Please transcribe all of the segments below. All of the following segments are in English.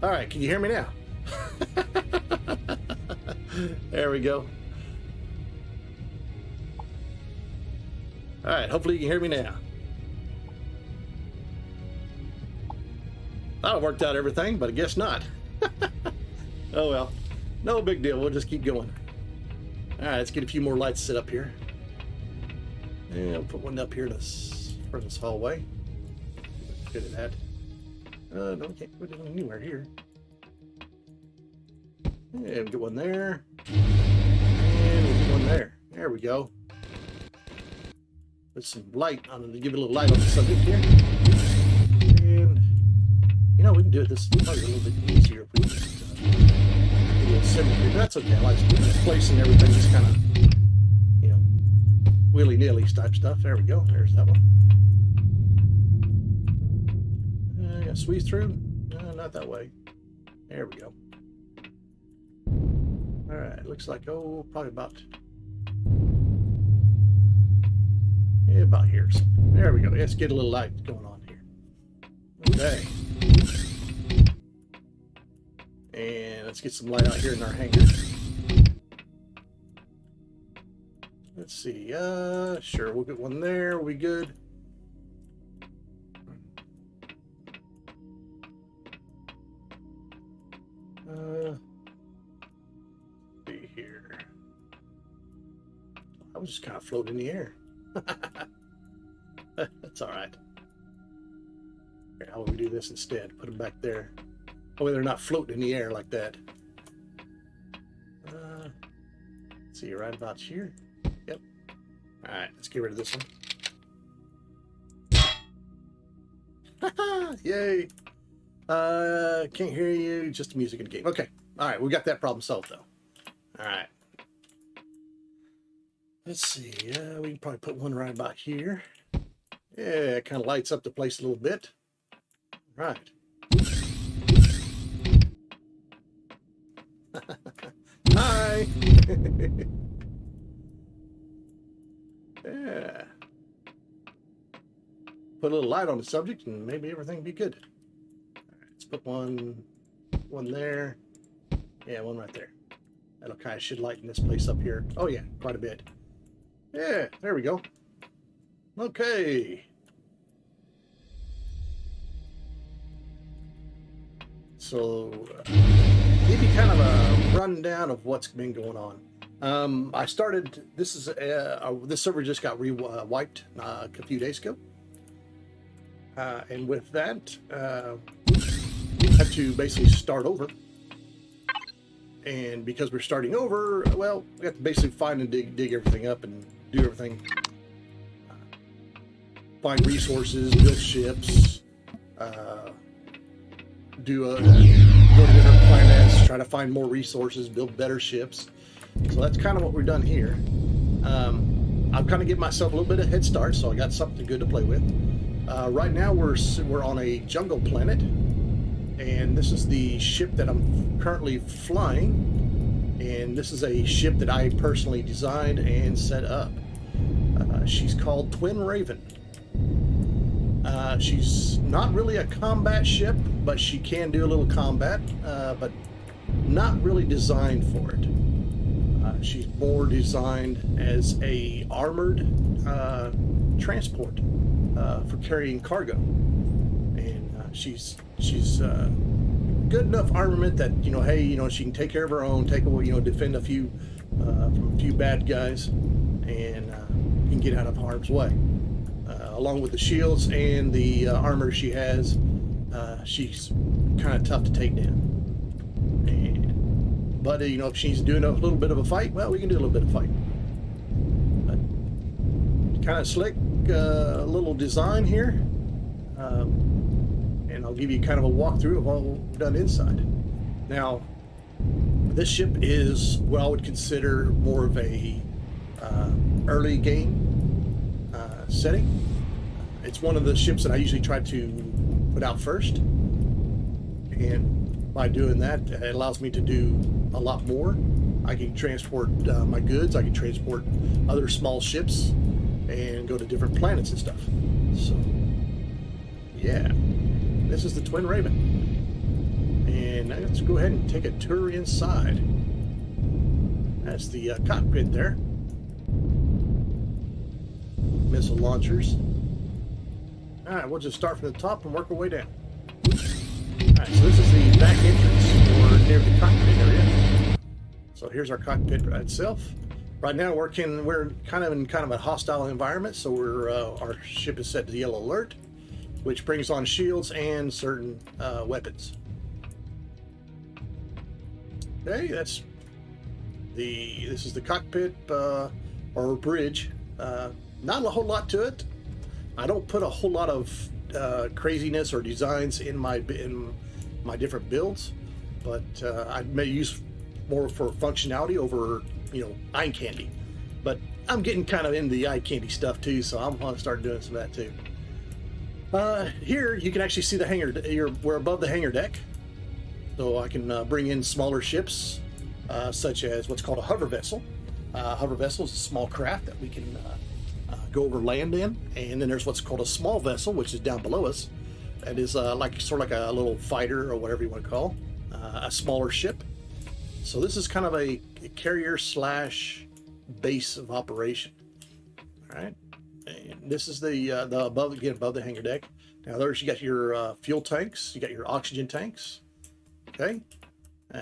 All right, can you hear me now? There we go. All right, hopefully you can hear me now. Thought I worked out everything, but I guess not. Oh well, no big deal. We'll just keep going. All right, let's get a few more lights set up here. And I'll put one up here in this hallway. Good at that. No, we can't put it anywhere here. And we'll get one there. And we'll get one there. There we go. Put some light on it to give it a little light on the subject here. And, you know, we can do it this probably a little bit easier if we just do a little symmetry. But that's okay. I like placing everything just kind of, you know, willy-nilly type stuff. There we go. There's that one. Squeeze through? No, not that way. There we go. All right, looks like, oh, probably about, yeah, about here. So there we go. Let's get a little light going on here. Okay. And let's get some light out here in our hangar. Let's see. Sure, we'll get one there. Are we good? See here. I was just kind of floating in the air. That's all right. Okay, how will we do this instead? Put them back there. Oh, they're not floating in the air like that. Let's see, right about here. Yep. All right, let's get rid of this one. Yay. Can't hear you, just the music in the game. Okay. All right, we got that problem solved though. All right. Let's see. We can probably put one right about here. Yeah, it kind of lights up the place a little bit. Right. Hi. Yeah. Put a little light on the subject and maybe everything will be good. Let's put one there. Yeah, one right there. That'll kind of should lighten this place up here. Oh yeah, quite a bit. Yeah, there we go. Okay. So, give you kind of a rundown of what's been going on. I started. This server just got wiped a few days ago, and with that, had to basically start over. And because we're starting over, well, we have to basically find and dig everything up and do everything. Find resources, build ships, go to different planets, try to find more resources, build better ships. So that's kind of what we've done here. I'm kind of giving myself a little bit of head start, so I got something good to play with. Right now we're on a jungle planet, and this is the ship that I'm currently flying, and this is a ship that I personally designed and set up. She's called Twin Raven. She's not really a combat ship, but she can do a little combat, but not really designed for it. She's more designed as a armored transport for carrying cargo, and she's good enough armament that hey, she can take care of her own, defend a few from a few bad guys, and can get out of harm's way. Along with the shields and the armor she has, she's kind of tough to take down. But if she's doing a little bit of a fight, well, we can do a little bit of fight. But kind of slick little design here, and I'll give you kind of a walkthrough of what we've done inside. Now, this ship is what I would consider more of a early game setting. It's one of the ships that I usually try to put out first, and by doing that, it allows me to do a lot more. I can transport my goods, I can transport other small ships, and go to different planets and stuff. So, yeah, this is the Twin Raven. And let's go ahead and take a tour inside. That's the cockpit there. Missile launchers. Alright, we'll just start from the top and work our way down. Alright, so this is the back entrance, or near the cockpit area. So here's our cockpit itself. Right now we're kind of in a hostile environment, so our ship is set to yellow alert, which brings on shields and certain weapons. Okay, this is the cockpit or bridge. Not a whole lot to it. I don't put a whole lot of craziness or designs in my different builds, but I may use more for functionality over, eye candy. But I'm getting kind of into the eye candy stuff too, so I'm going to start doing some of that too. Here you can actually see the hangar. We're above the hangar deck, so I can bring in smaller ships, such as what's called a hover vessel. Hover vessel is a small craft that we can go over land in, and then there's what's called a small vessel, which is down below us. That is sort of like a little fighter or whatever you want to call a smaller ship. So this is kind of a carrier slash base of operation. All right, and this is the above the hangar deck. Now you got your fuel tanks, you got your oxygen tanks. Okay,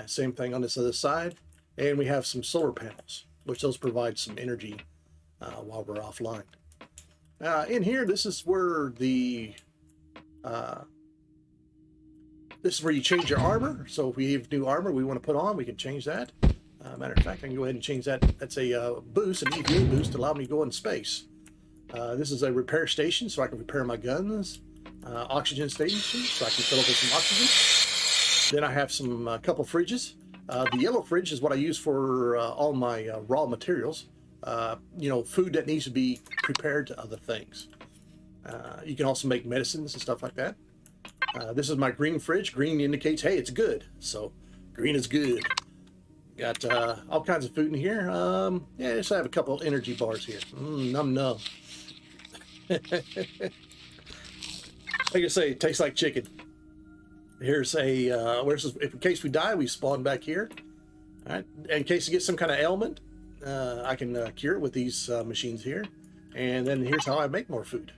same thing on this other side, and we have some solar panels, which those provide some energy while we're offline. In here, this is where this is where you change your armor. So if we have new armor we want to put on, we can change that. Matter of fact, I can go ahead and change that. That's a boost, an EVA boost, to allow me to go in space. This is a repair station, so I can repair my guns. Oxygen station, so I can fill up with some oxygen. Then I have some couple fridges. The yellow fridge is what I use for all my raw materials. Food that needs to be prepared to other things. You can also make medicines and stuff like that. This is my green fridge. Green indicates, hey, it's good. So green is good. Got all kinds of food in here. Just I have a couple of energy bars here. Num num. Like I say, it tastes like chicken. Here's in case we die, we spawn back here. All right. In case you get some kind of ailment, I can cure it with these machines here. And then here's how I make more food.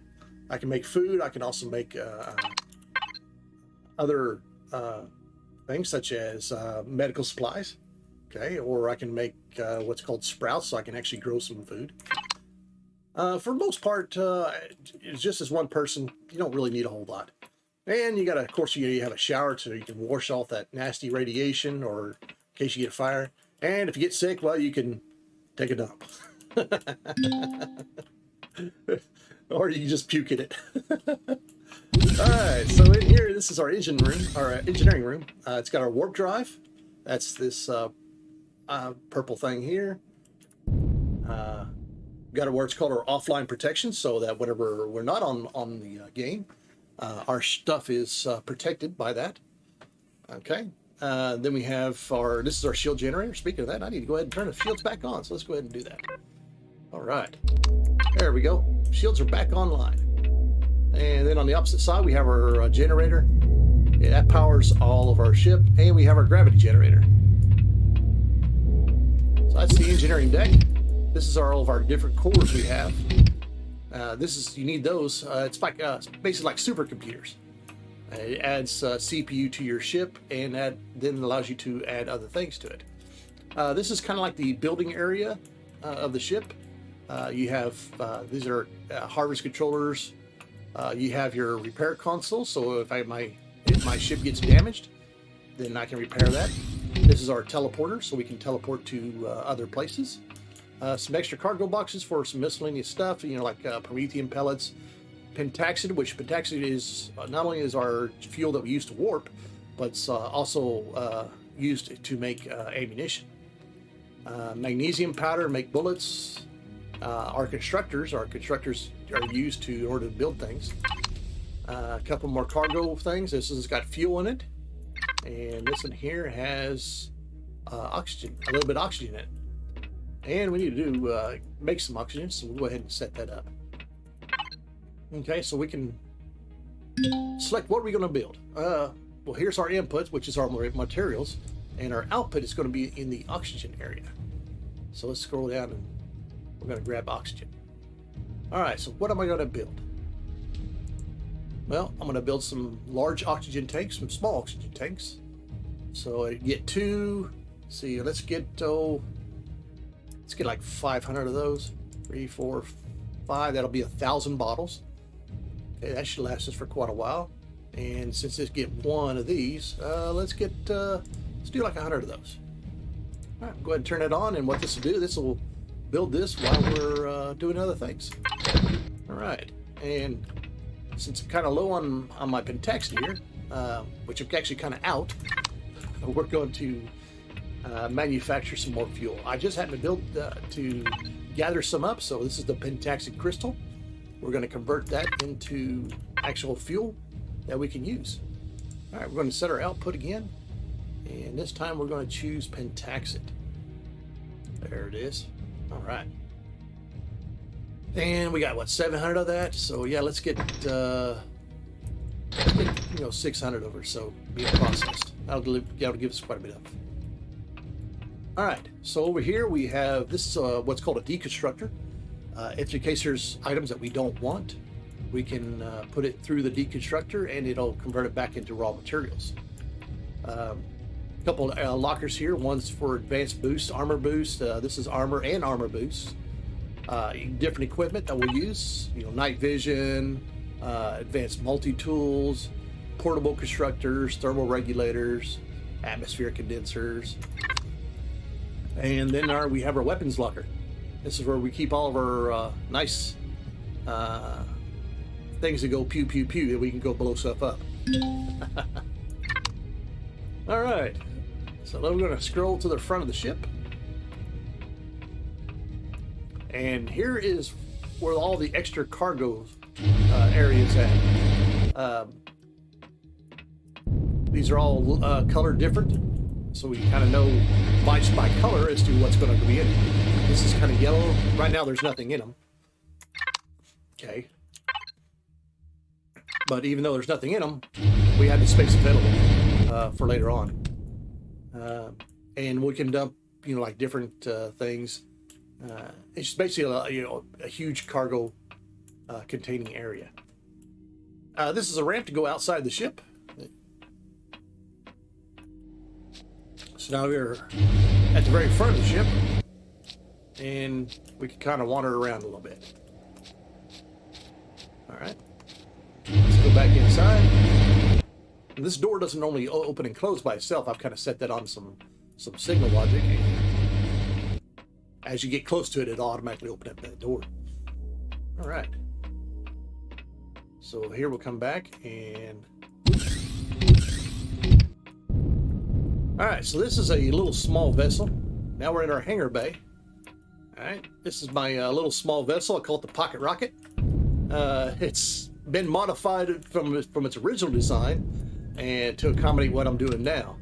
I can make food. I can also make other things such as medical supplies. Okay, or I can make what's called sprouts, so I can actually grow some food. For the most part, it's just as one person, you don't really need a whole lot. And you got to, of course, you have a shower so you can wash off that nasty radiation, or in case you get fire. And if you get sick, well, you can take a dump. Or you can just puke in it. All right, so in here, this is our engine room, our engineering room. It's got our warp drive. That's this purple thing here. Got where it's called our offline protection, so that whenever we're not on the game, our stuff is protected by that. Okay. Then we have this is our shield generator. Speaking of that, I need to go ahead and turn the shields back on. So let's go ahead and do that. All right. There we go. Shields are back online. And then on the opposite side, we have our generator. Yeah, that powers all of our ship. And we have our gravity generator. So that's the engineering deck. This is all of our different cores we have. You need those. It's like basically like supercomputers. It adds CPU to your ship, and that then allows you to add other things to it. This is kind of like the building area of the ship. You have these are harvest controllers. You have your repair console, so if my ship gets damaged, then I can repair that. This is our teleporter, so we can teleport to other places. Some extra cargo boxes for some miscellaneous stuff, like Promethean pellets. Pentaxid, which Pentaxid is not only is our fuel that we use to warp, but it's also used to make ammunition. Magnesium powder, make bullets. Our constructors are used in order to build things. A couple more cargo things. This has got fuel in it, and this one here has oxygen, a little bit of oxygen in it. And we need to make some oxygen, so we'll go ahead and set that up. Okay, so we can select what we're going to build. well, here's our input, which is our materials, and our output is going to be in the oxygen area. So let's scroll down and we're going to grab oxygen. All right, so what am I going to build? Well, I'm going to build some large oxygen tanks, some small oxygen tanks. So I get two. See, let's get like 500 of those. 3, 4, 5. That'll be 1,000 bottles. Okay, that should last us for quite a while. And since let's get one of these, let's do like 100 of those. All right, go ahead and turn it on. And what this will do, this will build this while we're doing other things. All right, and since I'm kind of low on my pentaxid here, which I'm actually kind of out, we're going to manufacture some more fuel. I just happened to gather some up, so this is the pentaxid crystal. We're going to convert that into actual fuel that we can use. All right, we're going to set our output again, and this time we're going to choose pentaxid. There it is. All right, and we got what, 700 of that. So yeah, let's get 600 of or so being processed. That'll give us quite a bit of. All right, so over here we have this what's called a deconstructor. If in case there's items that we don't want, we can put it through the deconstructor and it'll convert it back into raw materials. A couple lockers here. One's for advanced boost, armor boost. This is armor and armor boost. Different equipment that we'll use. Night vision, advanced multi-tools, portable constructors, thermal regulators, atmosphere condensers. And then we have our weapons locker. This is where we keep all of our nice things that go pew pew pew that we can go blow stuff up. All right, so then we're going to scroll to the front of the ship, and here is where all the extra cargo areas at. These are all colored different, so we kind of know by color as to what's going to be in it. This is kind of yellow. Right now there's nothing in them. Okay. But even though there's nothing in them, we have the space available for later on. And we can dump, like different things. It's just basically a huge cargo containing area. This is a ramp to go outside the ship. So now we're at the very front of the ship, and we can kind of wander around a little bit. All right, let's go back inside. And this door doesn't normally open and close by itself. I've kind of set that on some signal logic, and as you get close to it, it'll automatically open up that door. All right, so here we'll come back and. All right, so this is a little small vessel. Now we're in our hangar bay. All right, this is my little small vessel. I call it the Pocket Rocket. It's been modified from its original design and to accommodate what I'm doing now.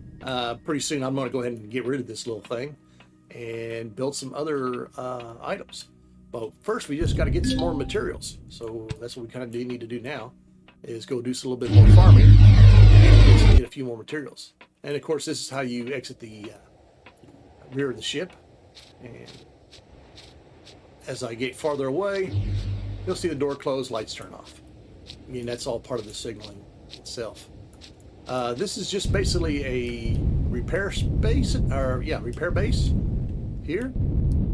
Pretty soon I'm going to go ahead and get rid of this little thing and build some other items. But first we just got to get some more materials. So that's what we kind of need to do now, is go do a little bit more farming and get a few more materials. And of course, this is how you exit the rear of the ship. And as I get farther away, you'll see the door close, lights turn off. I mean, that's all part of the signaling itself. This is just basically a repair space, repair base here.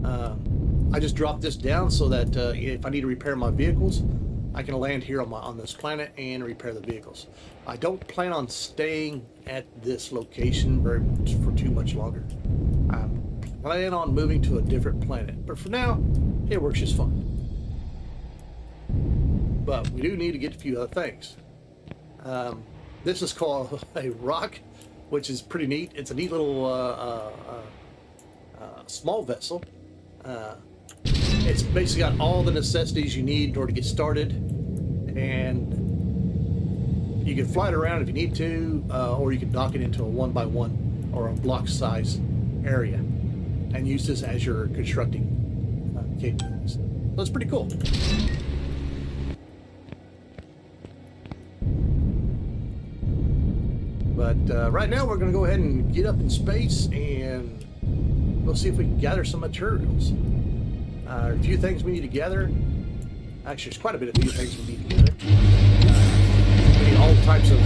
I just dropped this down so that if I need to repair my vehicles, I can land here on this planet and repair the vehicles. I don't plan on staying at this location for too much longer. I plan on moving to a different planet, but for now, it works just fine. But we do need to get a few other things. This is called a rock, which is pretty neat. It's a neat little small vessel. It's basically got all the necessities you need in order to get started, and you can fly it around if you need to, or you can dock it into a 1x1 or a block size area and use this as your constructing capabilities. So it's pretty cool. But right now we're going to go ahead and get up in space and we'll see if we can gather some materials. A few things we need to gather. Actually, there's quite a bit of few things we need to gather. We need all types of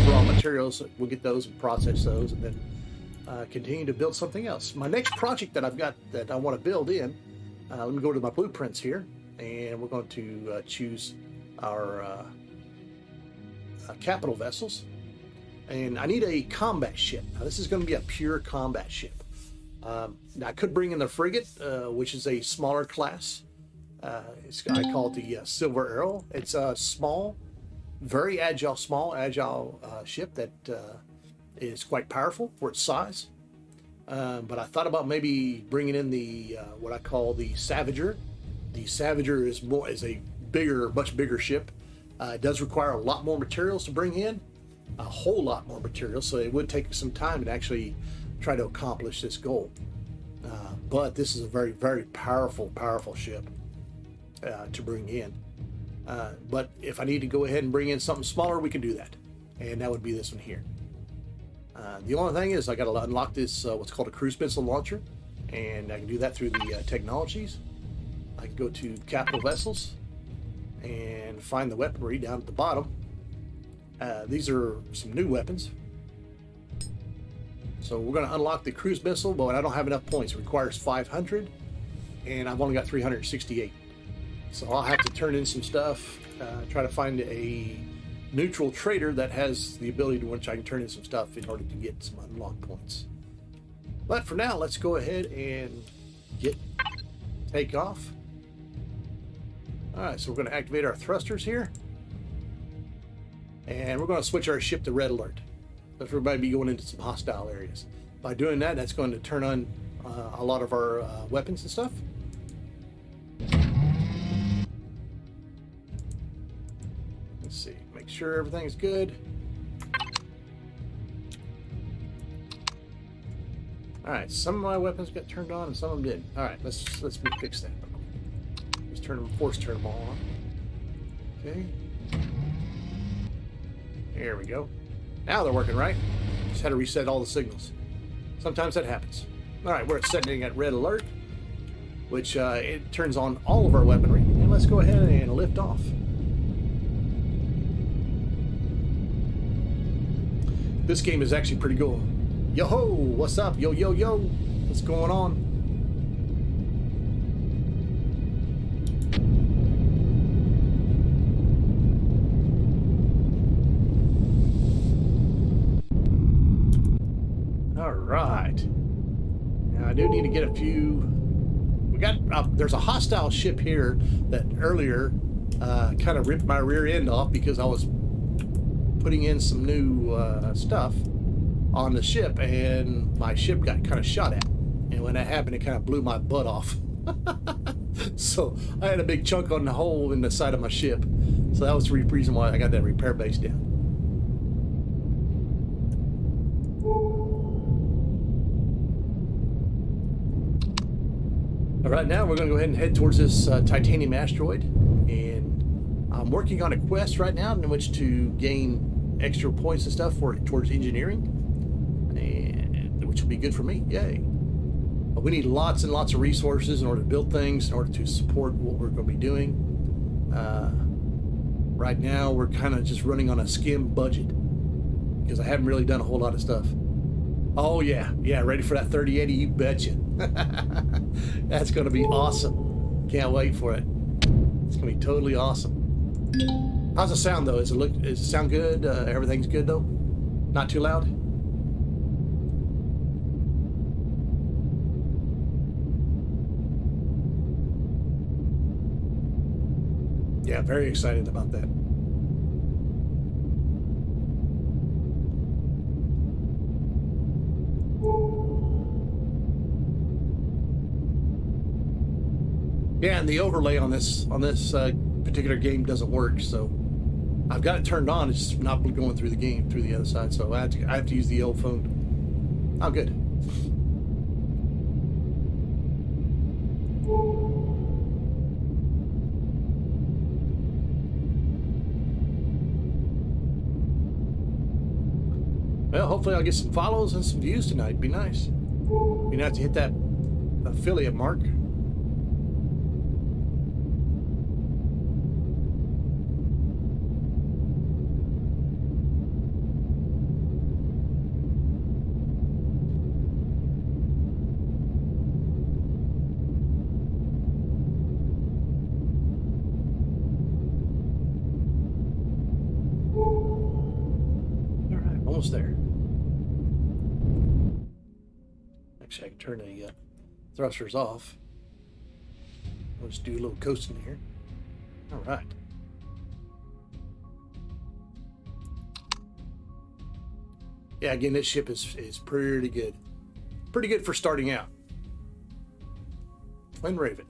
raw materials. We'll get those and process those, and then continue to build something else. My next project that I've got that I want to build in, let me go to my blueprints here, and we're going to choose our capital vessels. And I need a combat ship. Now, this is going to be a pure combat ship. I could bring in the frigate, which is a smaller class. I call it the Silver Arrow. It's a small, very agile, ship that is quite powerful for its size. But I thought about maybe bringing in the what I call the Savager. The Savager is a much bigger ship. It does require a lot more materials to bring in, a whole lot more materials. So it would take some time to actually try to accomplish this goal. But this is a very, very powerful ship to bring in. But if I need to go ahead and bring in something smaller, we can do that. And that would be this one here. The only thing is I got to unlock this, what's called a cruise missile launcher. And I can do that through the technologies. I can go to capital vessels and find the weaponry down at the bottom. These are some new weapons. So we're going to unlock the cruise missile, but I don't have enough points. It requires 500, and I've only got 368. So I'll have to turn in some stuff, try to find a neutral trader that has the ability to which I can turn in some stuff in order to get some unlock points. But for now, let's go ahead and take off. All right, so we're going to activate our thrusters here. And we're going to switch our ship to red alert. Because we might be going into some hostile areas. By doing that, that's going to turn on a lot of our weapons and stuff. Let's see, make sure everything's good. All right, some of my weapons got turned on and some of them didn't. All right, let's fix that. Let's turn them all on. Okay. There we go. Now they're working, right? Just had to reset all the signals. Sometimes that happens. All right, we're setting at red alert, which it turns on all of our weaponry. And let's go ahead and lift off. This game is actually pretty cool. Yo-ho, what's up? Yo, yo, yo. What's going on? Now I do need to get a few. We got there's a hostile ship here that earlier kind of ripped my rear end off because I was putting in some new stuff on the ship, and my ship got kind of shot at. And when that happened, it kind of blew my butt off. So I had a big chunk on the hole in the side of my ship. So that was the reason why I got that repair base down. All right, now we're going to go ahead and head towards this titanium asteroid, and I'm working on a quest right now in which to gain extra points and stuff towards engineering, and which will be good for me. Yay! But we need lots and lots of resources in order to build things, in order to support what we're going to be doing. Right now, we're kind of just running on a skim budget because I haven't really done a whole lot of stuff. Oh yeah, ready for that 3080? You betcha. That's going to be awesome. Can't wait for it. It's going to be totally awesome. How's it sound though? Does it sound good? Everything's good though? Not too loud? Yeah, very excited about that. Yeah, and the overlay on this particular game doesn't work, so I've got it turned on. It's not going through the game through the other side, so I have to use the old phone. Oh, good. Well, hopefully I'll get some follows and some views tonight. Be nice. Be nice to hit that affiliate mark. Almost there. Actually, I can turn the thrusters off. I'll just do a little coasting here. All right. Yeah, again, this ship is pretty good. Pretty good for starting out. Twin Raven.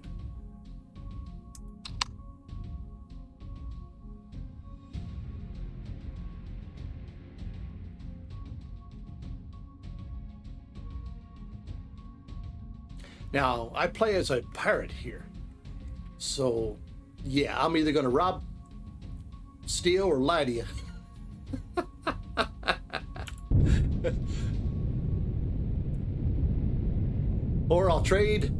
Now, I play as a pirate here. So, yeah, I'm either going to rob, steal, or lie to you. Or I'll trade.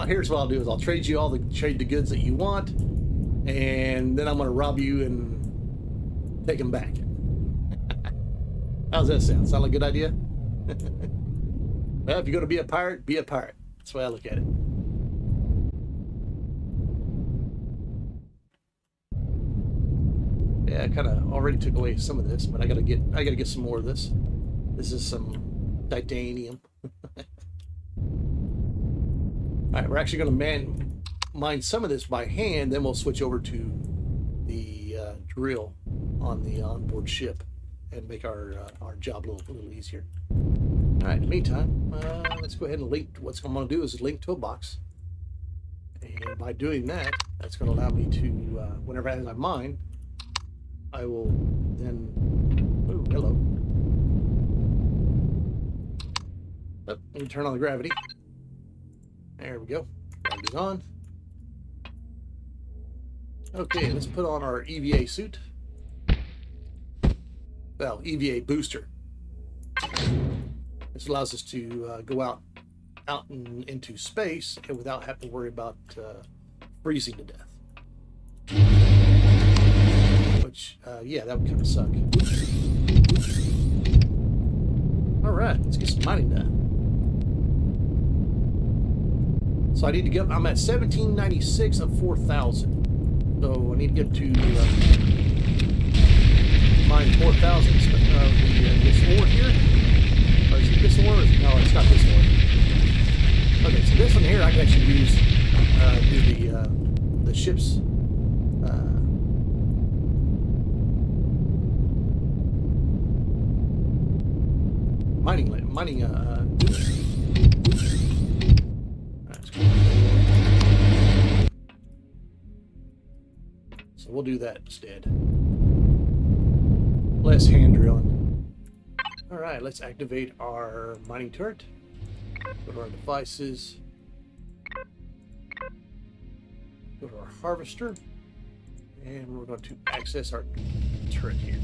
Here's what I'll do is I'll trade you trade the goods that you want, and then I'm going to rob you and take them back. How's that sound? Sound like a good idea? Well, if you're going to be a pirate, be a pirate. That's the way I look at it. Yeah, I kind of already took away some of this, but I gotta get some more of this. This is some titanium. All right, we're actually gonna mine some of this by hand. Then we'll switch over to the drill on the onboard ship and make our job a little easier. All right, in the meantime, let's go ahead and link. What's I'm going to do is link to a box. And by doing that, that's going to allow me to, whenever I mine, I will then, oh, hello. Oh, let me turn on the gravity. There we go. Gravity's on. Okay, let's put on our EVA suit. Well, EVA booster. This allows us to go out into space and without having to worry about freezing to death. Which, yeah, that would kind of suck. All right, let's get some mining done. So I need to get. I'm at 1796 of 4,000. So I need to get to mine 4,000 this ore here. Or is it this ore? No, it's not this ore. Okay, so this one here I can actually use do the ship's mining. That's cool. So we'll do that instead. Less hand drilling. All right, let's activate our mining turret. Go to our devices. Go to our harvester. And we're going to access our turret here.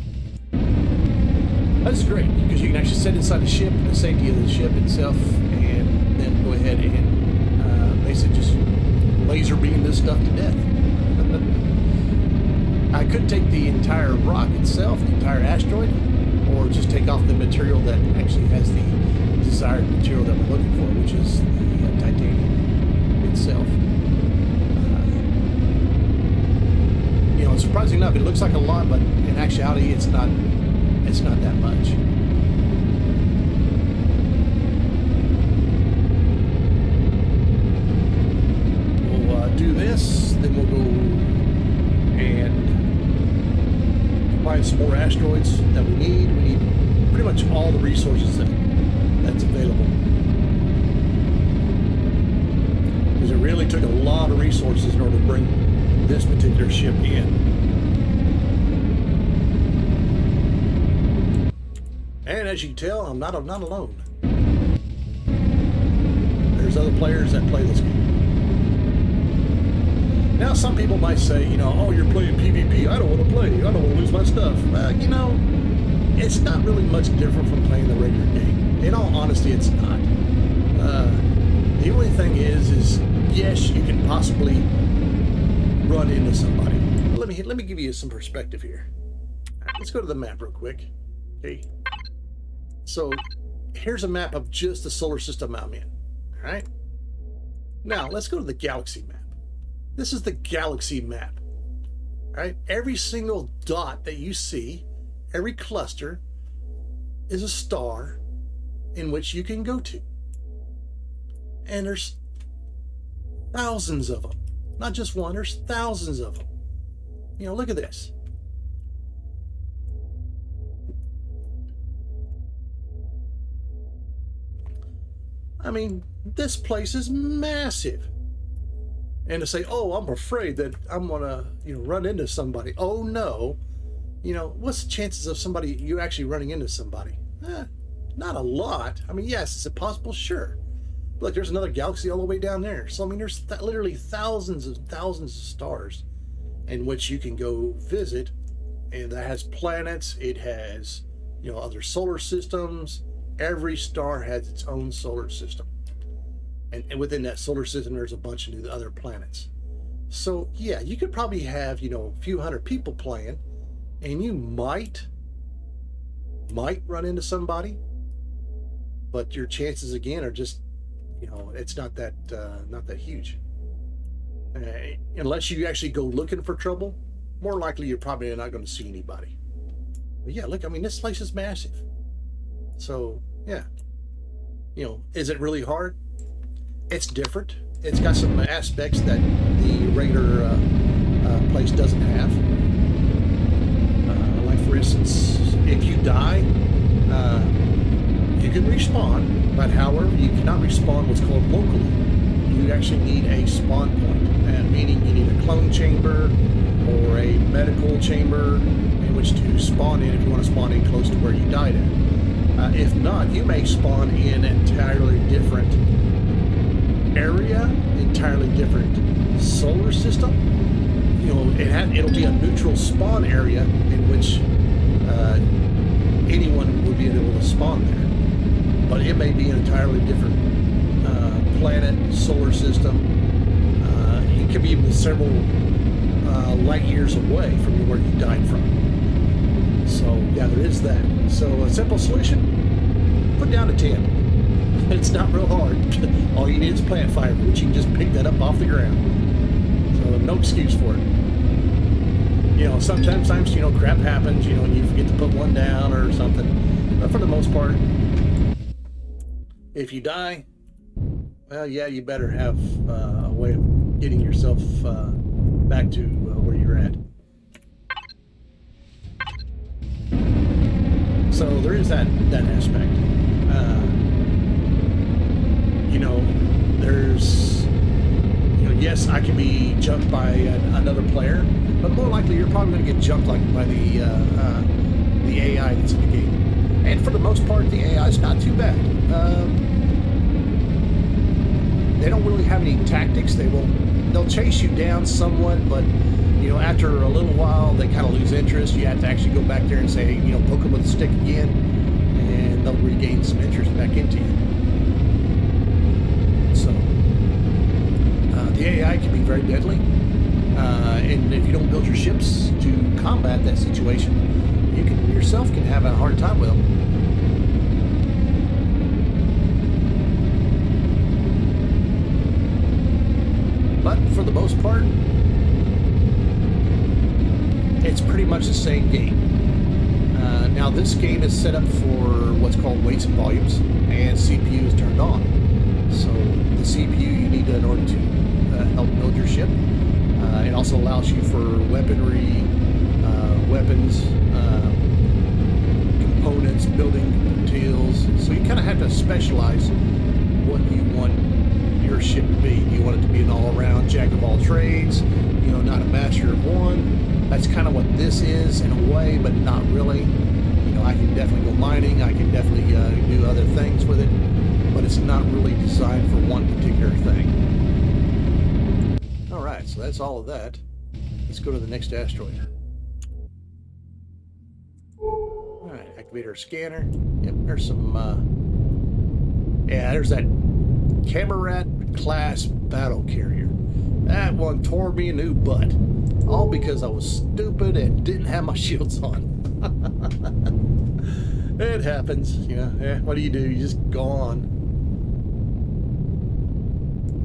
That's great, because you can actually sit inside the ship, the safety of the ship itself, and then go ahead and basically just laser beam this stuff to death. I could take the entire rock itself, the entire asteroid, or just take off the material that actually has the desired material that we're looking for, which is the titanium itself. You know, surprisingly enough, it looks like a lot, but in actuality, it's not that much. We'll do this, then we'll go and find some more asteroids that we need. We need pretty much all the resources that's available. Because it really took a lot of resources in order to bring this particular ship in. And as you can tell, I'm not alone. There's other players that play this game. Now, some people might say, you know, oh, you're playing PvP. I don't want to play. I don't want to lose my stuff. You know, it's not really much different from playing the regular game. In all honesty, it's not. The only thing is yes, you can possibly run into somebody. Let me give you some perspective here. All right, let's go to the map real quick. Okay. So here's a map of just the solar system I'm in. All right. Now let's go to the galaxy map. This is the galaxy map. All right. Every single dot that you see, every cluster, is a star in which you can go to. And there's thousands of them. Not just one, there's thousands of them. You know, look at this. I mean, this place is massive. And to say, oh, I'm afraid that I'm going to, run into somebody. Oh, no. What's the chances of you actually running into somebody? Not a lot. I mean, yes, is it possible? Sure. Look, there's another galaxy all the way down there. So, I mean, there's literally thousands and thousands of stars in which you can go visit. And that has planets. It has, other solar systems. Every star has its own solar system. And within that solar system, there's a bunch of other planets. So, yeah, you could probably have, a few hundred people playing. And you might run into somebody. But your chances, again, are just, it's not that huge. Unless you actually go looking for trouble, more likely you're probably not going to see anybody. But yeah, look, I mean, this place is massive. So, yeah. Is it really hard? It's different. It's got some aspects that the regular place doesn't have. Like, for instance, if you die, you can respawn, but however, you cannot respawn what's called locally. You actually need a spawn point, meaning you need a clone chamber or a medical chamber in which to spawn in if you want to spawn in close to where you died at. If not, you may spawn in an entirely different area, entirely different solar system. It'll be a neutral spawn area in which anyone will be able to spawn there. But it may be an entirely different planet, solar system. It could be even several light years away from where you died from. So, yeah, there is that. So, a simple solution, put down a tent. It's not real hard. All you need is plant fiber, which you can just pick that up off the ground. So, no excuse for it. Sometimes, crap happens, and you forget to put one down or something. But for the most part, if you die, well, yeah, you better have a way of getting yourself back to where you're at. So there is that aspect. There's, yes, I can be jumped by another player, but more likely you're probably going to get jumped by the AI that's in the game. And for the most part, the AI is not too bad. They don't really have any tactics. They'll chase you down somewhat, but after a little while, they kind of lose interest. You have to actually go back there and say, poke them with a stick again, and they'll regain some interest back into you. So the AI can be very deadly, and if you don't build your ships to combat that situation, you yourself can have a hard time with them. But for the most part, it's pretty much the same game. Now this game is set up for what's called weights and volumes, and CPU is turned on. So the CPU you need in order to help build your ship. It also allows you for weaponry, weapons, components, building materials. So you kind of have to specialize what you want your ship to be. Do you want it to be an all-around jack of all trades? Not a master of one. That's kind of what this is in a way, but not really. I can definitely go mining. I can definitely do other things with it, but it's not really designed for one particular thing. All right, so that's all of that. Let's go to the next asteroid. All right, I Activate our scanner. Yep, there's some, yeah, there's that Camerat class battle carrier. That one tore me a new butt. All because I was stupid and didn't have my shields on. It happens, you know. Yeah, what do? You just go on.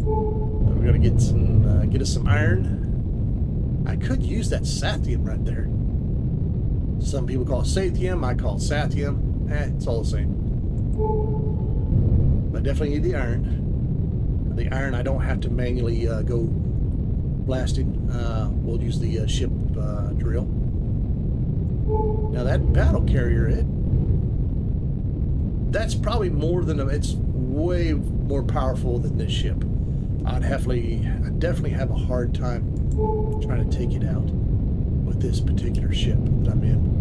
We're gonna get some, get us some iron. I could use that Sathium right there. Some people call it Sathium, I call it Sathium. It's all the same. But definitely need the iron. The iron I don't have to manually go blasting. We'll use the ship drill. Now that battle carrier, that's probably more than it's way more powerful than this ship. I'd definitely have a hard time trying to take it out with this particular ship that I'm in.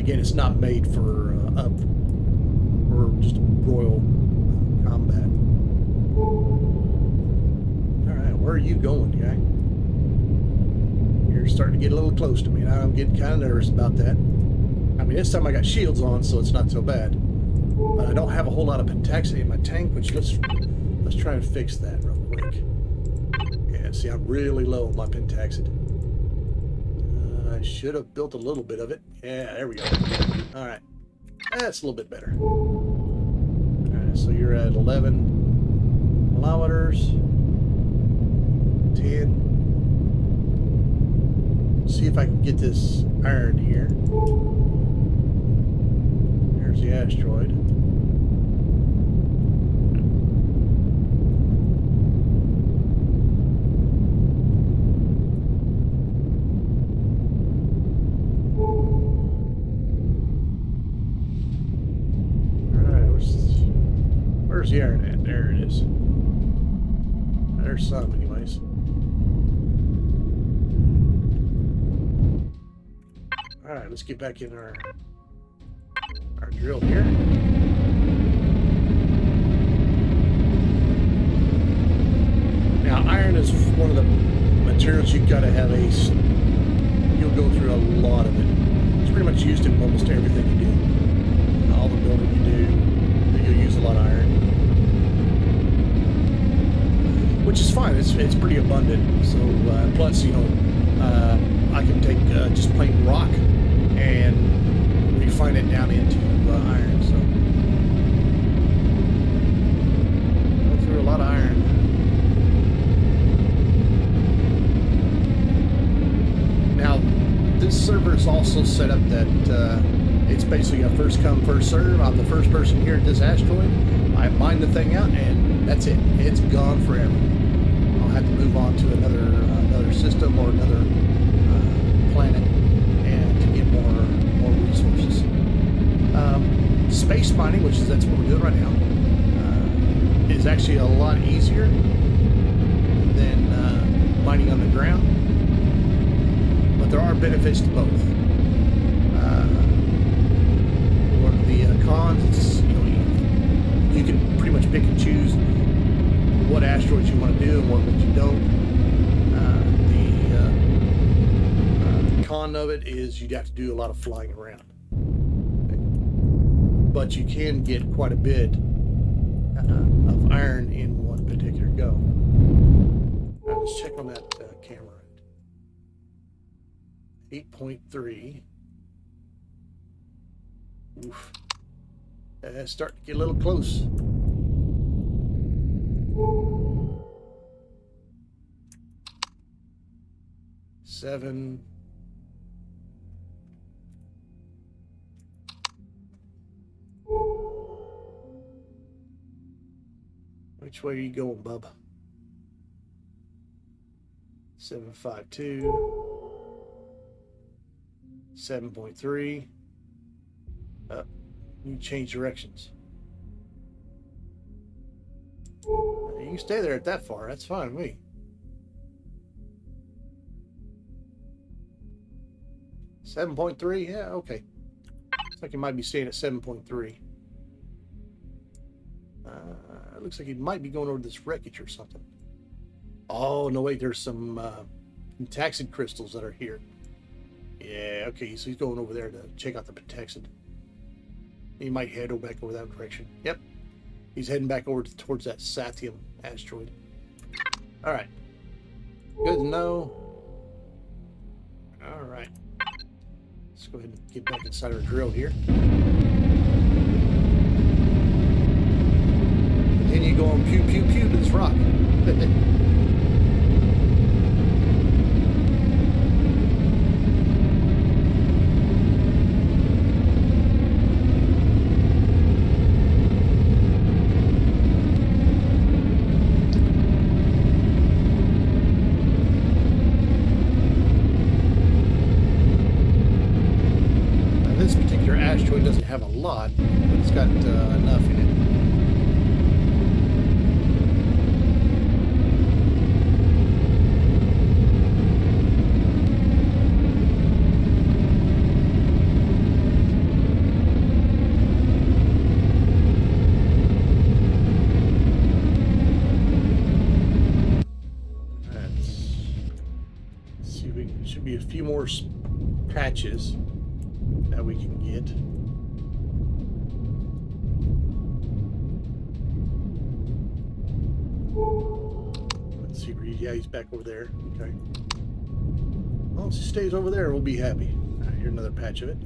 Again, it's not made for just royal combat. All right, where are you going, guy? You're starting to get a little close to me, and I'm getting kind of nervous about that. I mean, this time I got shields on, so it's not so bad. But I don't have a whole lot of pentaxity in my tank, which let's try and fix that real quick. Yeah, see, I'm really low on my pentaxid. I should have built a little bit of it. Yeah, there we go. All right, that's a little bit better. All right, so you're at 11 kilometers. 10. See if I can get this iron here. There's the asteroid. Alright, where's the iron at? There it is. There's some anyways. Alright, let's get back in our drill here. Now, iron is one of the materials you've got to have you'll go through a lot of it. It's pretty much used in almost everything you do. All the building you do, you'll use a lot of iron. Which is fine, it's pretty abundant. So, plus, you know, I can take just plain rock and refine it down into iron. So go through a lot of iron. Now, this server is also set up that it's basically a first come, first serve. I'm the first person here at this asteroid. I mine the thing out, and that's it. It's gone forever. I'll have to move on to another system or another planet and to get more resources. Space mining, that's what we're doing right now, is actually a lot easier than mining on the ground, but there are benefits to both. One of the cons is, you know, you can pretty much pick and choose what asteroids you want to do and what you don't. The con of it is you'd have to do a lot of flying around. But you can get quite a bit of iron in one particular go. All right, let's check on that camera. 8.3. Oof. Starting to get a little close. Seven. Which way are you going, bub? 752. 7.3. You change directions. You can stay there at that far. That's fine with me. 7.3. Yeah, okay. Looks like you might be staying at 7.3. It looks like he might be going over this wreckage or something. Oh, no, wait, there's some pentaxid crystals that are here. Yeah, okay, so he's going over there to check out the pentaxid. He might head back over that direction. Yep. He's heading back over towards that Sathium asteroid. All right. Good to know. All right. Let's go ahead and get back inside our drill here. Continue going pew, pew, pew to this rock. Asteroid doesn't have a lot, but it's got enough in it. Let's see, we should be a few more patches that we can get. Let's see where yeah, he's back over there. Okay. Well, if he stays over there, we'll be happy. All right, here's another patch of it.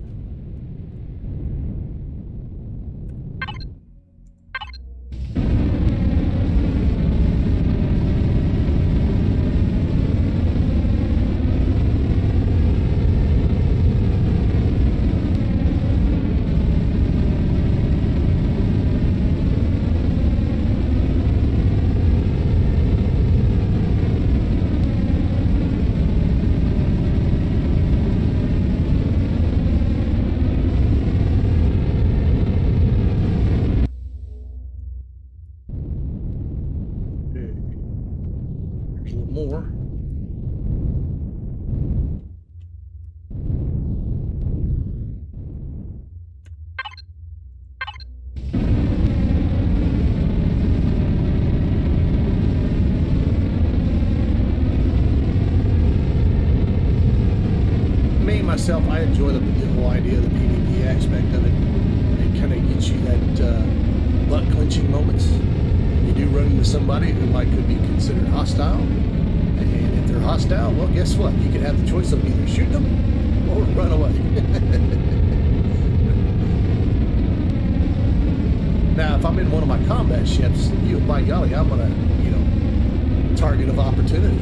Myself, I enjoy the whole idea of the PvP aspect of it. It kind of gets you that butt clenching moments. You do run into somebody who could be considered hostile, and if they're hostile, well, guess what? You can have the choice of either shoot them or run away. Now, if I'm in one of my combat ships, by golly, I'm gonna, target of opportunity.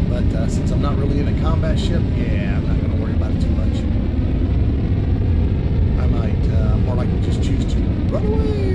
But since I'm not really in a combat ship, yeah, I'm not going to worry about it too much. I might more likely just choose to run away.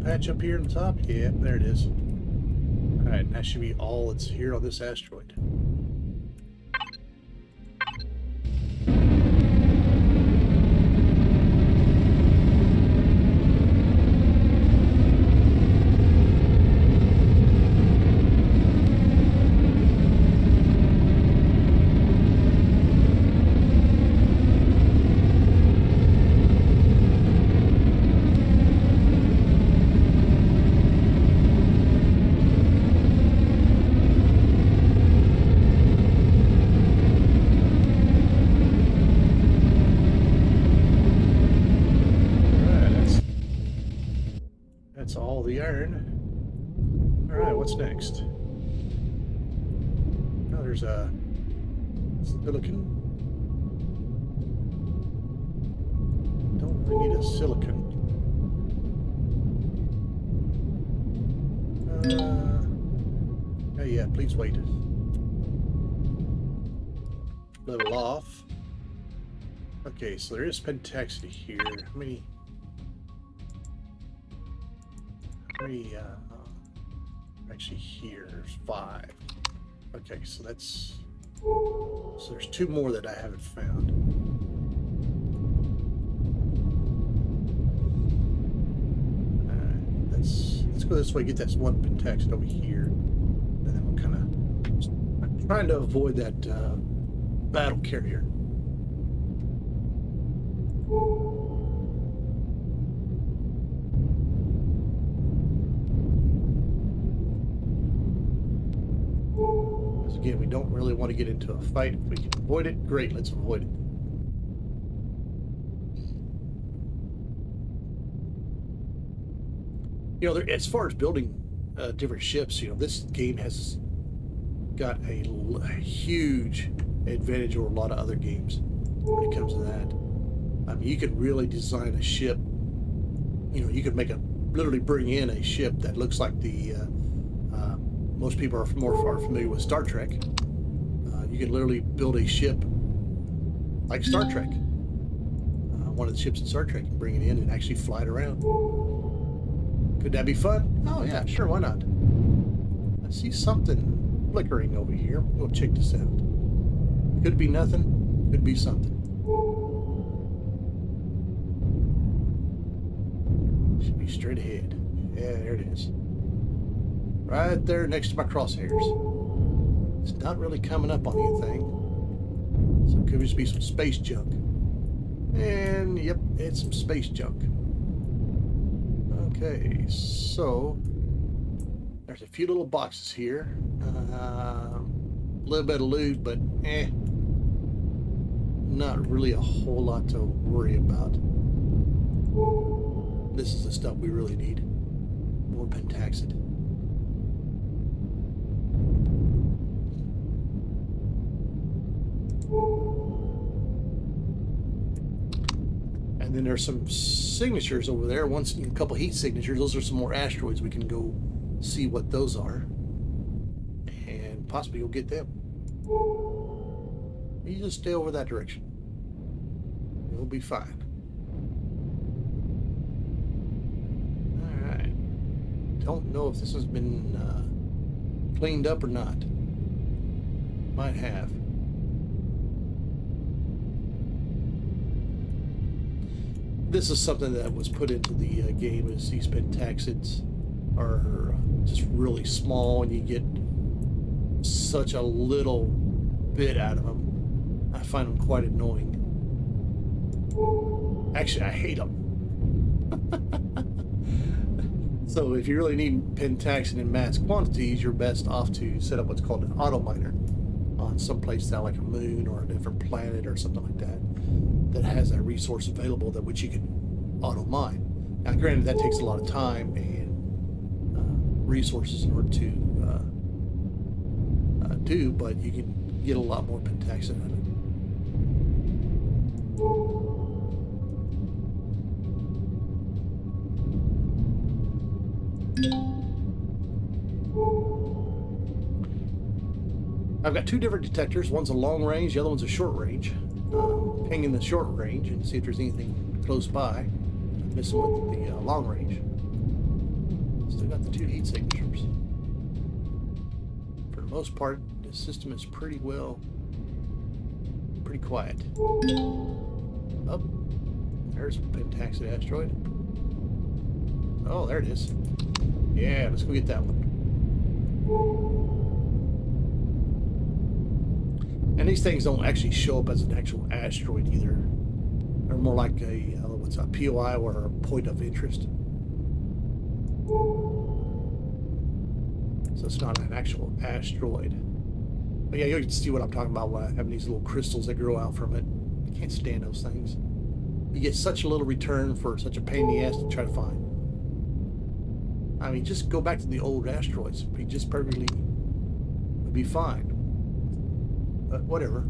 Patch up here on the top. Yeah, there it is. All right, that should be all that's here on this asteroid. All the iron. All right, what's next? Oh, there's a silicon. Don't really need a silicon. Oh yeah, please wait. Level off. Okay, so there is pentacity here. How many? me, actually here, there's 5. Okay, so that's, so there's 2 more that I haven't found. Alright, let's go this way, get that one pentaxid over here. And then we'll kind of, I'm trying to avoid that battle carrier. Again, we don't really want to get into a fight. If we can avoid it, great, let's avoid it. You know, as far as building different ships, you know, this game has got a huge advantage over a lot of other games when it comes to that. I mean, you can really design a ship, you know, you could literally bring in a ship that looks like the most people are more familiar with Star Trek. You can literally build a ship like Star Trek. One of the ships in Star Trek, and bring it in and actually fly it around. Could that be fun? Oh yeah, sure, why not? I see something flickering over here. We'll check this out. Could be nothing, could be something. Should be straight ahead. Yeah, there it is. Right there next to my crosshairs. It's not really coming up on anything. So it could just be some space junk. And yep, it's some space junk. Okay, so there's a few little boxes here. A little bit of loot, but not really a whole lot to worry about. This is the stuff we really need. More pentaxid. And then there's some signatures over there. Once a couple heat signatures, those are some more asteroids. We can go see what those are, and possibly go get them. You just stay over that direction. You'll be fine. All right. Don't know if this has been cleaned up or not. Might have. This is something that was put into the game, is these pentaxids are just really small and you get such a little bit out of them. I find them quite annoying. Actually, I hate them. So if you really need pentaxid in mass quantities, you're best off to set up what's called an auto miner on some place now, like a moon or a different planet or something like that, that has that resource available that which you can auto mine. Now, granted, that takes a lot of time and resources in order to do, but you can get a lot more pentaxid out of it. I've got 2 different detectors. One's a long range, the other one's a short range. Pinging the short range and see if there's anything close by. Missing with the long range. Still got the 2 heat signatures. For the most part, the system is pretty quiet. Oh, there's a pentaxid asteroid. Oh, there it is. Yeah, let's go get that one. And these things don't actually show up as an actual asteroid either. They're more like a POI, or a point of interest. So it's not an actual asteroid. But yeah, you can see what I'm talking about when I have these little crystals that grow out from it. I can't stand those things. You get such a little return for such a pain in the ass to try to find. I mean, just go back to the old asteroids. It'd be just perfectly, it'd be fine. But whatever.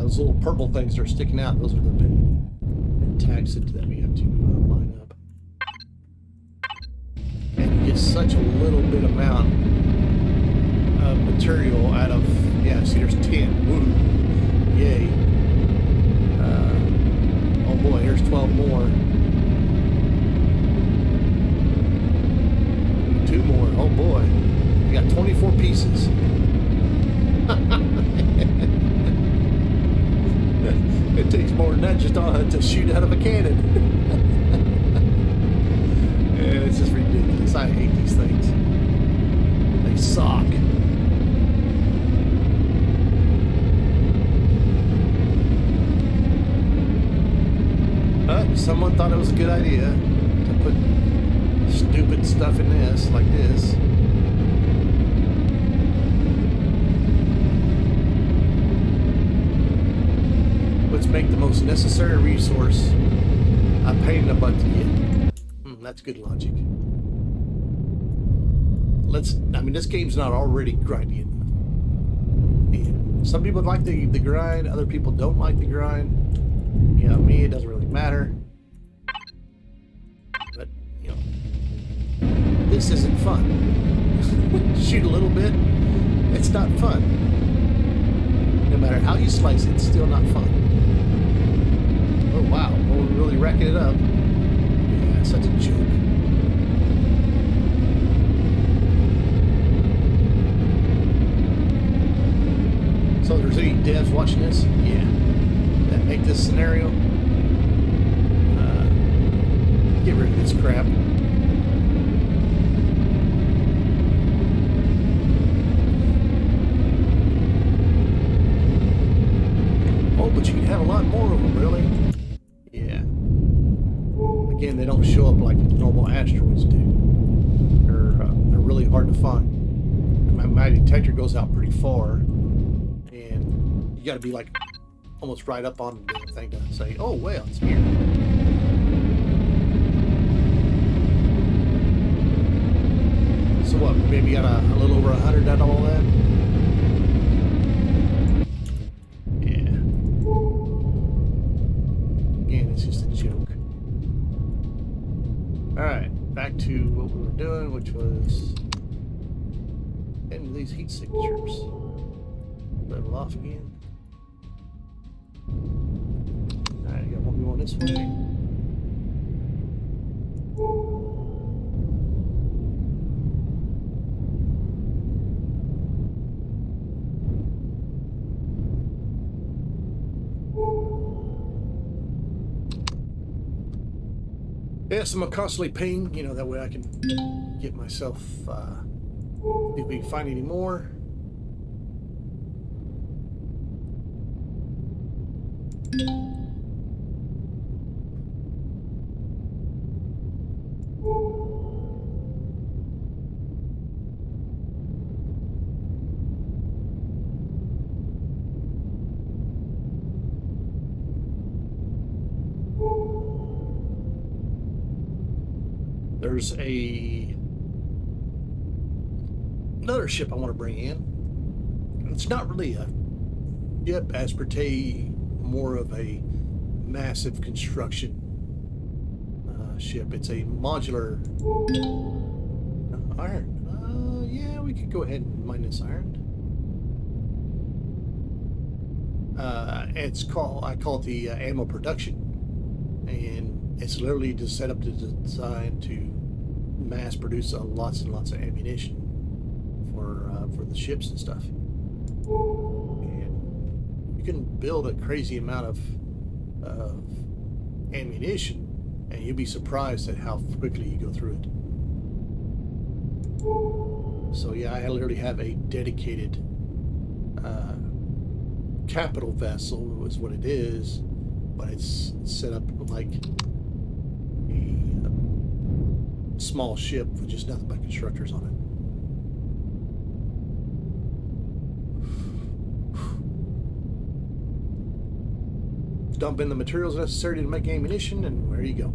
those little purple things that are sticking out, those are the tags that we have to line up. And you get such a little bit amount of material out of, yeah, see there's 10. Woo! Yay. Oh boy, here's 12 more. 2 more. Oh boy. We got 24 pieces. It takes more than that just to shoot out of a cannon. Yeah, it's just ridiculous. I hate these things. They suck. But someone thought it was a good idea to put stupid stuff in this, like this. Let's make the most necessary resource a pain in the butt to get. That's good logic. I mean, this game's not already grindy enough. Yeah. Some people like the grind, other people don't like the grind. You know, me, it doesn't really matter. But, you know, this isn't fun. Shoot a little bit, it's not fun. No matter how you slice it, it's still not fun. Oh wow, well, we're really racking it up. Yeah, such a joke. So there's any devs watching this? Yeah. That make this scenario. Get rid of this crap. Oh, but you can have a lot more of them, really. Yeah. Again, they don't show up like normal asteroids do. They're really hard to find. My detector goes out pretty far, and you got to be like almost right up on the thing to say, "Oh, well, it's here." So what? Maybe got a little over 100 out of all that. It's just a joke. Alright, back to what we were doing, which was getting these heat signatures. Level off again. Alright, got one going this way. Yes, I'm gonna constantly ping, you know, that way I can get myself, if we can find any more. There's another ship I want to bring in. It's not really a ship as per se, more of a massive construction ship. It's a modular iron. Yeah, we could go ahead and mine this iron. I call it the ammo production, and it's literally just set up to design to mass produce lots and lots of ammunition for the ships and stuff. And you can build a crazy amount of ammunition, and you'll be surprised at how quickly you go through it. So yeah, I literally have a dedicated capital vessel is what it is, but it's set up like a small ship with just nothing but constructors on it. Dump in the materials necessary to make ammunition, and there you go.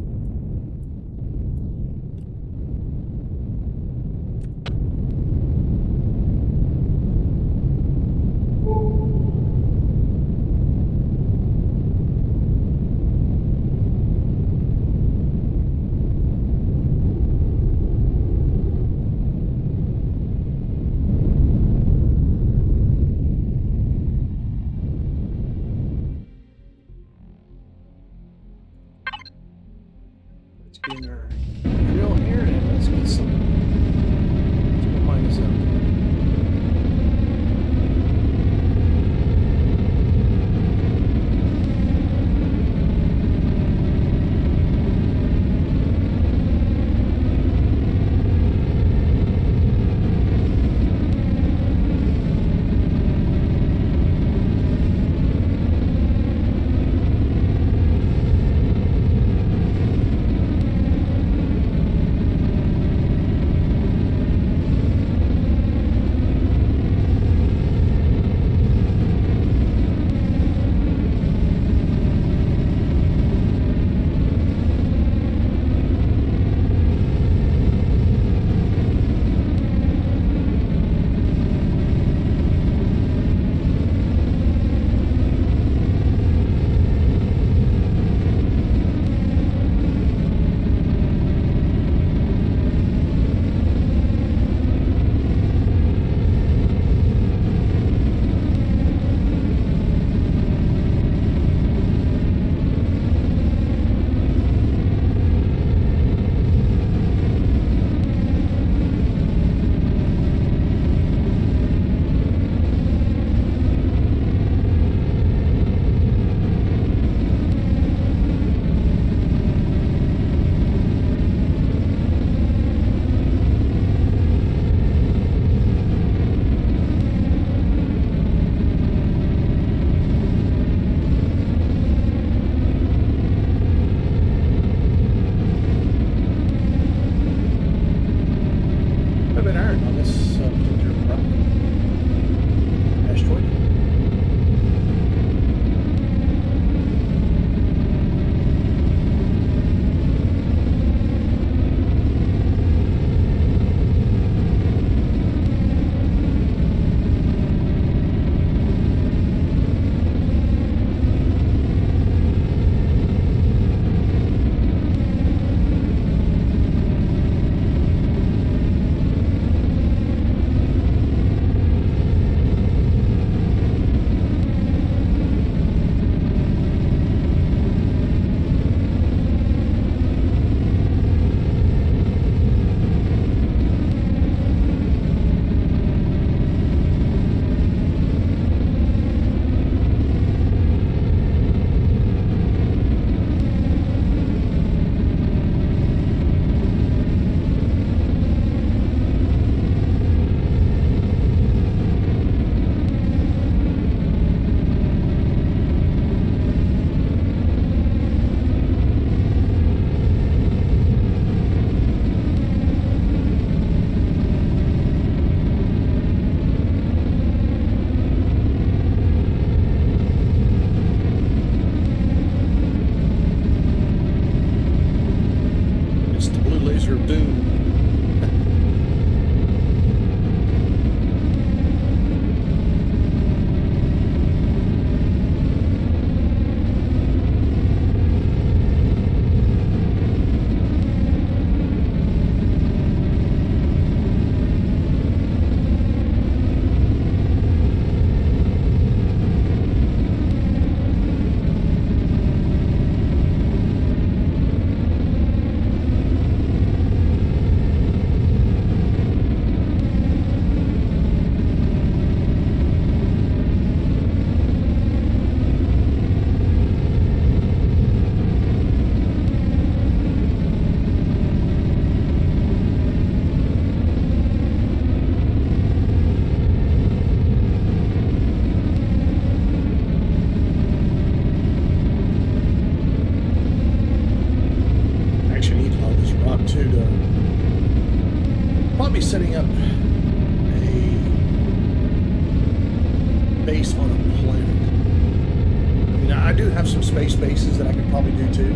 base on a planet. I mean, I do have some space bases that I could probably do too,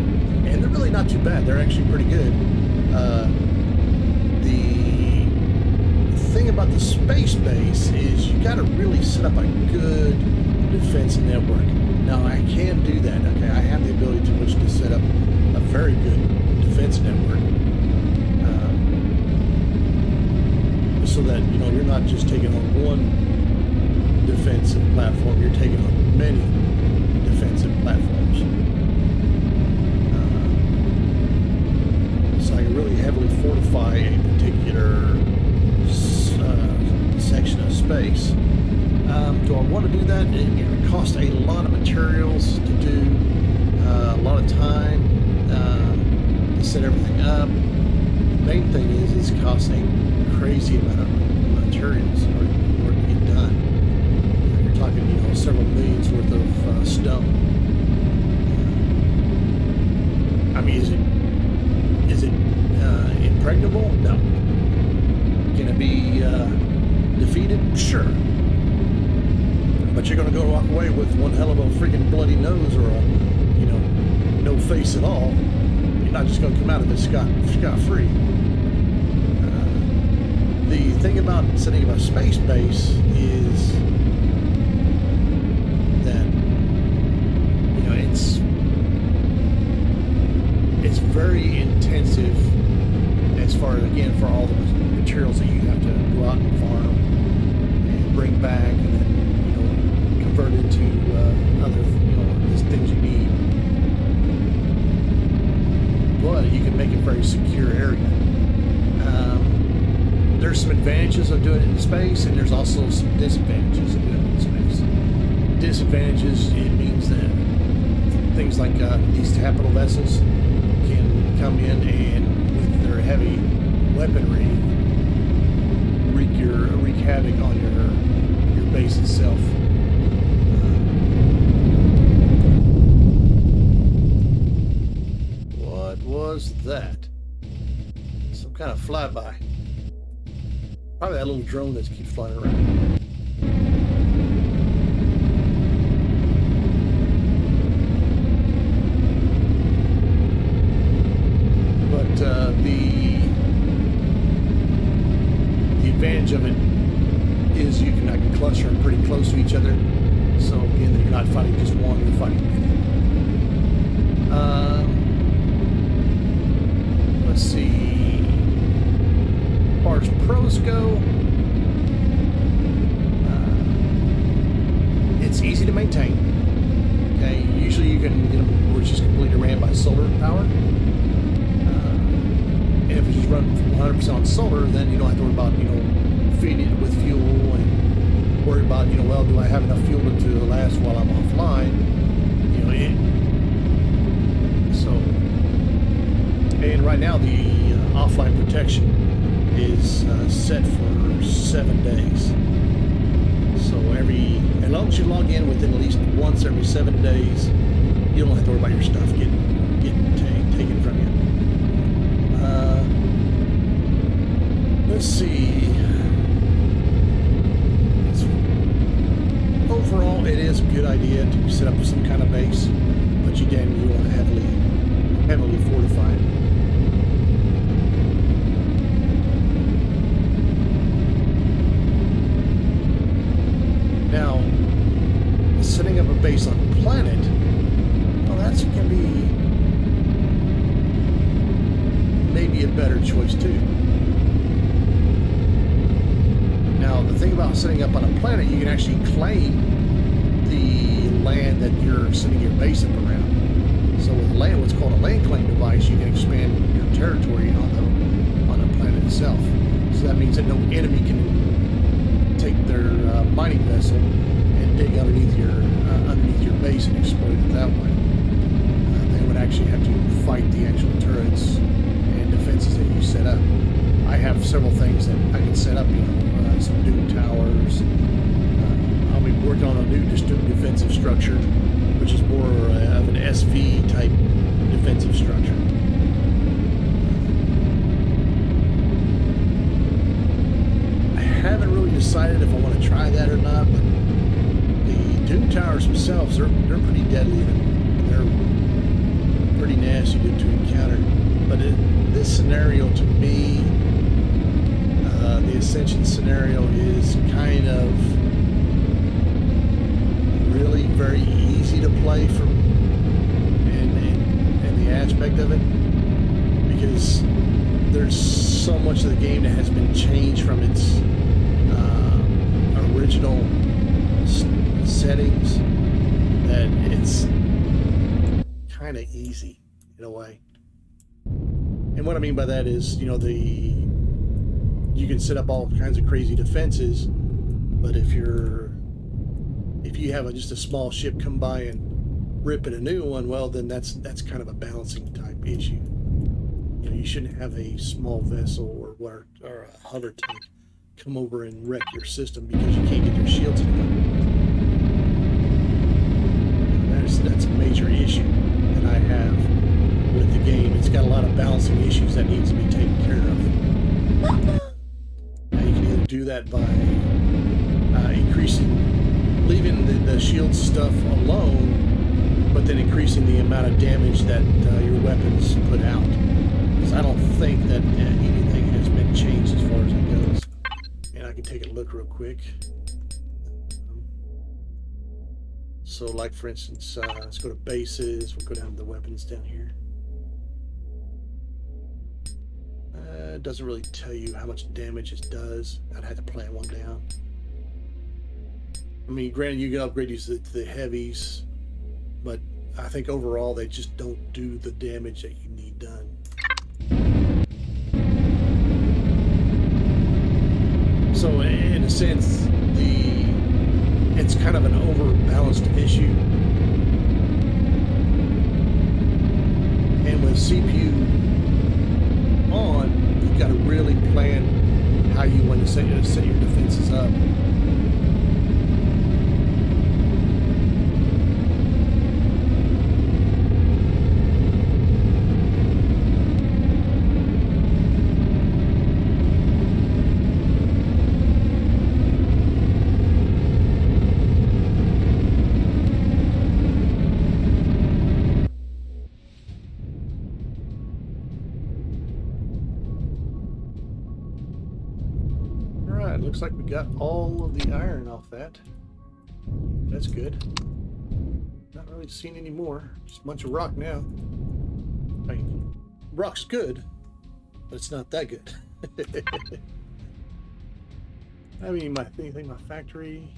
and they're really not too bad. They're actually pretty good. The thing about the space base is you got to really set up a good defense network. Now, I can do that. Okay, I have the ability to set up a very good defense network, so that you're not just taking on one defensive platform. You're taking on many defensive platforms. So I can really heavily fortify a particular section of space. Do I want to do that? It costs a lot of materials to do, a lot of time to set everything up. Main thing is it costs a crazy amount of materials in order to get done. You're talking, several millions worth of stone. I mean, is it impregnable? No. Can it be defeated? Sure. But you're going to go walk away with one hell of a freaking bloody nose, or no face at all. You're not just going to come out of it scot-free. The thing about setting up a space base is that it's very intensive as far as, again, for all the materials that you have to go out and farm and bring back and then convert into other these things you need. But you can make a very secure area. There's some advantages of doing it in space, and there's also some disadvantages of doing it in space. Disadvantages, it means that things like these capital vessels can come in and with their heavy weaponry wreak havoc on your base itself. What was that? Some kind of flyby. Probably that little drone that keeps flying around. But the advantage of it is I can cluster them pretty close to each other. So again, you're not fighting just one, you're fighting many. Let's see. As far as pros go, it's easy to maintain. Okay, usually you can get them where it's just completely ran by solar power. And if it's just run 100% on solar, then you don't have to worry about feeding it with fuel and worry about well, do I have enough fuel to last while I'm offline? And right now the offline protection is set for 7 days. So as long as you log in within at least once every 7 days, you don't have to worry about your stuff getting taken from you. Let's see. Overall, it is a good idea to set up some kind of base, but you want to heavily fortify it. Now, setting up a base on a planet, well, that can be maybe a better choice too. Now, the thing about setting up on a planet, you can actually claim the land that you're setting your base up around. So with what's called a land claim device, you can expand your territory on the planet itself. So that means that no enemy can take their mining vessel and dig underneath your base and exploit it that way. They would actually have to fight the actual turrets and defenses that you set up. I have several things that I can set up, some doom towers. I'll be working on a new defensive structure, which is more of an SV type defensive structure. I haven't really decided if I want to try that or not, but ships, they're pretty deadly. They're pretty nasty to encounter. But this scenario, to me, the Ascension scenario is kind of really very easy to play from in the aspect of it, because there's so much of the game that has been changed from its original settings that it's kind of easy in a way. And what I mean by that is, you know, you can set up all kinds of crazy defenses, but if you have just a small ship come by and rip at a new one, well, then that's kind of a balancing type issue. You know, you shouldn't have a small vessel or a hover tank come over and wreck your system because you can't get your shields down. That's a major issue that I have with the game. It's got a lot of balancing issues that needs to be taken care of. Now you can either do that by leaving the shield stuff alone, but then increasing the amount of damage that your weapons put out. Because I don't think that anything has been changed as far as that goes. And I can take a look real quick. So, like for instance, let's go to bases. We'll go down to the weapons down here. It doesn't really tell you how much damage it does. I'd have to plan one down. I mean, granted, you can upgrade these to the heavies, but I think overall they just don't do the damage that you need done. So, in a sense, it's kind of an overbalanced issue. And with CPU on, you've got to really plan how you want to set your defenses up. Looks like we got all of the iron off that. That's good. Not really seeing any more. Just a bunch of rock now. I mean, rock's good, but it's not that good. I mean, my factory.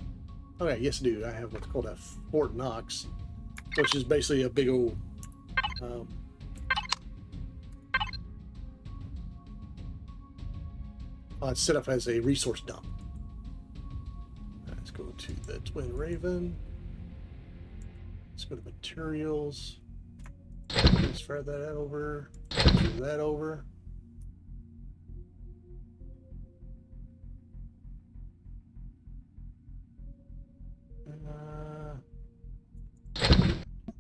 Okay, yes I do. I have what's called a Fort Knox, which is basically a big old it's set up as a resource dump. Let's go to the Twin Raven. Let's go to materials. Transfer that over. Transfer that over.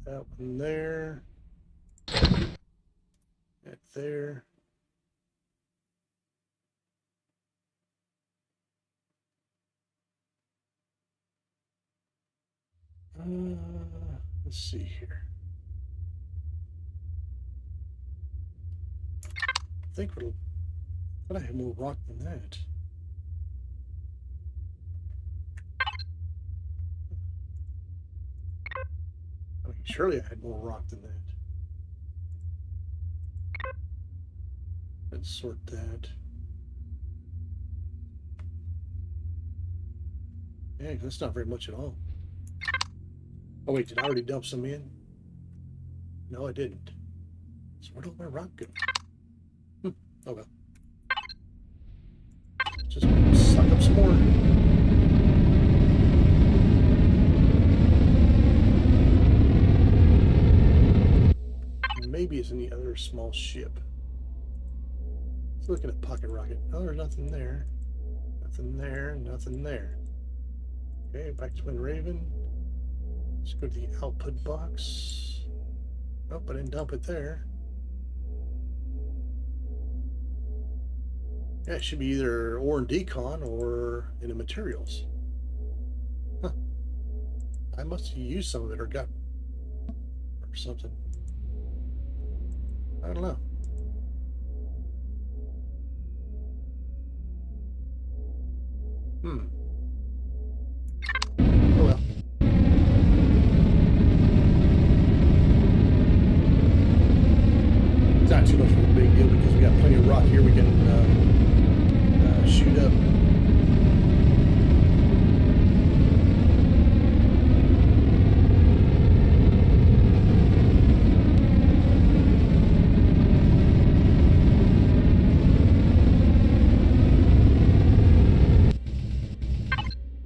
That one there. That there. Let's see here. I think I have more rock than that. I mean, surely I had more rock than that. Let's sort that. Yeah, that's not very much at all. Oh wait, did I already dump some in? No, I didn't. So where'd all my rock go? Oh well. Just suck up some more. Maybe it's any other small ship. Let's look at a pocket rocket. Oh, there's nothing there. Nothing there, nothing there. Okay, back to Twin Raven. Let's go to the output box. Oh, I didn't dump it there. Yeah, it should be either ore and decon or in the materials. Huh. I must have used some of it or got or something. I don't know. Oh well. It's not too much of a big deal because we got plenty of rock here we can shoot up.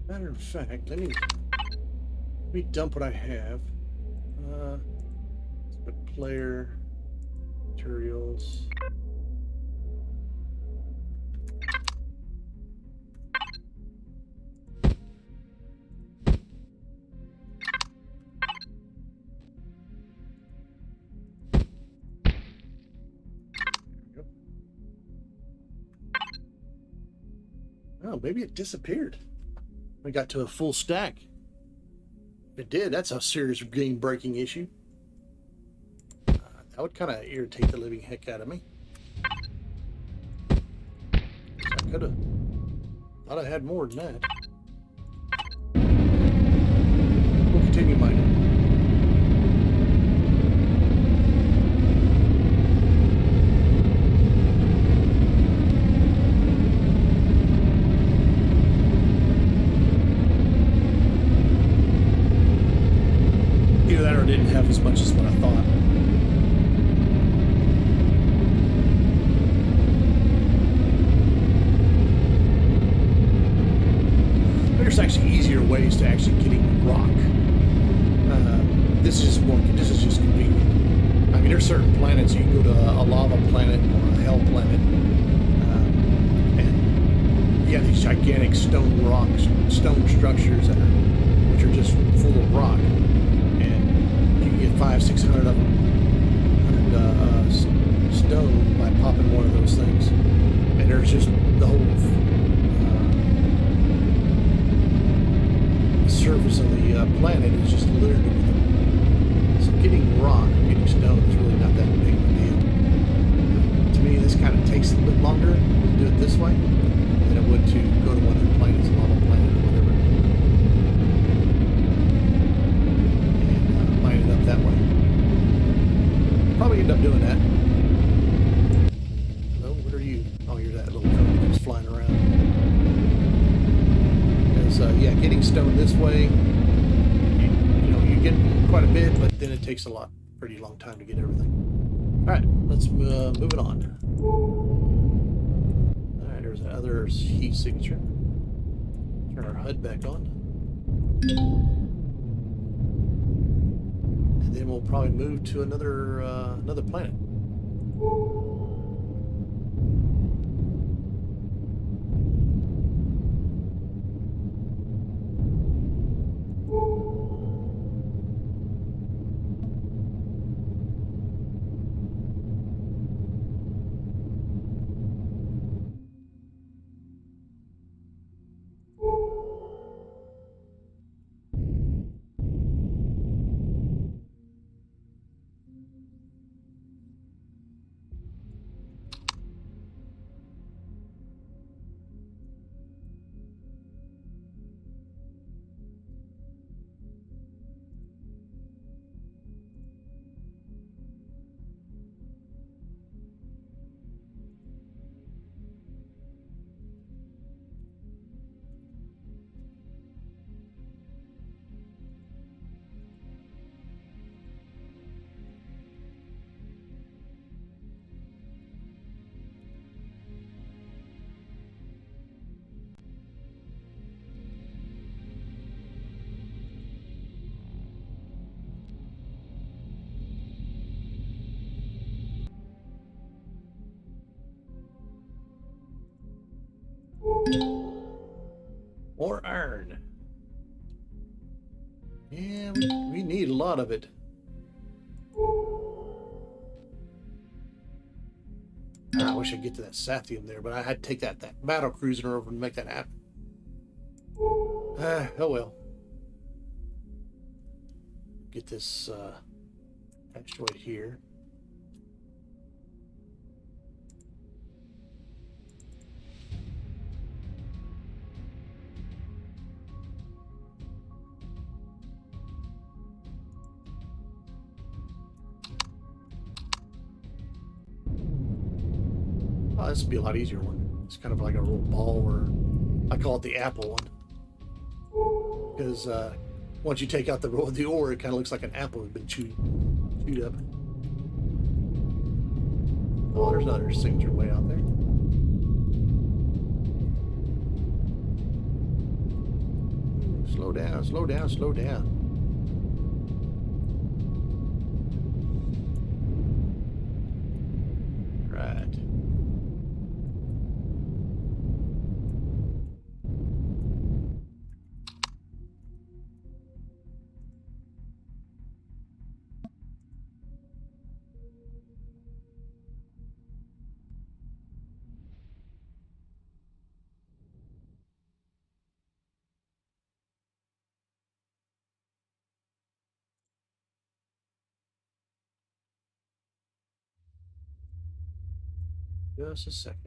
Matter of fact, let me dump what I have. Let's put player materials. Oh, maybe it disappeared. We got to a full stack. If it did, that's a serious game-breaking issue. That would kind of irritate the living heck out of me. I could have thought I had more than that. We'll continue mining. Either that or didn't have as much as what I thought. There's actually easier ways to actually getting rock. This is just convenient. I mean, there's certain planets you can go to a lava planet or a hell planet, and you have these gigantic stone structures which are just full of rock, and you can get 500-600 of them, stone by popping one of those things, and there's just the whole surface of the planet is just littered with them. So getting rock, getting stone is really not that big of a deal. To me, this kind of takes a little bit longer to do it this way than it would to go to one of the planets, a lava planet or whatever, and mine it up that way. Probably end up doing that. Hello, what are you? Oh, you're that little drone that's flying around. Yeah, getting stone this way, you get quite a bit, but then it takes pretty long time to get everything. All right, let's move it on. All right, there's that other heat signature. Turn our HUD back on, and then we'll probably move to another planet. More iron. Yeah, we need a lot of it. I wish I could get to that Sathium there, but I had to take that battle cruiser over and make that happen. Oh well. get this asteroid here. Oh, this would be a lot easier one. It's kind of like a little ball, or I call it the apple one, because once you take out the ore, it kind of looks like an apple has been chewed up. Oh, there's another signature way out there. Slow down, slow down, slow down. Right. Just a second.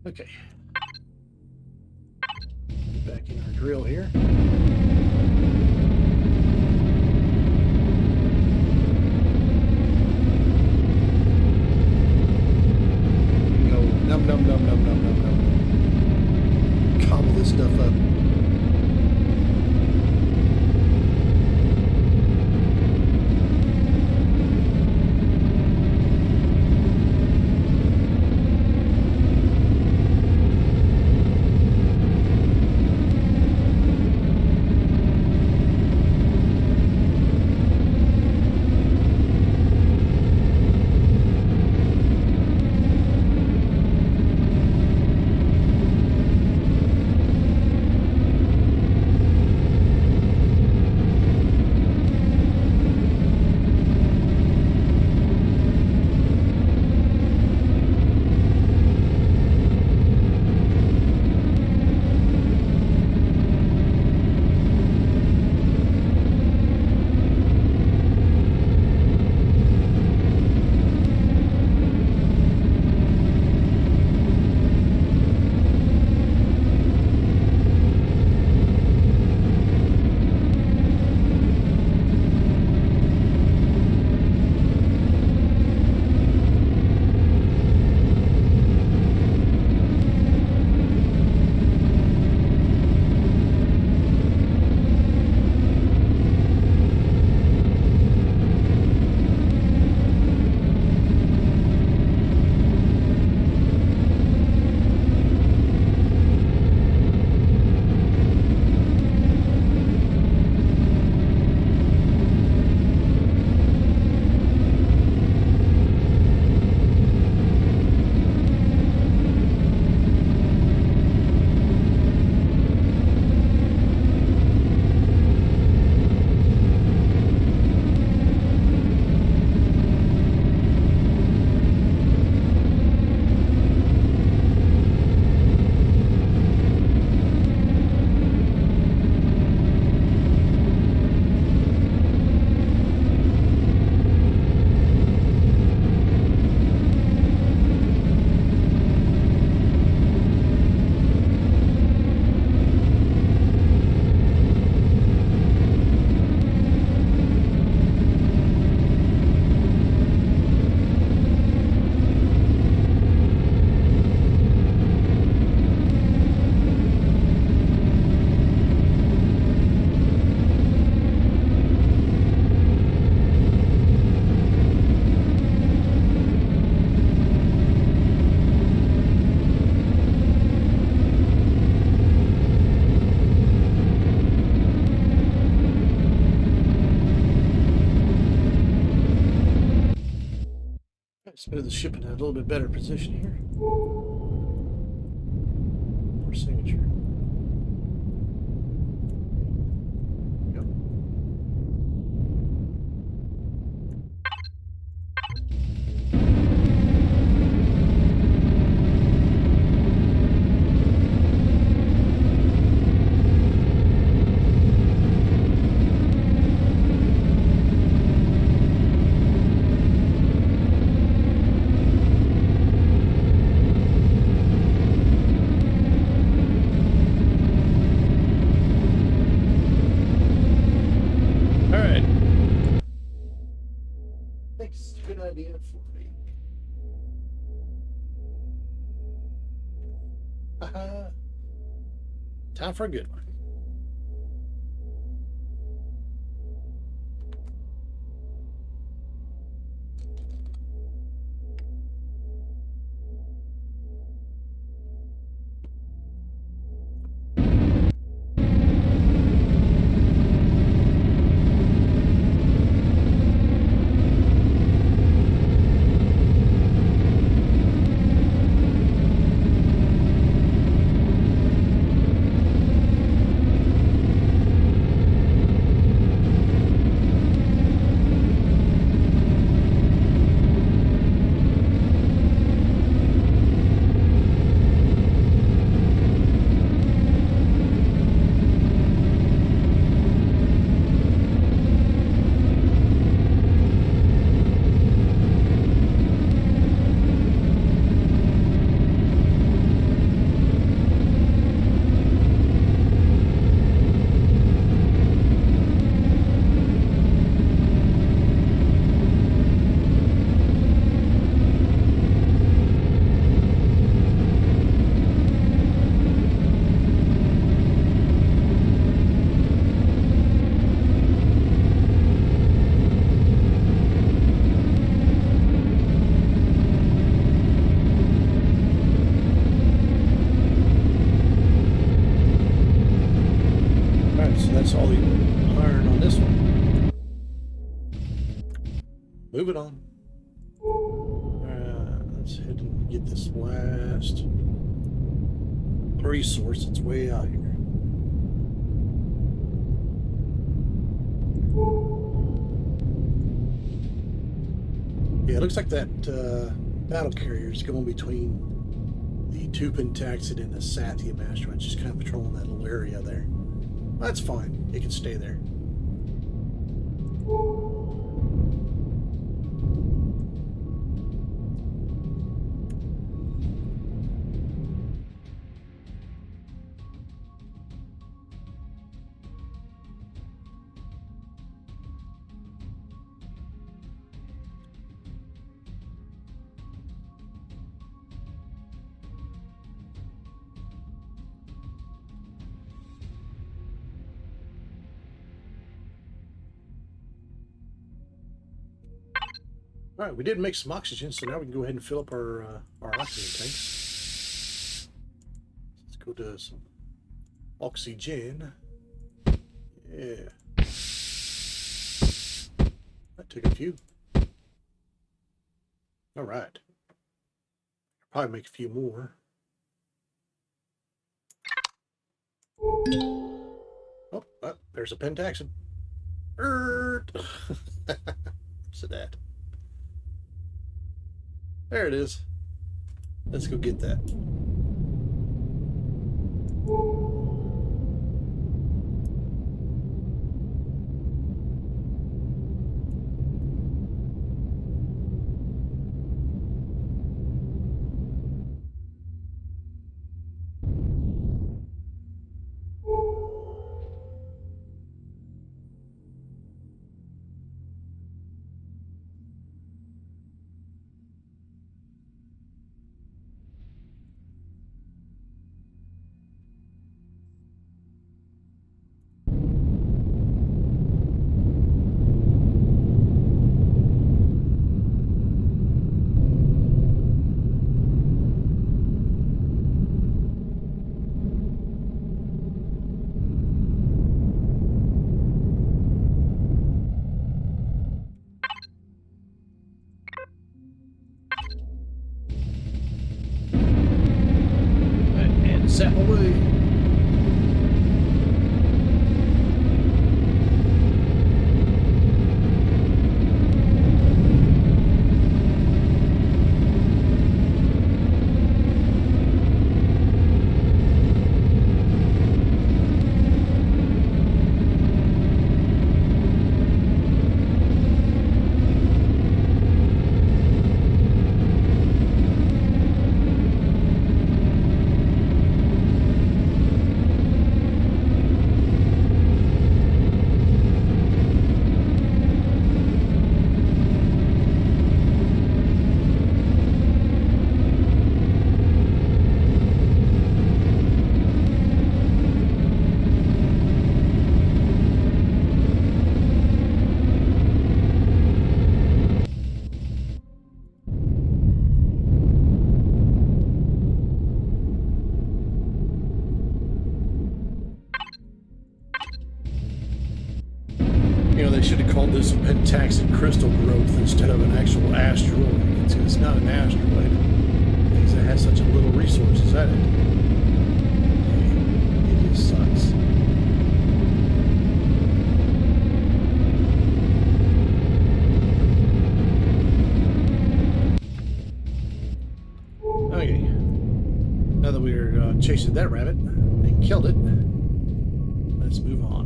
Okay. Back in our drill here. Go num num num num num num num. Cobble this stuff up. Let's move the ship in a little bit better position here. For signature. Yep. Good idea for me. Time for a good one. That's all the iron on this one. Move it on. Let's head and get this last resource that's way out here. Yeah, it looks like that battle carrier is going between the two Pentaxid and the Sathium asteroid, just kind of patrolling that little area there. That's fine. It can stay there. All right, we did make some oxygen, so now we can go ahead and fill up our oxygen tanks. Let's go to some oxygen. Yeah. That took a few. All right. Probably make a few more. Oh, there's a Pentaxid. So that. There it is. Let's go get that. use some pentaxic crystal growth instead of an actual asteroid. It's not an asteroid because it has such a little resources at it. It just sucks. Okay. Now that we're chasing that rabbit and killed it, let's move on.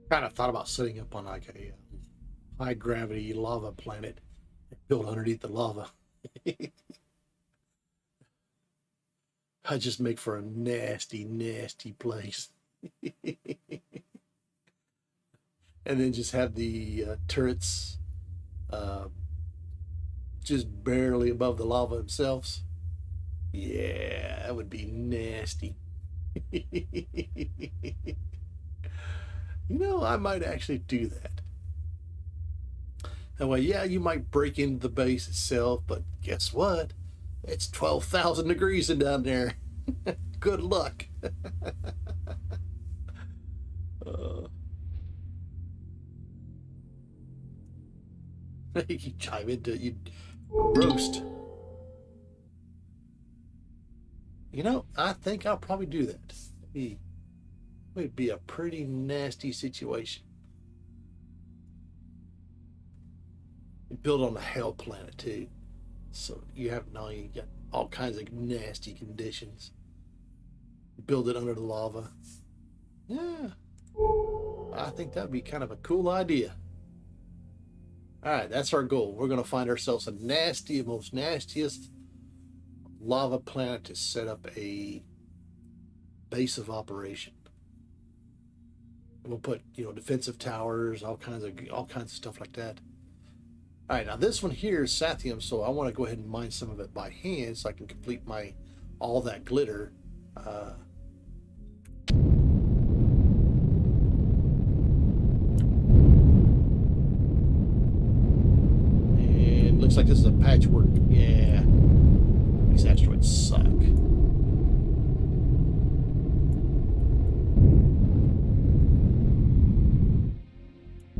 Kind of thought about setting up on like a high gravity lava planet and build underneath the lava. I just make for a nasty, nasty place. And then just have the turrets just barely above the lava themselves. Yeah, that would be nasty. You know, I might actually do that. That way, yeah, you might break into the base itself, but guess what? It's 12,000 degrees in down there. Good luck. You chime into it, you roast. You know, I think I'll probably do that. It would be a pretty nasty situation. You build on a hell planet too, so you got all kinds of nasty conditions. Build it under the lava. Yeah, I think that'd be kind of a cool idea. All right, that's our goal. We're going to find ourselves a most nastiest lava planet to set up a base of operation. We'll put, defensive towers, all kinds of stuff like that. All right, now this one here is Sathium, so I want to go ahead and mine some of it by hand so I can complete all that glitter. And looks like this is a patchwork. Yeah, these asteroids suck.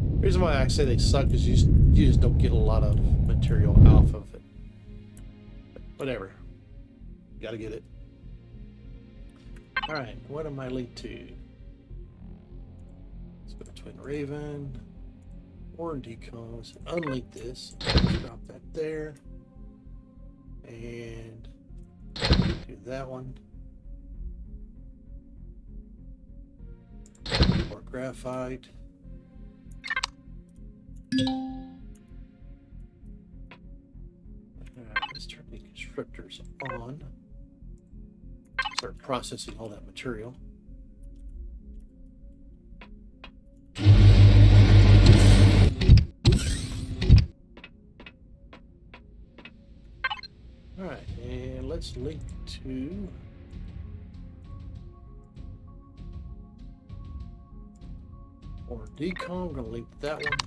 The reason why I say they suck is you just don't get a lot of material off of it. But whatever. Gotta get it. Alright, what am I linked to? Let's go to Twin Raven. Or Decons. Unlink this. Drop that there. And do that one. More graphite. Let's turn the constructors on. Start processing all that material. Alright, and let's link to Decon. I'm going to link to that one.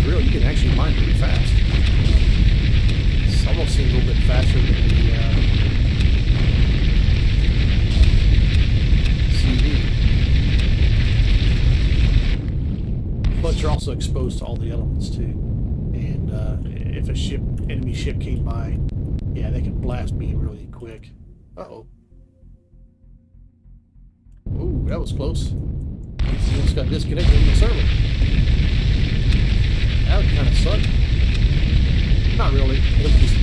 Drill, you can actually mine pretty fast. It's almost seems a little bit faster than the CD. But you're also exposed to all the elements too. And if enemy ship came by, yeah, they can blast me really quick. Uh-oh. Ooh, that was close. It just got disconnected from the server. That would kind of suck. Not really. It'll just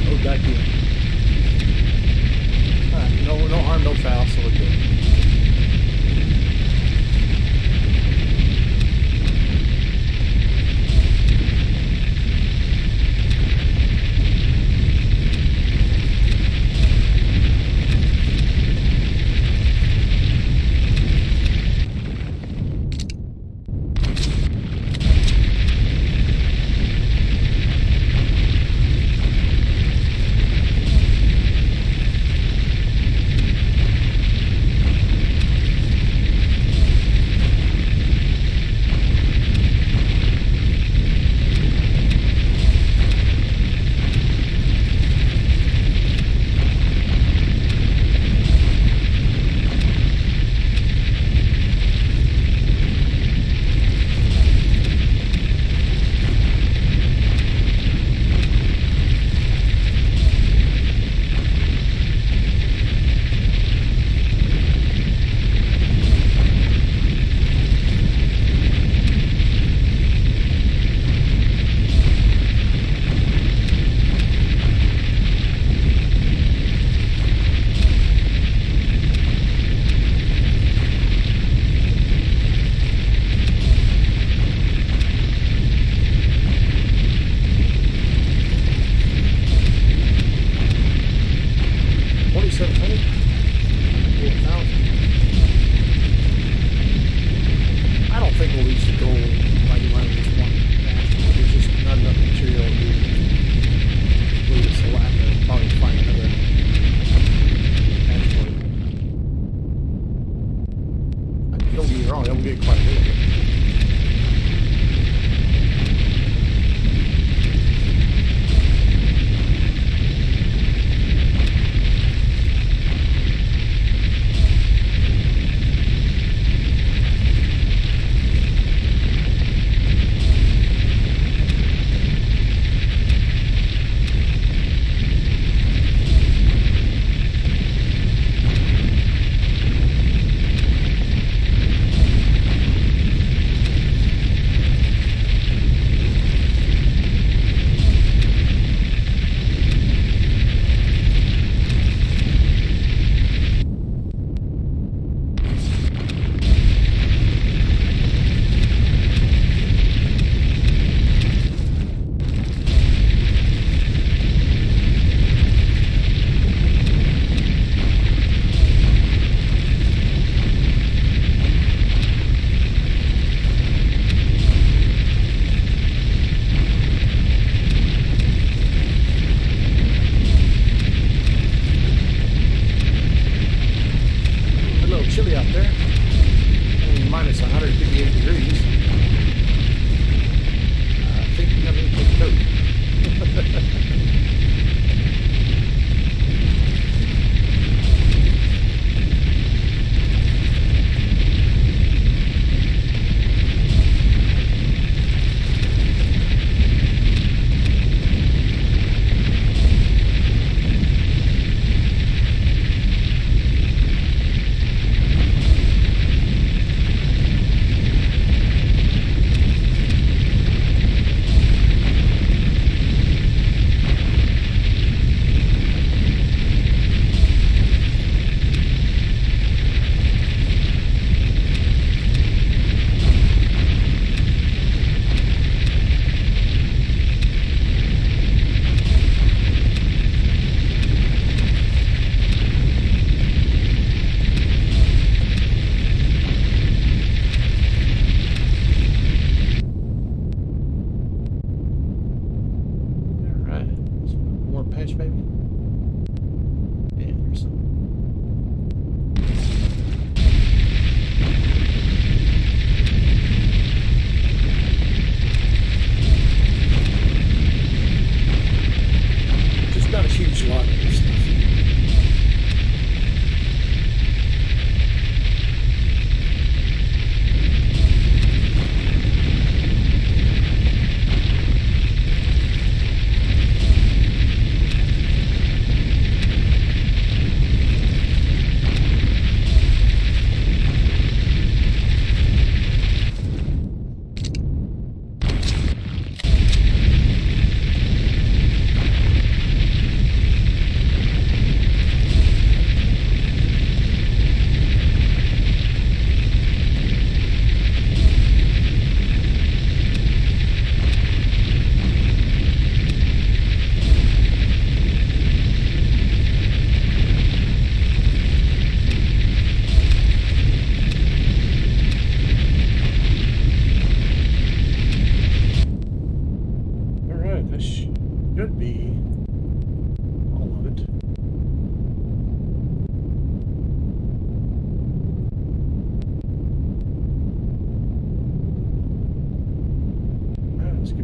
go back in. Alright, no harm, no foul, so we're good.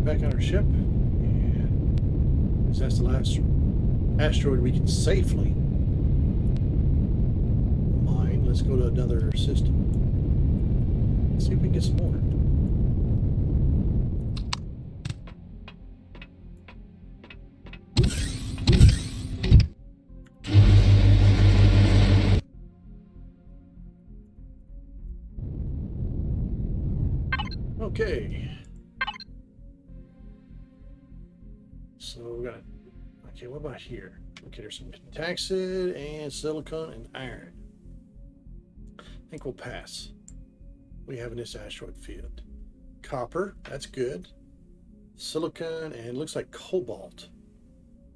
back on our ship, and that's the last asteroid we can safely mine. Let's go to another system. Let's see if we can get some more. Okay. So we got, okay, what about here? Okay, there's some taxid and silicon and iron. I think we'll pass. We have in this asteroid field. Copper, that's good. Silicon and it looks like cobalt.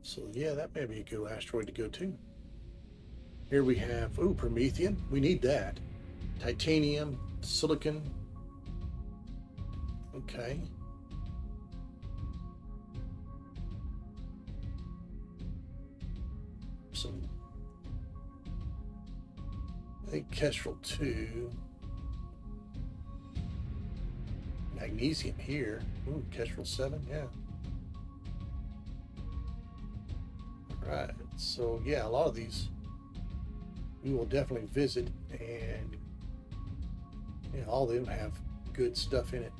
So yeah, that may be a good asteroid to go to. Here we have, ooh, Promethean. We need that. Titanium, silicon. Okay. Some, I think Kestrel 2. Magnesium here. Ooh, Kestrel 7, yeah. Alright, so yeah, a lot of these we will definitely visit, and yeah, all of them have good stuff in it.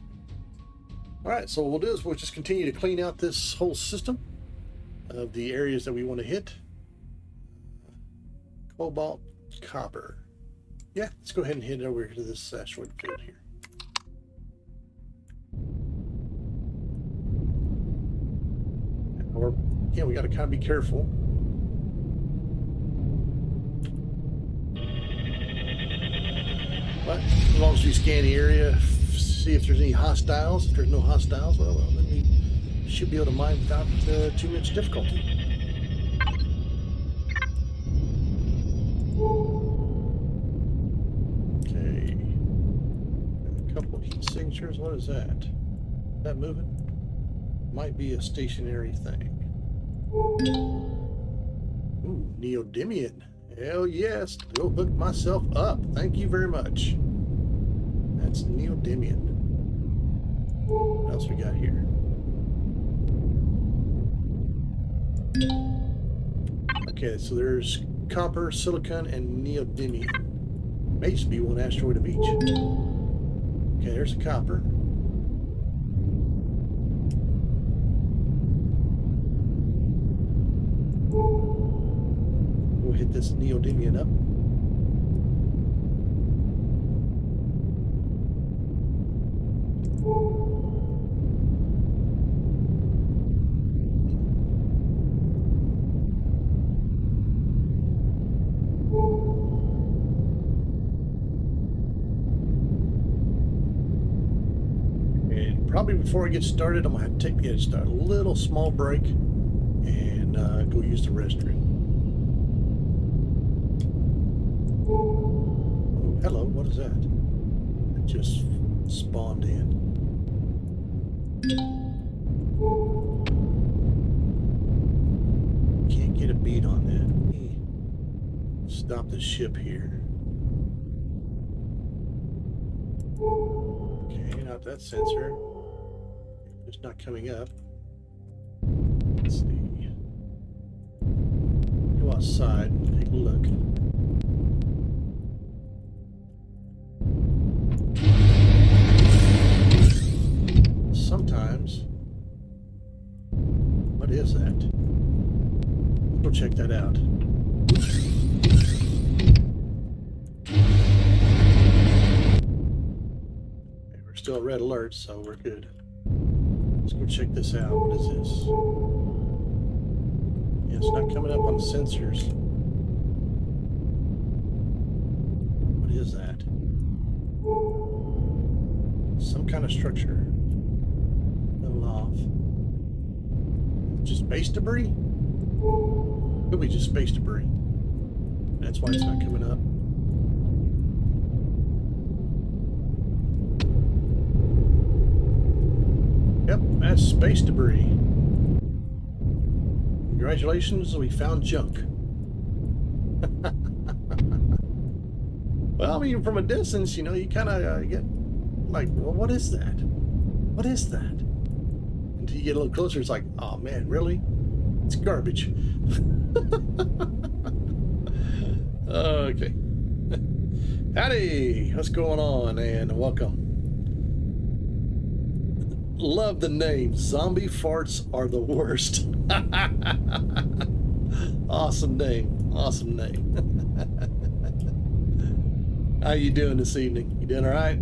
Alright, so what we'll do is we'll just continue to clean out this whole system of the areas that we want to hit. Cobalt, copper. Yeah, let's go ahead and head over to this asteroid field here. Or, yeah, we got to kind of be careful. But as long as we scan the area, see if there's any hostiles. If there's no hostiles, well, then we should be able to mine without too much difficulty. Okay. A couple of heat signatures. What is that? Is that moving? Might be a stationary thing. Ooh, neodymium. Hell yes. Go hook myself up. Thank you very much. That's neodymium. What else we got here? Okay, so there's copper, silicon, and neodymium. May just be one asteroid of each. Okay, there's the copper. We'll hit this neodymium up. Probably before I get started, I'm gonna have to start a little small break and go use the restroom. Oh, hello, what is that? It just spawned in. Can't get a beat on that. Let me stop the ship here. Okay, not that sensor. It's not coming up. Let's see. Go outside and take a look. Sometimes. What is that? Let's go check that out. Okay, we're still red alert, so we're good. Let's go check this out. What is this? Yeah, it's not coming up on the sensors. What is that? Some kind of structure. Level off. Just space debris? Could be just space debris. That's why it's not coming up. Yep, that's space debris. Congratulations, we found junk. Well, I mean, from a distance, you know, you kind of get like, well, what is that? What is that? you get a little closer, it's like, oh man, really? It's garbage. Okay. Howdy, what's going on, and welcome. Love the name. Zombie farts are the worst. Awesome name. Awesome name. How you doing this evening? You doing all right?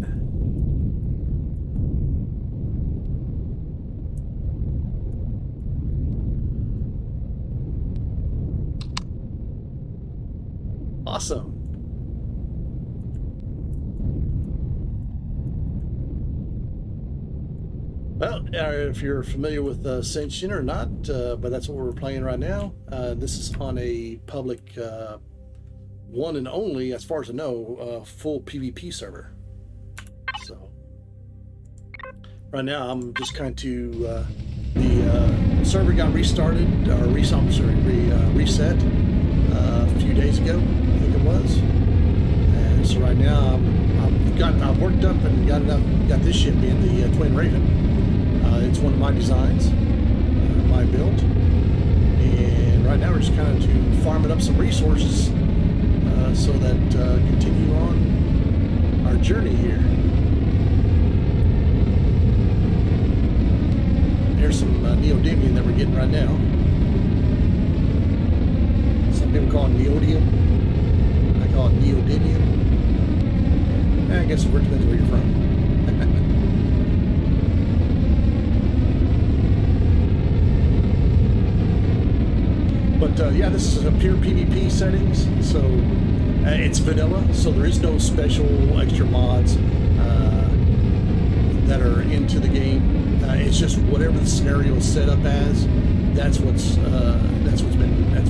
Awesome. Well, if you're familiar with Ascension or not, but that's what we're playing right now. This is on a public, one and only, as far as I know, full PvP server. So, right now I'm just kind of the server got restarted, or reset a few days ago, I think it was. And so right now I've worked up and got this ship in the Twin Raven. It's one of my designs, my build, and right now we're just kind of to farming up some resources so that continue on our journey here. There's some neodymium that we're getting right now. Some people call it neodymium. I call it neodymium. I guess it depends where you're from. But yeah, this is a pure PvP settings, so it's vanilla, so there is no special extra mods that are into the game. It's just whatever the scenario is set up as. That's part of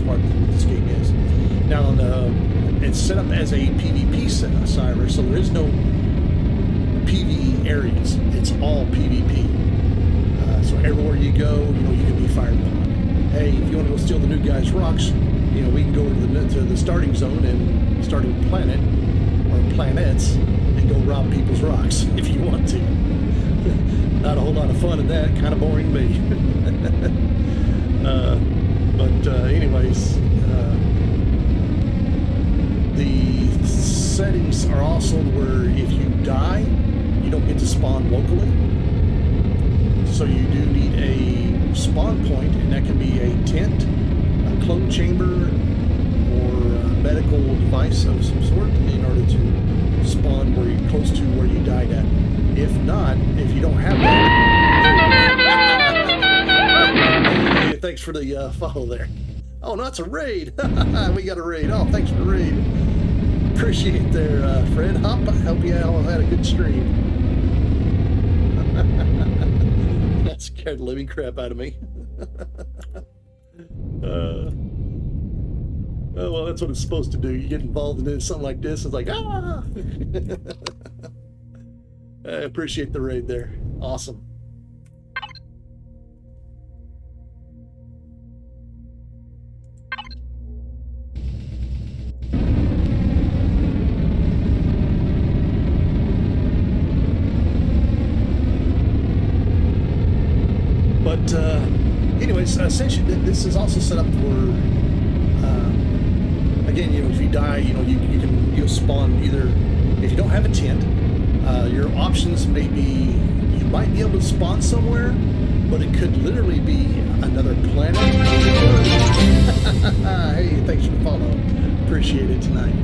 what this game is. Now, it's set up as a PvP server, so there is no PvE areas. It's all PvP. So everywhere you go, you can be fired upon. Hey, if you want to go steal the new guy's rocks, we can go to the starting zone and starting planet or planets and go rob people's rocks if you want to. Not a whole lot of fun in that, kind of boring to me. Anyways, the settings are also where if you die, you don't get to spawn locally. So you do need a spawn point, and that can be a tent, a clone chamber, or a medical device of some sort in order to spawn where you're close to where you died at. If not, if you don't have that... Hey, thanks for the follow there. Oh, no, it's a raid. We got a raid. Oh, thanks for the raid. Appreciate there, Fred. I hope you all had a good stream. That scared the living crap out of me. Well, that's what it's supposed to do. You get involved in something like this, it's like, ah! I appreciate the raid there. Awesome. But anyways, Ascension, this is also set up for again, if you die, you'll spawn either, if you don't have a tent, your options may be, you might be able to spawn somewhere, but it could literally be another planet. Hey, thanks for the follow. Appreciate it tonight.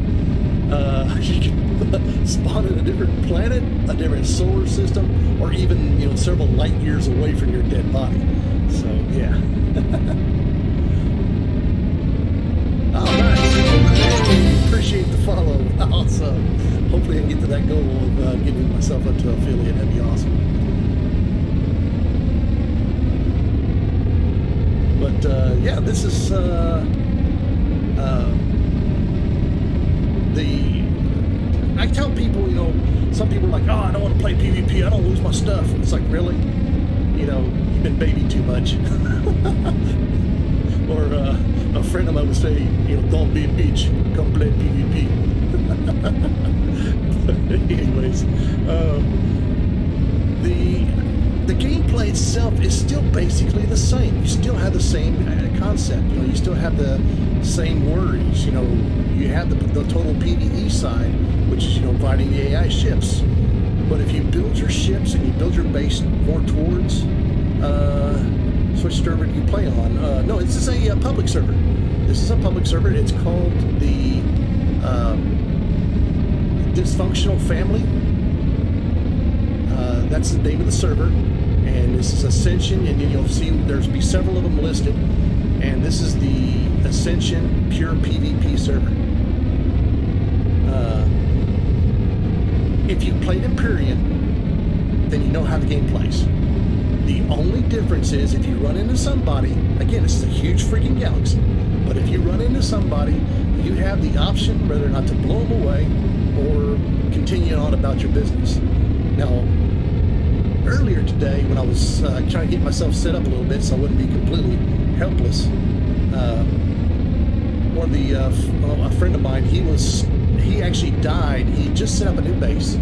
You can spawn in a different planet, a different solar system, or even, several light years away from your dead body. So, yeah. Oh, nice. Hey, appreciate the follow. Awesome. Hopefully I can get to that goal of getting myself up to affiliate. That'd be awesome. But, yeah, this is, I tell people, some people are like, oh, I don't want to play PvP, I don't lose my stuff. It's like, really? You've been babied too much. Or a friend of mine would say, don't be a bitch, come play PvP. But anyways, the gameplay gameplay itself is still basically the same. You still have the same concept. You know, you still have the same worries. You know, you have the total PvE side, which is, you know, fighting the AI ships. But if you build your ships and you build your base more towards which server do you play on? No, this is a public server. This is a public server. It's called the Dysfunctional Family. That's the name of the server, and this is Ascension, and then you'll see there's be several of them listed, and this is the Ascension pure PvP server. If you played Empyrion, then you know how the game plays. The only difference is if you run into somebody, again, this is a huge freaking galaxy, but if you run into somebody, you have the option whether or not to blow them away or continue on about your business. Now, earlier today, when I was trying to get myself set up a little bit so I wouldn't be completely helpless, a friend of mine, he actually died. He just set up a new base,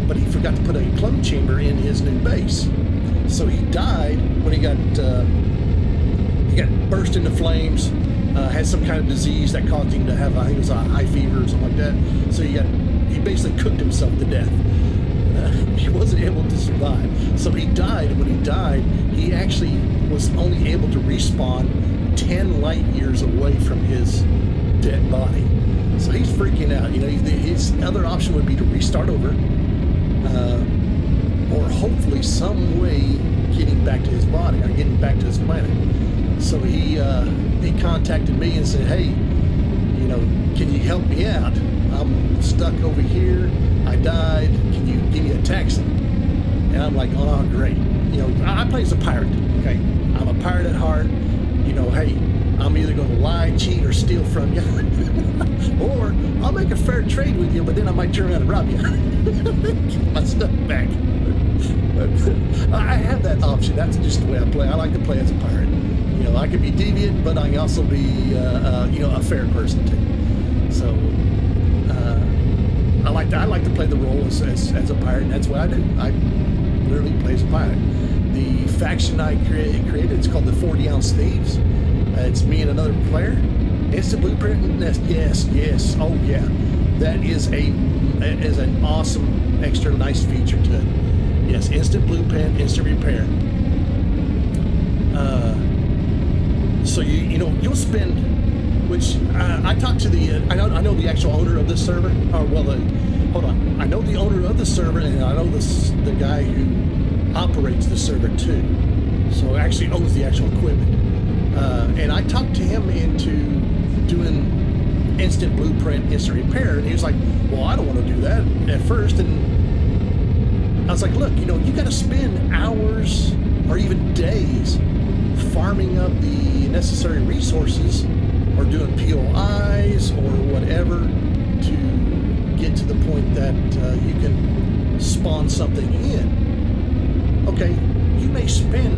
but he forgot to put a plumbing chamber in his new base. So he died when he got burst into flames, had some kind of disease that caused him to have, I think it was a high fever or something like that. So he basically cooked himself to death. He wasn't able to survive. So he died, and when he died, he actually was only able to respawn 10 light years away from his dead body. So he's freaking out. You know, his other option would be to restart over, or hopefully some way getting back to his body or getting back to his planet. So he contacted me and said, "Hey, you know, can you help me out? I'm stuck over here. I died. Can you give me a taxi?" And I'm like, "Oh, great." You know, I play as a pirate. Okay, I'm a pirate at heart. You know, hey, I'm either going to lie, cheat, or steal from you, or I'll make a fair trade with you, but then I might turn around and rob you. Get my stuff back. I have that option. That's just the way I play. I like to play as a pirate. You know, I can be deviant, but I can also be, you know, a fair person too. So I like to play the role as a pirate, and that's what I do. I literally play as a pirate. The faction I created, it's called the 40-ounce Thieves. It's me and another player. Instant blueprint. Yes. Oh yeah, that is an awesome extra nice feature to it. Yes, instant blueprint, instant repair. So you'll spend, which I talked to I know the actual owner of this server. Hold on. I know the owner of the server, and I know the guy who operates the server too. So actually owns the actual equipment. And I talked to him into doing instant blueprint, instant repair, and he was like, "Well, I don't want to do that at first." And I was like, "Look, you know, you got to spend hours or even days farming up the necessary resources or doing POIs or whatever to get to the point that you can spawn something in." Okay, you may spend,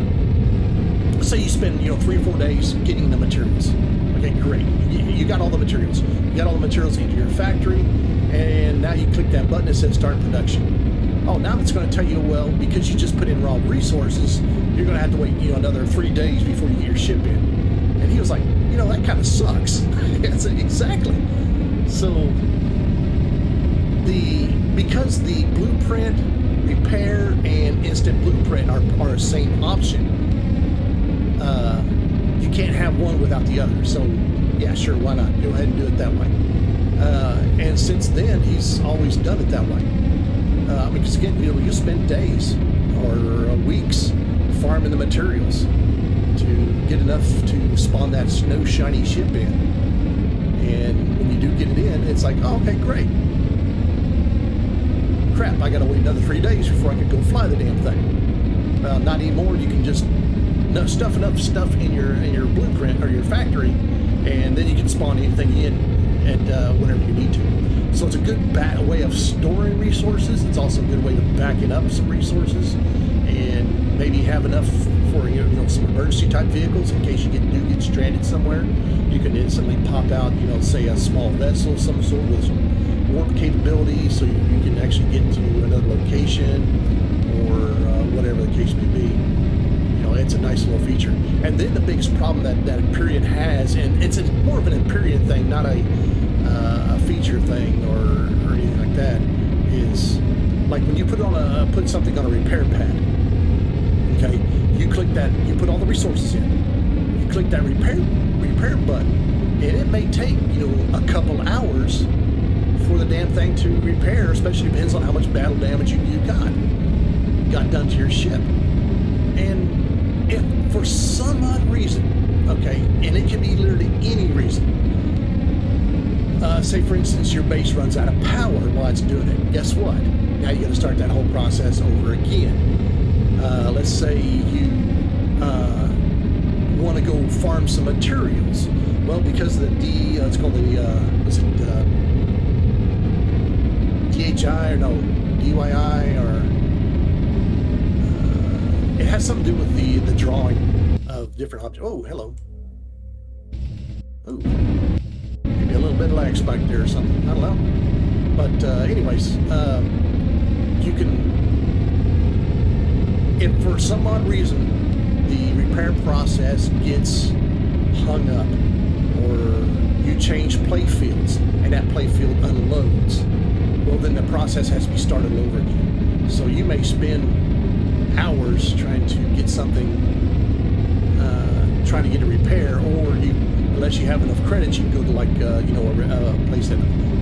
let's say you spend, 3 or 4 days getting the materials. Okay, great. You got all the materials. You got all the materials into your factory, and now you click that button that says start production. Oh, now it's going to tell you, well, because you just put in raw resources, you're going to have to wait, another 3 days before you get your ship in. And he was like, that kind of sucks. I said, exactly. So because the blueprint, repair, and instant blueprint are the same option, you can't have one without the other. So yeah, sure, why not? Go ahead and do it that way. And since then, he's always done it that way. Because again, you spend days or weeks farming the materials to get enough to spawn that snow shiny ship in. And when you do get it in, it's like, oh, okay, great. Crap, I gotta wait another 3 days before I can go fly the damn thing. Not anymore. You can just stuff enough stuff in your blueprint or your factory, and then you can spawn anything in at whenever you need to. So it's a good way of storing resources. It's also a good way of backing up some resources, and maybe have enough for some emergency type vehicles in case you do get stranded somewhere. You can instantly pop out, say a small vessel of some sort with some warp capability, so you can actually get to another location or whatever the case may be. it's a nice little feature. And then the biggest problem that Empyrion has, and it's more of an Empyrion thing, not a feature thing or anything like that, is like when you put something on a repair pad. Okay, you click that, you put all the resources in, you click that repair button, and it may take a couple hours for the damn thing to repair, especially depends on how much battle damage you got done to your ship. And if for some odd reason, okay, and it can be literally any reason, say for instance your base runs out of power while it's doing it, guess what? Now you got to start that whole process over again. Let's say you want to go farm some materials. Well, because of the it's called the DHI or no DYI, or it has something to do with the drawing of different objects. Oh, hello. Oh, maybe a little bit of lag spike there or something. I don't know. But anyways, you can, if for some odd reason the repair process gets hung up, or you change play fields and that play field unloads, well, then the process has to be started over again. So you may spend hours trying to get something, trying to get a repair, or unless you have enough credits, you can go to like a place that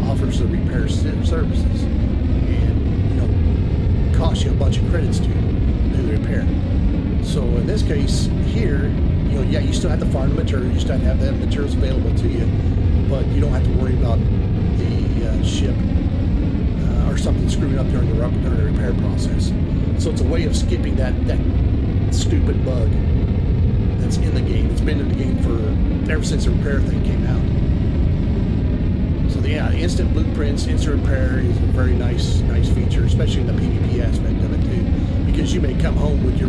offers the repair services, and cost you a bunch of credits to do the repair. So in this case here, yeah, you still have to farm the material, you still have to have materials available to you, but you don't have to worry about the ship or something screwing up during the repair process. So it's a way of skipping that stupid bug that's in the game. It's been in the game ever since the repair thing came out. So yeah, the instant blueprints, instant repair is a very nice feature, especially in the PvP aspect of it too, because you may come home with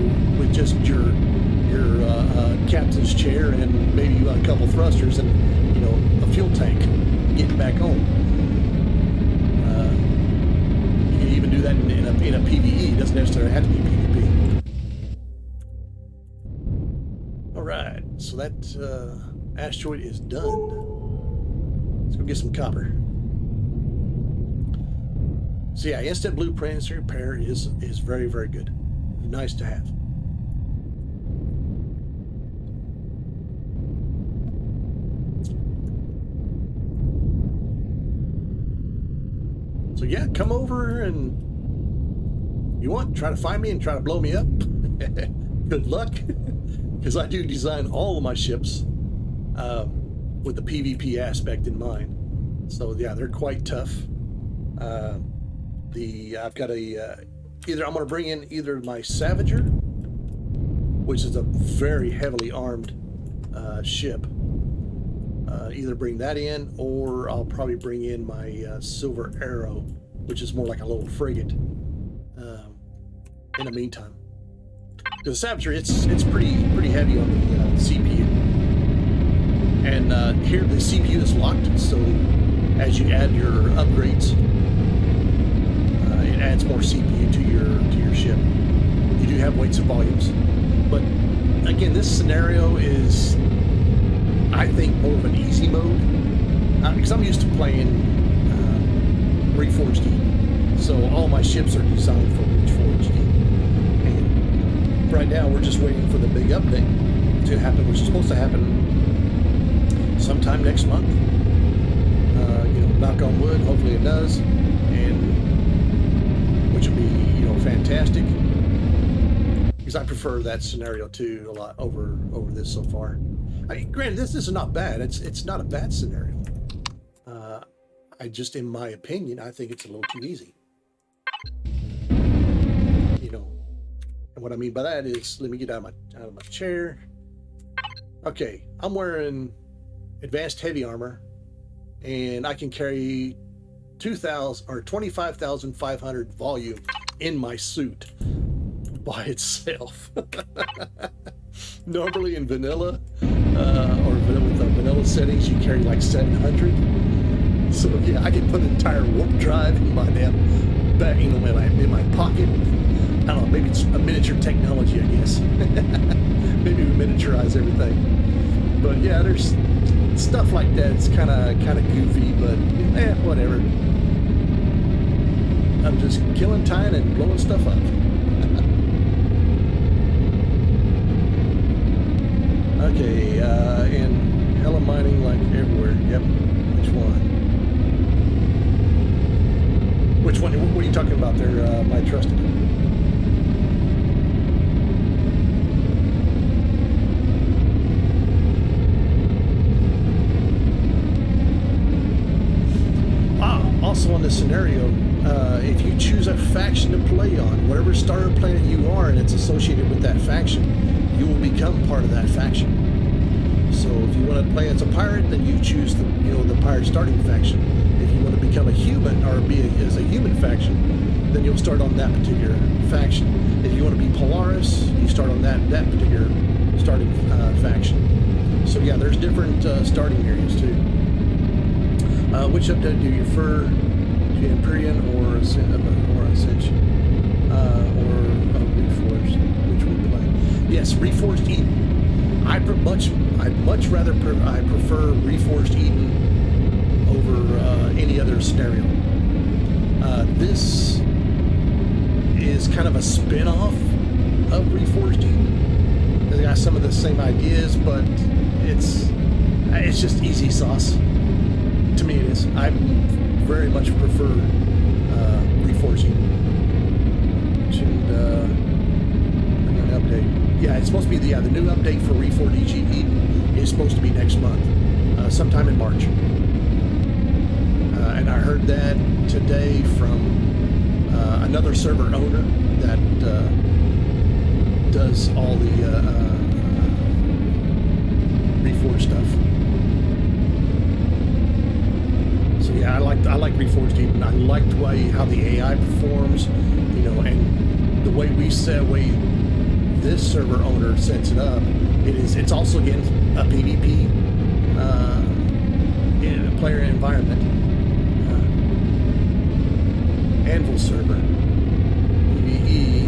just your captain's chair and maybe a couple thrusters and a fuel tank getting back home. You can even do that in a PvE. It doesn't necessarily have to be PvP. All right, so that asteroid is done. Let's go get some copper. So yeah, instant blueprints repair is very, very good. Nice to have. So yeah, come over, and you want, try to find me and try to blow me up. Good luck, because I do design all of my ships with the PvP aspect in mind. So yeah, they're quite tough. I've got either I'm going to bring in either my Savager, which is a very heavily armed ship. Either bring that in, or I'll probably bring in my Silver Arrow, which is more like a little frigate in the meantime. Because the Savager, it's pretty heavy on the CPU. And here the CPU is locked, so as you add your upgrades, it adds more CPU to your ship. You do have weights and volumes, but again, this scenario is, I think, more of an easy mode, because I'm used to playing Reforged Heat, so all my ships are designed for Reforged Heat. And right now, we're just waiting for the big update to happen, which is supposed to happen sometime next month. Knock on wood, hopefully it does, and which will be fantastic, because I prefer that scenario too a lot over this so far. I mean, granted, this is not bad. It's not a bad scenario. I just, in my opinion, I think it's a little too easy. And what I mean by that is, let me get out of my chair. Okay, I'm wearing advanced heavy armor, and I can carry 25,500 volume in my suit by itself. Normally in vanilla, or with the vanilla settings, you carry like 700. So yeah, I can put an entire warp drive in my damn back, in my pocket. I don't know, maybe it's a miniature technology, I guess. Maybe we miniaturize everything. But yeah, there's stuff like that. It's kind of goofy, but whatever. I'm just killing time and blowing stuff up. Okay, and hella mining like everywhere. Yep. Which one? Which one? What are you talking about there, my trusted? Also on this scenario, if you choose a faction to play on, whatever starter planet you are and it's associated with that faction, you will become part of that faction. So if you want to play as a pirate, then you choose the the pirate starting faction. If you want to become a human or be as a human faction, then you'll start on that particular faction. If you want to be Polaris, you start on that particular starting faction. So yeah, there's different starting areas too. Which update do you prefer, to Empyrion or Ascension, or Reforged, which we play? Yes, Reforged Eden. I'd much rather prefer Reforged Eden over any other scenario. This is kind of a spin-off of Reforged Eden. It's got some of the same ideas, but it's just easy sauce. To me, it is. I very much prefer Reforged Eden. And an update. Yeah, it's supposed to be the new update for Reforged Eden is supposed to be next month, sometime in March. And I heard that today from another server owner that does all the Reforged stuff. Yeah, I like Reforged Eden. I like the way how the AI performs, and the way this server owner sets it up. It's also again a PvP player environment. Anvil server. PvE.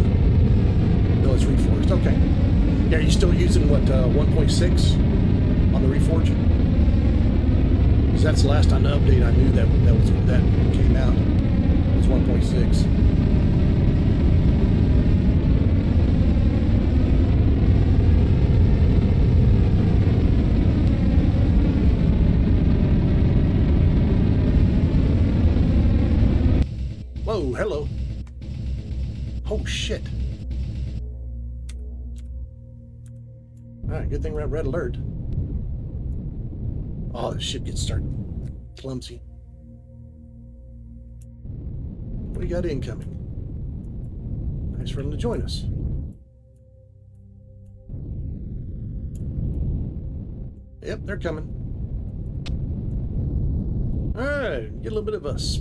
No, it's Reforged. Okay. Yeah, are you still using what 1.6 on the Reforged? That's the last update I knew that came out was 1.6. Whoa, hello. Oh shit. Alright, good thing we're at red alert. Oh, the ship gets started clumsy. What do you got incoming? Nice for them to join us. Yep, they're coming. Alright, get a little bit of us.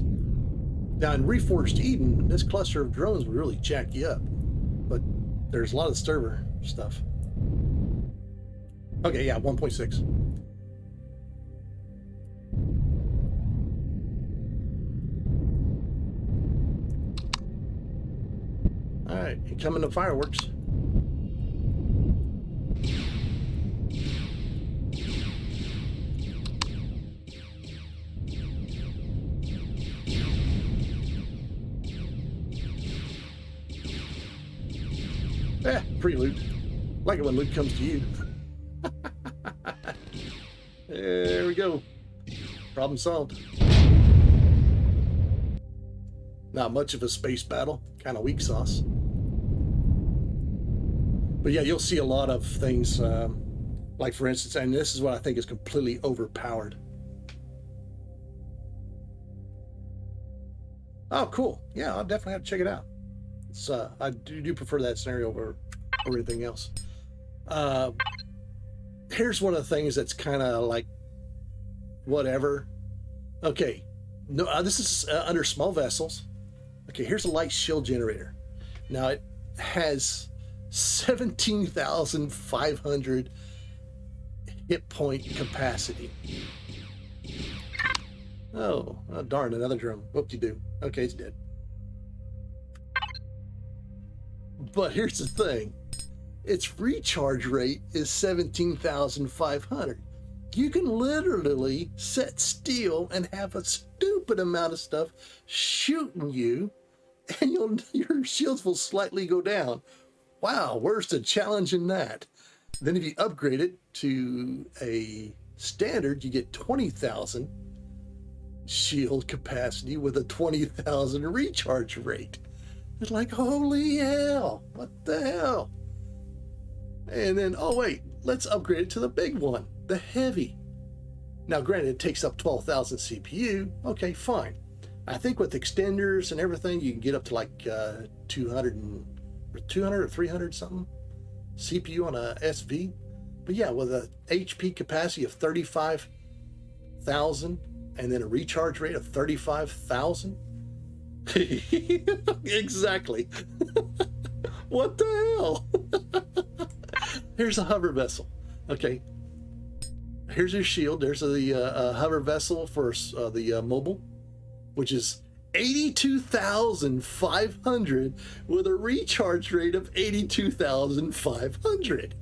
Now in Reforged Eden, this cluster of drones would really jack you up. But there's a lot of server stuff. Okay, yeah, 1.6. Alright, you coming to fireworks. Free loot. Like it when loot comes to you. There we go. Problem solved. Not much of a space battle. Kind of weak sauce. But yeah, you'll see a lot of things, like for instance, and this is what I think is completely overpowered. Oh, cool. Yeah, I'll definitely have to check it out. It's, I do prefer that scenario over anything else. Here's one of the things that's kind of like, whatever. Okay, no, this is under small vessels. Okay, here's a light shield generator. Now it has 17,500 hit point capacity. Oh, darn, another drone. Whoop-de-doo. Okay, it's dead. But here's the thing. its recharge rate is 17,500. You can literally set still and have a stupid amount of stuff shooting you, and your shields will slightly go down. Wow, where's the challenge in that? Then if you upgrade it to a standard, you get 20,000 shield capacity with a 20,000 recharge rate. It's like, holy hell, what the hell? And then, oh wait, let's upgrade it to the big one, the heavy. Now granted, it takes up 12,000 CPU. Okay, fine. I think with extenders and everything, you can get up to like 200 or 300 something CPU on a SV. But yeah, with a HP capacity of 35,000 and then a recharge rate of 35,000. Exactly. What the hell? Here's a hover vessel. Okay. Here's your shield. There's the hover vessel for the mobile, which is 82,500 with a recharge rate of 82,500.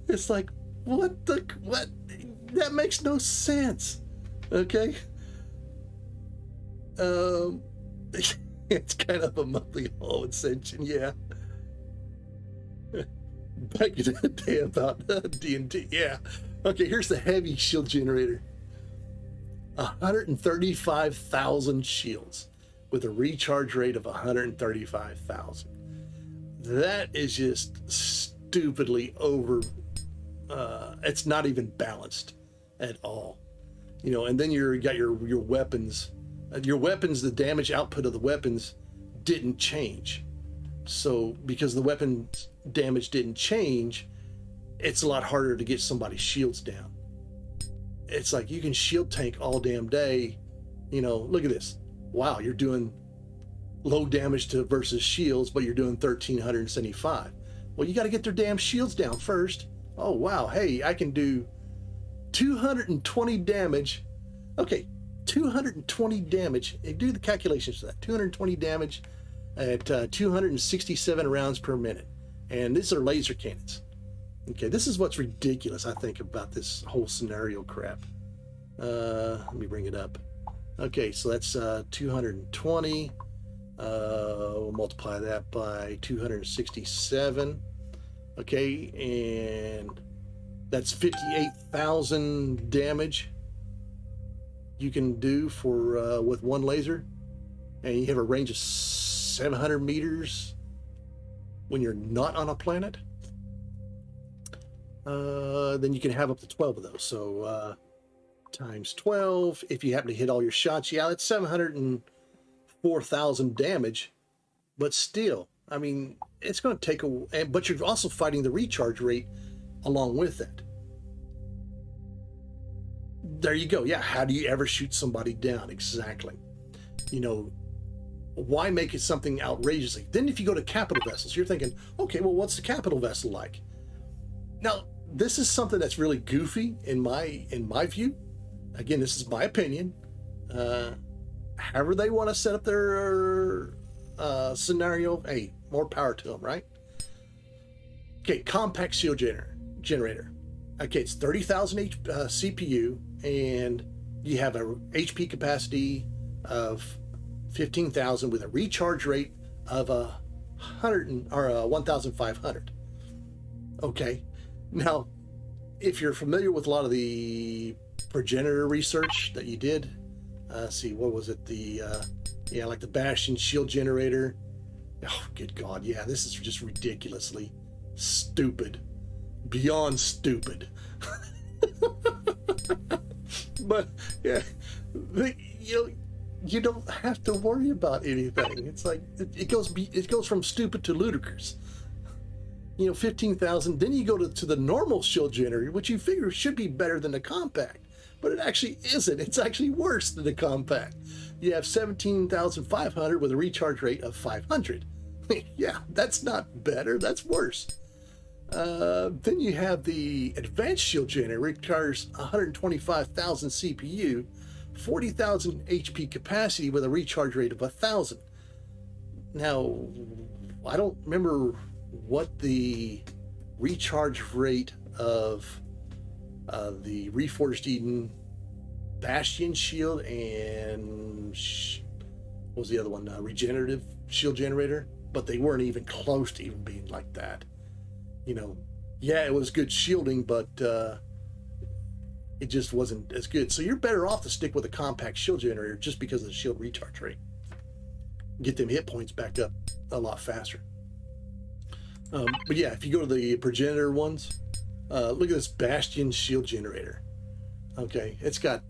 It's like, what? That makes no sense. Okay. It's kind of a monthly haul Ascension, yeah. Back in the day about D&D, yeah. Okay, here's the heavy shield generator. 135,000 shields with a recharge rate of 135,000. That is just stupidly over. It's not even balanced at all. You know, and then you got your weapons. Your weapons, the damage output of the weapons didn't change. So because the weapon damage didn't change, it's a lot harder to get somebody's shields down. It's like you can shield tank all damn day. You know, look at this. Wow, you're doing low damage to versus shields, but you're doing 1,375. Well, you got to get their damn shields down first. Oh, wow. Hey, I can do 220 damage. Okay, 220 damage. Do the calculations for that. 220 damage at 267 rounds per minute. And these are laser cannons. Okay, this is what's ridiculous, I think, about this whole scenario crap. Let me bring it up. Okay, so that's 220. We'll multiply that by 267. Okay, and that's 58,000 damage you can do for with one laser, and you have a range of 700 meters when you're not on a planet. Then you can have up to 12 of those. So times 12, if you happen to hit all your shots, yeah, that's 704,000 damage. But still, I mean, it's going to take a. But you're also fighting the recharge rate along with that. There you go. Yeah, how do you ever shoot somebody down? Exactly. You know, why make it something outrageously? Then if you go to capital vessels, you're thinking, okay, well, what's the capital vessel like? Now, this is something that's really goofy in my view. Again, this is my opinion. However they want to set up their scenario, hey, more power to them, right? Okay, compact shield generator. Okay, it's 30,000 CPU, and you have a HP capacity of 15,000 with a recharge rate of 1,500. Okay. Now, if you're familiar with a lot of the progenitor research that you did, see, what was it? Like the Bastion shield generator. Oh, good God. Yeah, this is just ridiculously stupid. Beyond stupid. But, yeah, you don't have to worry about anything. It's like, it goes from stupid to ludicrous. 15,000. Then you go to the normal shield generator, which you figure should be better than the compact, but it actually isn't. It's actually worse than the compact. You have 17,500 with a recharge rate of 500. Yeah, that's not better. That's worse. Then you have the advanced shield generator, requires 125,000 CPU, 40,000 HP capacity with a recharge rate of 1,000. Now, I don't remember what the recharge rate of the Reforged Eden Bastion shield and what was the other one? Regenerative shield generator, but they weren't even close to even being like that. You know, yeah, it was good shielding, but it just wasn't as good. So you're better off to stick with a compact shield generator just because of the shield recharge rate. Get them hit points back up a lot faster. But yeah, if you go to the progenitor ones, look at this Bastion shield generator. Okay, it's got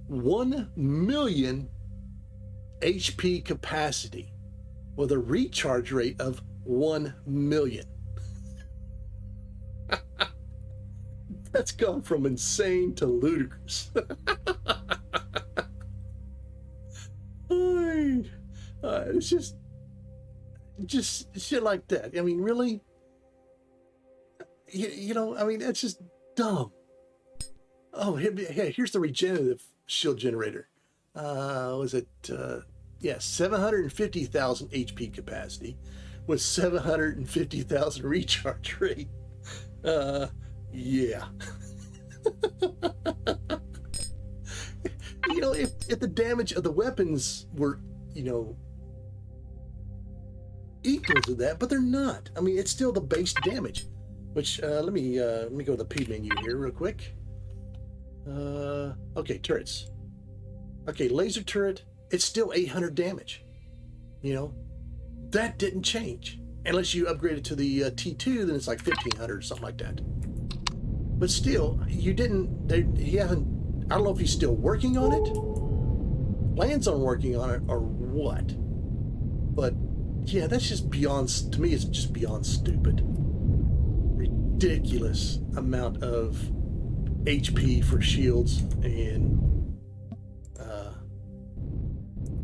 1 million HP capacity with a recharge rate of 1 million. That's gone from insane to ludicrous. It's just shit like that. I mean, really? You know, I mean, it's just dumb. Oh, hey, here's the regenerative shield generator. Was it, yeah, 750,000 HP capacity with 750,000 recharge rate. Yeah. You know, if the damage of the weapons were, you know, equal to that, but they're not. I mean, it's still the base damage. Which let me go to the P menu here real quick. Okay, turrets. Okay, laser turret. It's still 800 damage. You know, that didn't change unless you upgrade it to the T2. Then it's like 1500 or something like that. But still, you didn't. He haven't. I don't know if he's still working on it, plans on working on it, or what. But yeah, that's just beyond. To me, it's just beyond stupid. Ridiculous amount of HP for shields and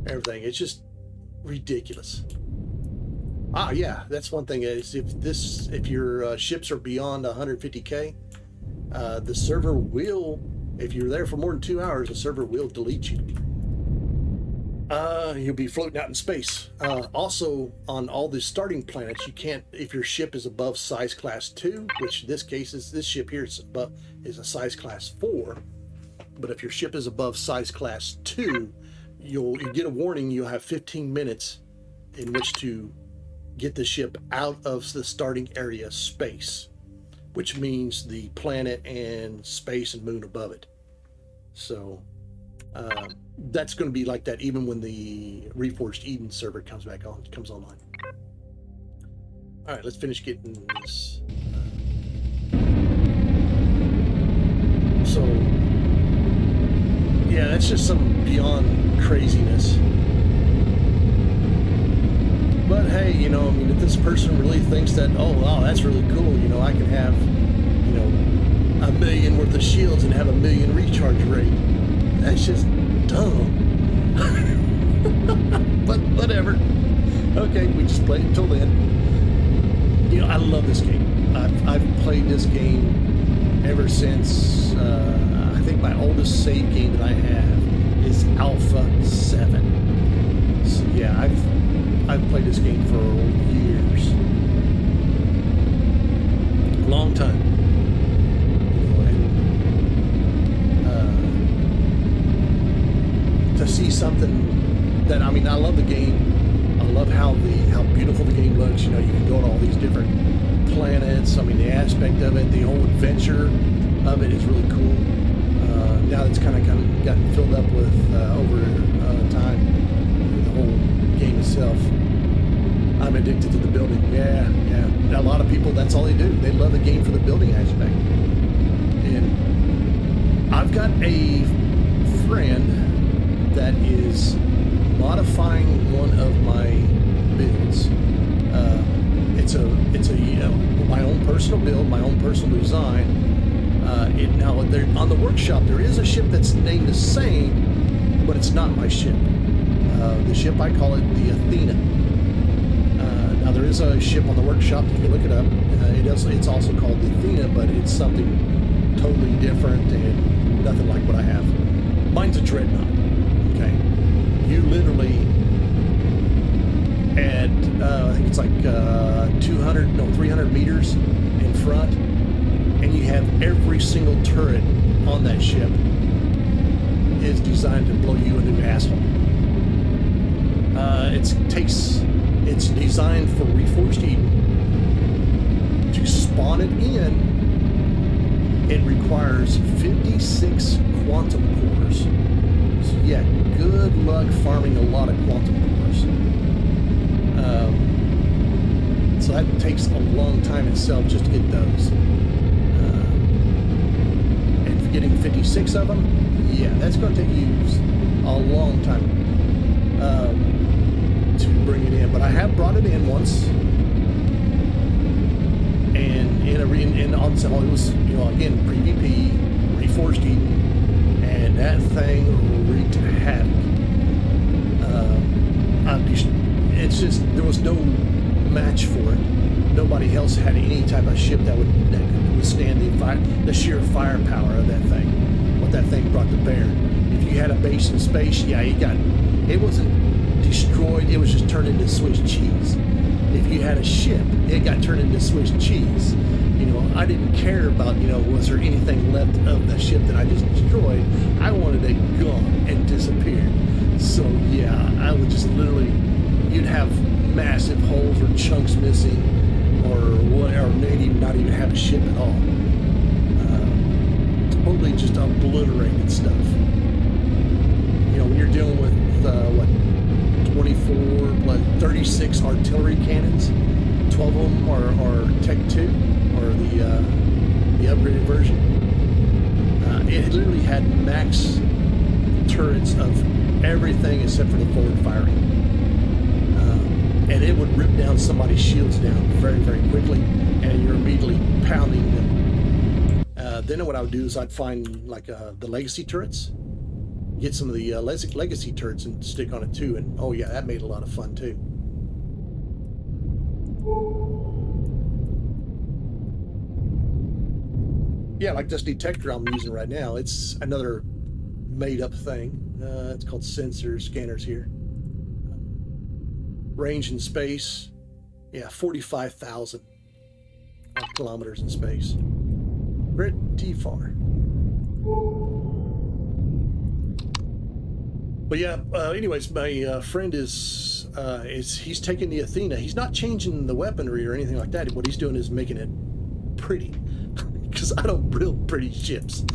everything. It's just ridiculous. Ah, yeah, that's one thing. Is if your ships are beyond 150k, the server will, if you're there for more than 2 hours, the server will delete you. You'll be floating out in space. Also, on all the starting planets, you can't, if your ship is above size class 2, which in this case is, this ship here is a size class 4, but if your ship is above size class 2, you get a warning. You'll have 15 minutes in which to get the ship out of the starting area space, which means the planet and space and moon above it. So that's going to be like that even when the Reforged Eden server comes online. All right, let's finish getting this. So yeah, that's just some beyond craziness. But hey, you know, I mean, if this person really thinks that, oh wow, that's really cool, you know, I can have, you know, 1 million worth of shields and have 1 million recharge rate. That's just dumb. But whatever. Okay, we just played until then. You know, I love this game. I've played this game ever since, I think my oldest save game that I have is Alpha 7. So yeah, I've played this game for years. Long time. To see something that, I mean, I love the game. I love how beautiful the game looks. You know, you can go to all these different planets. I mean, the aspect of it, the whole adventure of it is really cool. Now it's kind of gotten filled up with over time, the whole game itself. I'm addicted to the building. Yeah. A lot of people, that's all they do. They love the game for the building aspect. And I've got a friend that is modifying one of my builds. It's my own personal build, my own personal design. Now on the workshop there is a ship that's named the same, but it's not my ship. The ship, I call it the Athena. Now there is a ship on the workshop, you can look it up. It's also called the Athena, but it's something totally different and nothing like what I have. Mine's a dreadnought. Okay, you literally at I think it's like 300 meters in front, and you have every single turret on that ship is designed to blow you a new asshole. It's designed for Reforged Eden. To spawn it in, it requires 56 quantum cores. So yeah, good luck farming a lot of quantum cores. So that takes a long time itself just to get those. And for getting 56 of them, yeah, that's going to take you a long time to bring it in. But I have brought it in once, and it was, you know, again, PvP, Reforged Eden, and that thing wreaked havoc. It's just, there was no match for it. Nobody else had any type of ship that could withstand the sheer firepower of that thing, what that thing brought to bear. If you had a base in space, yeah, it wasn't destroyed, it was just turned into Swiss cheese. If you had a ship, it got turned into Swiss cheese. You know, I didn't care about, you know, was there anything left of the ship that I just destroyed. I wanted it gone and disappeared. So yeah, I would just literally, you'd have massive holes or chunks missing, or whatever, maybe not even have a ship at all. Totally just obliterated stuff. You know, when you're dealing with 24 plus 36 artillery cannons, 12 of them are Tech 2 or the upgraded version. It literally had max turrets of everything except for the forward firing. And it would rip down somebody's shields down very, very quickly, and you're immediately pounding them. Then what I would do is I'd find like the legacy turrets, get some of the legacy turrets and stick on it too, and oh yeah, that made a lot of fun too. Yeah, like this detector I'm using right now, it's another made-up thing. It's called sensor scanners here. Range in space, yeah, 45,000 kilometers in space. Pretty far. But yeah, anyways, my friend is he's taking the Athena. He's not changing the weaponry or anything like that. What he's doing is making it pretty. Because I don't build pretty ships.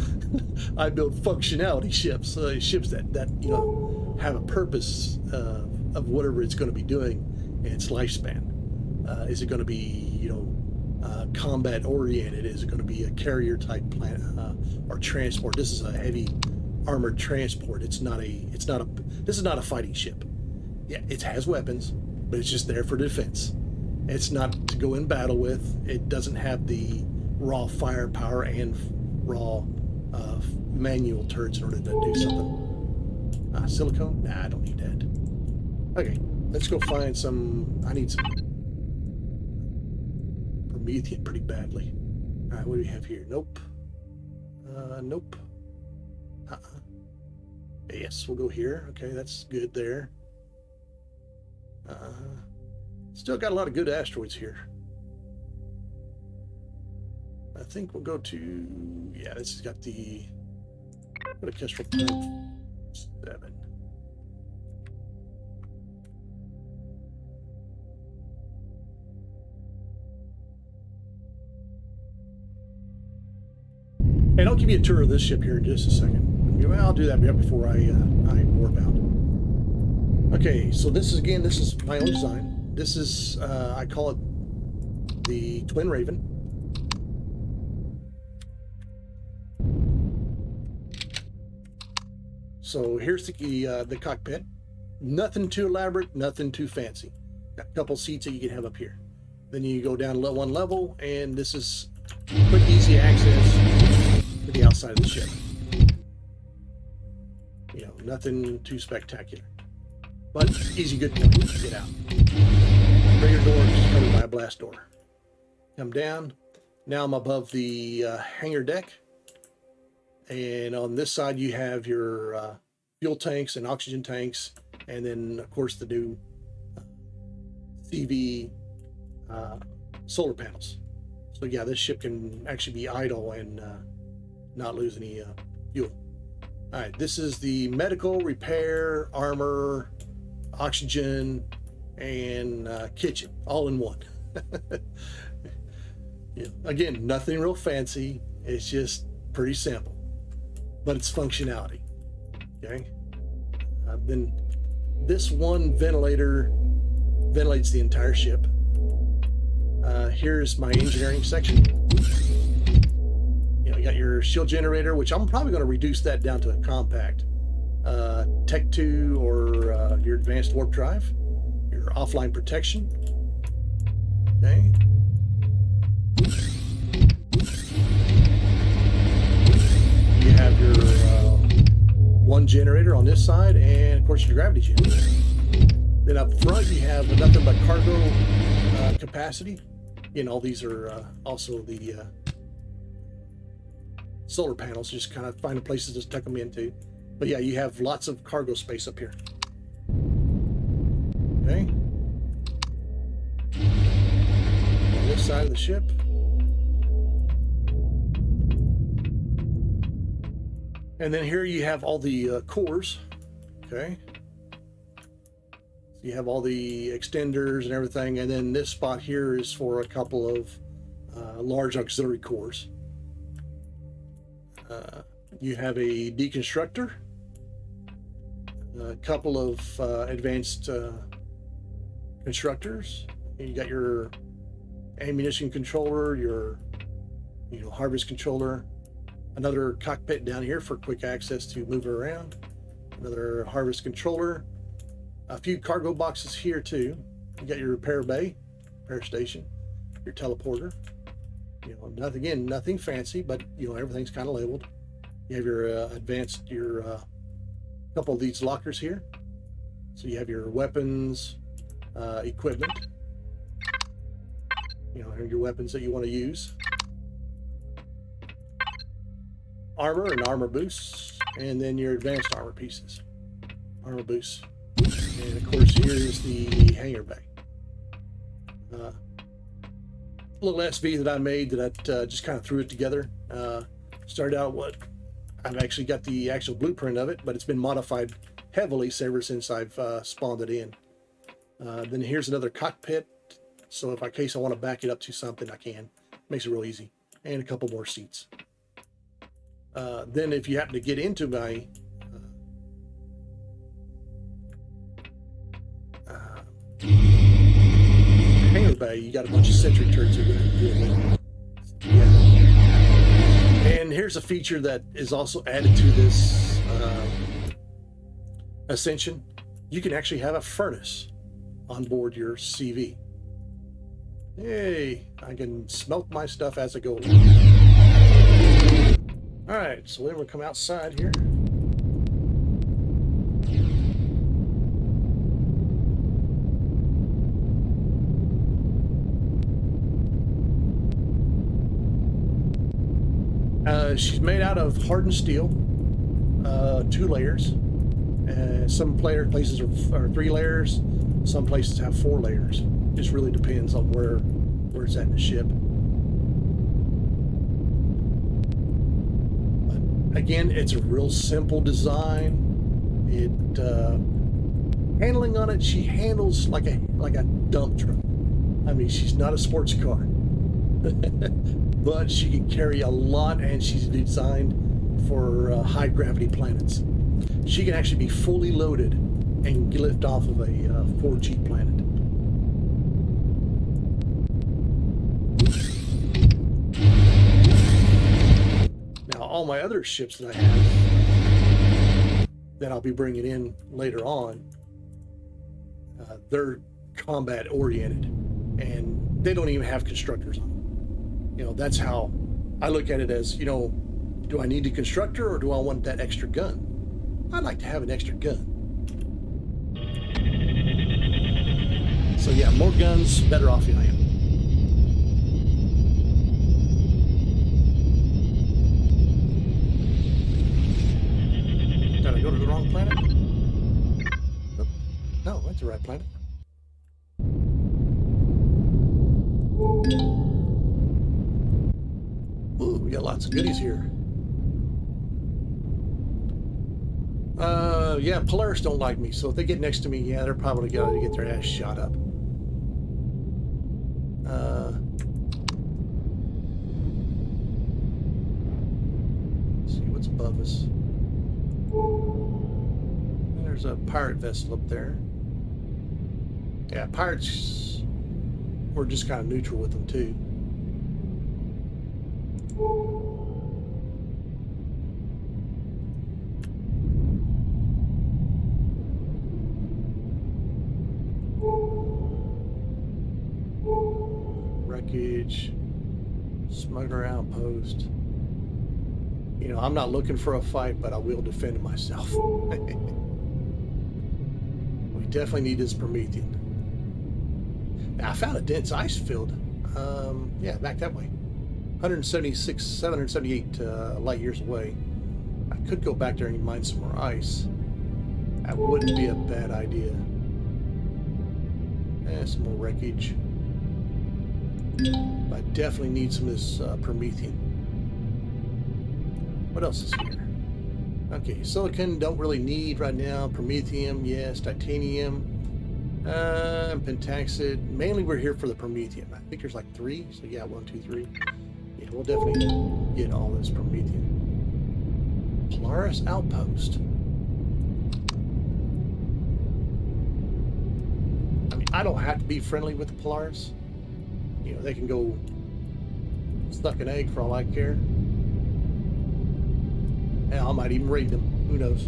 I build functionality ships, ships that you know have a purpose of whatever it's going to be doing in its lifespan. Is it going to be, you know, combat oriented? Is it going to be a carrier type planet or transport? This is a heavy armored transport. This is not a fighting ship. Yeah, it has weapons, but it's just there for defense. It's not to go in battle with. It doesn't have the raw firepower and raw manual turrets in order to do something. Silicone? Nah, I don't need that. Okay, let's go find some. I need some Promethean pretty badly. All right, what do we have here? Nope. Nope. Yes, we'll go here. Okay, that's good there. Still got a lot of good asteroids here. I think we'll go to, yeah, this has got the, what a Kestrel 7. And I'll give you a tour of this ship here in just a second. Well, I'll do that before I warp out. Okay, so this is my own design. This is, I call it the Twin Raven. So here's the cockpit. Nothing too elaborate, nothing too fancy. Got a couple seats that you can have up here. Then you go down one level, and this is quick, easy access to the outside of the ship. You know, nothing too spectacular, but easy, good point to get out. Bigger door is covered by a blast door. Come down. Now I'm above the hangar deck, and on this side you have your fuel tanks and oxygen tanks, and then of course the new CV solar panels. So yeah, this ship can actually be idle and not lose any fuel. All right, this is the medical, repair, armor, oxygen, and kitchen all in one. Yeah, again, nothing real fancy. It's just pretty simple, but it's functionality. Okay. Then this one ventilator ventilates the entire ship. Here's my engineering section. You got your shield generator, which I'm probably going to reduce that down to a compact. Tech 2 or your advanced warp drive, your offline protection. Okay. You have your one generator on this side, and of course your gravity generator. Then up front you have nothing but cargo capacity. These are also the solar panels, just kind of finding places to tuck them into. But yeah, you have lots of cargo space up here. Okay. On this side of the ship. And then here you have all the cores. Okay. So you have all the extenders and everything. And then this spot here is for a couple of large auxiliary cores. You have a deconstructor, a couple of advanced constructors. You got your ammunition controller, your harvest controller, another cockpit down here for quick access to move around, another harvest controller, a few cargo boxes here too. You got your repair bay, repair station, your teleporter. Nothing fancy, but everything's kind of labeled. You have your couple of these lockers here. So you have your weapons, equipment, your weapons that you want to use, armor and armor boosts, and then your advanced armor pieces, armor boosts. And of course, here's the hangar bay. Little SV that I made that I just kind of threw it together. Started out I've actually got the actual blueprint of it, but it's been modified heavily ever since I've spawned it in. Then here's another cockpit, so if in case I want to back it up to something, I can. Makes it real easy. And a couple more seats. Then if you happen to get into my hangar bay, you got a bunch of sentry turrets you're going to deal with. Yeah. And here's a feature that is also added to this Ascension. You can actually have a furnace on board your CV. Hey, I can smelt my stuff as I go along. All right, so then we'll come outside here. She's made out of hardened steel, 2 layers. Some places are 3 layers. Some places have 4 layers. Just really depends on where it's at in the ship. But again, it's a real simple design. Handling on it, she handles like a dump truck. I mean, she's not a sports car. But she can carry a lot, and she's designed for high gravity planets. She can actually be fully loaded and lift off of a 4G planet. Now, all my other ships that I have that I'll be bringing in later on, they're combat oriented, and they don't even have constructors on them. That's how I look at it as, do I need a constructor or do I want that extra gun? I'd like to have an extra gun. So yeah, more guns, better off I am. Did I go to the wrong planet? No, that's the right planet. Ooh, we got lots of goodies here. Yeah, Polaris don't like me, so if they get next to me, yeah, they're probably going to get their ass shot up. Let's see what's above us. There's a pirate vessel up there. Yeah, pirates, we're just kind of neutral with them too. Wreckage, smuggler outpost. You know, I'm not looking for a fight, but I will defend myself. We definitely need this Promethean. Now, I found a dense ice field. Yeah, back that way. 176, 778 light years away. I could go back there and mine some more ice. That wouldn't be a bad idea. Some more wreckage. I definitely need some of this Promethean. What else is here? Okay, silicon don't really need right now. Promethium, yes. Titanium. Pentaxid. Mainly we're here for the Promethean. I think there's like 3. So yeah, 1, 2, 3. Yeah, we'll definitely get all this Promethean. Polaris Outpost. I mean, I don't have to be friendly with the Polaris. You know, they can go stuck an egg for all I care. Hell, I might even raid them. Who knows?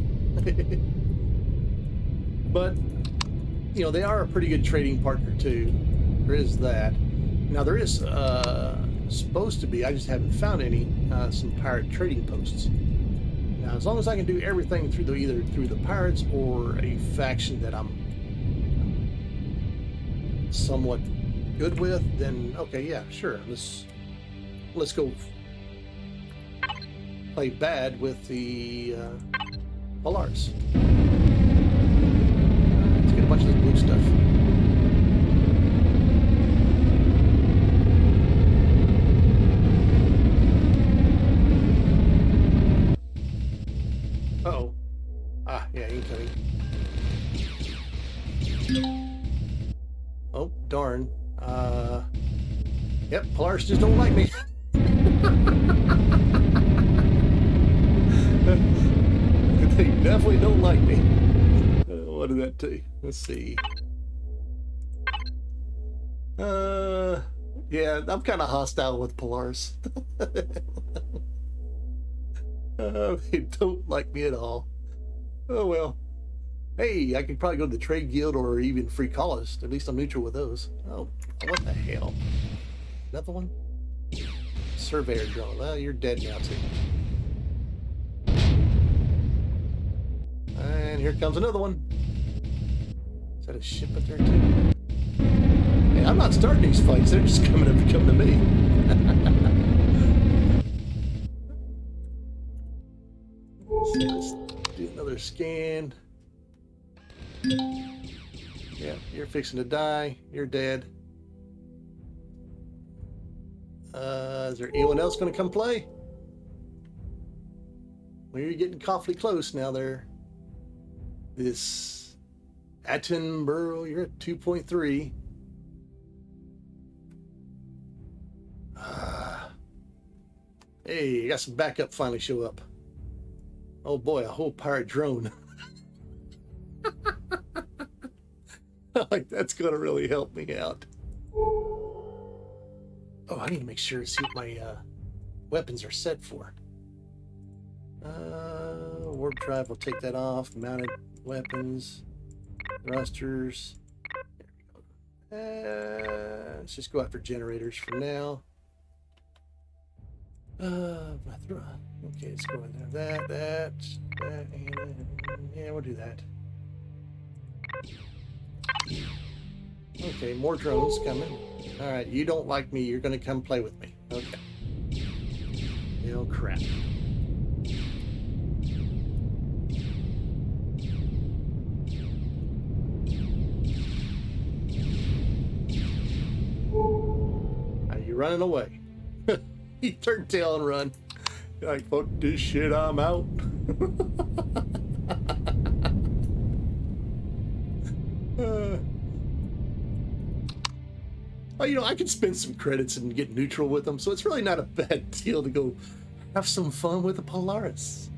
But, you know, they are a pretty good trading partner, too. There is that. Now, there is supposed to be, I just haven't found any, some pirate trading posts. Now, as long as I can do everything through the, either through the pirates or a faction that I'm somewhat good with, then okay, yeah, sure. Let's go play bad with the Polaris. Let's get a bunch of this blue stuff. Uh-oh. Ah, yeah, incoming. Oh, darn. Yep, Polaris just don't like me. They definitely don't like me. What did that do? Let's see. Yeah, I'm kind of hostile with Polaris. They don't like me at all. Oh well. Hey, I could probably go to the Trade Guild or even Free Colonists. At least I'm neutral with those. Oh, what the hell? Another one? Surveyor drone. Well, you're dead now, too. And here comes another one. Is that a ship up there, too? Hey, I'm not starting these fights. They're just coming to me. Let's do another scan. Yeah, you're fixing to die. You're dead. Is there anyone else going to come play? Well, you're getting awfully close now there. This Attenborough, you're at 2.3. Hey, I got some backup finally show up. Oh boy, a whole pirate drone. Like, that's going to really help me out. Oh, I need to make sure to see what my weapons are set for. Warp drive, we'll take that off. Mounted weapons, thrusters. There we go. Let's just go after generators for now. Okay, let's go in there. That, and yeah, we'll do that. Okay, more drones coming. Alright, you don't like me, you're gonna come play with me. Okay. Oh crap. Are you running away? You turn tail and run. You're like, fuck this shit, I'm out. Oh, you know, I could spend some credits and get neutral with them, so it's really not a bad deal to go have some fun with the Polaris.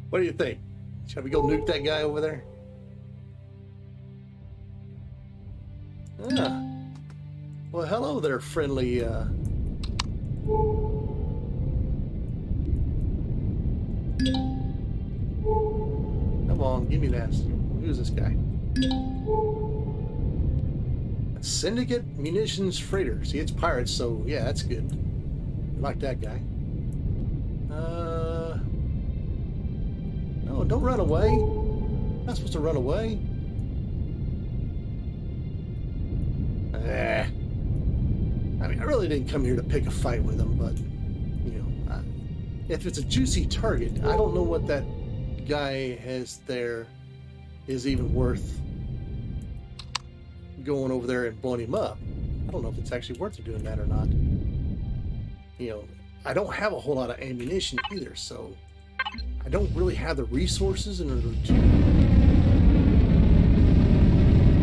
What do you think? Shall we go nuke that guy over there? Ah. Well, hello there, friendly. Come on, give me that. Who's this guy? Syndicate munitions freighter. See, it's pirates, so yeah, that's good. I like that guy. No, don't run away. You're not supposed to run away. I mean, I really didn't come here to pick a fight with them, but you know, if it's a juicy target, I don't know what that guy has there is even worth going over there and blowing him up. I don't know if it's actually worth doing that or not. You know, I don't have a whole lot of ammunition either, so I don't really have the resources in order to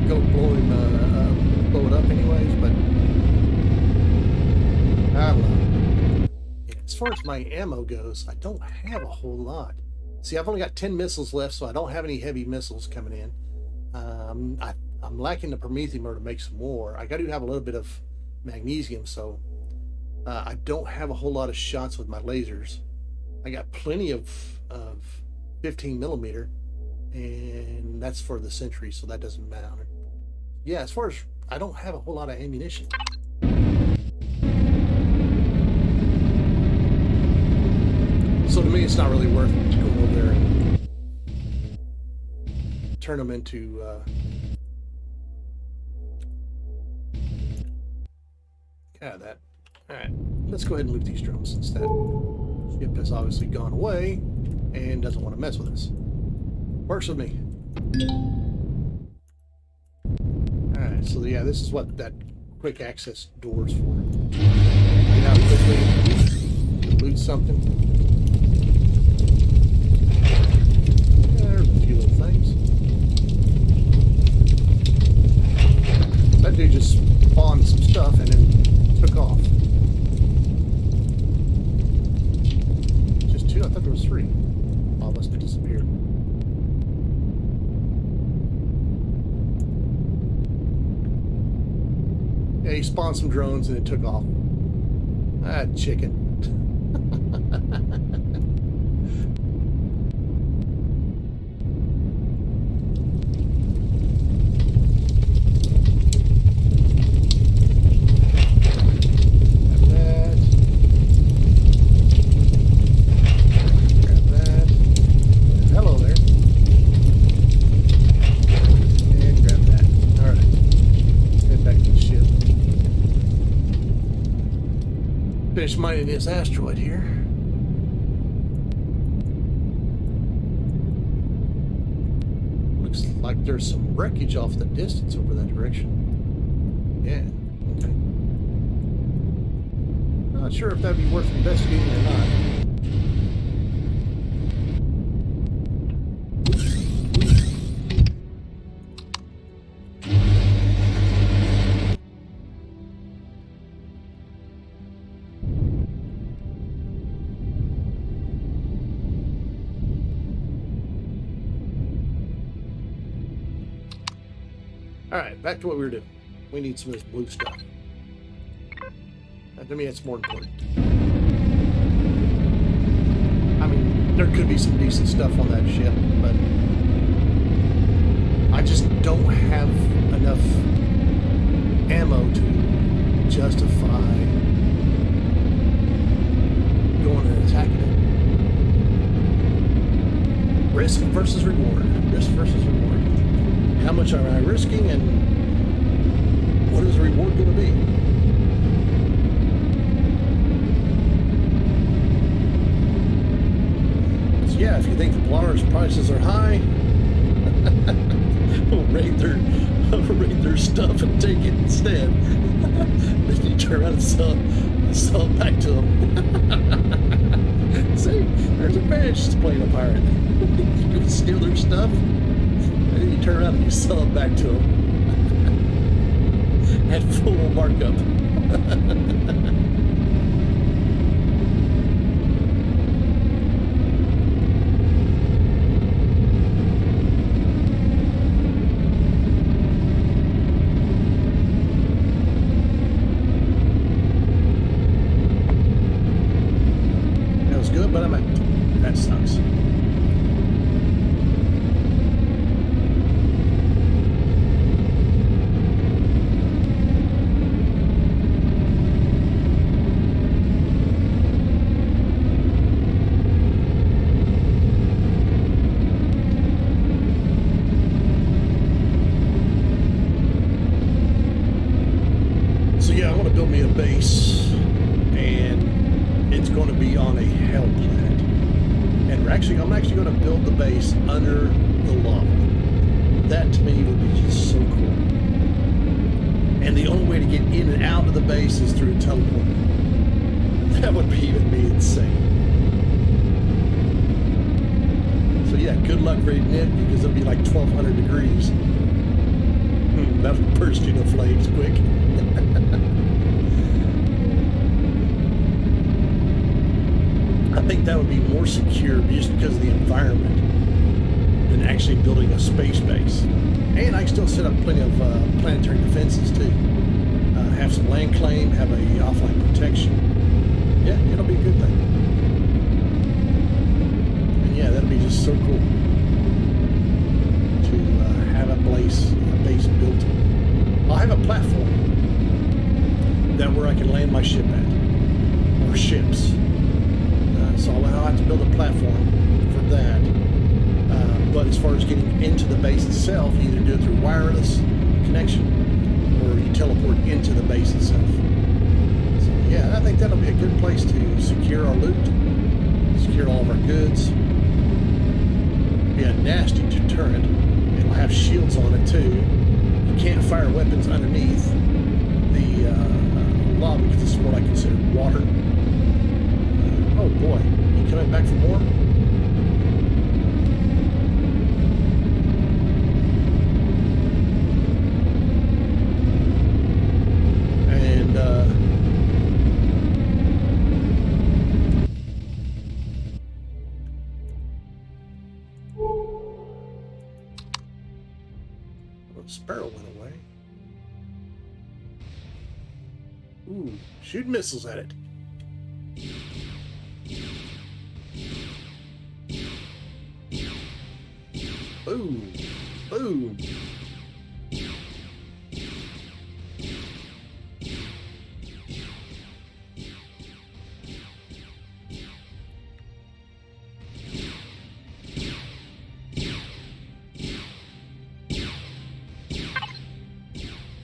go blow it up anyways, but I don't know. Yeah, as far as my ammo goes, I don't have a whole lot. See, I've only got 10 missiles left, so I don't have any heavy missiles coming in. I'm lacking the promethium to make some more. I got to have a little bit of magnesium, so I don't have a whole lot of shots with my lasers. I got plenty of 15 millimeter, and that's for the Sentry, so that doesn't matter. Yeah, as far as I don't have a whole lot of ammunition. So to me, it's not really worth going over there and turn them into that. Alright, let's go ahead and loot these drones instead. Ship has obviously gone away and doesn't want to mess with us. Works with me. Alright, so yeah, this is what that quick access door is for. Get out quickly, loot something. There's a few little things. That dude just spawned some stuff and then took off. Just two? I thought there was three. Oh, must have disappeared. Yeah, he spawned some drones and it took off. Ah, chicken. Finish mining this asteroid here. Looks like there's some wreckage off the distance over that direction. Yeah, okay. Not sure if that'd be worth investigating or not. Alright, back to what we were doing. We need some of this blue stuff. To me, it's more important. I mean, there could be some decent stuff on that ship, but I just don't have enough ammo to justify going and attacking it. Risk versus reward. Risk versus reward. How much am I risking, and what is the reward going to be? So yeah, if you think the Polaris prices are high, we'll raid their stuff and take it instead. Then you turn around and sell it back to them. See, there's advantage to playing a pirate. You can steal their stuff, and then you turn around and you sell it back to them at full markup. But I'm out. That sucks. So yeah, I want to build me a base, and it's going to be on a hell planet. And I'm actually going to build the base under the lava. That to me would be just so cool. And the only way to get in and out of the base is through a teleporter. That would be insane. So yeah, good luck raiding it, because it'll be like 1200 degrees. That'll burst into flames quick. I think that would be more secure just because of the environment than actually building a space base. And I can still set up plenty of planetary defenses too. Have some land claim, have a offline protection. Yeah, it'll be a good thing. And yeah, that'll be just so cool to have a base built. I'll have a platform where I can land my ship at, or ships. So I'll have to build a platform for that. But as far as getting into the base itself, you either do it through wireless connection or you teleport into the base itself. So yeah, I think that'll be a good place to secure our loot, secure all of our goods. Be a nasty deterrent. It'll have shields on it too. You can't fire weapons underneath the lava because this is what I consider water. Oh boy, you coming back for more? And well, the sparrow went away. Ooh, shoot missiles at it. Boom! Boom!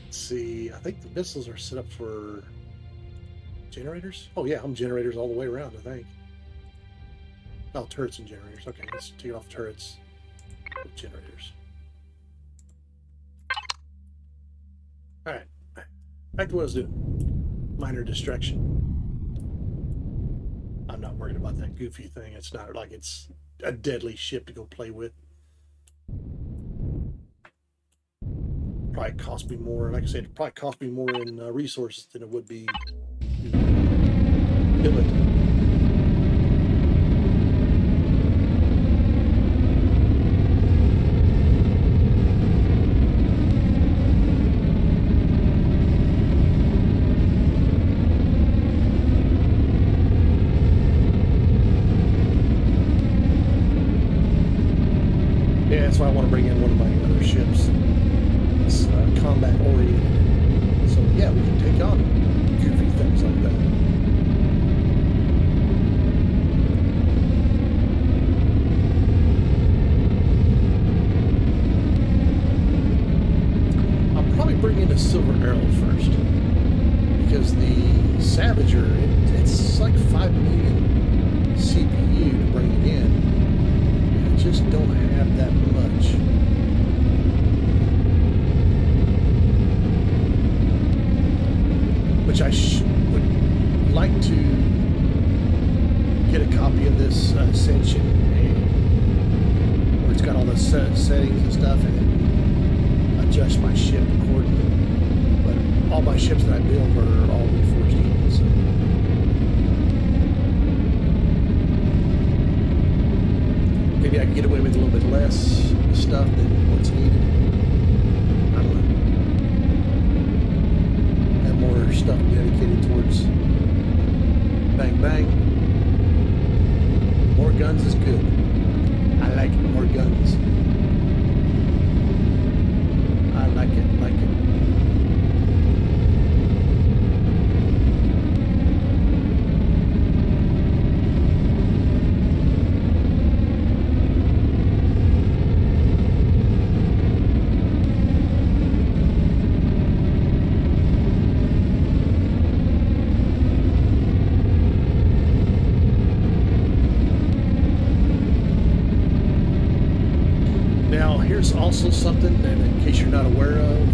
Let's see, I think the missiles are set up for generators? Oh yeah, I'm generators all the way around, I think. Oh, turrets and generators. Okay, let's take off turrets. Generators. Alright. Back to what I was doing. Minor distraction. I'm not worried about that goofy thing. It's not like it's a deadly ship to go play with. Probably cost me more. Like I said, it probably cost me more in resources than it would be build it. That's why I want to bring in one of my other ships. It's combat oriented. So yeah, we can take on goofy things like that. I'll probably bring in a silver arrow first. Because the Savager, it's like 5 million CPU to bring it in. And I just don't have that much. like to get a copy of this Ascension, and where it's got all the settings and stuff, and then adjust my ship accordingly. But all my ships that I build are all reforged even, so. Maybe I can get away with a little bit less stuff than what's needed. I don't know. Have more stuff dedicated towards bang bang. More guns is good. I like it. More guns. I like it. Here's also something, and in case you're not aware of,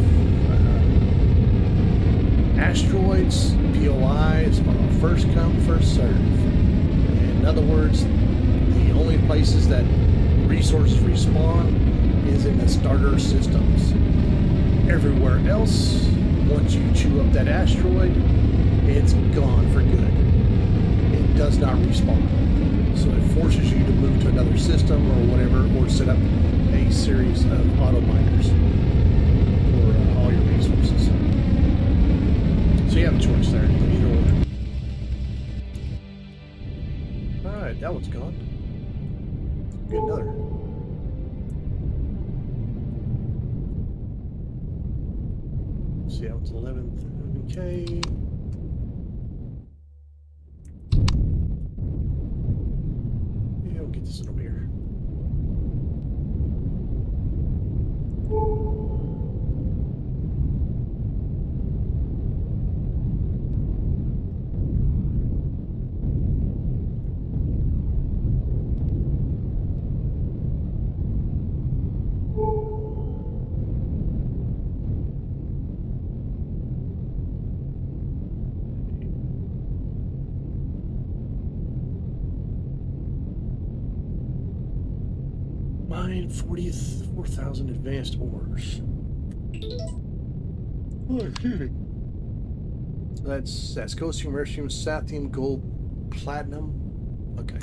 asteroids, POIs are first come, first serve. In other words, the only places that resources respawn is in the starter systems. Everywhere else, once you chew up that asteroid, it's gone for good. It does not respawn. So it forces you to move to another system or whatever, or set up a series of auto miners for all your resources. So you have a choice there, either or. Alright, that one's gone. Get another. Let's see, that one's 11th. Okay. Yeah, we'll get this one over here. Mine 44,000 advanced ores. Oh, excuse me. That's Cosium, Mercium, Sathium, Gold, Platinum. Okay.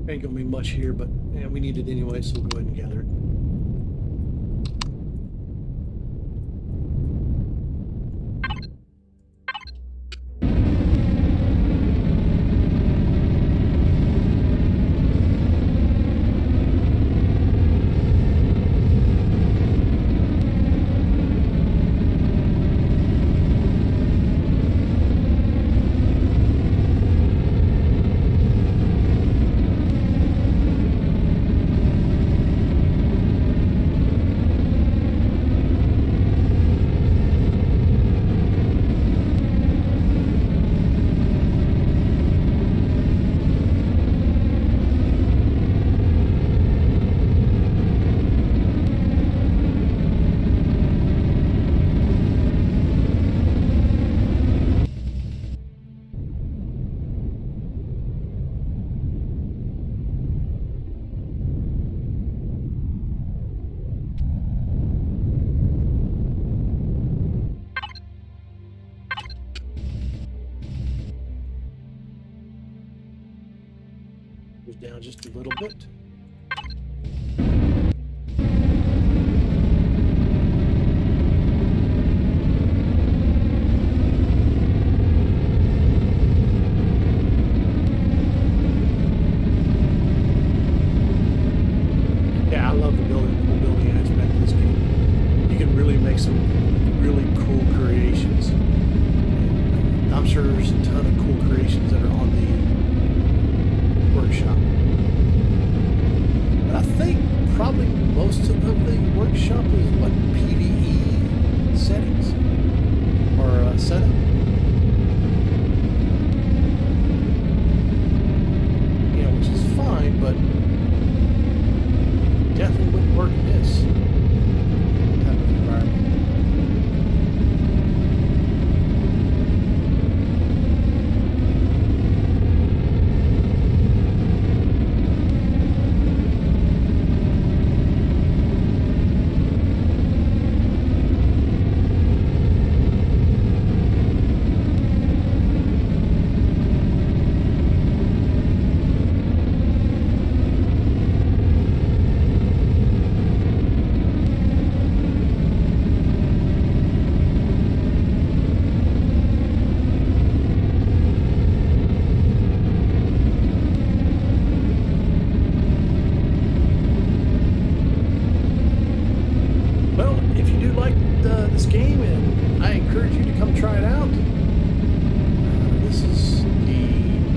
Ain't gonna be much here, but yeah, we need it anyway, so we'll go ahead and gather it. Down just a little bit. this game, and I encourage you to come try it out. This is the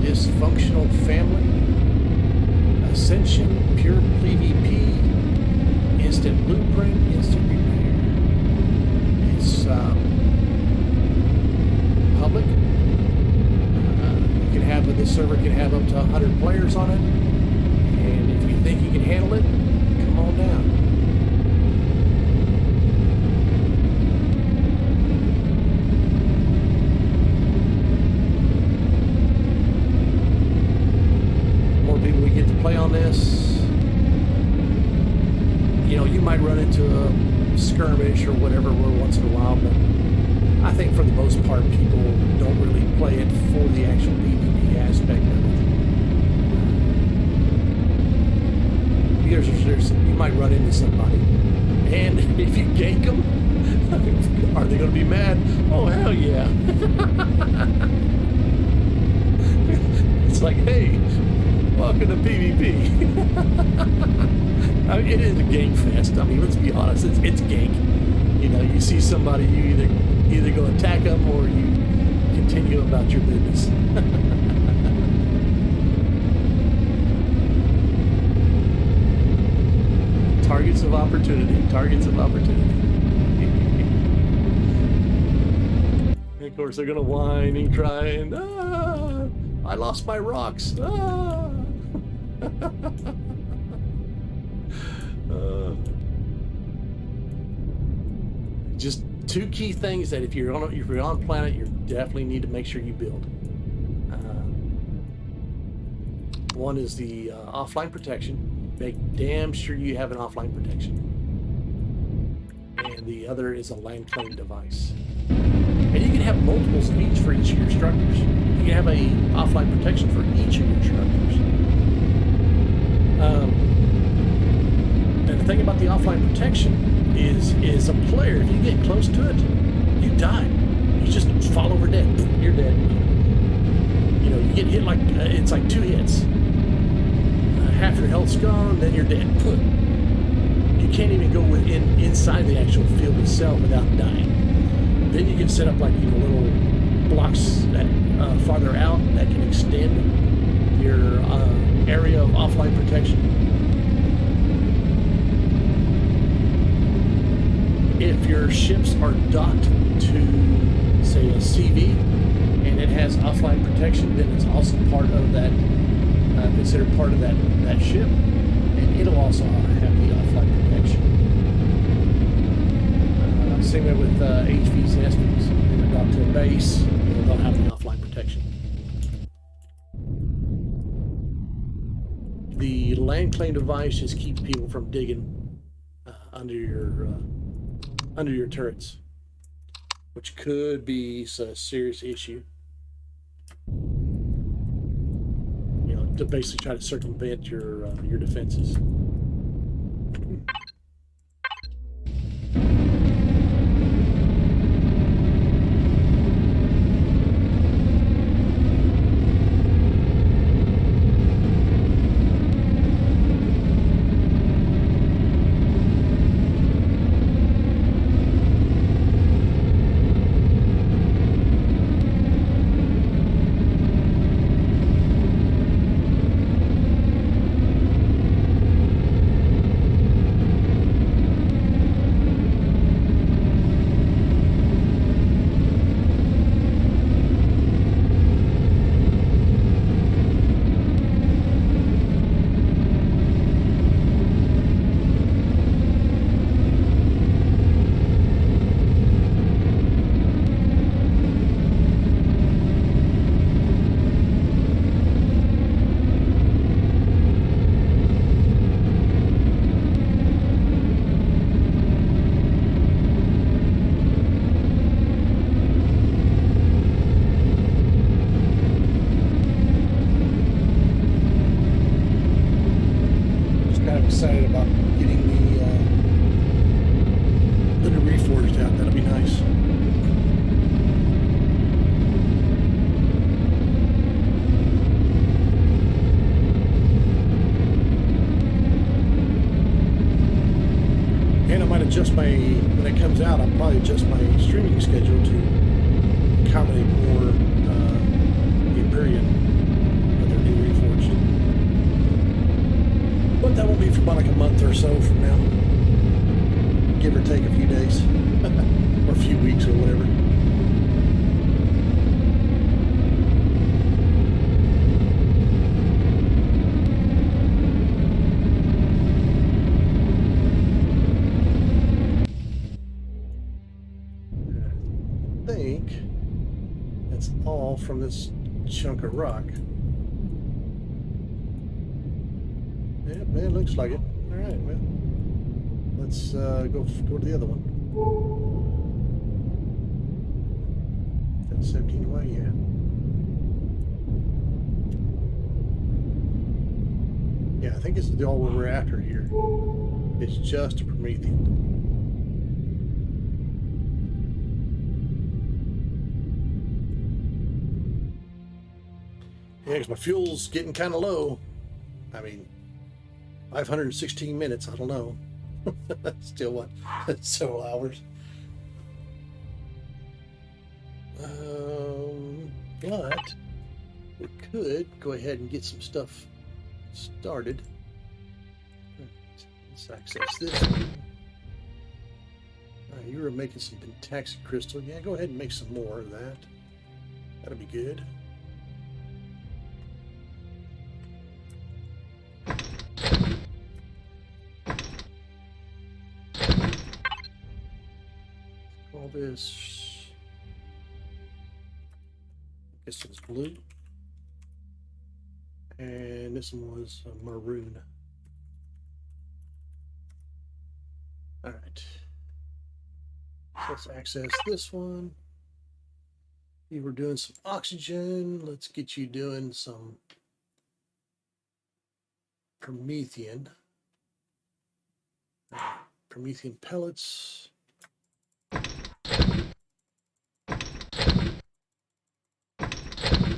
Dysfunctional family. Ascension, pure PvP, instant blueprint, instant repair. It's public. You can have, this server can have up to 100 players on it. And if you think you can handle it, come on down. More people we get to play on this. You know, you might run into a skirmish or whatever once in a while, but I think for the most part, people don't really play it for the actual PvP aspect of it. You might run into somebody, and if you gank them, are they going to be mad? Oh, hell yeah. It's like, hey, welcome to PvP. I mean, it is a gank fest. I mean, let's be honest, it's gank. You know, you see somebody, you either go attack them or you continue about your business. Targets of opportunity. Targets of opportunity. And of course, they're gonna whine and cry and I lost my rocks. Just two key things that if you're on planet, you definitely need to make sure you build. One is the offline protection. Make damn sure you have an offline protection. And the other is a land claim device. And you can have multiples of each for each of your structures. You can have a offline protection for each of your structures. And the thing about the offline protection is a player, if you get close to it, you die. You just fall over dead. You're dead. You know, you get hit like, it's like 2 hits. Half your health's gone, then you're dead. You can't even go inside the actual field itself without dying. Then you can set up like, you know, little blocks that farther out that can extend your area of offline protection. If your ships are docked to, say, a CV and it has offline protection, then it's also part of that. Considered part of that ship, and it'll also have the offline protection. Same way with HVs and SVs. When they're docked to a base, they'll have the offline protection. The land claim device just keeps people from digging under your turrets, which could be a serious issue. To basically try to circumvent your defenses. Excited about getting the new Reforged out. That'll be nice. And I might adjust when it comes out, I'll probably adjust my streaming schedule to accommodate more the Empyrion with their new Reforged. But that won't be for about like a month or so from now. Give or take a few days. Or a few weeks or whatever. I think that's all from this chunk of rock. Yep, it looks like it. All right, well, let's go to the other one. 17 away, yeah. Yeah, I think this is all we're after here. It's just a Promethean. Yeah, because my fuel's getting kind of low. I mean, 516 minutes, I don't know. Still what? Several hours. But we could go ahead and get some stuff started. Let's access this one. You were making some Pentaxi crystal. Yeah, go ahead and make some more of that. That'll be good. All this. This was blue, and this one was maroon. All right, so let's access this one. You were doing some oxygen. Let's get you doing some Promethean. Promethean pellets.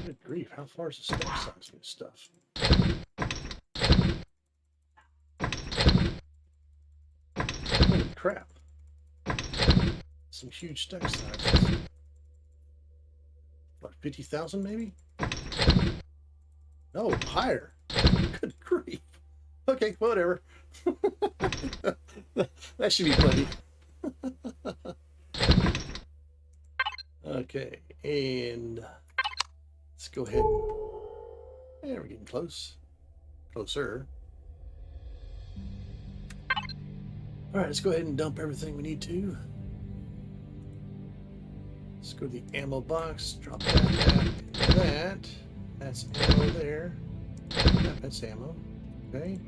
Good grief, how far is the stack size of this stuff? Holy crap. Some huge stack sizes. What, 50,000 maybe? No, higher. Good grief. Okay, whatever. That should be plenty. Okay, and let's go ahead and we're getting closer. All right, let's go ahead and dump everything we need to. Let's go to the ammo box, drop that. That's ammo there. That's ammo. Okay.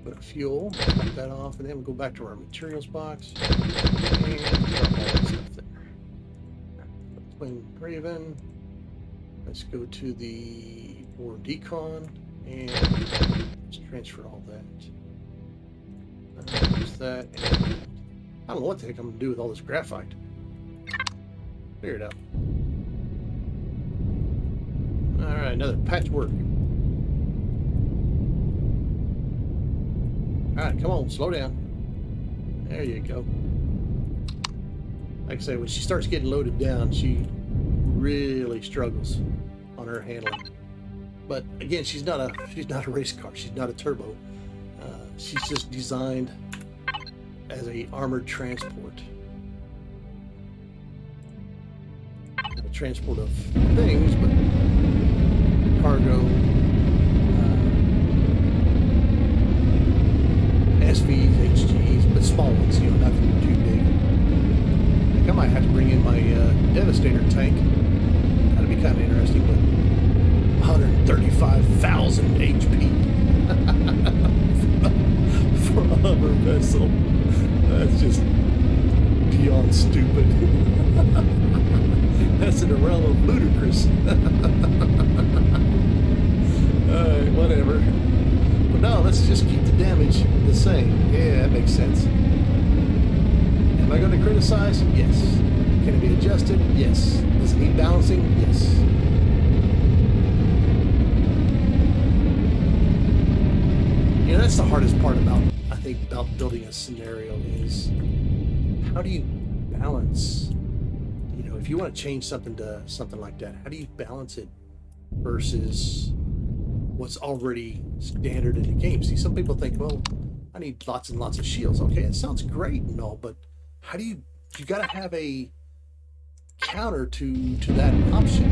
Put a fuel, drop that off, and then we'll go back to our materials box and drop all that stuff there. Twin Raven. Let's go to the ore decon and let's transfer all that. There's that. And I don't know what the heck I'm gonna do with all this graphite. Figure it out. All right, another patchwork. All right, come on, slow down. There you go. Like I say, when she starts getting loaded down, she really struggles on her handling. But again, she's not a race car. She's not a turbo. She's just designed as a armored transport. Not a transport of things, but cargo, SVs, HGs, but small ones, you know, nothing too big. I might have to bring in my Devastator tank. That'd be kind of interesting, but 135,000 HP for a hover vessel. That's just beyond stupid. That's in the realm of ludicrous. Alright, whatever. But no, let's just keep the damage the same. Yeah, that makes sense. Am I going to criticize? Yes. Can it be adjusted? Yes. Does it need balancing? Yes. You know, that's the hardest part about, I think, think about building a scenario is, how do you balance, you know, if you want to change something to something like that, how do you balance it versus what's already standard in the game? See, some people think, well, I need lots and lots of shields. Okay, it sounds great and all, but how do you got to have a counter to that option.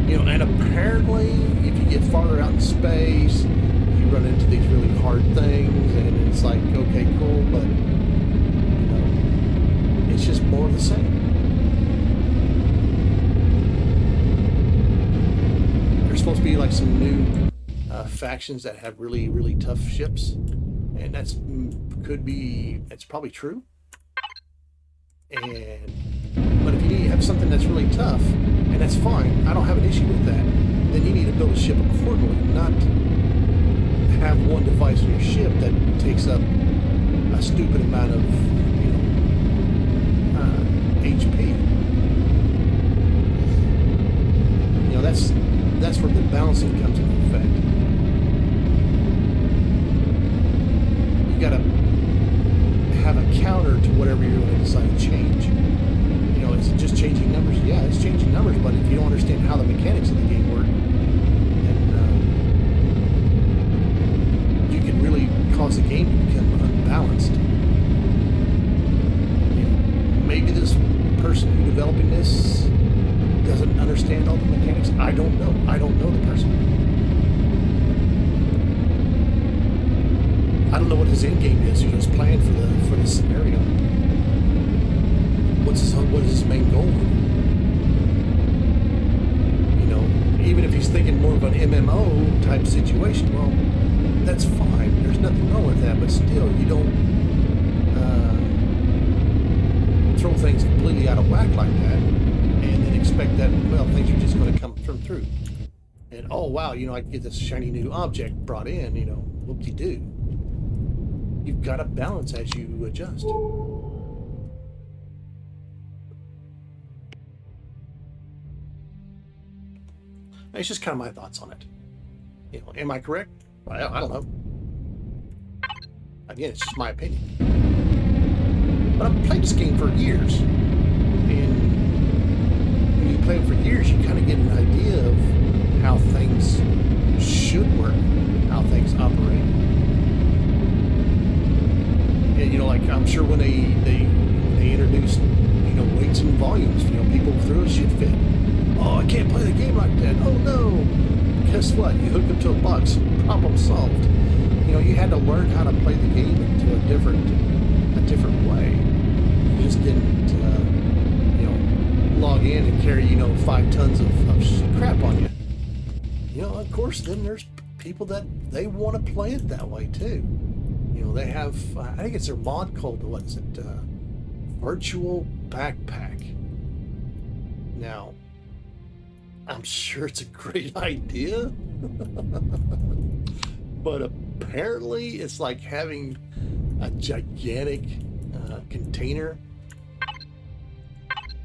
You know, and apparently if you get farther out in space, you run into these really hard things, and it's like, okay, cool, but you know, it's just more of the same. There's supposed to be like some new factions that have really, really tough ships, and it's probably true. But if you need to have something that's really tough, and that's fine, I don't have an issue with that, then you need to build a ship accordingly, not have one device on your ship that takes up a stupid amount of, you know, HP. You know, that's where the balancing comes into effect. You gotta have a counter to whatever you're going to decide to change. You know, is it just changing numbers? Yeah, it's changing numbers, but if you don't understand how the mechanics of the game work, then you can really cause the game to become unbalanced. You know, maybe this person who's developing this doesn't understand all the mechanics. I don't know. I don't know the person. I don't know what his end game is. He just planned for the scenario. What is his main goal? You know, even if he's thinking more of an MMO type situation, well, that's fine. There's nothing wrong with that. But still, you don't throw things completely out of whack like that, and then expect that, well, things are just going to come through. And oh wow, you know, I can get this shiny new object brought in. You know, whoop-de-doo. You've got to balance as you adjust. It's just kind of my thoughts on it. You know, am I correct? I don't know. Again, it's just my opinion. But I've played this game for years, and when you play it for years, you kind of get an idea of how things should work, how things operate. And, you know, like, I'm sure when they introduced, you know, weights and volumes, you know, people threw a shit fit. Oh, I can't play the game like that. Oh no. Guess what? You hooked up to a box. Problem solved. You know, you had to learn how to play the game into a different way. You just didn't, you know, log in and carry, you know, 5 tons of crap on you. You know, of course, then there's people that they want to play it that way too. You know, they have, I think it's their mod called, what is it? Virtual Backpack. Now, I'm sure it's a great idea, but apparently it's like having a gigantic container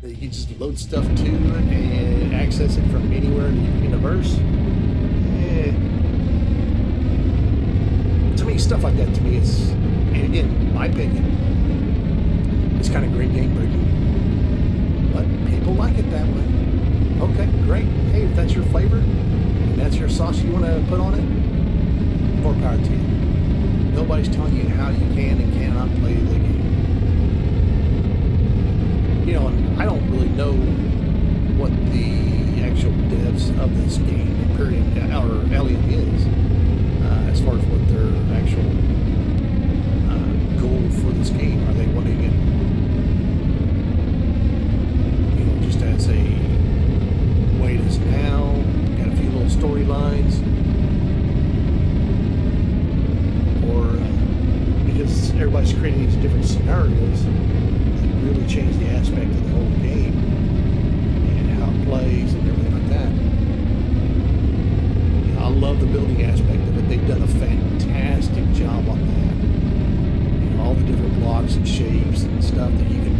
that you can just load stuff to and access it from anywhere in the universe. To me, stuff like that to me is, and again, my opinion, it's kind of great game breaking. But people like it that way. Okay, great. Hey, if that's your flavor and that's your sauce you want to put on it, more power to you. Nobody's telling you how you can and cannot play the game. You know, and I don't really know what the actual devs of this game, Empyrion or Alien, is, as far as what their actual goal for this game. Are they wanting it, you know, just as a way it is now, got a few little storylines, or because everybody's creating these different scenarios that really change the aspect of the whole game and how it plays and everything like that. You know, I love the building aspect of it. They've done a fantastic job on that. You know, all the different blocks and shapes and stuff that you can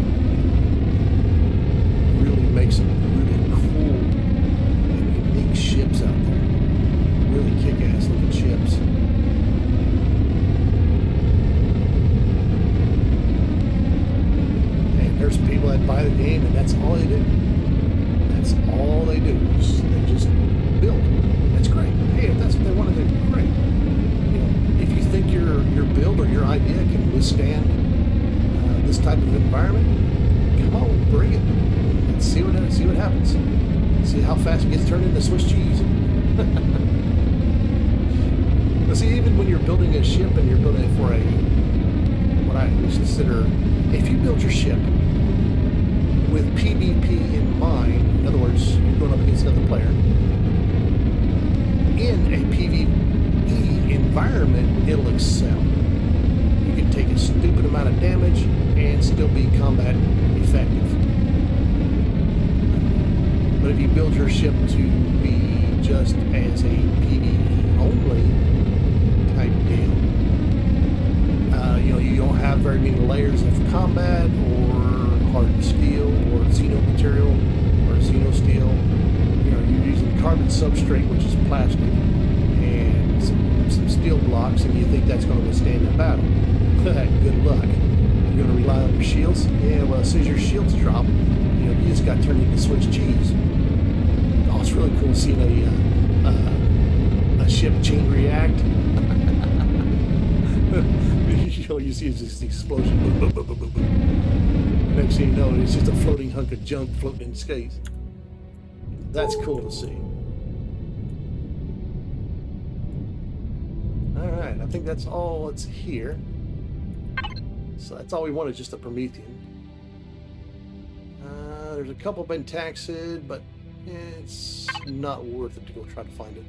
really make some really cool and unique ships out there. Really kick-ass looking ships. all they do. That's all they do. They just build. That's great. Hey, if that's what they want to do, great. You know, if you think your build or your idea can withstand this type of environment, come on, bring it. Let's see what happens. See how fast it gets turned into Swiss cheese. But see, even when you're building a ship and you're building it for what I would consider, if you build your ship with PvP in mind, in other words, you're going up against another player, in a PvE environment, it'll excel. You can take a stupid amount of damage and still be combat effective. But if you build your ship to be just as a PvE only type deal, you know, you don't have very many layers of combat or hardened steel or xeno material or xeno steel. You know, you're using carbon substrate, which is plastic, and some steel blocks, and you think that's going to withstand the battle. Good luck. You're going to rely on your shields? Yeah, well, as soon as your shields drop, you know, you just got turned into Swiss cheese. Oh, it's really cool seeing a ship chain react. You know, you see it's just explosion. Boom, boom, boom, boom, boom, boom. Next thing you know, it's just a floating hunk of junk floating in space. That's cool to see. All right, I think that's all that's here. So that's all we wanted, just a Promethean. There's a couple been taxed, but it's not worth it to go try to find it.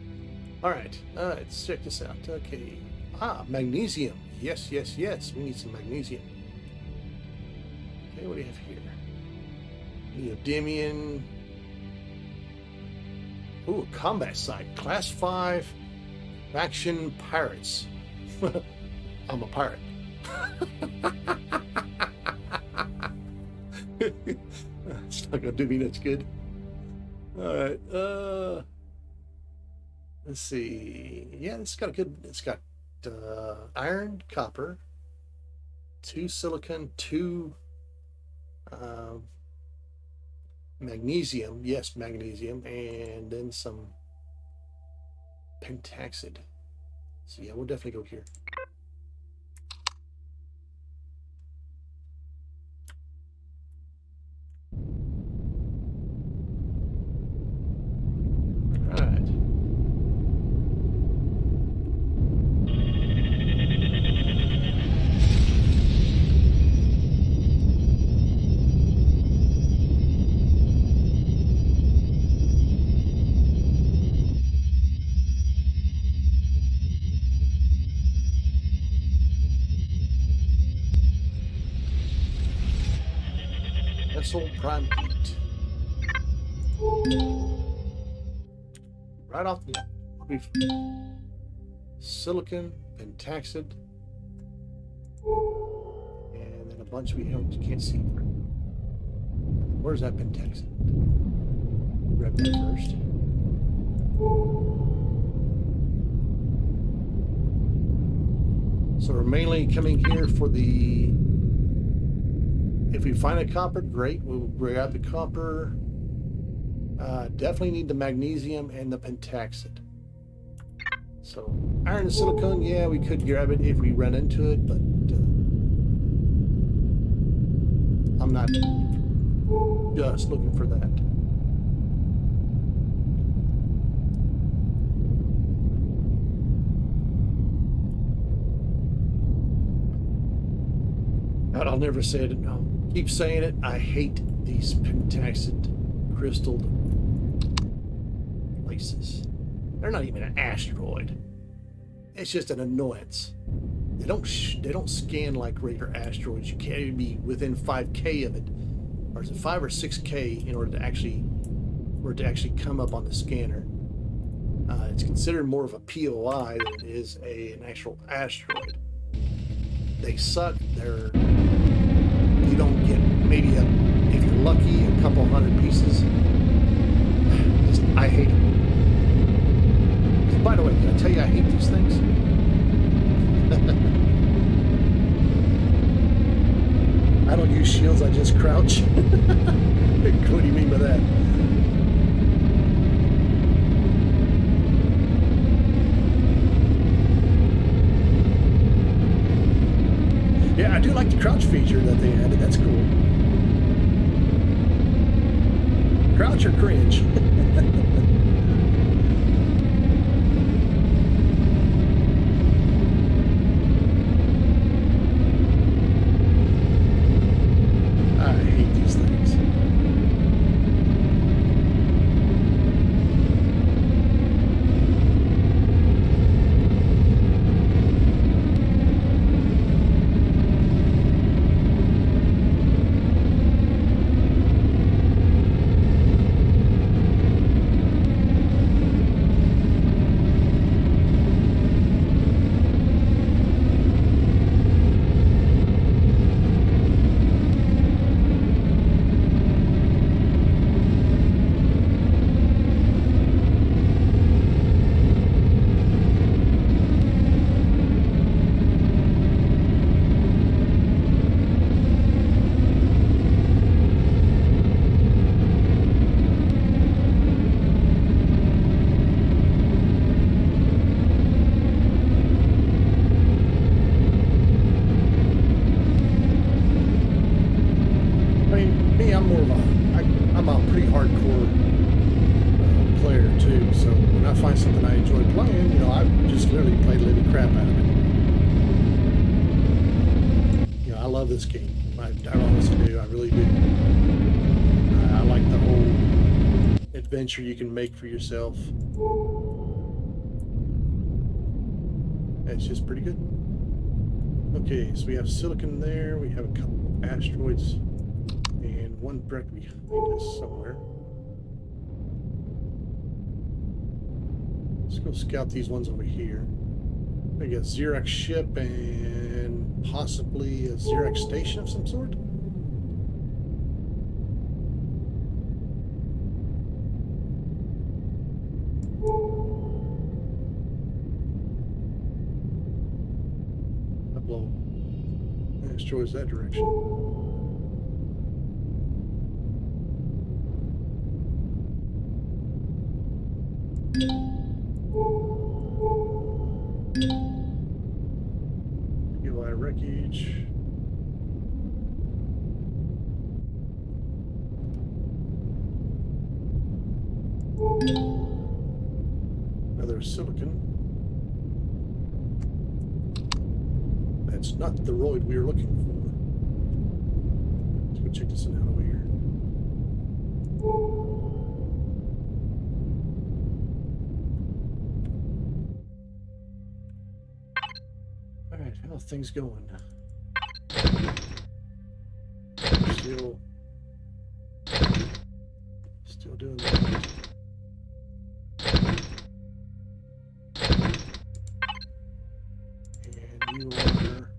All right, let's check this out. Okay. Magnesium. Yes. We need some magnesium. Okay, what do you have here? Neodymium. Ooh, a combat site. Class 5 faction pirates. I'm a pirate. It's not gonna do me much good. All right. Let's see. Yeah, it's got a good. It's got iron, copper, 2 silicon, 2 magnesium. Yes, magnesium, and then some pentaxid. So yeah, we'll definitely go here. Vessel prime heat. Right off the roof. Silicon, pentaxid, and then a bunch we can't see. Where's that pentaxid? Grab that first. So we're mainly coming here for the. If we find a copper, great. We'll grab the copper. Definitely need the magnesium and the pentaxid. So iron and silicon, yeah, we could grab it if we run into it, but I'm not just looking for that. I'll never say it. No, keep saying it. I hate these pentaxid crystalled places. They're not even an asteroid. It's just an annoyance. They don't scan like regular asteroids. You can't even be within 5K of it, or is it 5 or 6K in order to actually come up on the scanner. It's considered more of a POI than it is an actual asteroid. They suck. You don't get maybe if you're lucky, a couple hundred pieces. I hate them. By the way, did I tell you I hate these things? I don't use shields, I just crouch. What do you mean by that? Yeah, I do like the crouch feature that they added. That's cool. Crouch or cringe? I hate these things. I'm a pretty hardcore player too, so when I find something I enjoy playing, you know, I just literally play the living crap out of it. You know, I love this game. I honestly do. I really do. I like the whole adventure you can make for yourself. It's just pretty good. Okay, so we have silicon there. We have a couple of asteroids. And one directly behind us somewhere. Let's go scout these ones over here. We got a Xerox ship and possibly a Xerox station of some sort. Couple of asteroids that direction. UI wreckage. Another silicon. That's not the roid we were looking for. Let's go check this one out over here. Alright, how's things going? Still doing that. And you are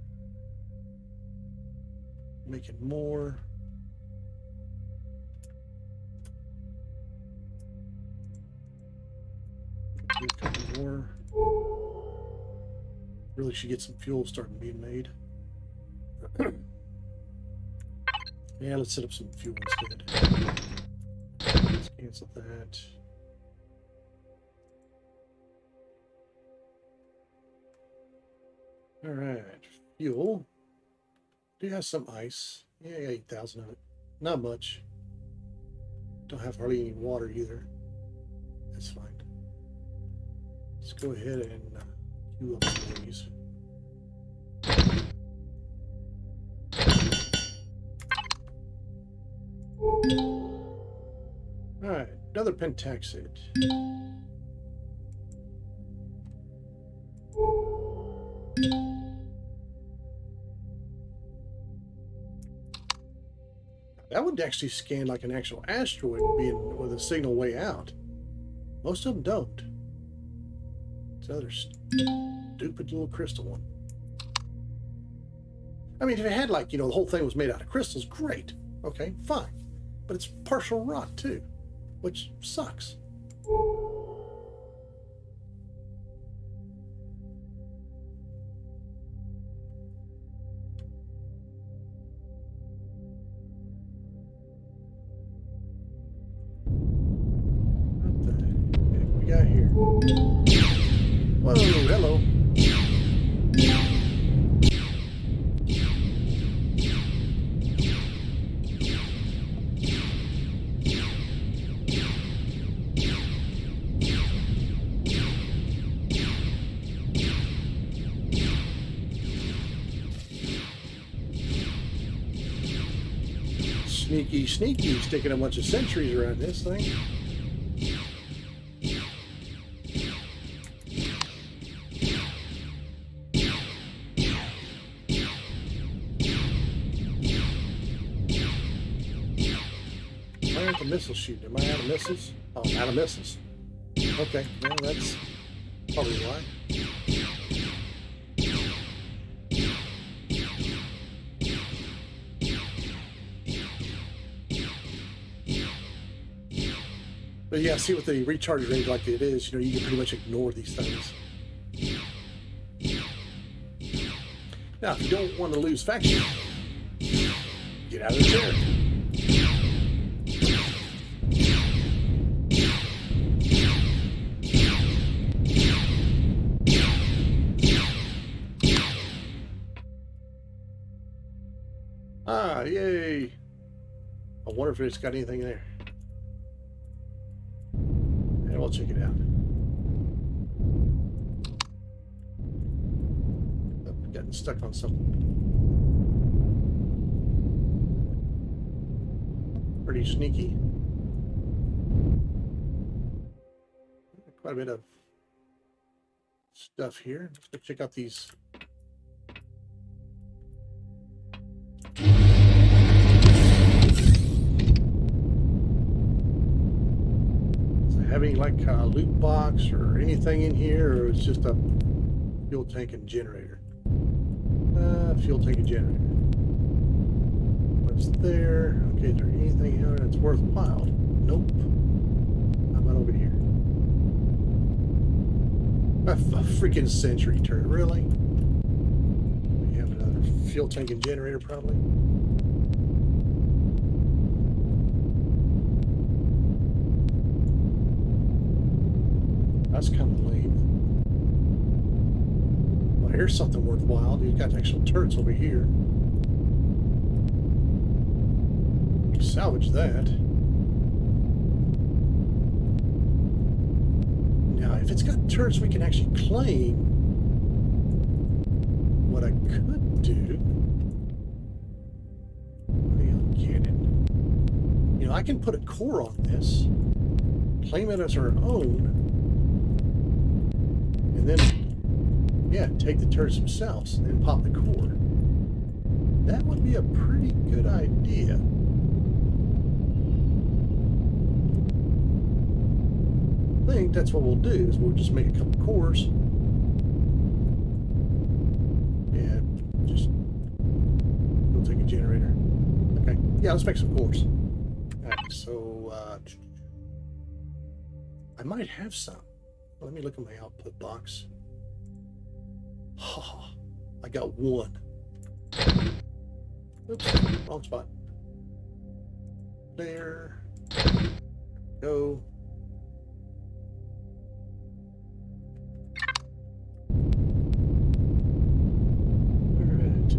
making more. Do a couple more. Really should get some fuel starting being made. Yeah, let's set up some fuel instead. Let's cancel that. Alright, fuel. Do have some ice. Yeah, 8,000 of it. Not much. Don't have hardly any water either. That's fine. Let's go ahead and queue up some of these. Alright, another pentaxid. That would actually scan like an actual asteroid being with a signal way out. Most of them don't. It's another stupid little crystal one. I mean, if it had like, you know, the whole thing was made out of crystals, great. Okay, fine. But it's partial rot too, which sucks. Sneaky, sneaky, sticking a bunch of sentries around this thing. Why aren't the missiles shooting? Am I out of missiles? Oh, I'm out of missiles. Okay, well, that's probably why. But yeah, see with the recharge rate like it is, you know, you can pretty much ignore these things. Now, if you don't want to lose faction, get out of the chair. Ah, yay. I wonder if it's got anything there. And we'll check it out. I've gotten stuck on something. Pretty sneaky. Quite a bit of stuff here. Let's go check out these. Having like a loot box or anything in here, or it's just a fuel tank and generator? Fuel tank and generator. What's there? Okay, is there anything here that's worthwhile? Nope. How about over here? A freaking sentry turret, really? We have another fuel tank and generator, probably. That's kind of lame. Well, here's something worthwhile. You've got actual turrets over here. Salvage that. Now, if it's got turrets we can actually claim, what I could do... Ion cannon. You know, I can put a core on this, claim it as our own, and then, yeah, take the turrets themselves and pop the core. That would be a pretty good idea. I think that's what we'll do, is we'll just make a couple cores. And just, we'll take a generator. Okay, yeah, let's make some cores. Alright, so, I might have some. Let me look at my output box. Oh, I got one. Oops, wrong spot. There. Go. Alright.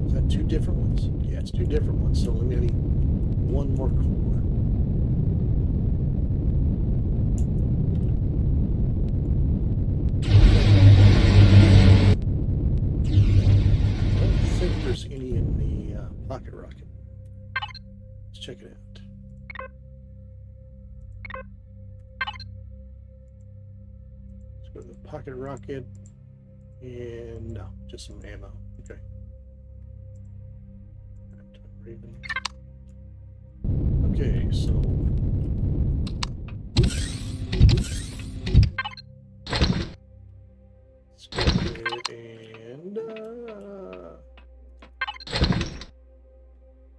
Is that two different ones? Yeah, it's two different ones. So let me need one more core. There's any in the pocket rocket. Let's check it out. Let's go to the pocket rocket, and no, just some ammo. Okay. Okay, so let's go ahead and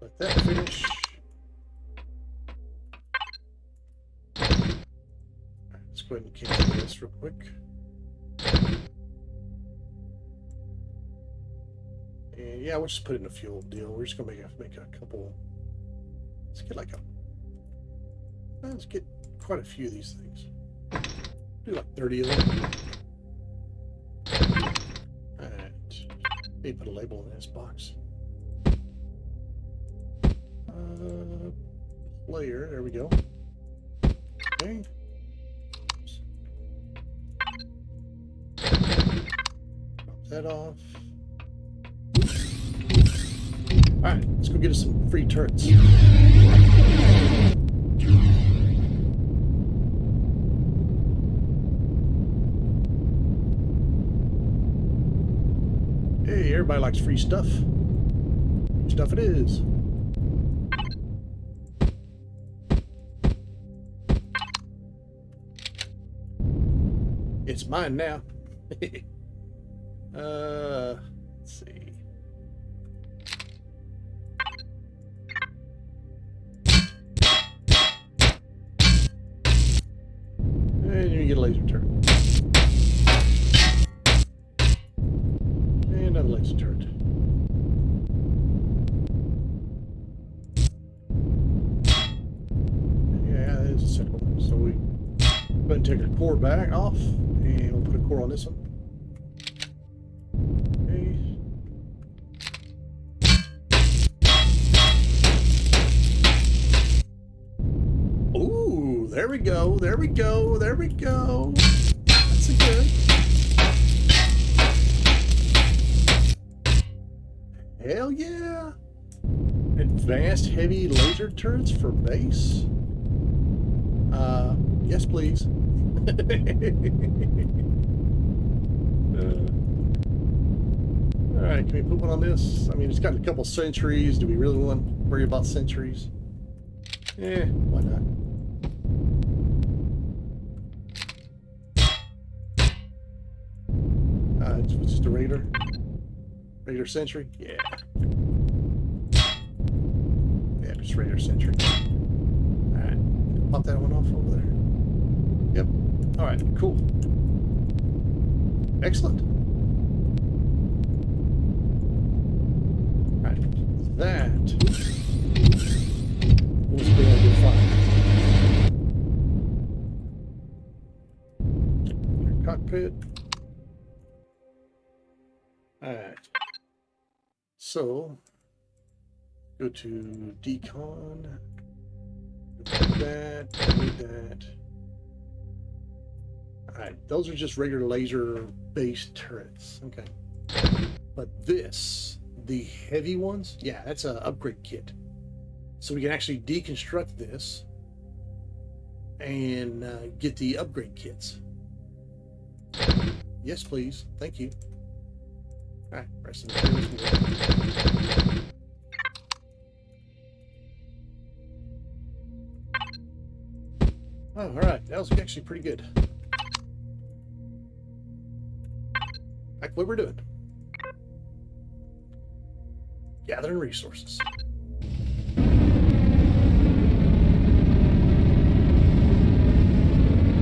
let that finish. Alright, let's go ahead and cancel this real quick. And yeah, we'll just put it in a fuel deal. We're just gonna make a couple. Let's get quite a few of these things. Do like 30 of them. Alright. Maybe put a label in this box. Player, there we go. Okay. Drop that off. Alright, let's go get us some free turrets. Hey, everybody likes free stuff. Free stuff it is. It's mine now. Let's see. And you get a laser turret. And another laser turret. Yeah, there's a second one. So we go ahead and take our core back off, and we'll put a core on this one. There we go, there we go, there we go. That's a good. Hell yeah. Advanced heavy laser turrets for base. Yes, please. Alright, can we put one on this? I mean, it's got a couple sentries. Do we really want to worry about sentries? Why not? It's just a Raider sentry? Yeah. Yeah, just Raider sentry. Alright, pop that one off over there. Yep. Alright, cool. Excellent. Alright, that was a good find. Cockpit. Alright, so go to decon, do that. Alright, those are just regular laser based turrets. Okay, but this, the heavy ones, yeah, that's an upgrade kit. So we can actually deconstruct this and get the upgrade kits. Yes, please. Thank you. Alright, rest of the materials. Oh, alright, that was actually pretty good. Back what we're doing. Gathering resources.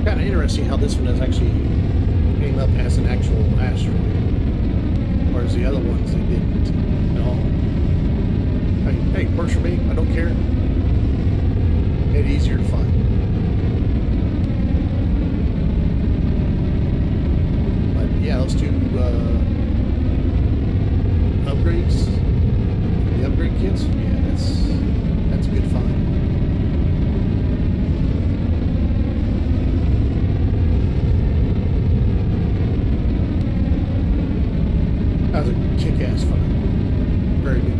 Kind of interesting how this one has actually came up as an actual asteroid. Whereas the other ones, they didn't at all. Hey, works for me. I don't care. Made it easier to find. But yeah, those two upgrades, the upgrade kits, yeah, that's a good find. That was a kick-ass fight. Very good.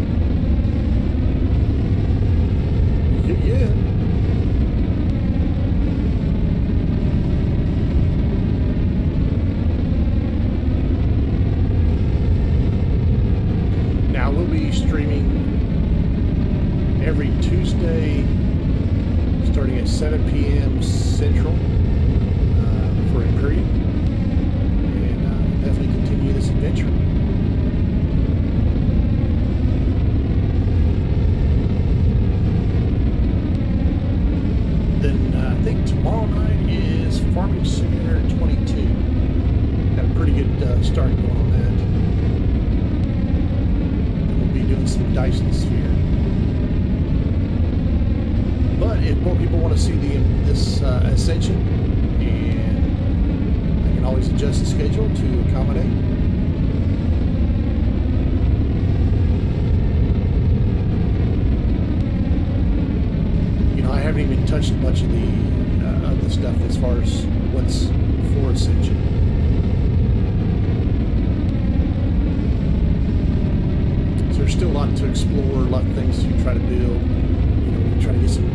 Yeah. Now we'll be streaming every Tuesday starting at 7 p.m. Central for Empyrion. And definitely continue this adventure. I think tomorrow night is Farming Simulator 22. Got a pretty good start going on that. And we'll be doing some Dyson Sphere. But if more people want to see this Ascension, and I can always adjust the schedule to accommodate. I haven't even touched much of the stuff as far as what's for Ascension. So there's still a lot to explore, a lot of things to try to build. You know, we try to get some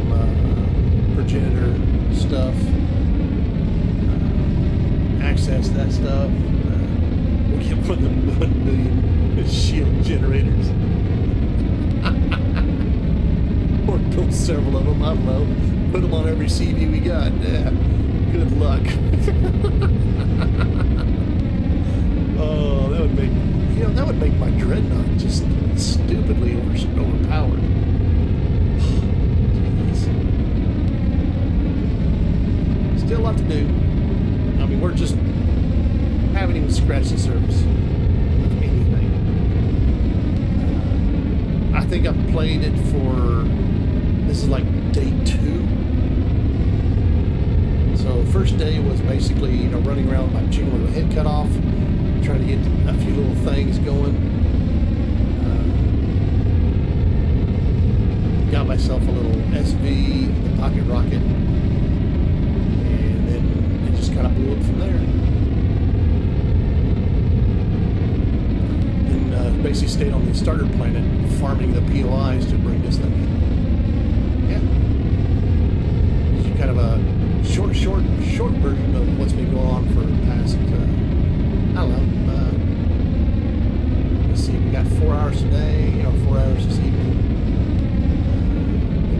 progenitor stuff, access that stuff. We'll get 1 million shield generators. Or build several of them, I don't know. Put them on every CV we got. Yeah, good luck. Oh, that would make my dreadnought just stupidly overpowered. Jeez. Still a lot to do. I mean, haven't even scratched the surface of anything. I think I've played it this is like day 2. So first day was basically, you know, running around like chicken with my head cut off, trying to get a few little things going. Got myself a little SV, the pocket rocket, and then it just kind of blew up from there. And basically stayed on the starter planet, farming the POIs to bring this thing in. Yeah. It's kind of a short version of what's been going on for the past, I don't know, let's see, we got 4 hours today, or 4 hours this evening.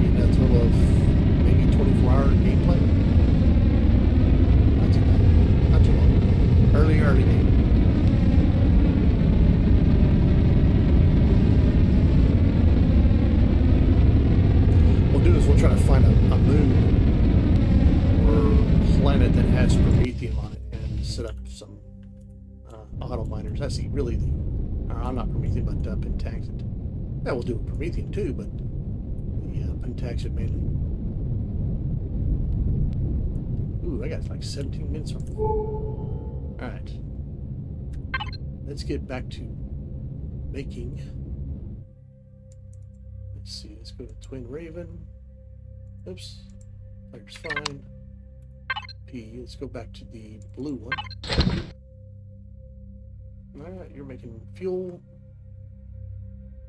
Maybe a total of maybe 24-hour gameplay. Not too bad. Not too long. Early game. What we'll do is we'll try to find a moon or planet that has Prometheum on it and set up some auto miners. I see, really, I'm not Prometheum, but Pentaxid. Yeah, we'll do Prometheum too, but the Pentaxid mainly. Ooh, I got like 17 minutes on. Alright. Let's get back to making. Let's see, let's go to Twin Raven. Oops. Fire's fine. P, let's go back to the blue one. Alright, you're making fuel.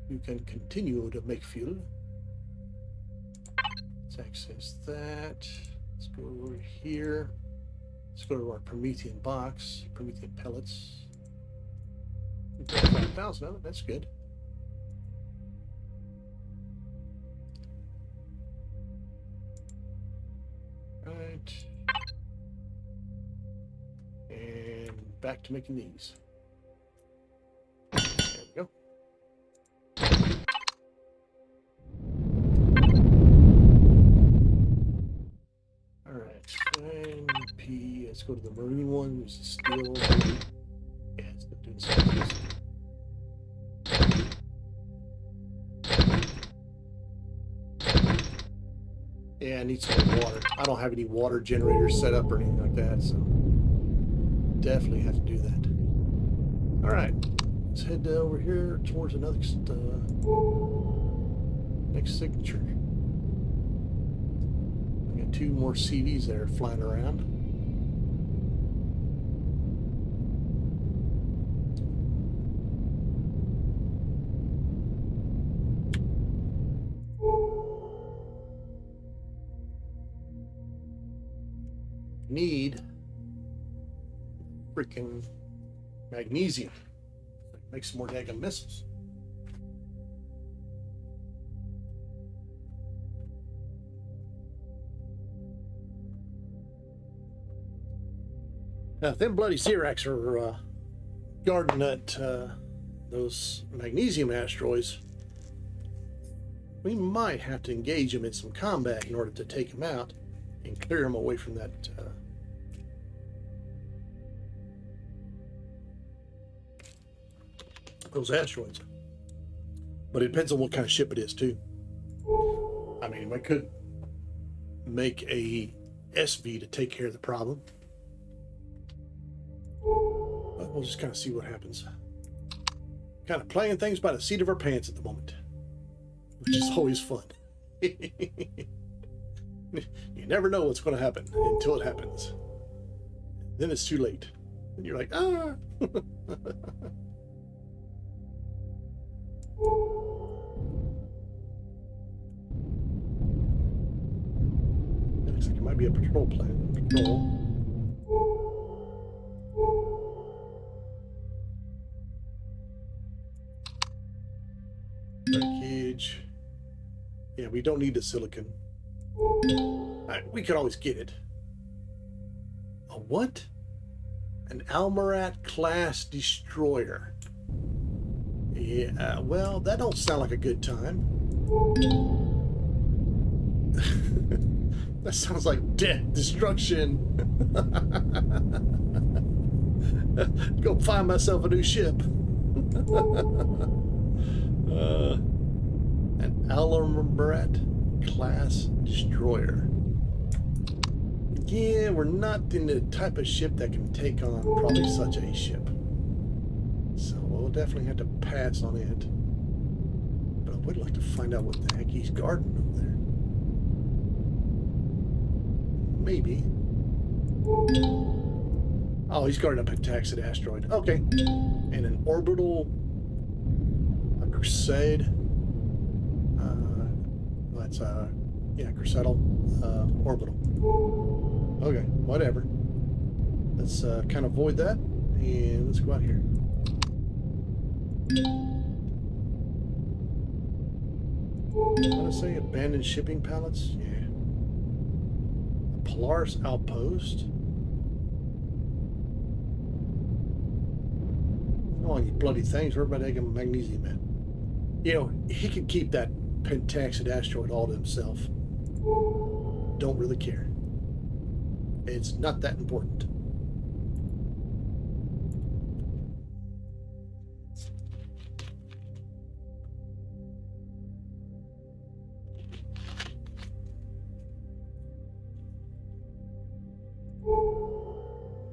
You can continue to make fuel. Let's access that. Let's go over here. Let's go to our Promethean box. Promethean pellets. 5,000 of it, that's good. Right. And back to making these. There we go. Alright, and P, let's go to the marine one, which is still, yeah, it's still doing something. Yeah, I need some more water. I don't have any water generators set up or anything like that, so definitely have to do that. Alright, let's head over here towards the next signature. I got 2 more CVs there flying around. Need freaking magnesium. Make some more daggum missiles. Now, if them bloody Xerax are guarding that those magnesium asteroids, we might have to engage them in some combat in order to take them out and clear them away from that those asteroids. But it depends on what kind of ship it is too. I mean, I could make a SV to take care of the problem, but we'll just kind of see what happens. Kind of playing things by the seat of our pants at the moment, which is always fun. You never know what's going to happen until it happens. Then it's too late. And you're like, ah. might be a patrol plane. Patrol. Breakage. Yeah, we don't need the silicon. We could always get it. A what? An Almarat class destroyer. Yeah, well, that don't sound like a good time. That sounds like death, destruction. Go find myself a new ship. An Almarat class destroyer. Yeah, we're not in the type of ship that can take on probably such a ship. So we'll definitely have to pass on it. But I would like to find out what the heck he's guarding over there. Maybe. Oh, he's guarding a Pentaxid asteroid. Okay. And an orbital... a Crusade. That's yeah, Crusadal orbital. Okay, whatever. Let's kind of avoid that, and let's go out here. What did I say? Abandoned shipping pallets? Yeah. A Polaris outpost. Oh, you bloody things. Where about taking magnesium at? You know, he could keep that Pentaxid asteroid all to himself. Don't really care. It's not that important.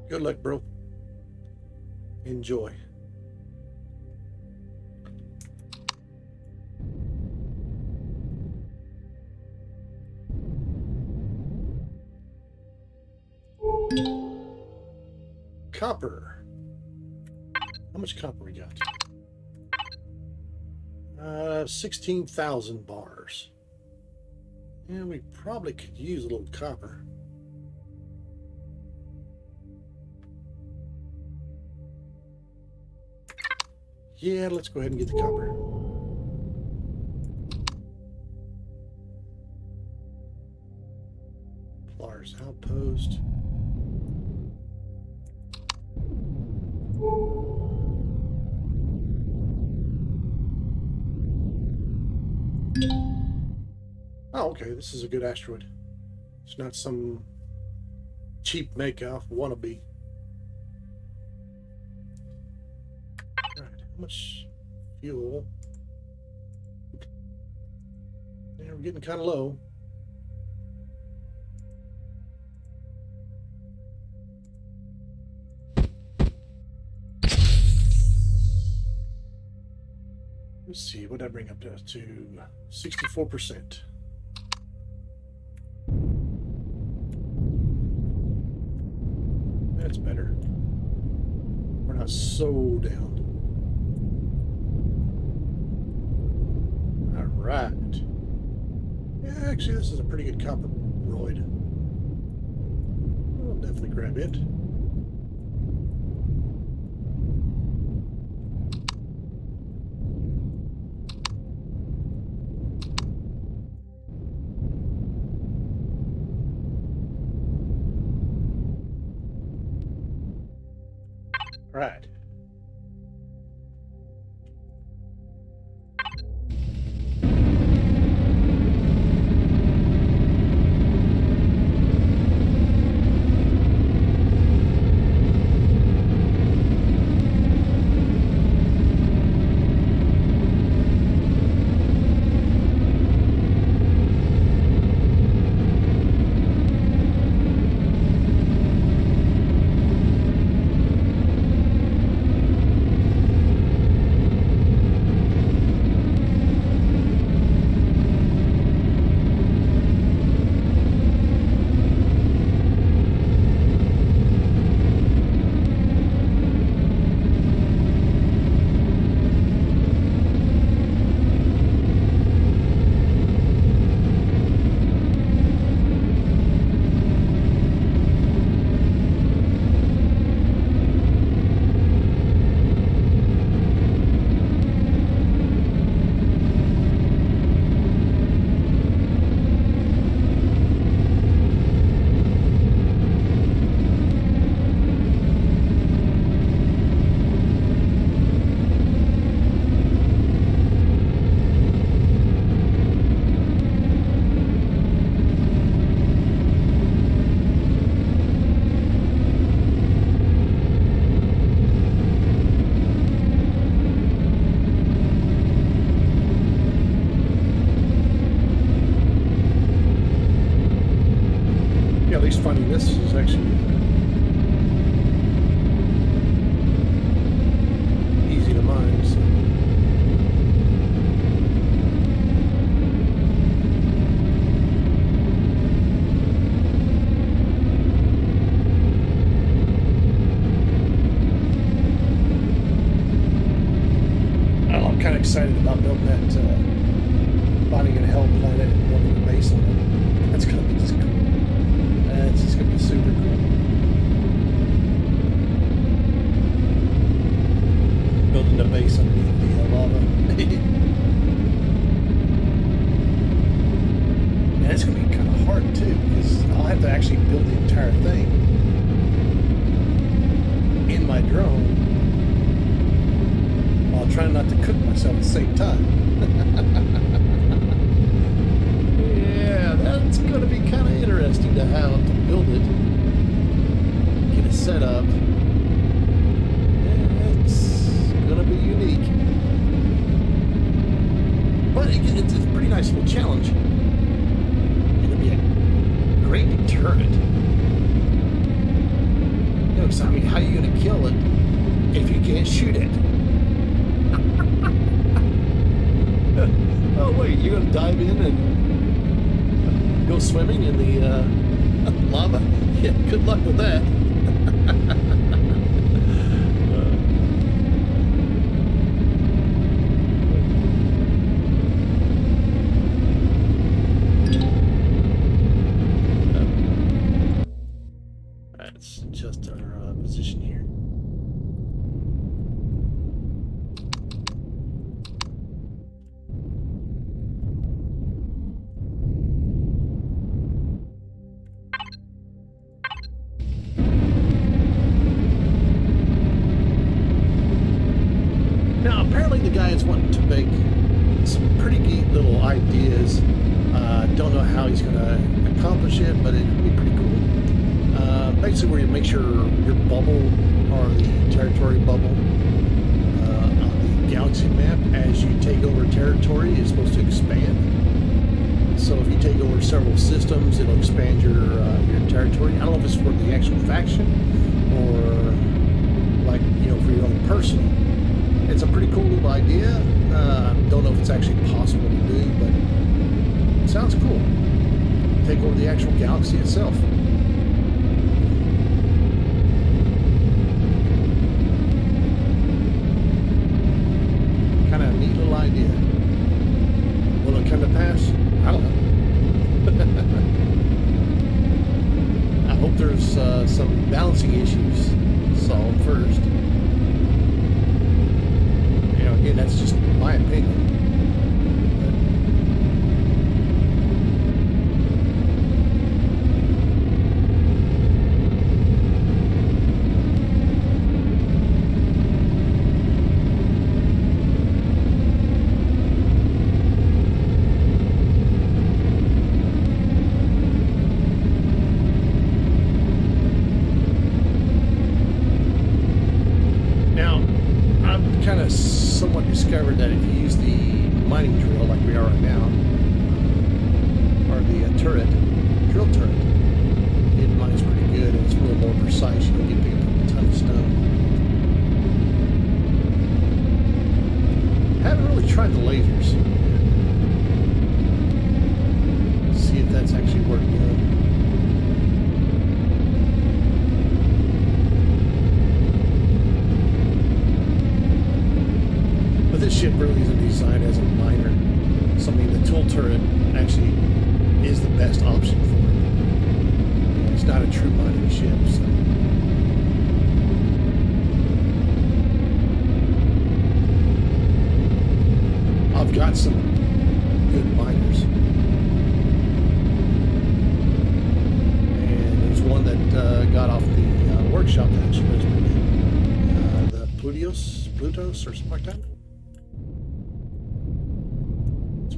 Good luck, bro. Enjoy. Copper. How much copper we got? 16,000 bars. Yeah, we probably could use a little copper. Yeah, let's go ahead and get the copper. Polaris outpost. Oh, okay, this is a good asteroid. It's not some cheap make-off wannabe. Alright, how much fuel? Yeah, we're getting kind of low. Let's see, what did I bring up to 64%. That's better. We're not so down. All right. Yeah, actually, this is a pretty good copper roid. I'll definitely grab it. Right. kind of excited about building that, finding a hell planet and building a base on it. That's going to be just cool. That's just going to be super cool. Building a base underneath the lava. And it's going to be kind of hard too, because I'll have to actually build the entire thing in my drone while trying not to cook myself at the same time. Yeah, that's going to be kind of interesting to how to build it, get it set up. Yeah, it's going to be unique. But it's a pretty nice little challenge. It'll be a great deterrent. You know, 'cause, I mean, how are you going to kill it if you can't shoot it? Oh, wait, you're going to dive in and go swimming in the lava? Yeah, good luck with that. Let's adjust our position here. Now, apparently the guy is wanting to make some pretty neat little ideas. Don't know how he's going to accomplish it, but it'd be pretty cool. Basically, where you make sure your bubble, or the territory bubble, on the galaxy map, as you take over territory, is supposed to expand. So if you take over several systems, it'll expand your territory. I don't know if it's for the actual faction, or like, you know, for your own personal. It's a pretty cool little idea. Don't know if it's actually possible to do, but it sounds cool. Take over the actual galaxy itself. Kind of a neat little idea. Will it come to pass? I don't know. I hope there's some balancing issues solved first. You know, again, that's just my opinion. Somewhat discovered that if you use the mining drill like we are right now, or the drill turret, it mines pretty good and it's a little more precise. You don't get to pick up a ton of stone. Haven't really tried the lasers. See if that's actually working good. This ship really isn't designed as a miner, so I mean the tool turret actually is the best option for it. You know, it's not a true mining ship, so. I've got some good miners, and there's one that got off the workshop that actually was pretty good. The Plutos or something like that.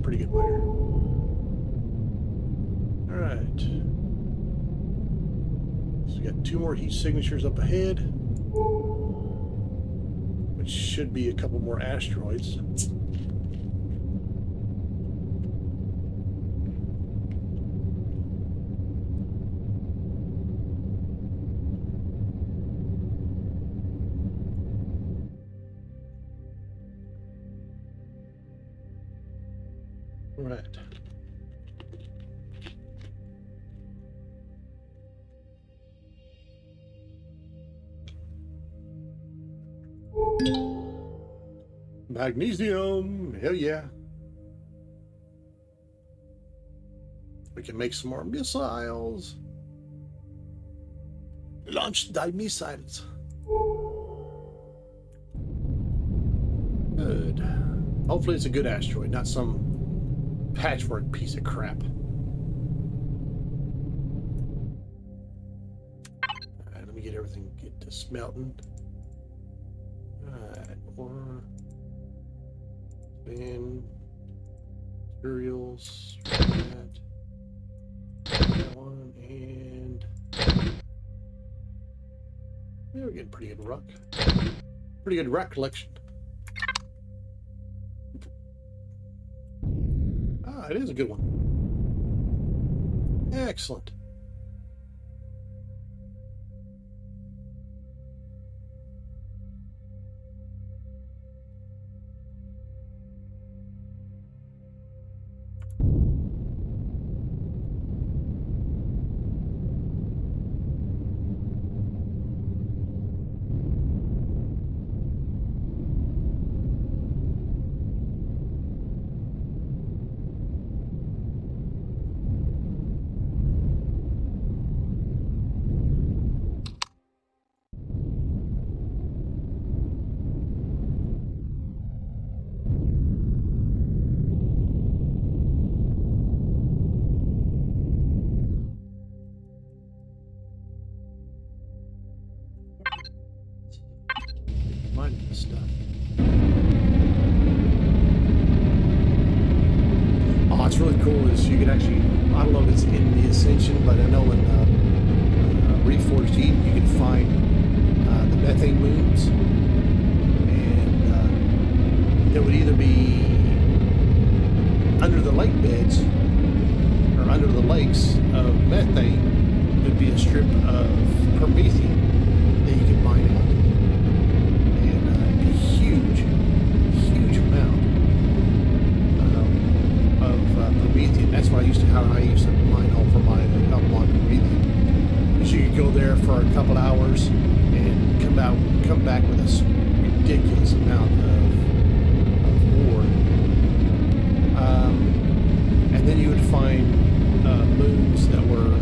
Pretty good miner. All right. So we got 2 more heat signatures up ahead, which should be a couple more asteroids. Right. Magnesium! Hell yeah. We can make some more missiles. Launch thy missiles. Good. Hopefully it's a good asteroid, not some patchwork piece of crap. Alright, let me get everything, get to smelting. Alright, ore. Spin. Materials. That one, and yeah, we're getting pretty good rock. Pretty good rock collection. Ah, it is a good one. Excellent. Mining this stuff. Oh, it's really cool is you can actually, I don't know if it's in the Ascension, but I know in Reforged Eden you can find the methane moons, and it would either be under the lake beds or under the lakes of methane. There'd be a strip of Promethean that you could mine out. Huge amount of Promethean. That's what how I used to mine all for my up on Promethean. Because you could go there for a couple hours and come back with a ridiculous amount of ore. And then you would find moons that were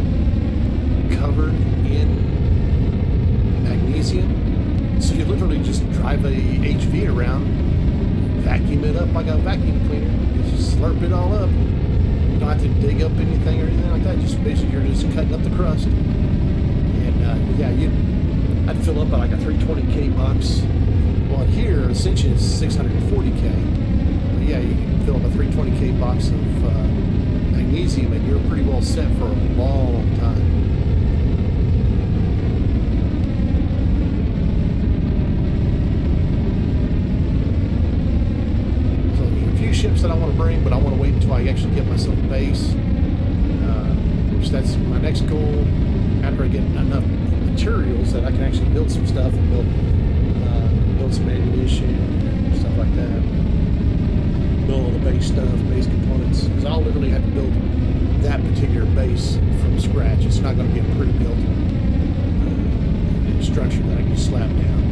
covered in magnesium. So you literally just drive a HV around, vacuum it up like a vacuum cleaner, just slurp it all up. You don't have to dig up anything or anything like that. Just basically you're just cutting up the crust. And yeah, I'd fill up like a 320K box. Well, here Ascension is 640K. But yeah, you can fill up a 320K box of magnesium, and you're pretty well set for a long time. Ships that I want to bring, but I want to wait until I actually get myself a base, which that's my next goal. After I get enough materials that I can actually build some stuff and build some ammunition and stuff like that, build all the base stuff, base components, because I'll literally have to build that particular base from scratch. It's not going to be a pre-built structure that I can slap down.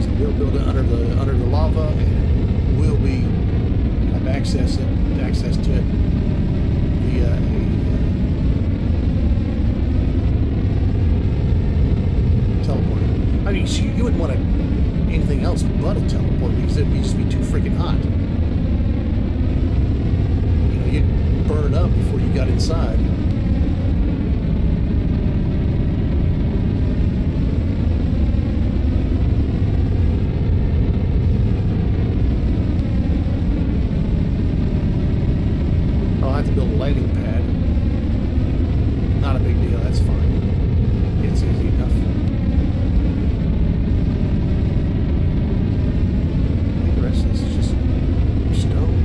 So we'll build it under the lava, and will be have access to it via a teleporter. I mean, you wouldn't want anything else but a teleport because it'd just be too freaking hot. You know, you'd burn up before you got inside. Build a landing pad. Not a big deal, that's fine. It's easy enough. I think the rest of this is just stone.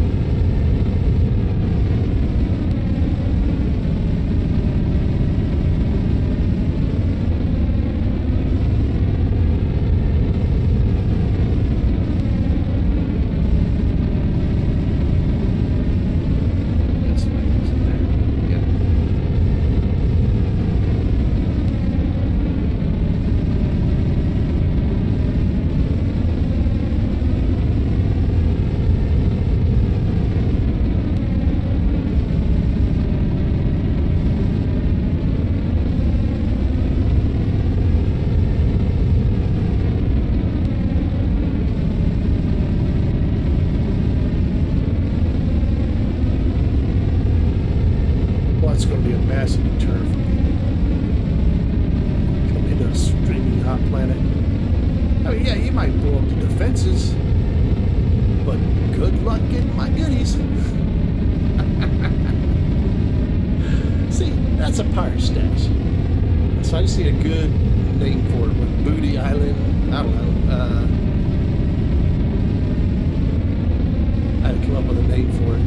I mean, yeah, you might blow up the defenses, but good luck getting my goodies. See, that's a pirate stash. So I just need a good name for it. What, Booty Island? I don't know. I had to come up with a name for it.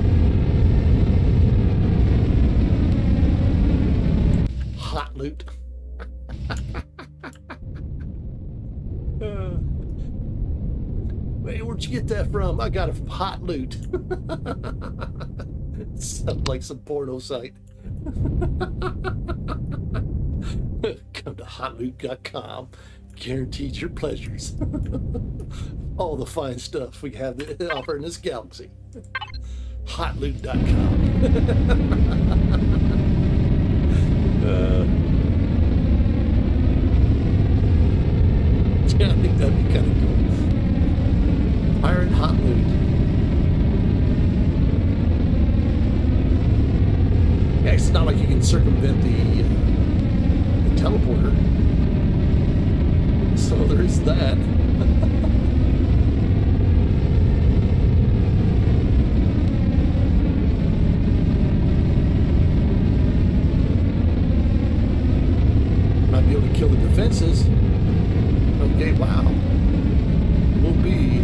Hot loot. Hey, where'd you get that from? I got it from Hot Loot. Sounds like some porno site. Come to hotloot.com. Guaranteed your pleasures. All the fine stuff we have to offer in this galaxy. Hotloot.com. Yeah, I think that'd be kind of cool. Pirate Hot Loot. Yeah, it's not like you can circumvent the teleporter. So there is that. Might be able to kill the defenses. Okay, wow. We'll be...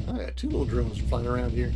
I got two little drones flying around here.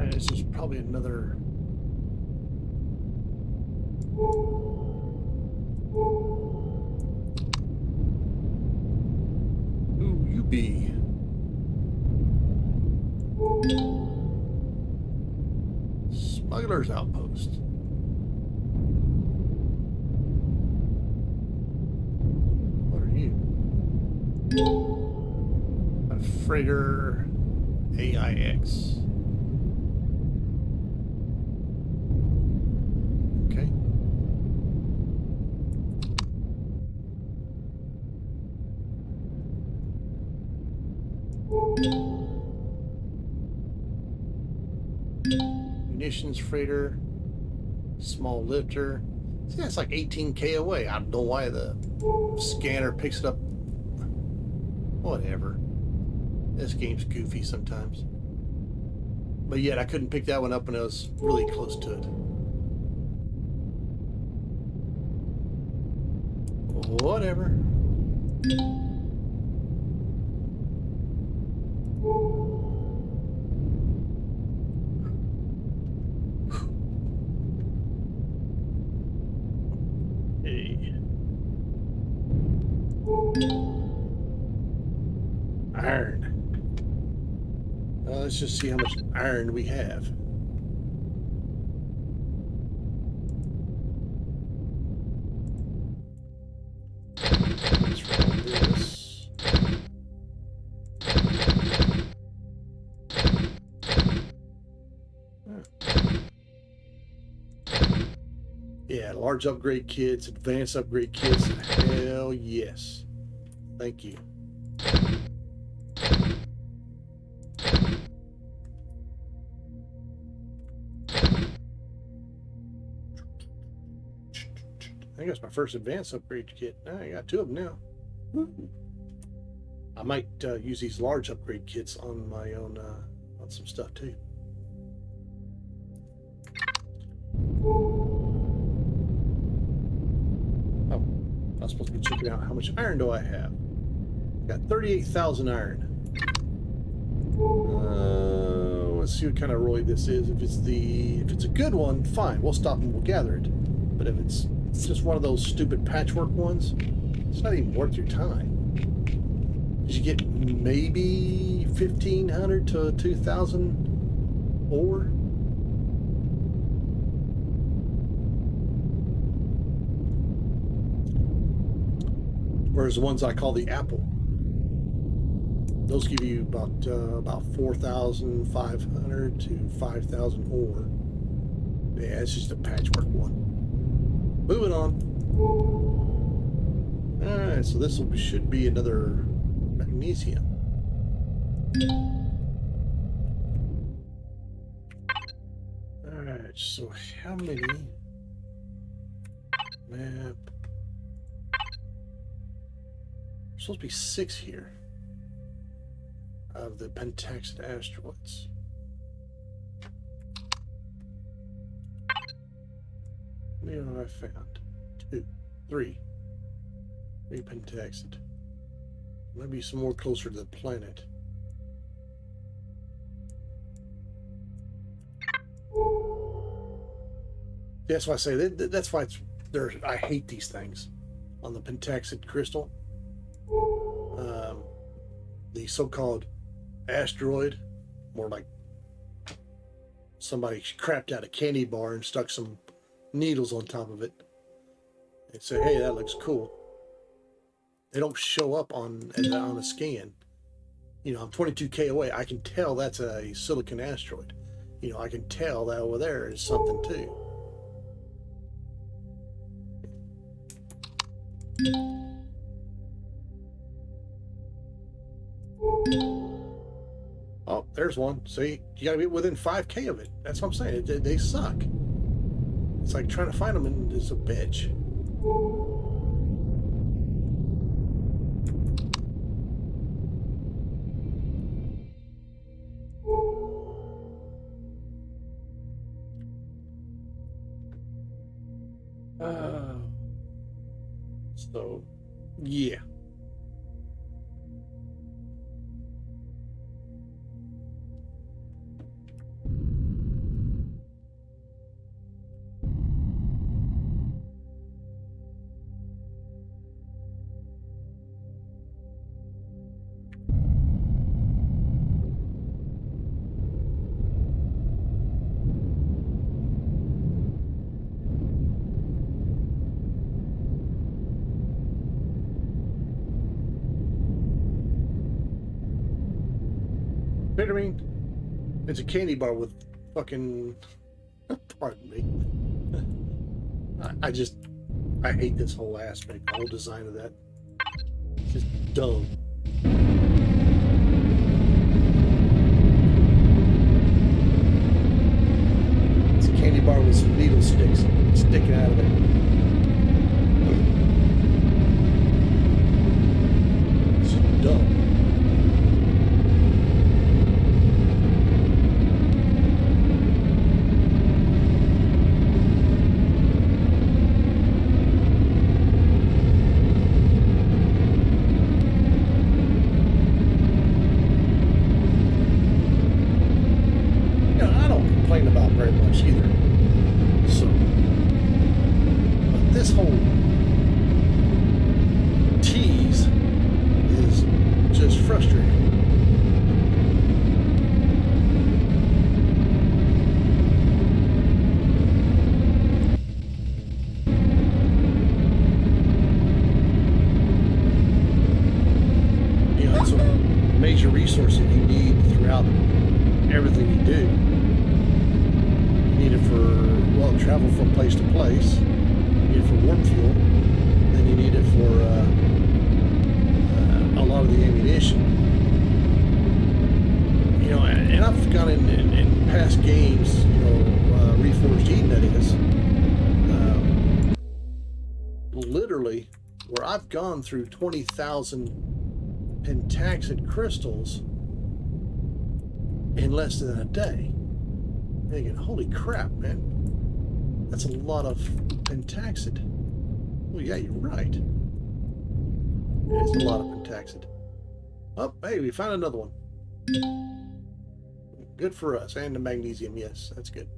This is probably another... Ooh, you be... Smuggler's Outpost. What are you? A freighter AIX. Munitions freighter, small lifter. See, that's like 18K away. I don't know why the scanner picks it up. Whatever. This game's goofy sometimes. But yet I couldn't pick that one up when I was really close to it. Whatever. Iron. Let's just see how much iron we have. Yeah, large upgrade kits, advanced upgrade kits. Hell yes. Thank you. I think that's my first advanced upgrade kit. I got 2 of them now. Woo. I might use these large upgrade kits on my own, on some stuff too. Oh, I was supposed to be checking out how much iron do I have. Got 38,000 iron. Let's see what kind of roid this is. If it's a good one, fine. We'll stop and we'll gather it. But if it's just one of those stupid patchwork ones, it's not even worth your time. You get maybe 1,500 to 2,000 ore. Whereas the ones I call the apple, those give you about 4,500 to 5,000 ore. Yeah, it's just a patchwork one. Moving on. All right, so this should be another magnesium. All right, so how many? Map. There's supposed to be 6 here of the pentaxid asteroids. How many have I found? 2, 3. 3 pentaxid. Maybe some more closer to the planet. That's why I say that's why it's there. I hate these things on the pentaxid crystal. The so-called asteroid, more like somebody crapped out a candy bar and stuck some needles on top of it and said, "Hey, that looks cool." They don't show up on a scan. You know, I'm 22K away. I can tell that's a silicon asteroid. You know, I can tell that over there is something too. Oh, there's one. See, you gotta be within 5K of it. That's what I'm saying. They suck. It's like trying to find them and it's a bitch. So, yeah. I mean, it's a candy bar with fucking, pardon me. I hate this whole aspect, the whole design of that. It's just dumb. It's a candy bar with some needle sticks sticking out of it. It's just dumb. About very much either. So travel from place to place. You need it for warp fuel. Then you need it for a lot of the ammunition. You know, and I've gone in past games, you know, Reforged Eden, that is, literally, where I've gone through 20,000 pentaxid crystals in less than a day. Thinking, holy crap, man. That's a lot of pentaxid. Well, yeah, you're right. It is a lot of pentaxid. Oh, hey, we found another one. Good for us. And the magnesium, yes, that's good.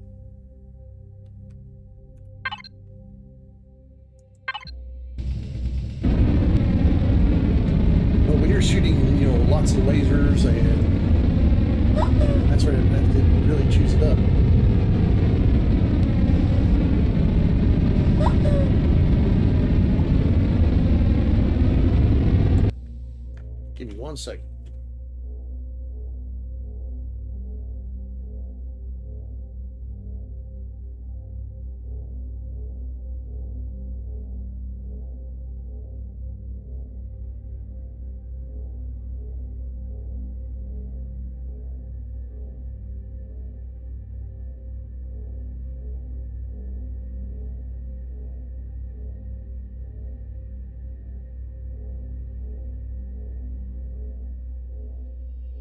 But when you're shooting, you know, lots of lasers, and that's right, that really chews it up. Give me 1 second.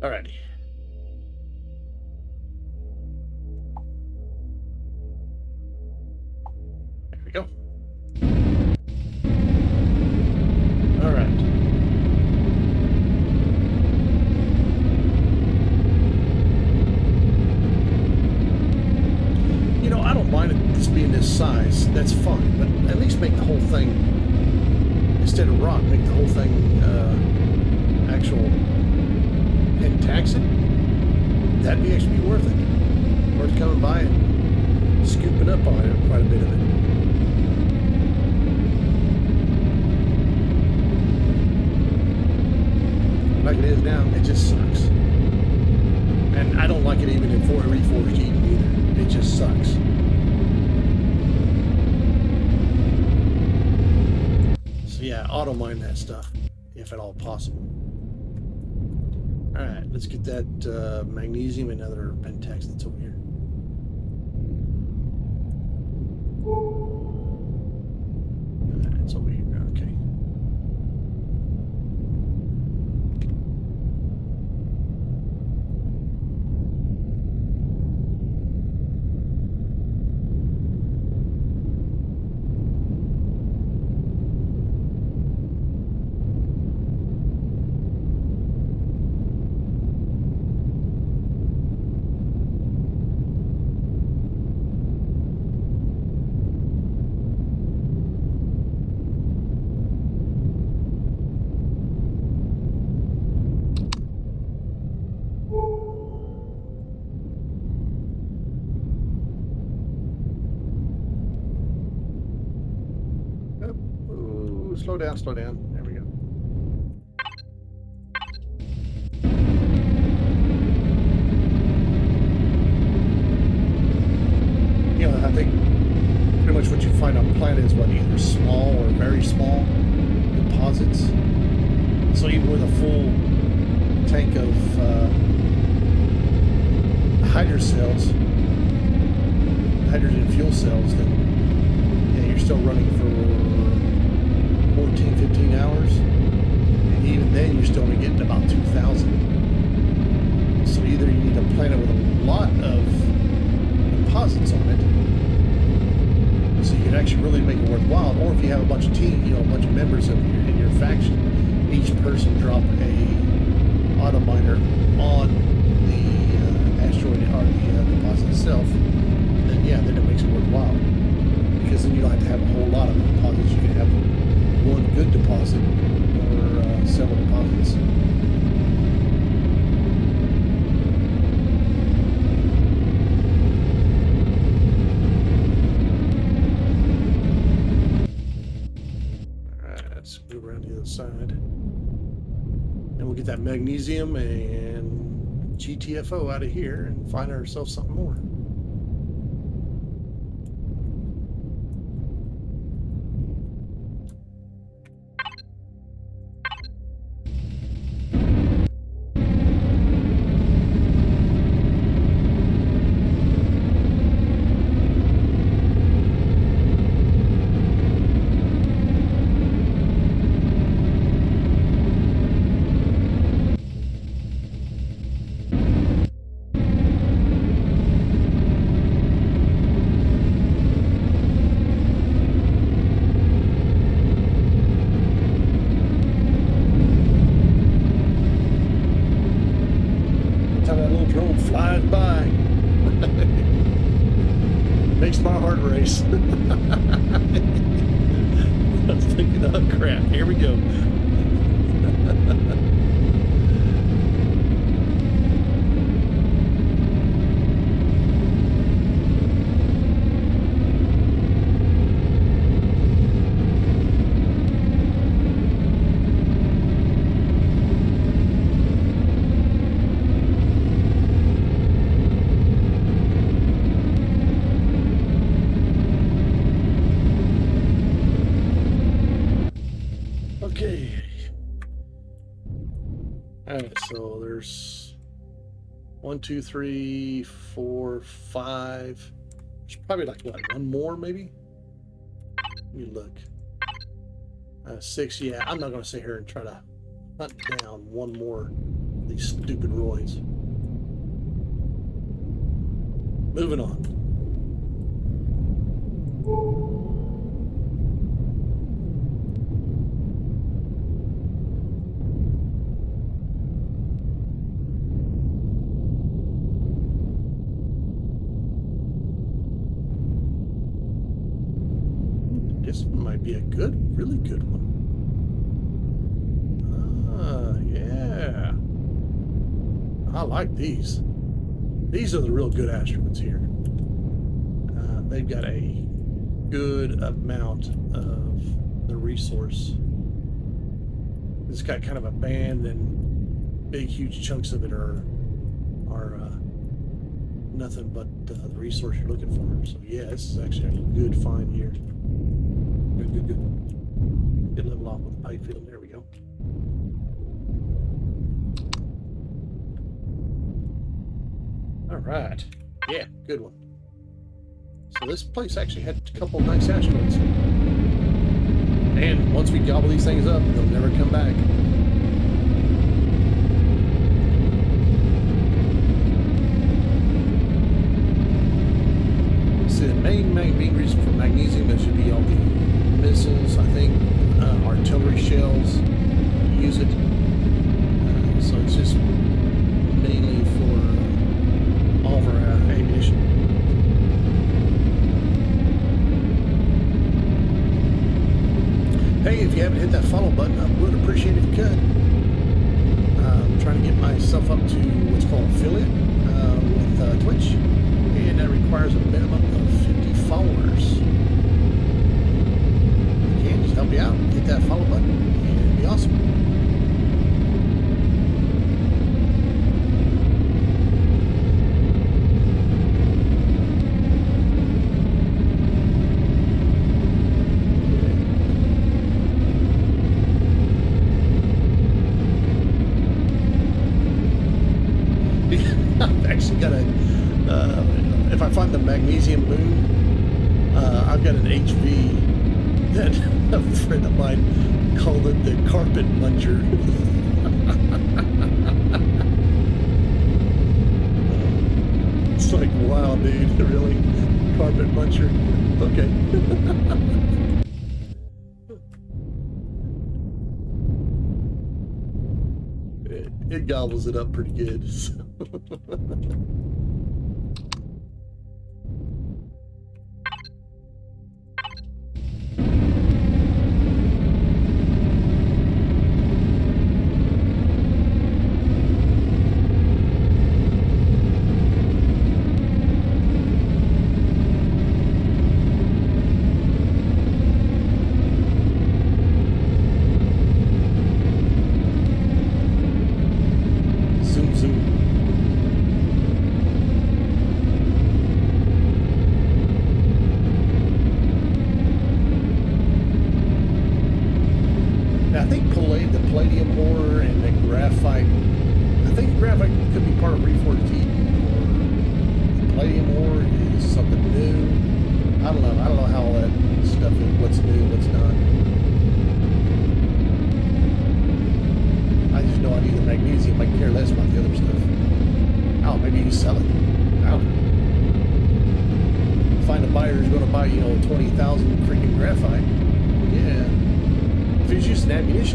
Alrighty. There we go. Alright. You know, I don't mind it being this size. That's fine. But at least make the whole thing, instead of rock, make the whole thing actual pentaxid. That'd be actually worth it. Worth coming by and scooping up on it, quite a bit of it. Like it is now, it just sucks. And I don't like it even in Reforged Eden either. It just sucks. So yeah, auto mine that stuff, if at all possible. Alright, let's get that magnesium and other pentax that's over here. Alright, it's over here, okay. Slow down. There we go. You know, I think pretty much what you find on planet is what, either small or very small deposits. So even with a full tank of hydrogen fuel cells, then yeah, you're still running for 14, 15 hours, and even then you're still only getting about 2,000. So either you need a planet with a lot of deposits on it, so you can actually really make it worthwhile, or if you have a bunch of a bunch of members in your faction, each person drop a auto miner on the asteroid or the deposit itself, then yeah, then it makes it worthwhile, because then you don't have to have a whole lot of deposits. You can have one good deposit or several deposits. Alright, let's move around to the other side. And we'll get that magnesium and GTFO out of here and find ourselves something more. a hard race. I was thinking, oh crap, here we go. So there's 1, 2, 3, 4, 5. There's probably like what, one more maybe? Let me look. 6. Yeah, I'm not going to sit here and try to hunt down one more of these stupid roids. Moving on. This one might be a good, really good one. Yeah. I like these. These are the real good asteroids here. They've got a good amount of the resource. It's got kind of a band, and big, huge chunks of it are nothing but the resource you're looking for. So yeah, this is actually a good find here. Good. Get level off with the pipe field. There we go. All right. Yeah, good one. So this place actually had a couple nice asteroids. And once we gobble these things up, they'll never come back. So the main reason for magnesium, that should be all the missiles, I think, artillery shells, use it. So it's just mainly for all of our ammunition. Hey, if you haven't hit that follow button, I would appreciate it if you could. I'm trying to get myself up to what's called affiliate with Twitch, and that requires a minimum of 50 followers. Just help you out, hit that follow button, and it'd be awesome. I've actually got a, if I find the magnesium moon, I've got an HV that a friend of mine called it the carpet muncher. It's like, wow, dude, really? Carpet muncher? Okay. It gobbles it up pretty good. So.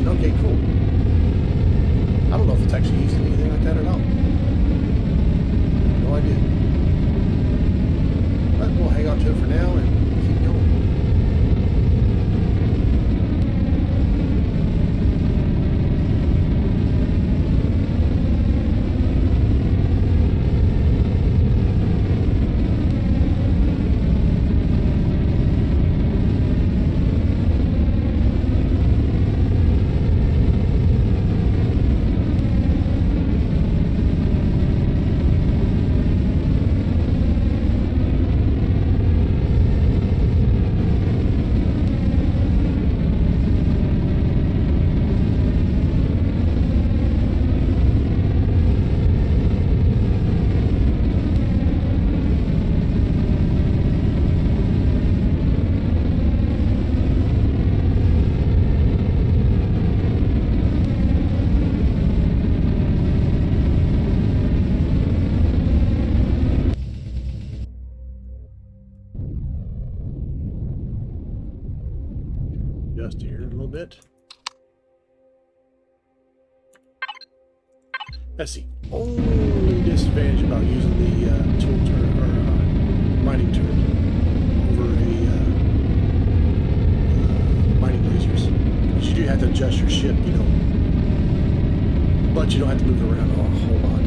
Okay, cool. I don't know if it's actually used in anything like that or not. No idea. But we'll hang on out to it for now and keep going. Just here a little bit. That's the only disadvantage about using the tool turret or mining turret over a mining lasers. Because you do have to adjust your ship, you know, but you don't have to move it around a whole lot.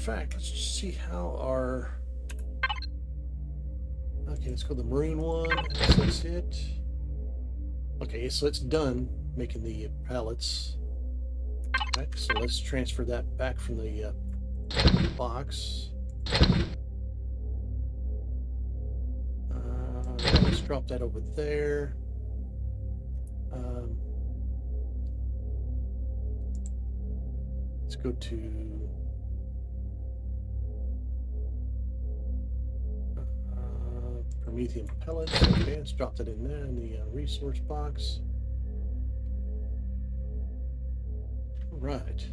Let's just see how our... Okay, let's go to the marine one. That's it. Okay, so it's done making the pallets. Okay, so let's transfer that back from the box. Let's drop that over there. Let's go to... Promethean pellets. Okay, let's drop that in there in the resource box. All right.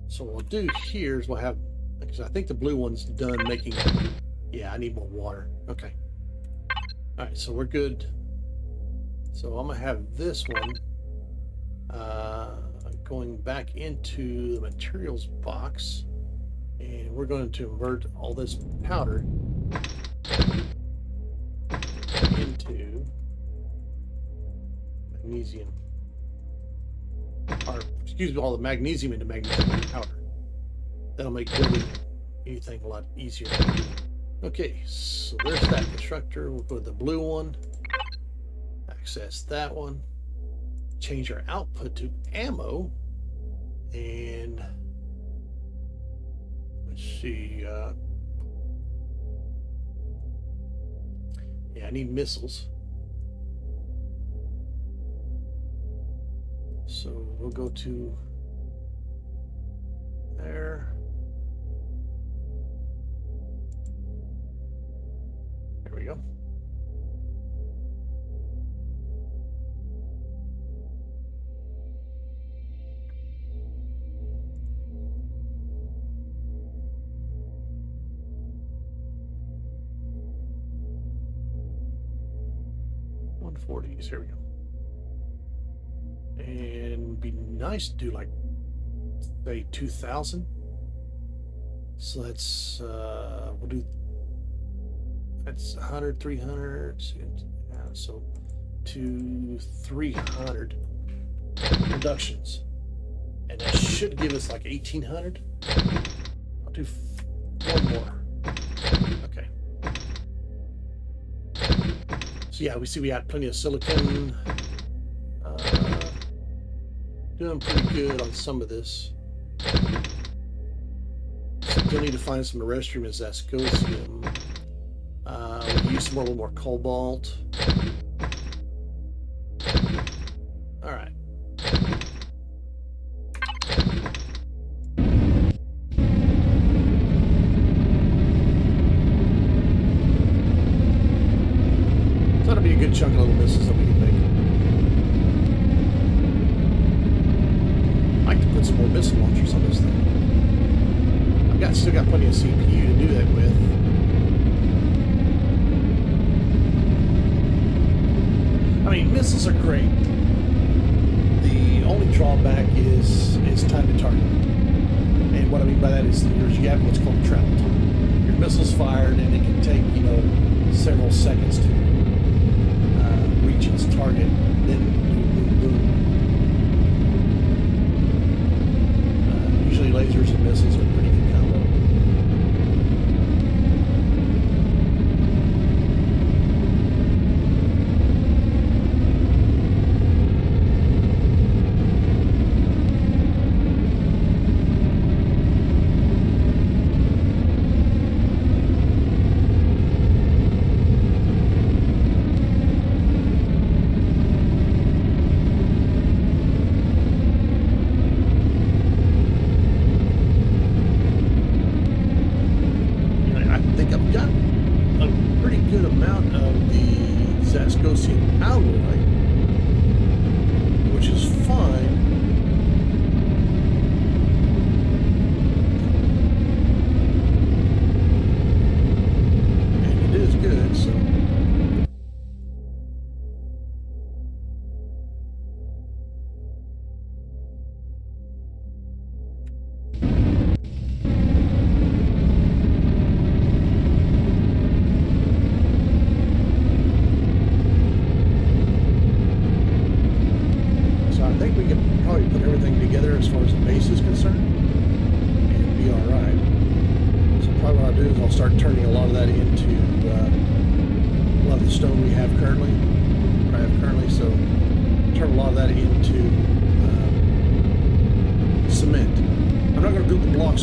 So what we'll do here is we'll have, because I think the blue one's done making. Yeah, I need more water. Okay. All right, so we're good. So I'm gonna have this one going back into the materials box, and we're going to convert all this powder into magnesium, or excuse me, all the magnesium into magnesium powder. That'll make building anything a lot easier. Okay, so there's that constructor. We'll go to the blue one, access that one, change our output to ammo, and let's see, yeah, I need missiles. So we'll go to there. There we go. .140s, here we go. And it'd be nice to do like, say, 2,000. So that's we'll do. That's 100, 300. Yeah, so 300 reductions, and that should give us like 1,800. I'll do one more. Okay. So yeah, we see we got plenty of silicon. Doing pretty good on some of this. Still need to find some terrestrium as Ascosium. We use a little more cobalt. All right. So that'll be a good chunk of little missiles that we can make. I'd like to put some more missile launchers on this thing. Still got plenty of CPU to do that with. I mean, missiles are great. The only drawback is time to target. And what I mean by that is you have what's called travel time. Your missile's fired, and it can take several seconds to reach its target. Then boom, boom, boom. Usually, lasers and missiles are pretty good combo.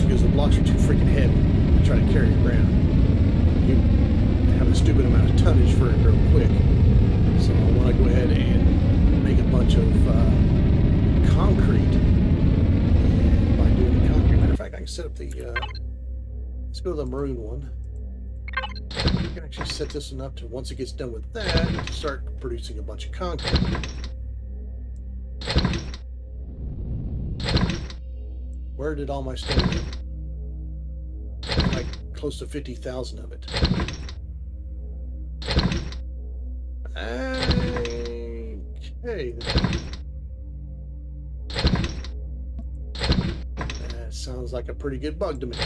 Because the blocks are too freaking heavy to try to carry it around. You have a stupid amount of tonnage for it real quick. So I want to go ahead and make a bunch of concrete. And by doing the concrete, matter of fact, I can set up the. Let's go to the maroon one. I can actually set this one up to once it gets done with that, start producing a bunch of concrete. Where did all my stone go? Like close to 50,000 of it. Okay. That sounds like a pretty good bug to me.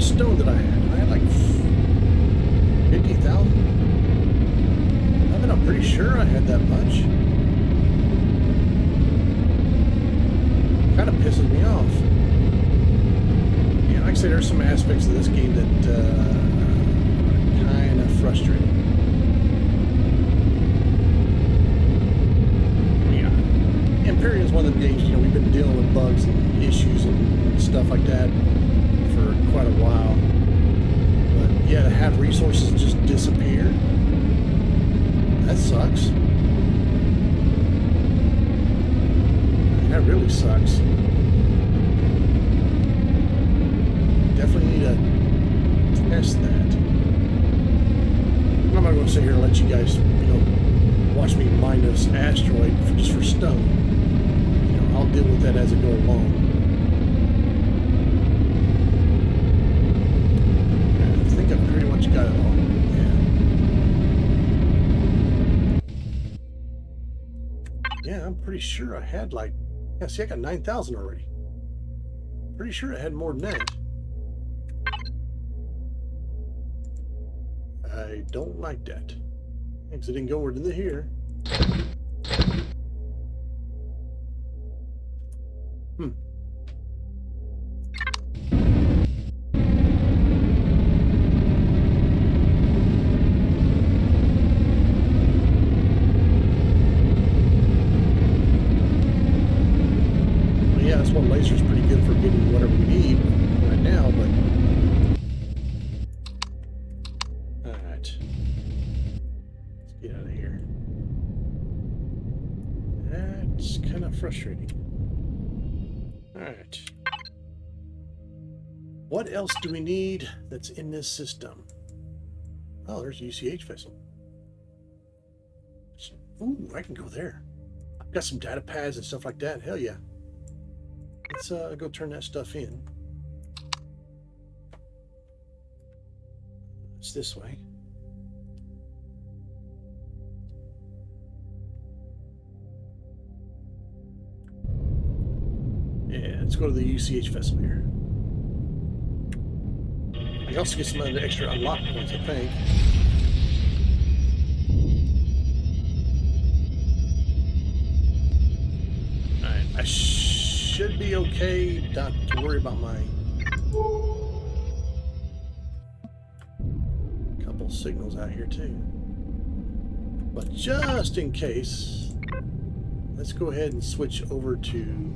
Stone that I had like 50,000. I mean, I'm pretty sure I had that much. Kind of pisses me off. Yeah, like I say, there's some aspects of this game that are kind of frustrating. Yeah, Empyrion is one of the games. We've been dealing with bugs and issues and stuff like that for quite a while. But yeah, to have resources just disappear That sucks. That really sucks. Definitely need to test that. I'm not going to sit here and let you guys, watch me mine this asteroid just for stone. I'll deal with that as I go along. I think I've pretty much got it all. Yeah, I'm pretty sure I had see, I got 9,000 already. Pretty sure I had more than that. I don't like that. Because it didn't go over to here. One laser is pretty good for getting whatever we need right now, but all right, let's get out of here. That's kind of frustrating. All right, what else do we need that's in this system? Oh, there's a UCH vessel. Ooh, I can go there. I've got some data pads and stuff like that. Hell yeah. Let's go turn that stuff in. It's this way. Yeah, let's go to the UCH vessel here. I can also get some of the extra unlock points, I think. Alright, I should be okay not to worry about my couple signals out here too, but just in case, let's go ahead and switch over to,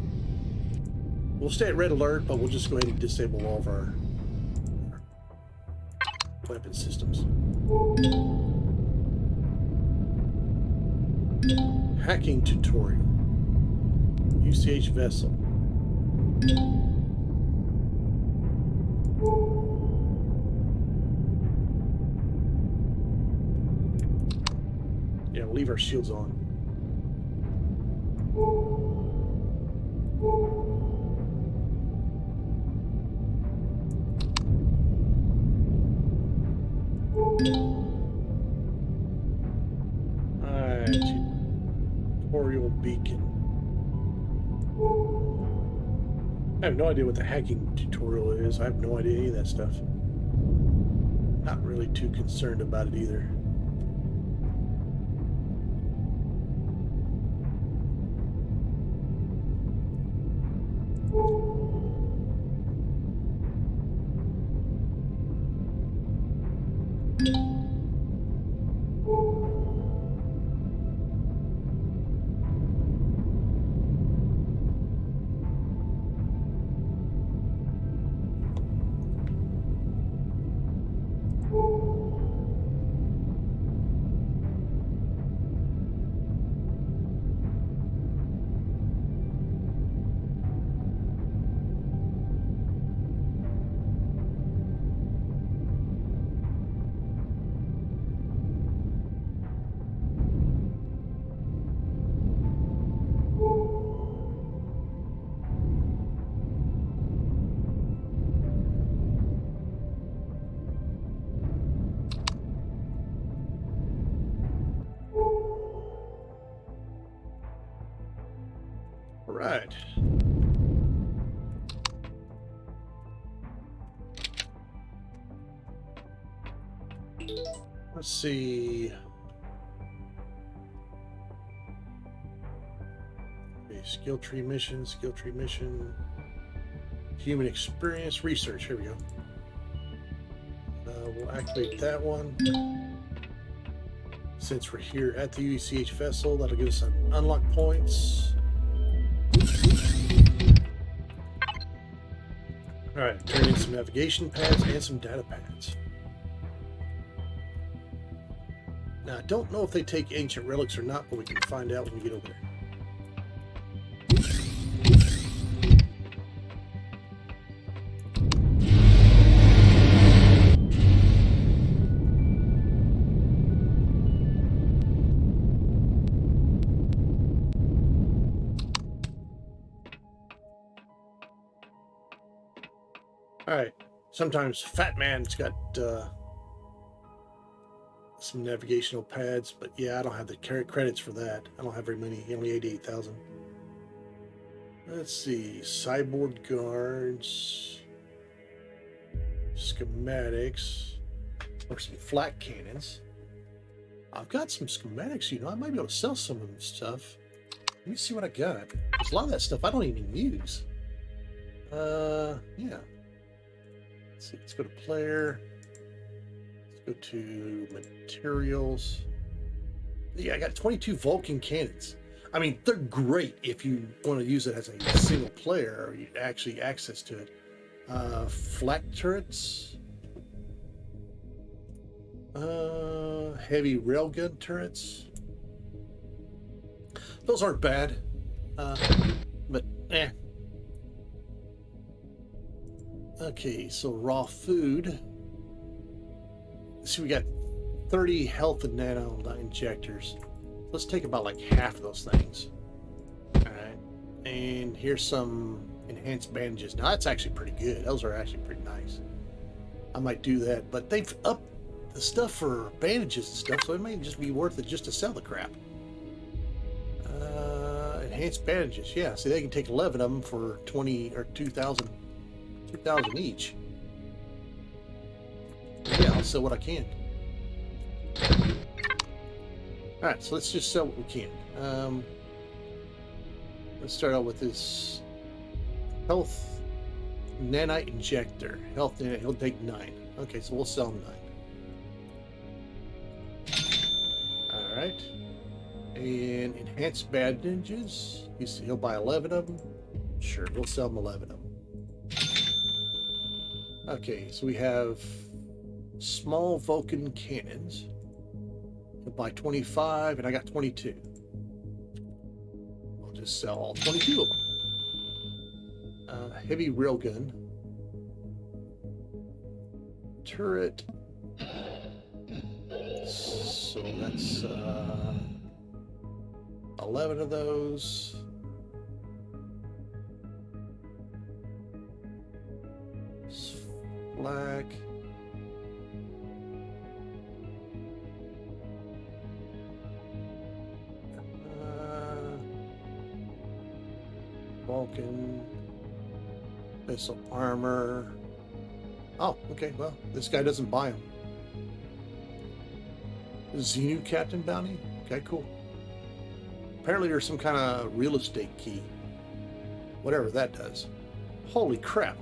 we'll stay at red alert, but we'll just go ahead and disable all of our weapon systems. Hacking tutorial. UCH vessel. Yeah, we'll leave our shields on. Alright, tutorial beacon. I have no idea what the hacking tutorial is. I have no idea any of that stuff. Not really too concerned about it either. Right. Let's see. Okay, skill tree mission, human experience, research. Here we go. We'll activate that one. Since we're here at the UCH vessel, that'll give us some unlock points. Alright, turn in some navigation pads and some data pads. Now, I don't know if they take ancient relics or not, but we can find out when we get over there. All right. Sometimes Fat Man's got some navigational pads, but yeah, I don't have the credits for that. I don't have very many. Only 88,000. Let's see. Cyborg guards, schematics, or some flak cannons. I've got some schematics. You know, I might be able to sell some of them stuff. Let me see what I got. There's a lot of that stuff I don't even use. Yeah. Let's see. Let's go to player. Go to materials. Yeah, I got 22 Vulcan cannons. I mean, they're great if you want to use it as a single player or you actually access to it. Flak turrets. Heavy railgun turrets. Those aren't bad. But eh. Okay, so raw food. See, we got 30 health and nano injectors. Let's take about like half of those things. All right. And here's some enhanced bandages. Now, that's actually pretty good. Those are actually pretty nice. I might do that, but they've upped the stuff for bandages and stuff, so it may just be worth it just to sell the crap. Enhanced bandages. Yeah, see, they can take 11 of them for 20 or 2,000 each. Yeah, I'll sell what I can. Alright, so let's just sell what we can. Let's start out with this health nanite injector. Health nanite, he'll take 9. Okay, so we'll sell him 9. Alright. And enhanced bandages. He'll buy 11 of them. Sure, we'll sell him 11 of them. Okay, so we have small Vulcan cannons. He'll buy 25, and I got 22. I'll just sell all 22 of them. Heavy railgun. Turret. So that's 11 of those. Flak. Vulcan. Missile armor. Oh, okay, well, this guy doesn't buy them. Xenu Captain Bounty? Okay, cool. Apparently there's some kind of real estate key. Whatever that does. Holy crap.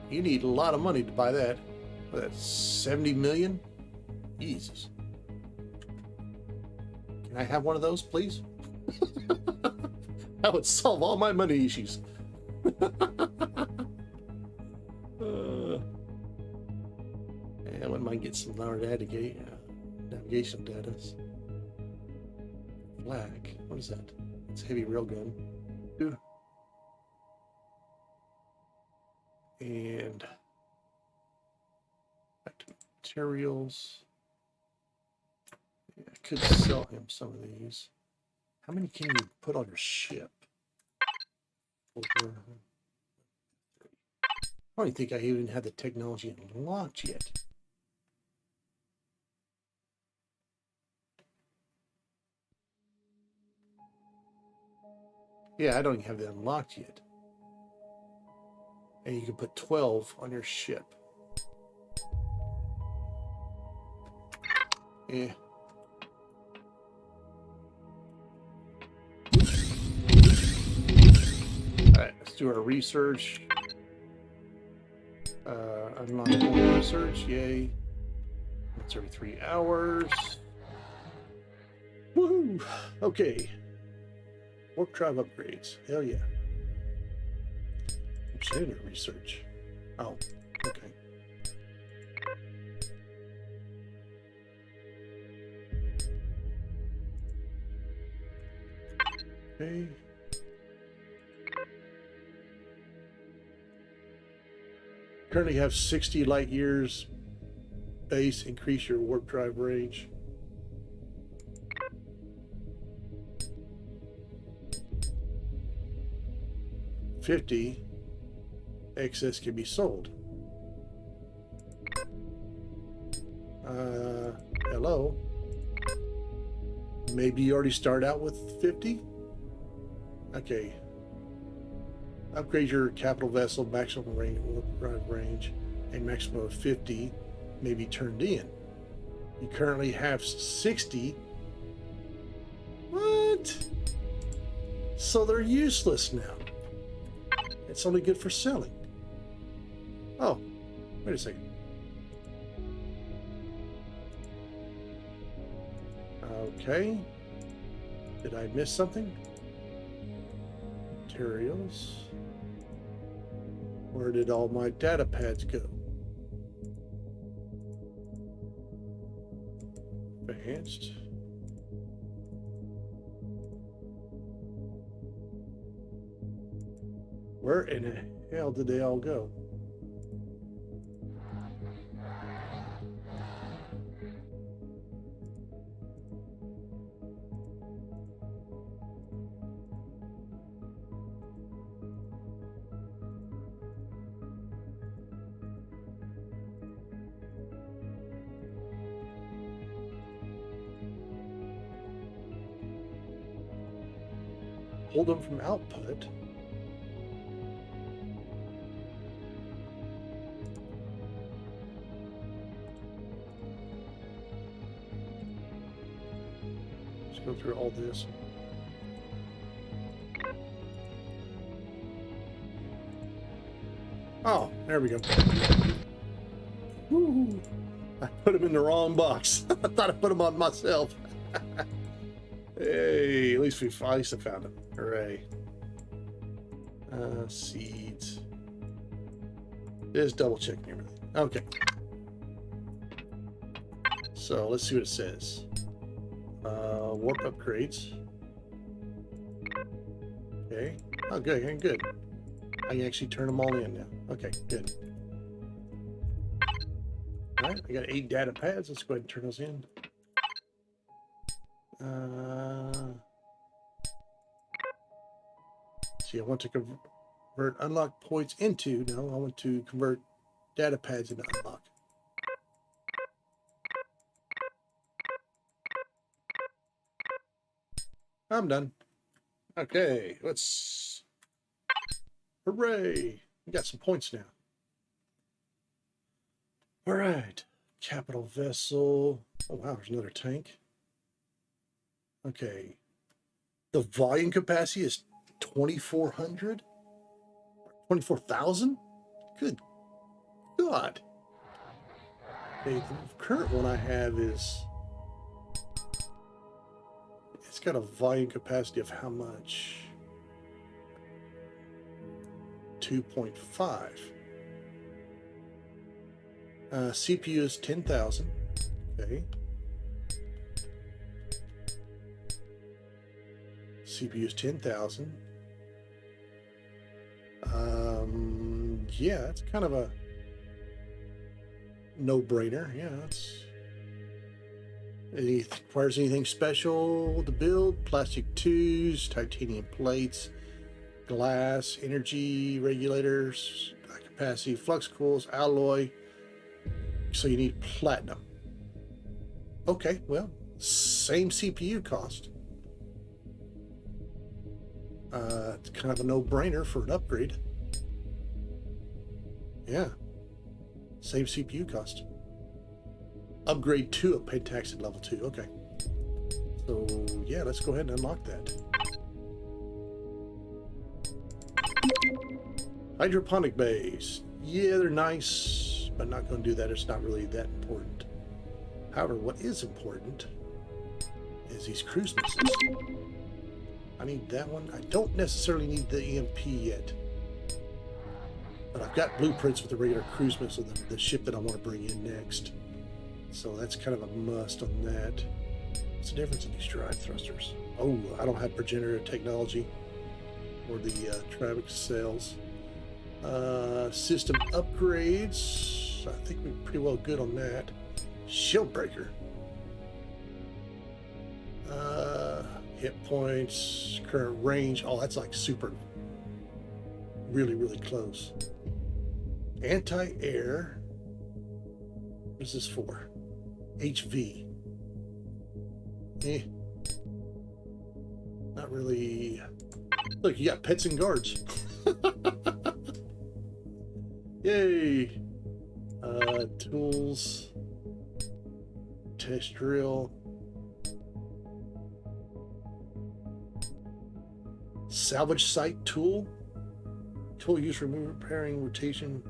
You need a lot of money to buy that. What, that's 70 million? Jesus. Can I have one of those, please? That would solve all my money issues. I wouldn't mind getting some navigational data. Flag. What is that? It's heavy railgun. And back to materials. Yeah, I could sell him some of these. How many can you put on your ship? I don't even think I even had the technology unlocked yet. Yeah, I don't even have that unlocked yet. And you can put 12 on your ship. Yeah. Alright, let's do our research. Unlock more research, yay. That's every 3 hours. Woohoo! Okay. Warp drive upgrades. Hell yeah. Generator research. Oh, okay. Okay. Currently have 60 light years base. Increase your warp drive range. $50 excess can be sold. Hello. Maybe you already start out with 50? Okay. Upgrade your capital vessel maximum range, warp drive range, and maximum of 50 may be turned in. You currently have 60. What? So they're useless now. It's only good for selling. Oh, wait a second. Okay. Did I miss something? Materials. Where did all my data pads go? Advanced. Where in the hell did they all go? Hold them from output. Let's go through all this. Oh, there we go. Woo. I put them in the wrong box. I thought I put them on myself. Hey, at least I found them. Hooray. Seeds. Just double checking everything. Okay. So let's see what it says. Warp upgrades. Okay. Oh, good. Good. I can actually turn them all in now. Okay, good. All right, I got 8 data pads. Let's go ahead and turn those in. See, I want to convert unlock points into. No, I want to convert data pads into unlock. I'm done. Okay, let's. Hooray! We got some points now. All right, capital vessel. Oh wow, there's another tank. Okay, the volume capacity is 2,400? 24,000? Good God. Okay, the current one I have is... It's got a volume capacity of how much? 2.5. CPU is 10,000. Okay. CPU is 10,000. Yeah, it's kind of a no-brainer. Yeah, requires anything special to build? Plastic tubes, titanium plates, glass, energy regulators, high capacity flux coils, alloy. So you need platinum. Okay, well, same CPU cost. It's kind of a no-brainer for an upgrade. Yeah. Same CPU cost. Upgrade to a pentaxid level 2. Okay. So, yeah, let's go ahead and unlock that. Hydroponic bays. Yeah, they're nice, but not going to do that. It's not really that important. However, what is important is these cruise missiles. I need that one. I don't necessarily need the EMP yet. But I've got blueprints with the regular cruise missile, the ship that I want to bring in next. So that's kind of a must on that. What's the difference in these drive thrusters? Oh, I don't have regenerative technology or the traffic sales. System upgrades. I think we're pretty well good on that. Shield breaker. Hit points, current range. Oh, that's like super. Really, really close. Anti-air. What is this for? HV. Not really. Look, you got pets and guards. Yay. Tools. Test drill. Salvage site tool. Tool use for repairing rotation.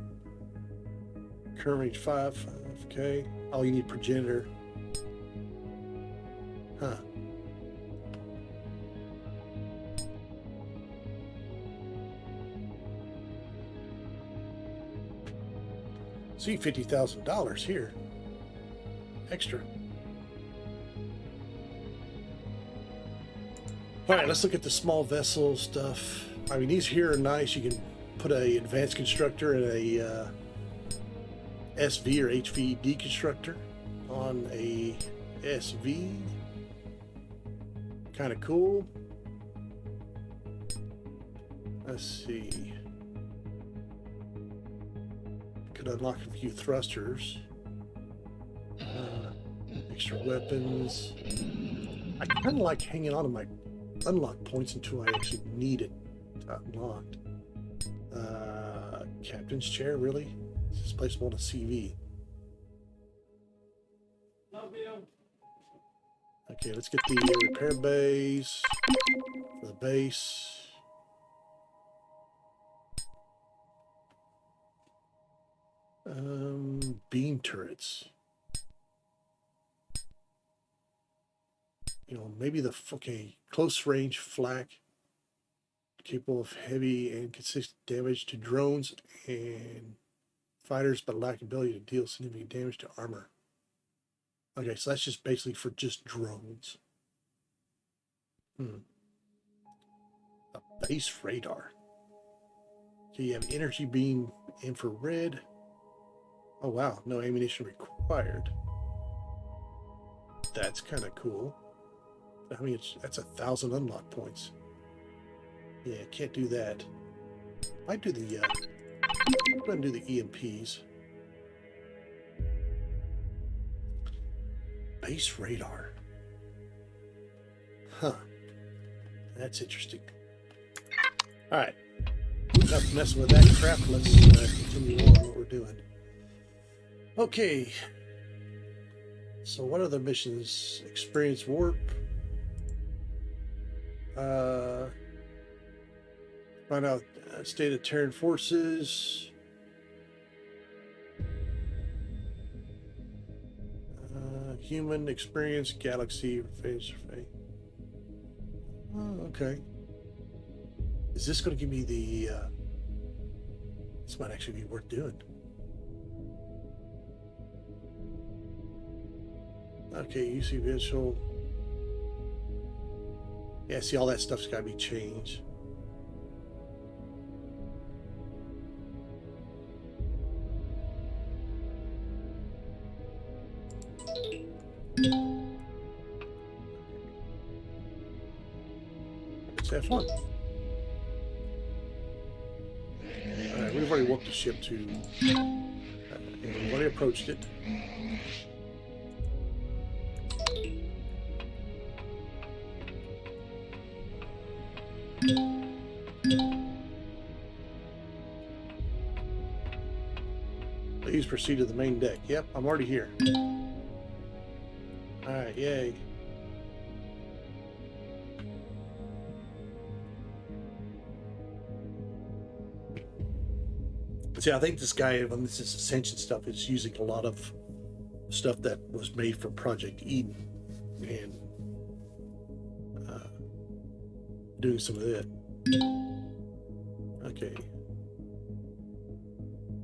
Current range 5. Okay. Oh, you need progenitor. Huh. See, $50,000 here. Extra. All right, let's look at the small vessel stuff. I mean, these here are nice. You can put a advanced constructor and a SV or HV deconstructor on a SV. Kind of cool. Let's see. Could unlock a few thrusters. Extra weapons. I kind of like hanging on to my unlock points until I actually need it to unlock. Captain's chair, really? Is this placeable on a CV? Okay, let's get the repair bays for the base. Beam turrets. You know, maybe the close range flak, capable of heavy and consistent damage to drones and fighters, but lack ability to deal significant damage to armor. Okay, so that's just basically for just drones. A base radar. So you have energy beam, infrared. Oh wow, no ammunition required. That's kind of cool. I mean, that's 1,000 unlock points. Yeah, can't do that. Might do the go ahead and do the EMPs. Base radar. Huh. That's interesting. All right. Enough messing with that crap. Let's continue on what we're doing. Okay. So what other missions? Experience warp. Find out state of Terran forces. Human experience galaxy phase survey. Oh, okay. Is this going to give me the? This might actually be worth doing. Okay, UC visual. Yeah, see, all that stuff's got to be changed. Let's have fun. Alright, we've already walked the ship to... and we've already approached it. Please proceed to the main deck. Yep, I'm already here. Alright, yay. See, I think this guy, when this is Ascension stuff, is using a lot of stuff that was made for Project Eden and doing some of it. Okay.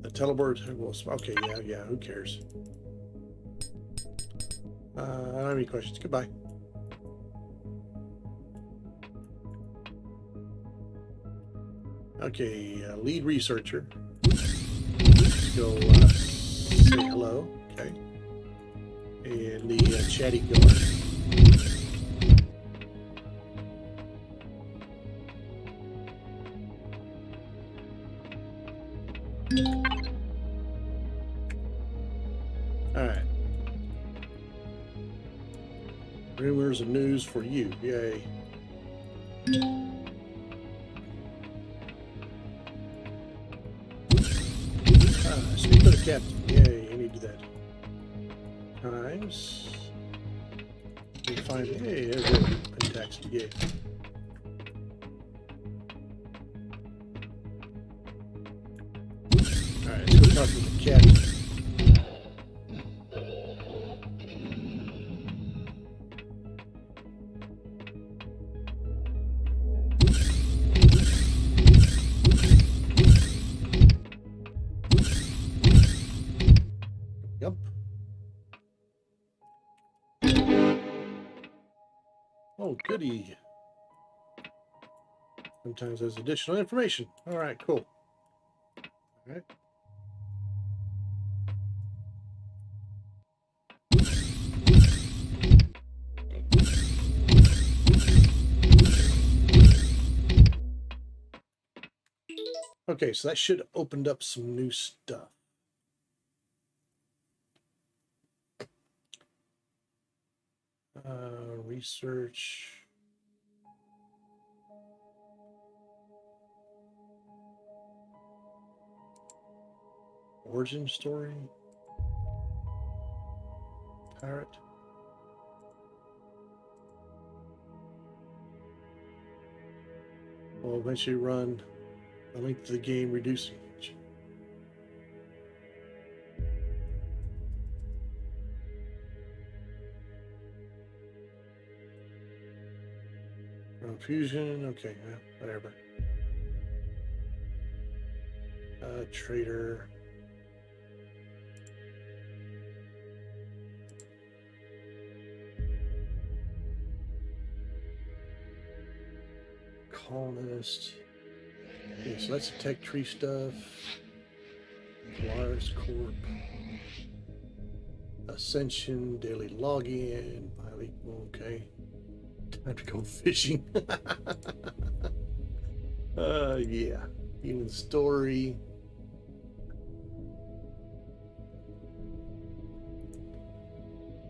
The teleport was okay. Yeah. Who cares? I don't have any questions. Goodbye. Okay, lead researcher. Let's go say hello. Okay. And the chatty guard. Alright. Rumors and news for you. Yay. Speak for the captain. Yay, I need to do that. Times. We find. Hey, there's a text. Yay. Alright, let's go talk to the captain. Yep. Oh, goody. Sometimes there's additional information. All right, cool. All right. Okay, so that should have opened up some new stuff. Research. Origin story. Pirate. Will eventually run the length of the game, reducing it. Fusion, okay, whatever. Trader. Colonist. Okay, so that's the tech tree stuff. Polaris Corp. Ascension, daily login, bilingual, okay. Time to go fishing. Yeah. Human story.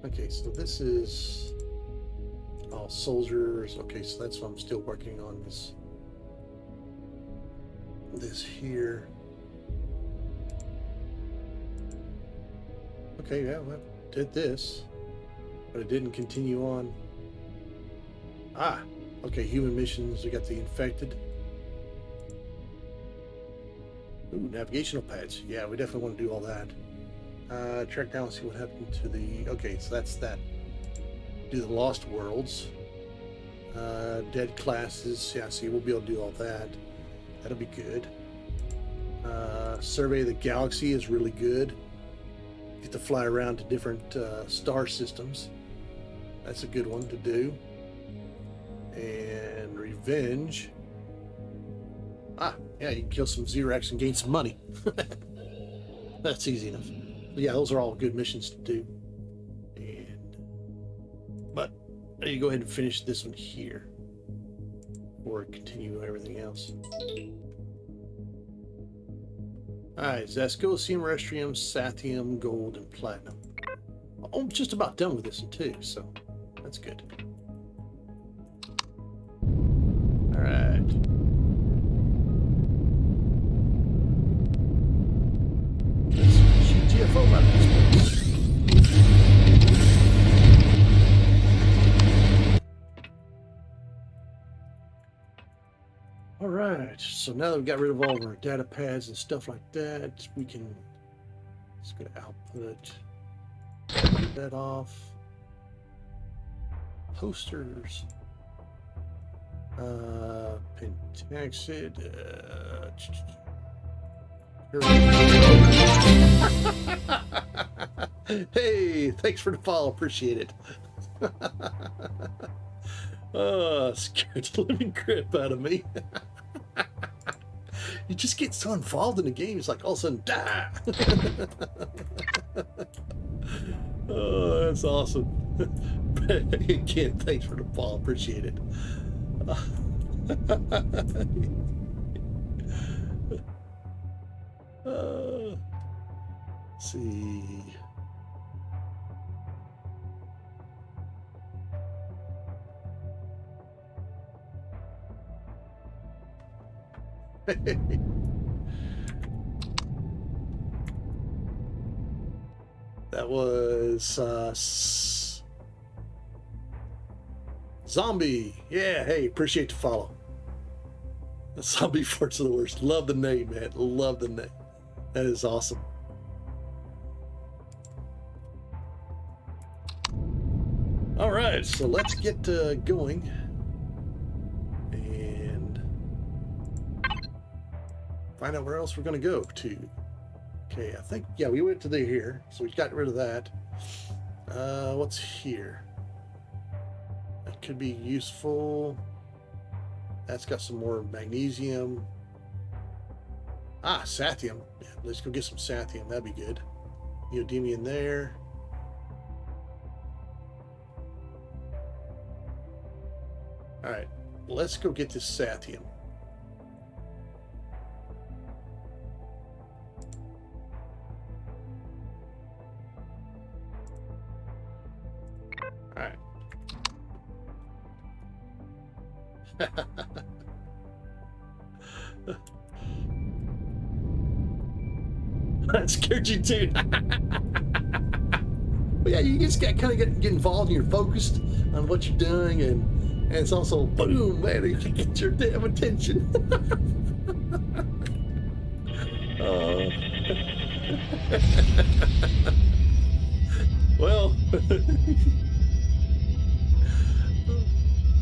Okay, so this is all soldiers. Okay, so that's what I'm still working on this here. Okay, yeah, well, did this, but it didn't continue on. Ah, okay, human missions. We got the infected. Ooh, navigational pads. Yeah, we definitely want to do all that. Track down and see what happened to the... Okay, so that's that. Do the Lost Worlds. Dead classes. Yeah, see, we'll be able to do all that. That'll be good. Survey of the Galaxy is really good. Get to fly around to different star systems. That's a good one to do. And Revenge. Ah, yeah, you can kill some Xerax and gain some money. That's easy enough. Yeah, those are all good missions to do. But you go ahead and finish this one here, or continue everything else. Alright, Zasco, Seamerestrium, Sathium, Gold, and Platinum. I'm just about done with this one too, so that's good. Alright. GTFO about this place. Alright, so now that we've got rid of all of our data pads and stuff like that, we can just go to output, turn that off. Posters. Pentaxid. Hey, thanks for the follow. Appreciate it. Oh, scared the living crap out of me. You just get so involved in the game, it's like all of a sudden, die. Oh, that's awesome. Again, thanks for the ball. Appreciate it. Let's see. That was Zombie. Yeah, hey, appreciate the follow. The Zombie Farts are the worst. Love the name, man. Love the name. That is awesome. All right, so let's get going and find out where else we're going to go to. Okay, I think, yeah, we went to here, so we got rid of that. What's here? That could be useful. That's got some more magnesium. Ah, Sathium. Yeah, let's go get some Sathium. That'd be good. Neodymium there. All right, let's go get this Sathium. All right. That scared you too. But yeah, you just got kind of get involved and you're focused on what you're doing, and it's also boom, man, you can get your damn attention. Well,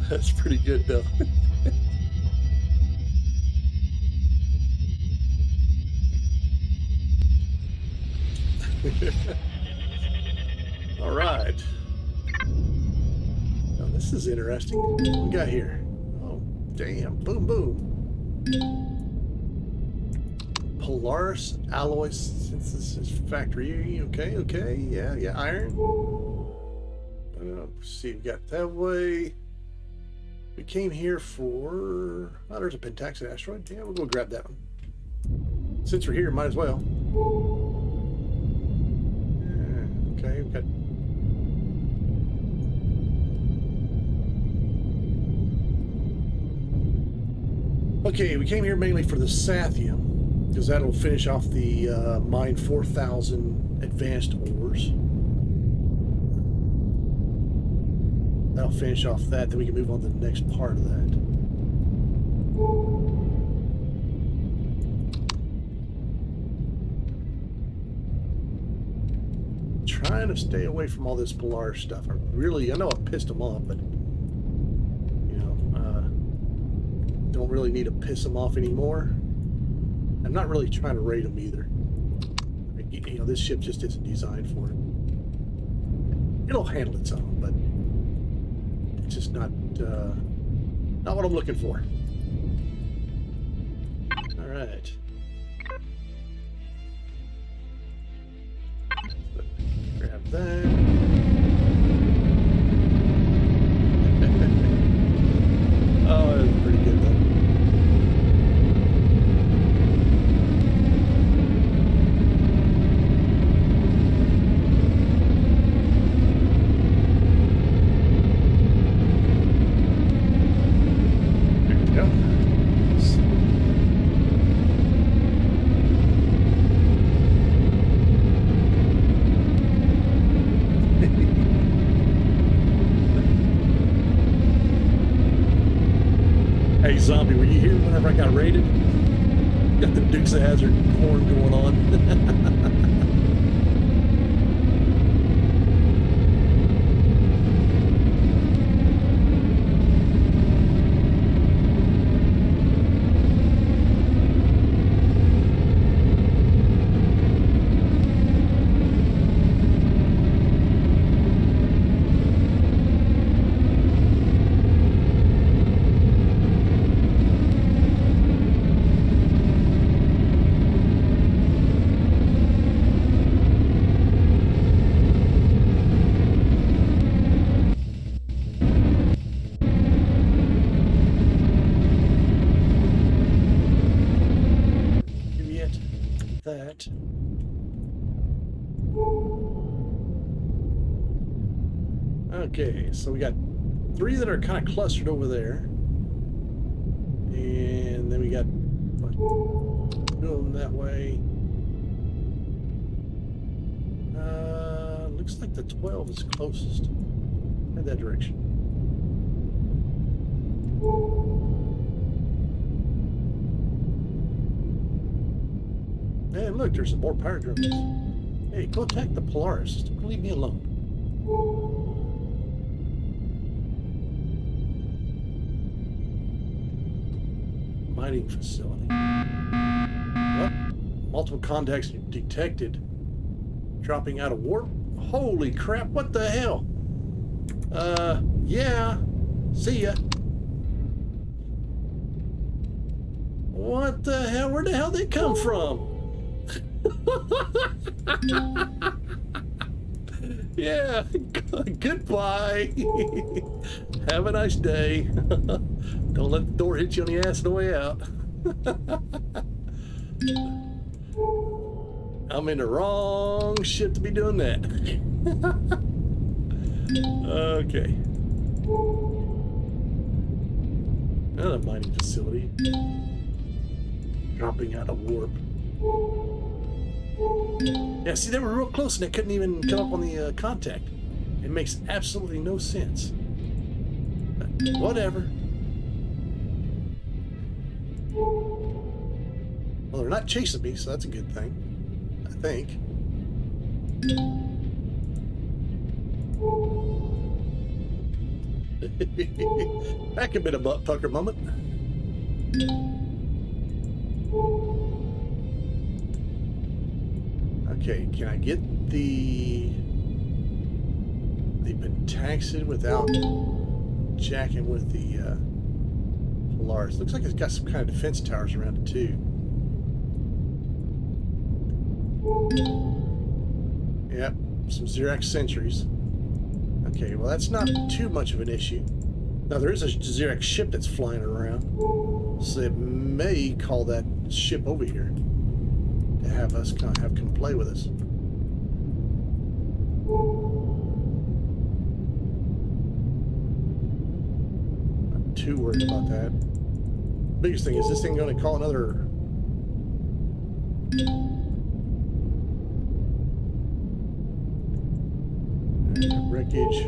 that's pretty good though. All right. Now this is interesting. What we got here? Oh, damn. Boom, boom. Polaris alloy synthesis factory. Okay, okay. Yeah, yeah. Iron. Let's see, we got that way. We came here for... Oh, there's a Pentaxid asteroid. Yeah, we'll go grab that one. Since we're here, might as well. Okay, we've got... Okay, we came here mainly for the Sathium, because that'll finish off the Mine 4000 advanced ores. That'll finish off that, then we can move on to the next part of that. Trying to stay away from all this Polaris stuff. I know I pissed them off, but you know, don't really need to piss them off anymore. I'm not really trying to raid them either. You know, this ship just isn't designed for it. It'll handle its own, but it's just not what I'm looking for. All right. Grab that. Oh, that was pretty good though. Hey, Zombie, were you here whenever I got raided? Got the Dukes of Hazzard horn going on. it. Okay, so we got 3 that are kind of clustered over there. And then we got 2 of them that way. Looks like the 12 is closest. In that direction. And look, there's some more power drones. Hey, go attack the Polaris. Just leave me alone. Mining facility. Well, multiple contacts detected. Dropping out of warp. Holy crap, what the hell? Yeah. See ya. What the hell? Where the hell did they come from? Yeah. Goodbye. Have a nice day. Don't let the door hit you on the ass on the way out. I'm in the wrong ship to be doing that. Okay. Another mining facility. Dropping out of warp. Yeah, see, they were real close and they couldn't even come up on the contact. It makes absolutely no sense. But whatever. Well, they're not chasing me, so that's a good thing. I think. Back a bit of butt pucker moment. Okay, can I get the Pentaxid without jacking with the Polaris? Looks like it's got some kind of defense towers around it too. Yep, some Xerax sentries. Okay, well that's not too much of an issue. Now there is a Xerax ship that's flying around, so it may call that ship over here to have us come play with us. Not too worried about that. Biggest thing is this thing going to call another. Wreckage.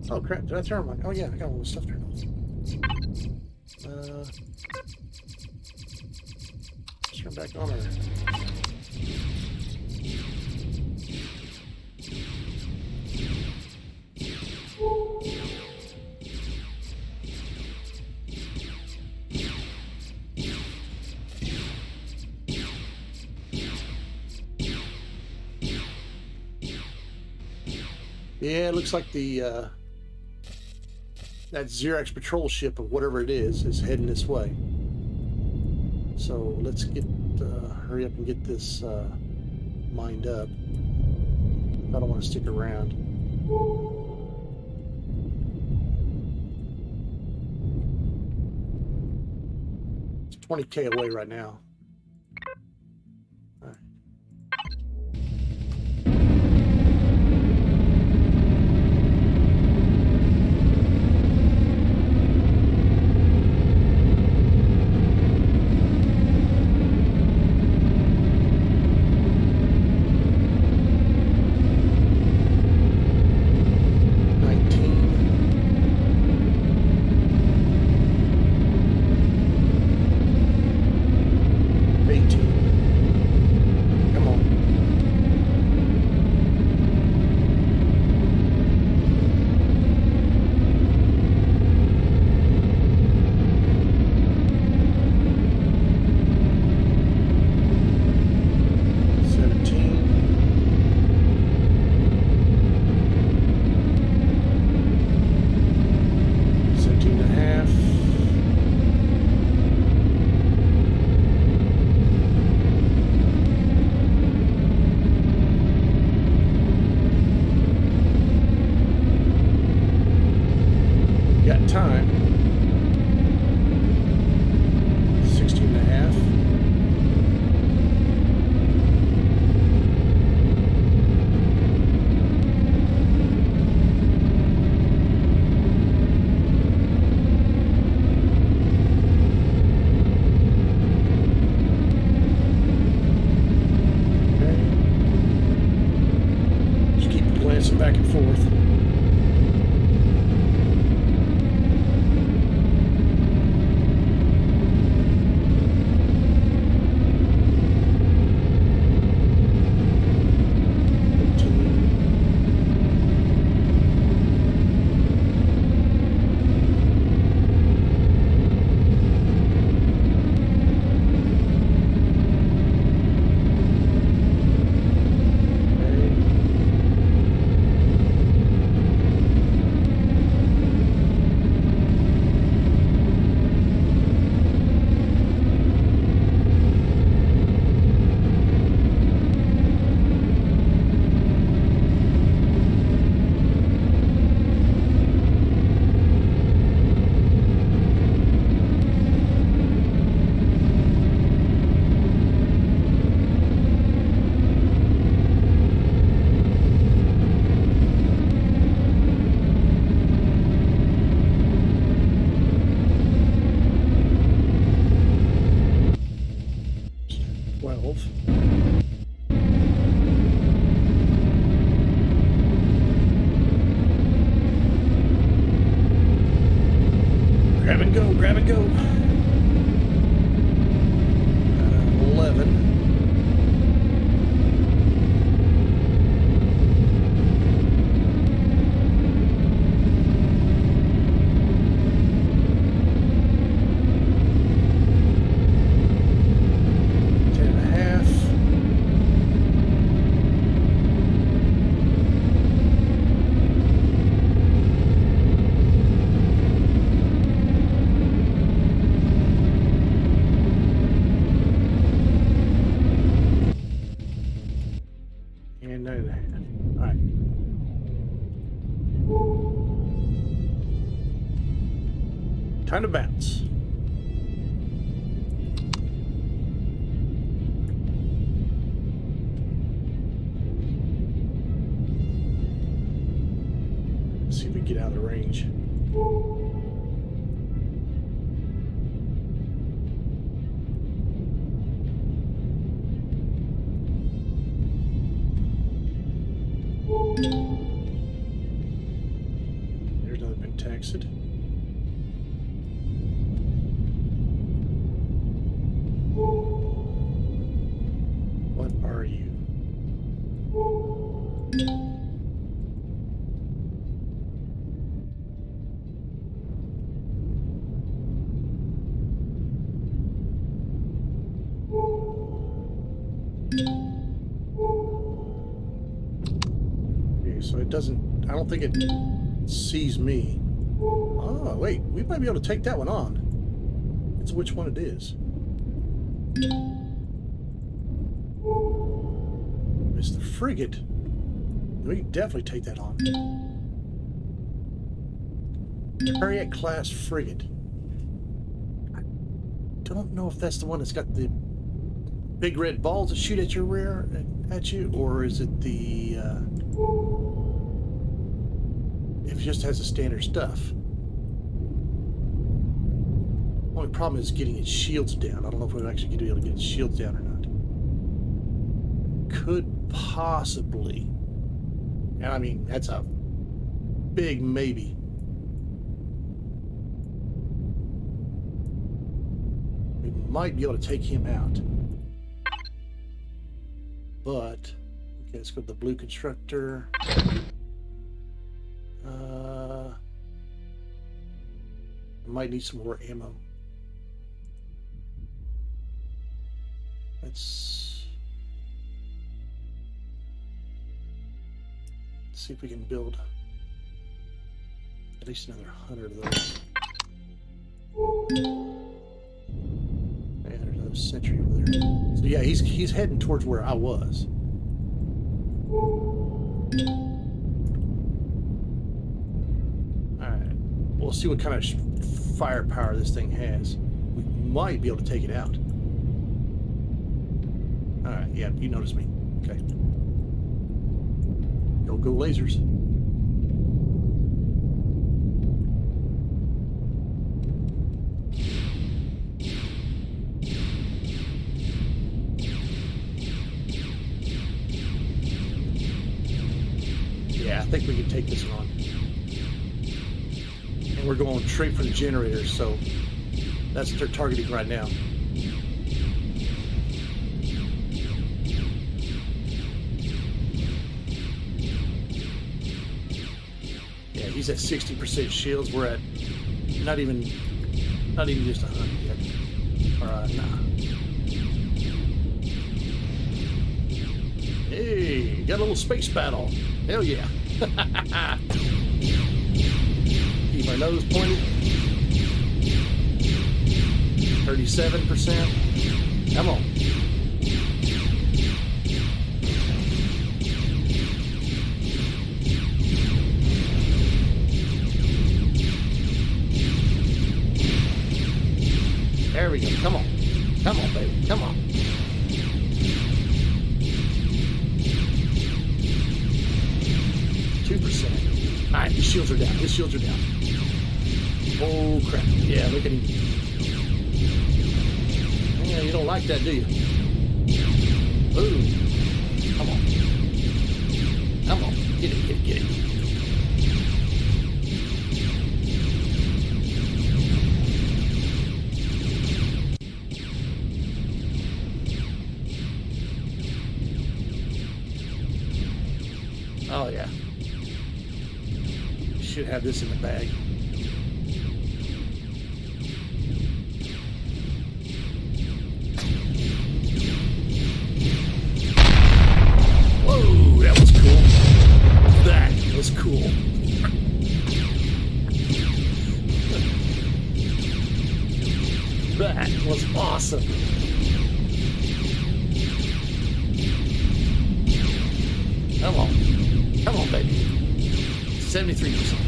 Oh crap, did I turn my... Oh yeah, I got all the stuff turned on. Turn back on there. Yeah, it looks like the that Xerax patrol ship or whatever it is heading this way. So let's get hurry up and get this mined up. I don't want to stick around. It's 20K away right now. time. 16 and a half. Back and forth. Grab and go, grab and go. 11. Time to bounce. Let's see if we get out of the range. There's another pentaxid. What are you? Okay, so it doesn't, I don't think it sees me. Oh, wait, we might be able to take that one on. It's which one it is. It's the frigate. We can definitely take that on. Harriet class frigate. I don't know if that's the one that's got the big red balls that shoot at your rear at you, or is it the if it just has the standard stuff. Only problem is getting its shields down. I don't know if we're actually going to be able to get its shields down or not. Could possibly, and I mean that's a big maybe. We might be able to take him out, but okay, let's go to the blue constructor. Might need some more ammo. Let's see if we can build at least another 100 of those. And there's another sentry over there. So yeah, he's heading towards where I was. Alright. we'll see what kind of firepower this thing has. We might be able to take it out. Alright, yeah, you noticed me. Okay. Go lasers. Yeah, I think we can take this one on. And we're going straight for the generators, so that's what they're targeting right now. Yeah, he's at 60% shields. We're at not even just 100 yet. Or nah. Hey, got a little space battle. Hell yeah. Keep my nose pointed. 37%. Come on. There we go. Come on. Come on, baby. Come on. Alright, his shields are down. His shields are down. Oh, crap. Yeah, look at him. Yeah, you don't like that, do you? Ooh. Come on. Come on. Get it, get it, get it. Oh, yeah. Should have this in the bag. Whoa, that was cool. That was cool. That was awesome. Come on. Come on, baby. 73%.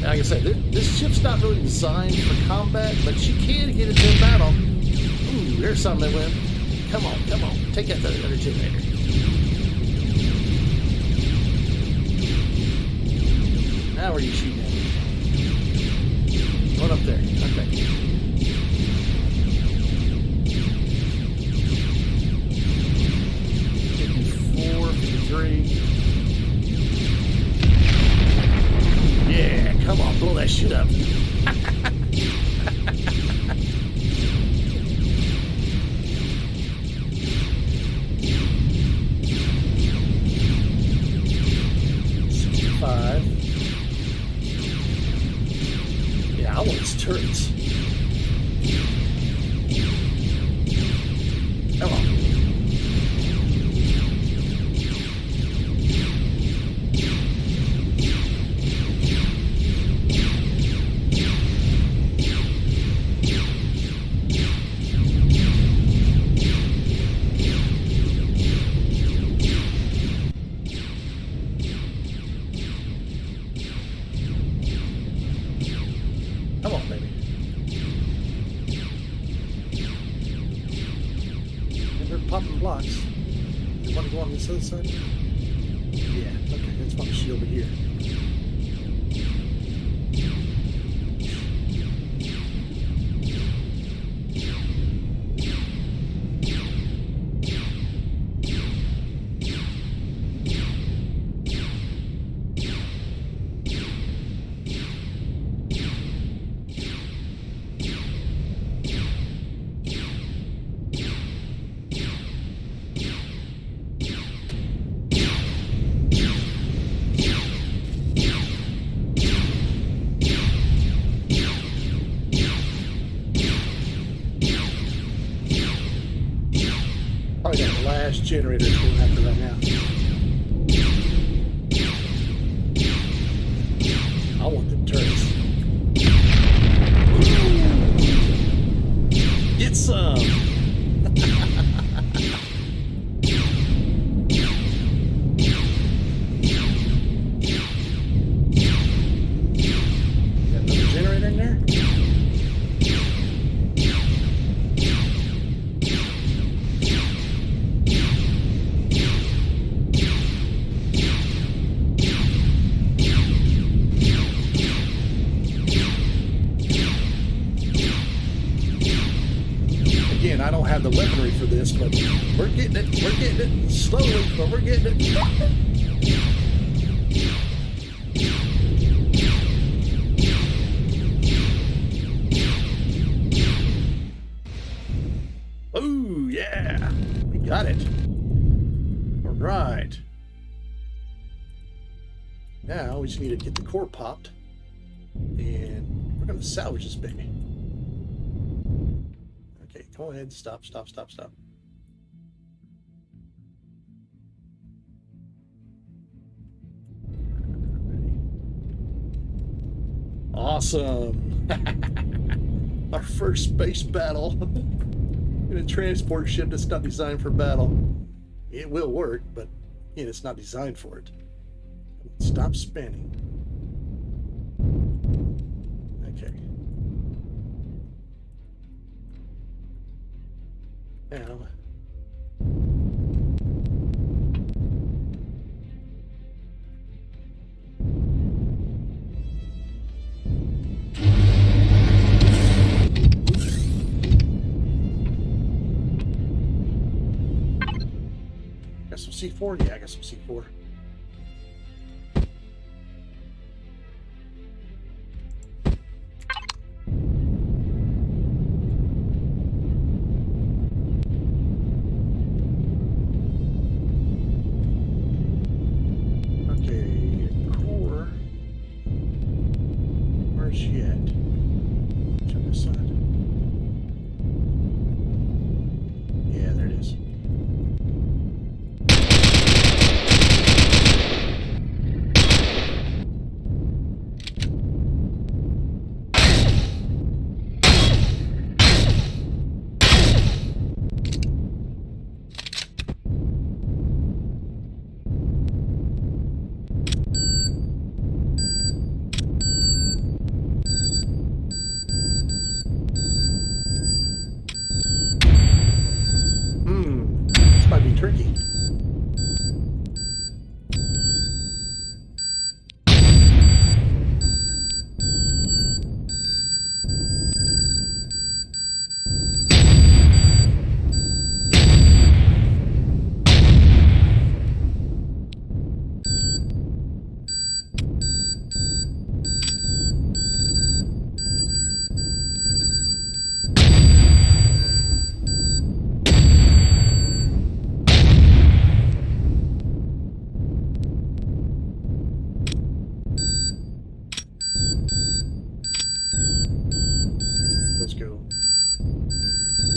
Like I said, this ship's not really designed for combat, but she can get into a battle. Ooh, there's something that went. Come on, come on. Take out the other generator. Now where are you shooting at? One up there. Okay. Yeah, come on, blow that shit up. Yeah, I want its turrets. Come on. Come on, baby. And they're popping blocks. You want to go on this other side? Yeah, okay, that's my shield over here. Probably that last generator is going after right now. I want them turrets. Get some. Again, I don't have the weaponry for this, but we're getting it. We're getting it. Slowly, but we're getting it. Oh, yeah. We got it. All right. Now we just need to get the core popped. And we're going to salvage this baby. Okay, go ahead. Stop. Awesome. Our first space battle in a transport ship that's not designed for battle. It will work, but again, it's not designed for it. Stop spinning. Okay. Now. Got some C4? Yeah, I got some C4. Tricky. Let's go.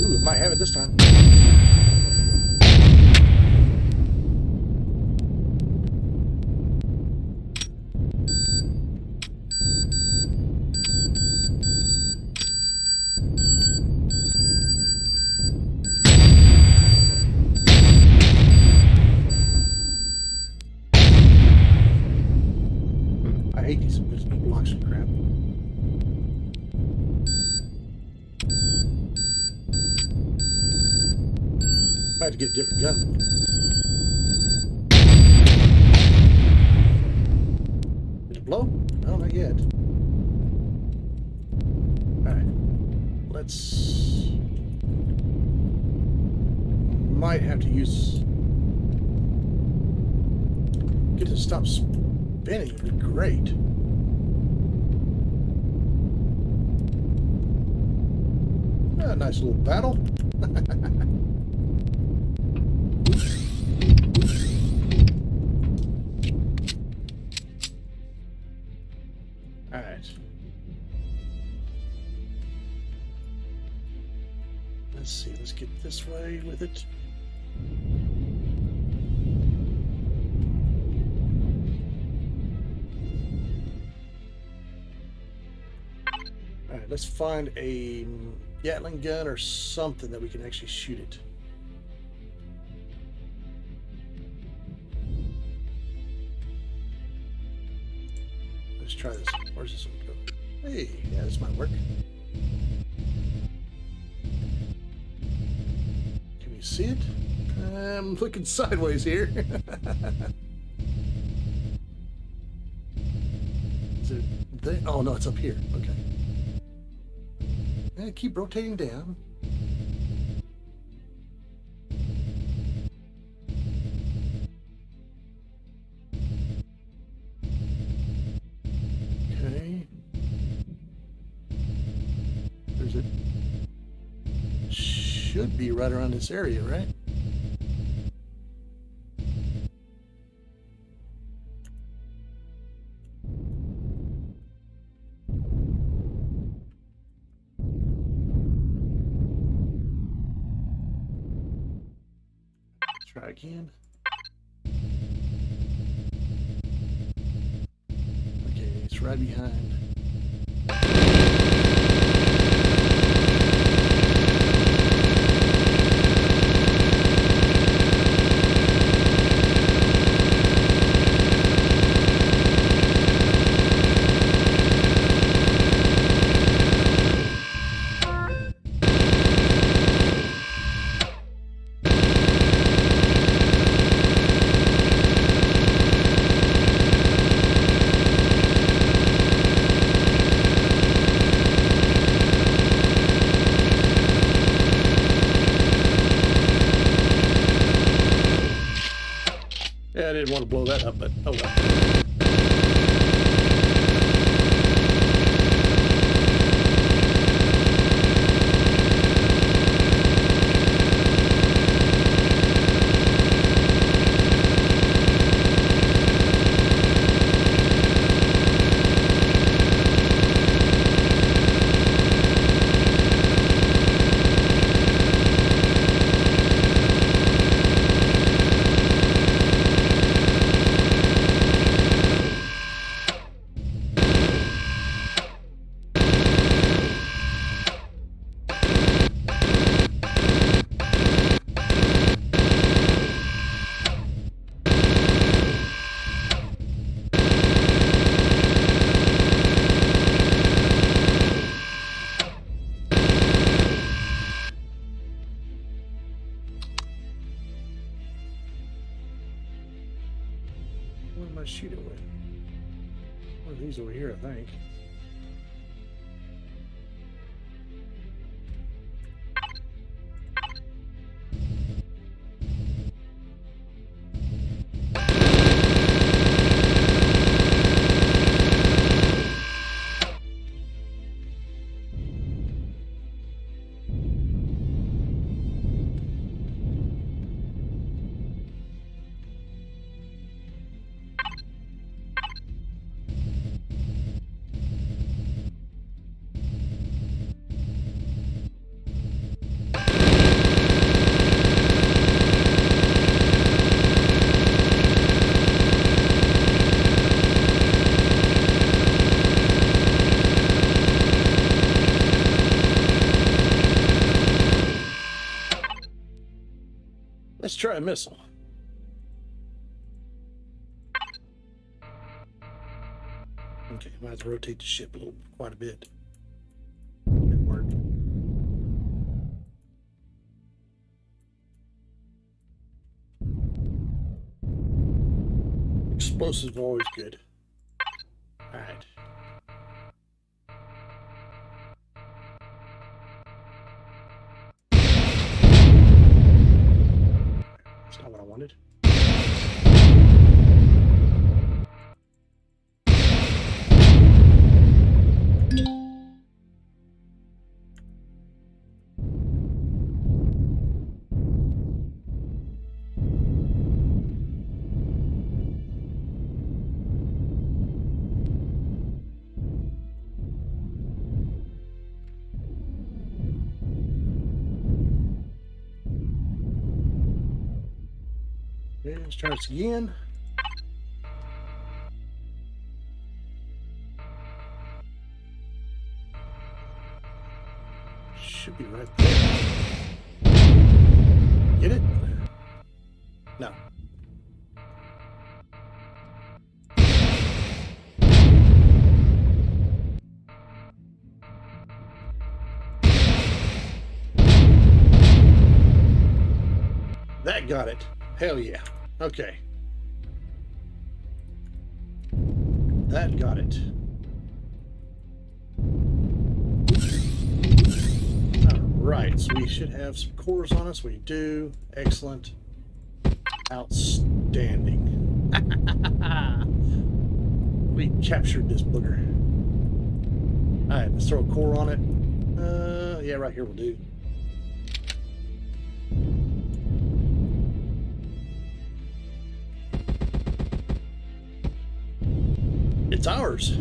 Ooh, it might have it this time. I hate these blocks of crap. I have to get a different gun. Did it blow? No, not yet. Alright. Let's... Might have to use... Get it to stop spinning would be great. A nice little battle. Alright. Let's see, let's get this way with it. Alright, let's find a Gatling gun or something that we can actually shoot it. Let's try this. Where's this one go? Hey, yeah, this might work. Can you see it? I'm looking sideways here. Is it there? Oh no, it's up here. Okay. And keep rotating down. is it? Should be right around this area, right? Try again. Okay, it's right behind. I didn't want to blow that up, but oh well. What am I shooting with? One of these over here, I think. Let's try a missile. Okay, might have to rotate the ship quite a bit. Didn't work. Explosives are always good. All right. That's not what I wanted. Okay, let's try this again. Should be right there. Get it? No. That got it. Hell yeah. Okay. That got it. Alright, so we should have some cores on us. We do. Excellent. Outstanding. We captured this booger. Alright, let's throw a core on it. Yeah, right here will do. It's ours.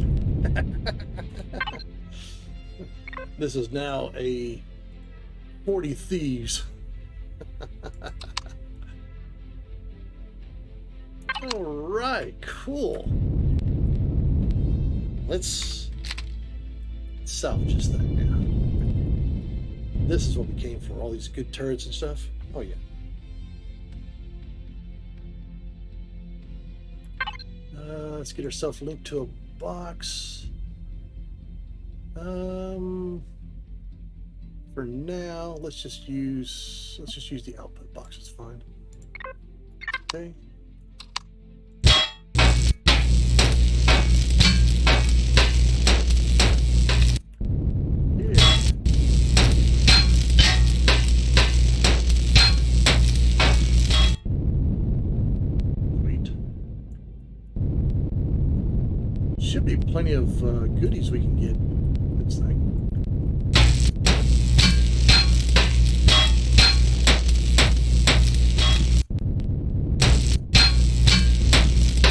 This is now a 40 Thieves. All right, cool. Let's salvage this thing now. This is what we came for, all these good turrets and stuff. Oh yeah. Let's get ourselves linked to a box. For now, let's just use the output box. It's fine. Okay. Should be plenty of goodies we can get with this thing.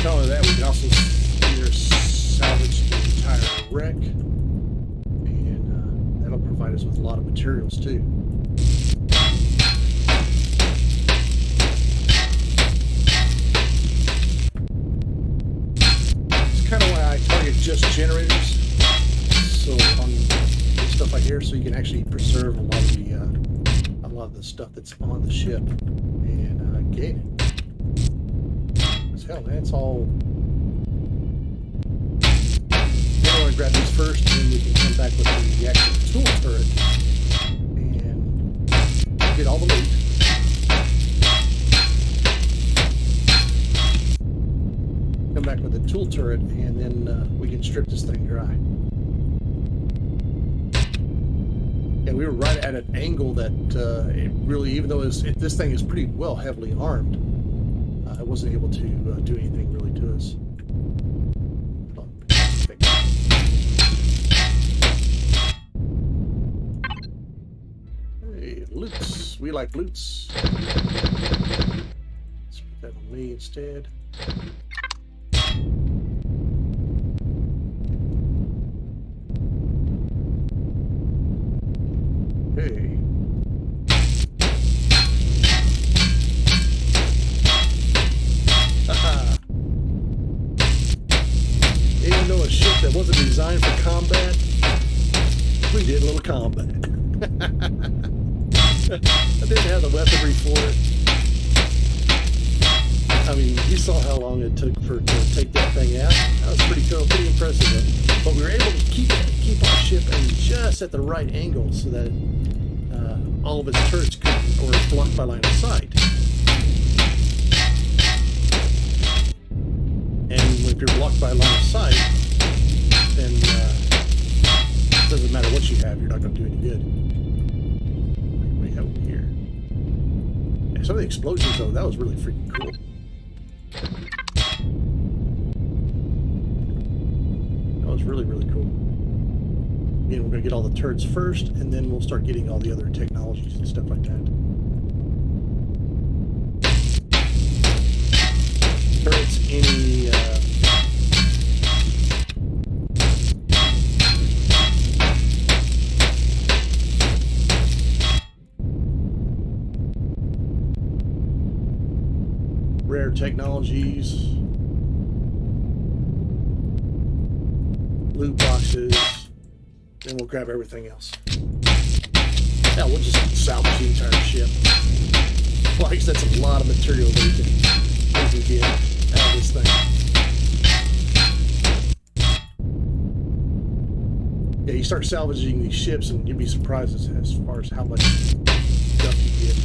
Not only that, we can also either salvage the entire wreck, and that'll provide us with a lot of materials too. Just generators, so on the stuff I hear, so you can actually preserve a lot of the stuff that's on the ship and gain it. As hell, man, it's all. We're going to grab these first, and then we can come back with the actual tool turret and get all the loot. Come back with the tool turret, and then we can strip this thing dry. And we were right at an angle that it really, even though this thing is pretty well heavily armed, it wasn't able to do anything really to us. Hey, loots. We like loots. Let's put that on me instead. Hey. Even though a ship that wasn't designed for combat, we did a little combat. I didn't have the weaponry for it. I mean, you saw how long it took to take that thing out. That was pretty cool, pretty impressive. But we were able to keep our ship in just at the right angle so that all of its turrets couldn't, or blocked by line of sight. And if you're blocked by line of sight, then it doesn't matter what you have, you're not going to do any good. What do we have over here? Yeah, some of the explosions, though, that was really freaking cool. That was really, really cool. Again, we're going to get all the turrets first, and then we'll start getting all the other technologies and stuff like that. Turrets, any rare technologies, loot boxes. Then we'll grab everything else. Now we'll just salvage the entire ship. Well, I guess that's a lot of material that we can get out of this thing. Yeah, you start salvaging these ships and you'll be surprised as far as how much stuff you get.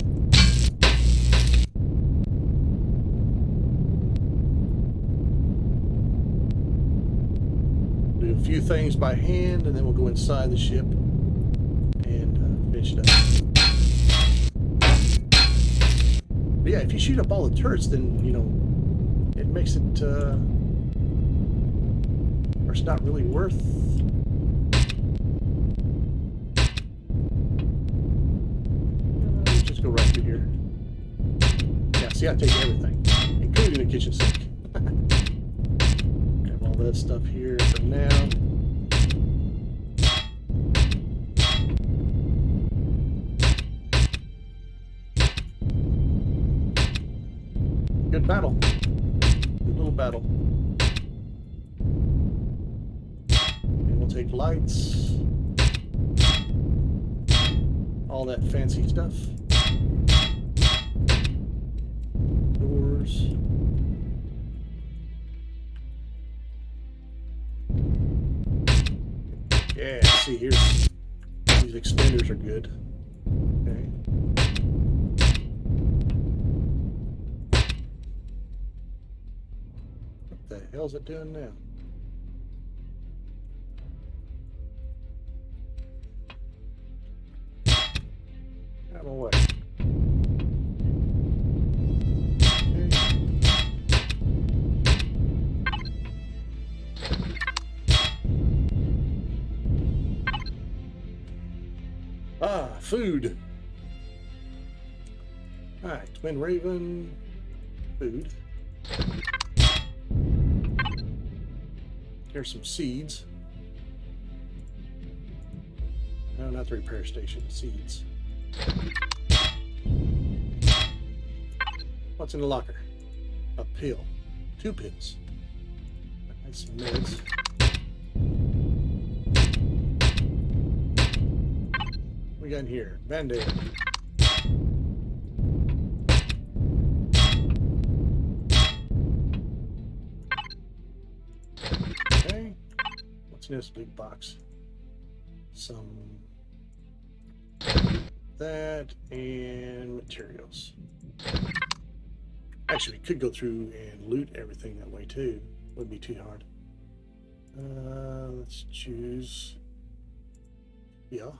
A few things by hand, and then we'll go inside the ship and finish it up. But yeah, if you shoot up all the turrets, then it makes it or it's not really worth through here. Yeah, see, I take everything, including the kitchen sink. Grab all that stuff here for now. Good battle. Good little battle. And we'll take lights. All that fancy stuff. Doors. Yeah, see here's these extenders are good. Okay. What the hell's it doing now? Out of my way. Ah, food. Alright, Twin Raven, food. Here's some seeds. No, not the repair station, seeds. What's in the locker? A pill. 2 pills. And some meds. What we got in here? Band-Aid. Okay. What's in this big box? Some that and materials. Actually, we could go through and loot everything that way too. Wouldn't be too hard. Let's choose. Yeah.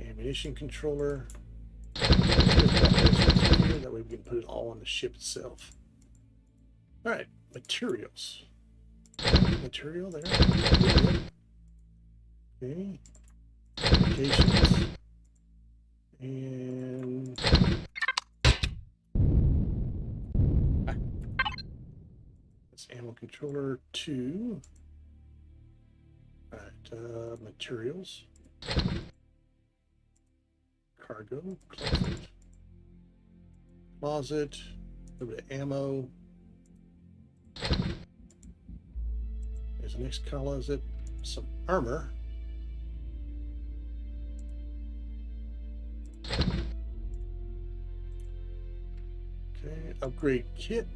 Ammunition controller. That way we can put it all on the ship itself. Alright, materials. Material there. Okay. Applications. And that's ammo controller 2. Alright, materials. Cargo, closet, a little bit of ammo. There's the next closet, some armor. Okay, upgrade kit.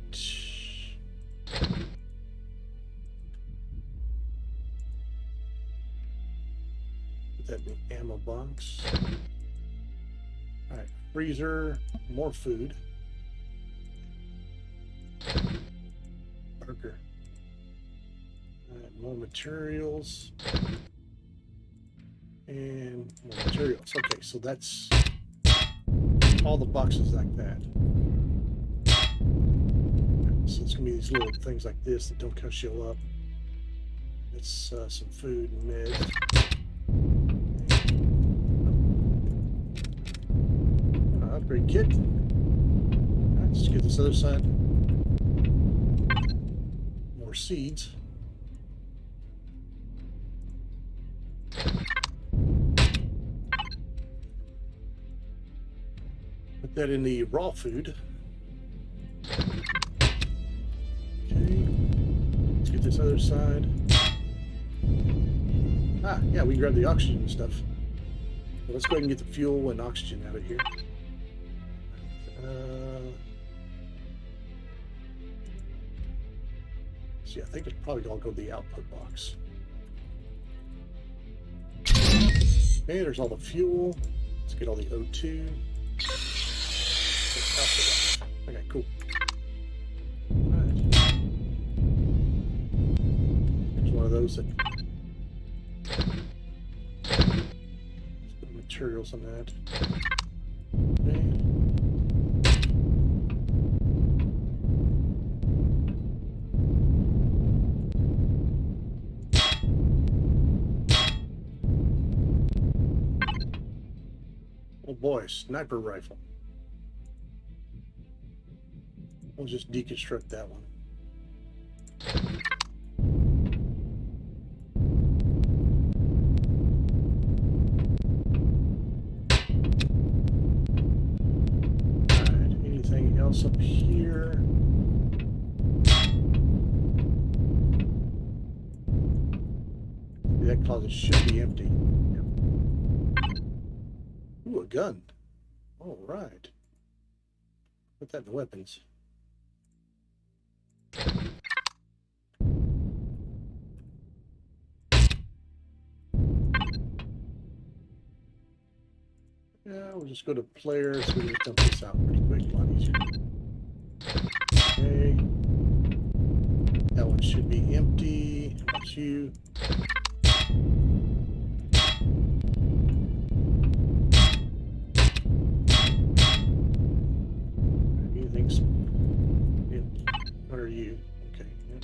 Put that in the ammo box. Alright, freezer, more food. Burger. Alright, more materials. And more materials. Okay, so that's all the boxes like that. So it's going to be these little things like this that don't show up. It's some food and meds. Upgrade kit. Alright, let's get this other side. More seeds. Put that in the raw food. Okay. Let's get this other side. Ah, yeah, we can grab the oxygen and stuff. So let's go ahead and get the fuel and oxygen out of here. See, I think it's probably all go to the output box. Okay, there's all the fuel. Let's get all the O2. Okay, cool. Alright. Here's one of those that. Let's put materials on that. Okay. Oh boy, sniper rifle. We'll just deconstruct that one. Alright, anything else up here? That closet should be empty. Yep. Ooh, a gun. All right. Put that in the weapons. Yeah, we'll just go to players so we can dump this out pretty quick, a lot easier. Okay. That one should be empty. That's you. Anything's empty. What are you? Okay. Yep.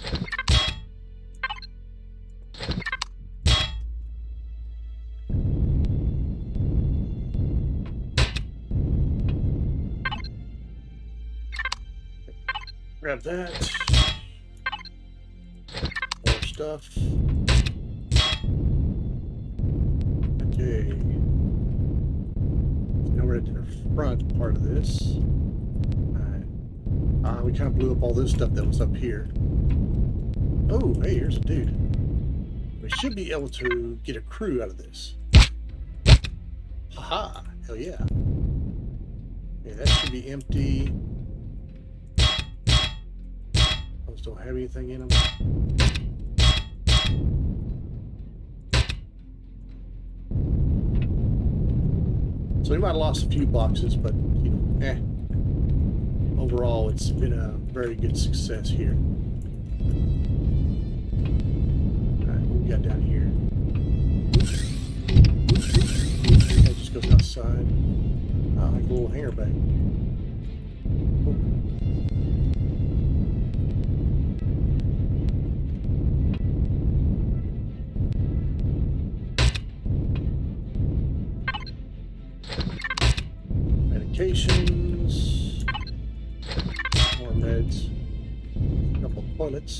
Grab that. More stuff. Okay. So now we're at the front part of this. Alright. We kind of blew up all this stuff that was up here. Oh, hey, here's a dude. We should be able to get a crew out of this. Haha! Hell yeah. Okay, that should be empty. Those don't have anything in them. So we might have lost a few boxes, but, you know, overall, it's been a very good success here. Alright, what we got down here? That just goes outside. Like a little hangar bay. Oh. Medications, more meds, a couple of toilets.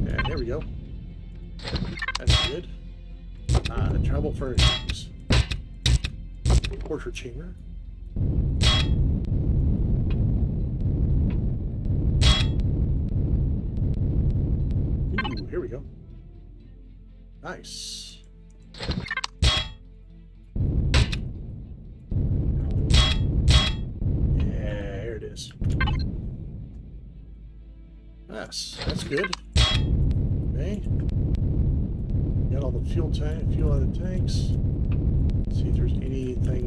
Yeah, there we go. That's good. Travel furnishings. Torture chamber. Ooh, here we go. Nice. Yes, that's good. Okay. Got all the fuel out of the tanks. Let's see if there's anything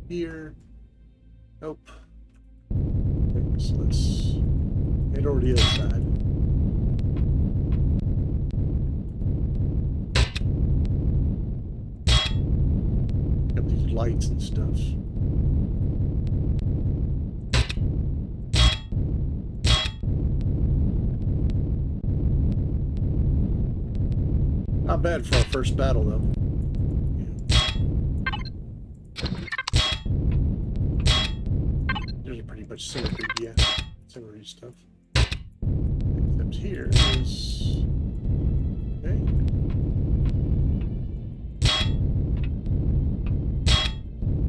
here. Nope. Okay, so let's head over to the other side. Got these lights and stuff. Not bad for our first battle, though. Yeah. There's a pretty much similar stuff. Except here is... Okay.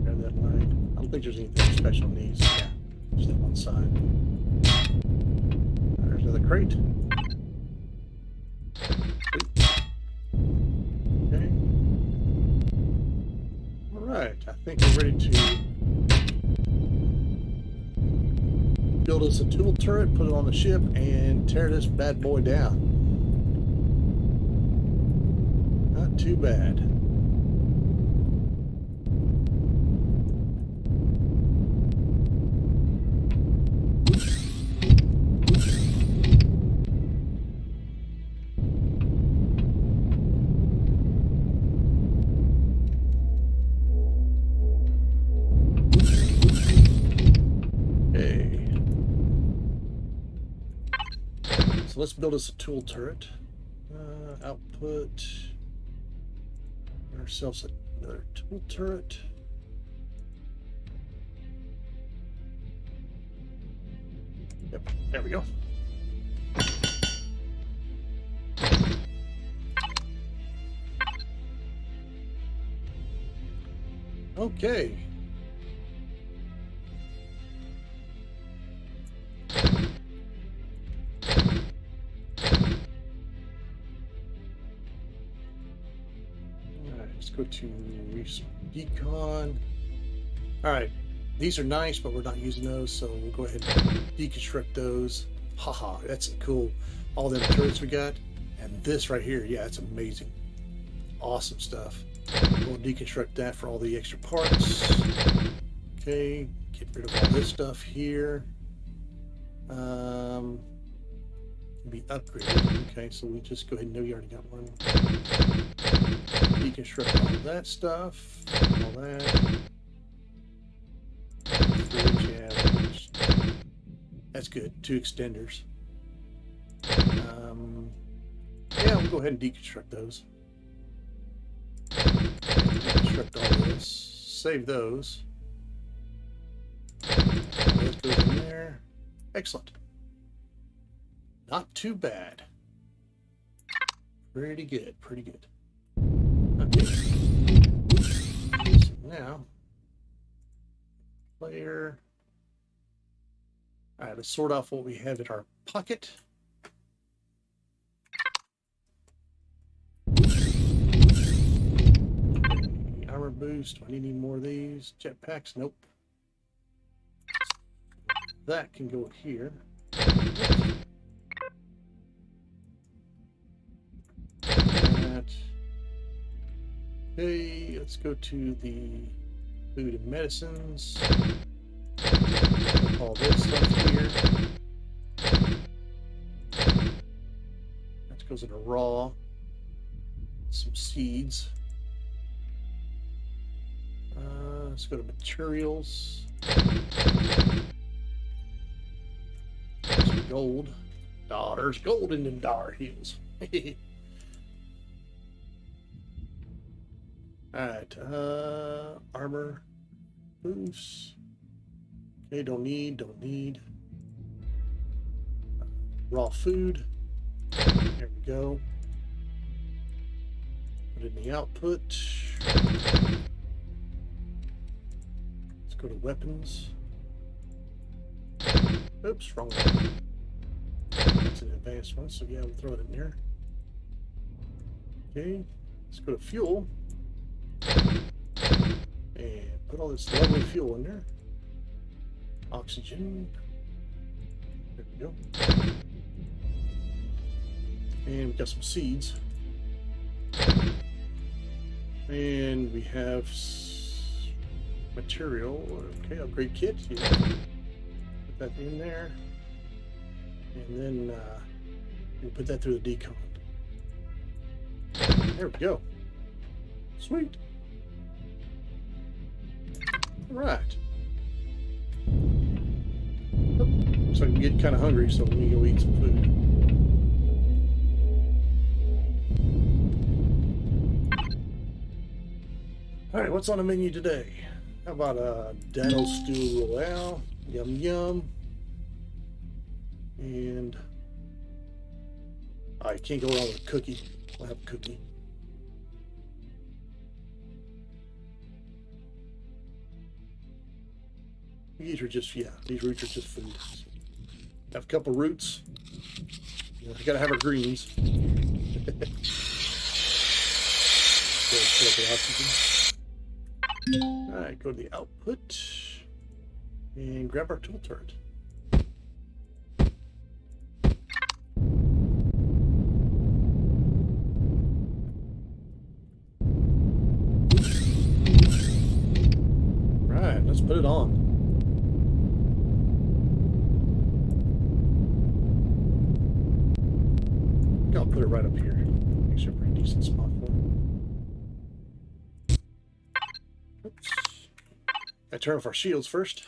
Grab that light. I don't think there's anything special needs. Yeah, just that one side. There's another crate. Alright, I think we're ready to build us a tool turret, put it on the ship, and tear this bad boy down. Not too bad. So let's build us a tool turret. Output. Get ourselves another tool turret. Yep, there we go. Okay. Alright, let's go to decon. Alright, these are nice, but we're not using those, so we'll go ahead and deconstruct those. Haha, that's cool. All the turrets we got. And this right here, yeah, it's amazing. Awesome stuff. We'll deconstruct that for all the extra parts. Okay, get rid of all this stuff here. Can be upgraded. Okay, so we just go ahead and know you already got one. Deconstruct all that stuff. All that. Fridge, yeah, that's good. 2 extenders. Yeah, we'll go ahead and deconstruct those. Deconstruct all this. Save those. That goes in there. Excellent. Not too bad. Pretty good, pretty good. Okay. So now, player. All right, let's sort off what we have in our pocket. Armor boost. Do I need any more of these? Jetpacks? Nope. That can go here. That. Okay, let's go to the food and medicines. All this stuff here. That goes into raw. Some seeds. Let's go to materials. Some gold. There's gold in them dollar heels. Alright, armor boost. Okay, don't need. Raw food. There we go. Put it in the output. Let's go to weapons. Oops, wrong one. That's an advanced one, so yeah, we'll throw it in there. Okay, let's go to fuel. And put all this lovely fuel in there. Oxygen. There we go. And we've got some seeds. And we have material. Okay, upgrade kit. Yeah. Put that in there. And then we'll put that through the decon. There we go. Sweet. All right. So I'm getting kind of hungry, so we need to go eat some food. All right, what's on the menu today? How about a Dino Stew Royale? Yum yum. And I can't go wrong with a cookie. I'll have a cookie. These are just, yeah, these roots are just food. Have a couple roots. You know, you gotta have our greens. Alright, go to the output and grab our tool turret. Right, let's put it on. I'll put it right up here. Makes it a pretty decent spot for it. Oops. I turn off our shields first.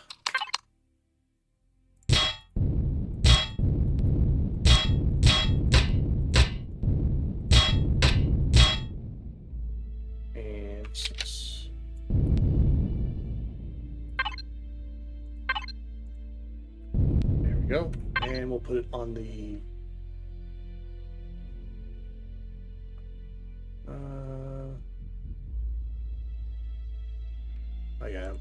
And 6. There we go. And we'll put it on the I got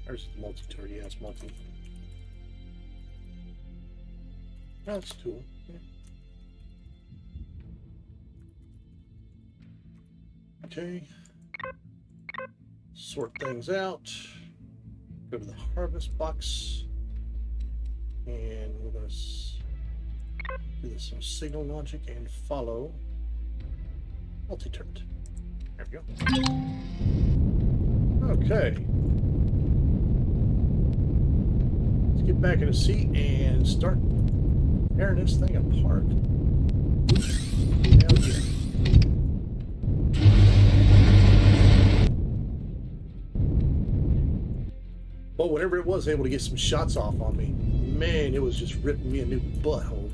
there's the multi-tool. Yeah, it's multi. That's tool. Yeah. Okay. Sort things out. Go to the harvest box. And we're going to do this on signal logic and follow multi-turret. There we go. Okay. Let's get back in the seat and start tearing this thing apart. Hell yeah. Well, whenever it was able to get some shots off on me, man, it was just ripping me a new butthole.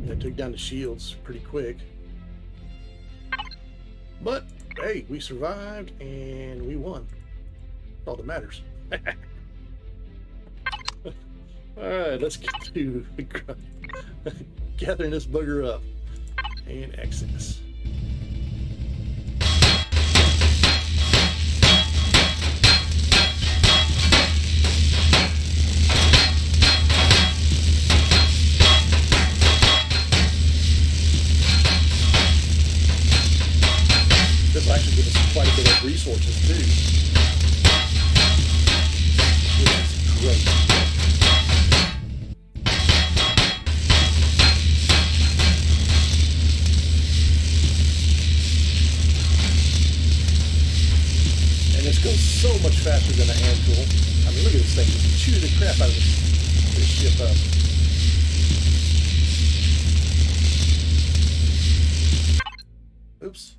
And I took down the shields pretty quick. But, hey, we survived and we won. That's all that matters. Alright, let's get to gathering this bugger up and access. This will actually give us quite a bit of resources too. This is great. And this goes so much faster than a hand tool. I mean, look at this thing. Just chew the crap out of this ship up. Oops.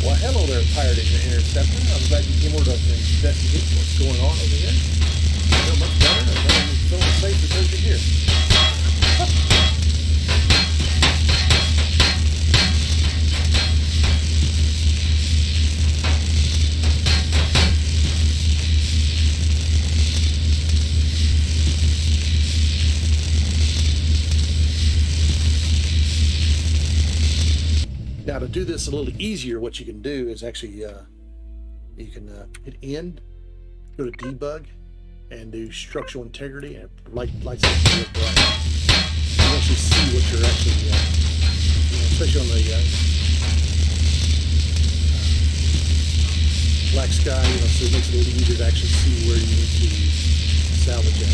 Well, hello there, Pirate Interceptor. I'm glad you came over to investigate what's going on over here. I feel much better. I'm feeling safe because you're here. Now, to do this a little easier, what you can do is actually you can hit end, go to debug, and do structural integrity, and it lights up real bright. You can actually see what you're actually, especially on the black sky, so it makes it a little easier to actually see where you need to salvage at.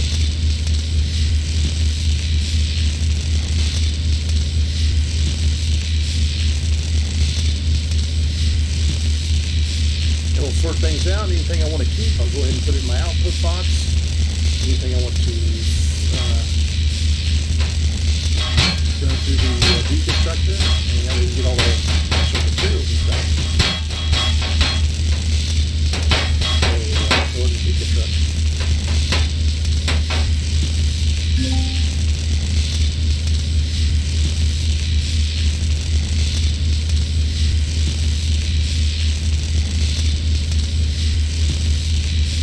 It'll sort things out. Anything I want to keep, I'll go ahead and put it in my output box. Anything I want to go through the Deconstructor, and that way you get all the actual materials and stuff. So, the Deconstructor.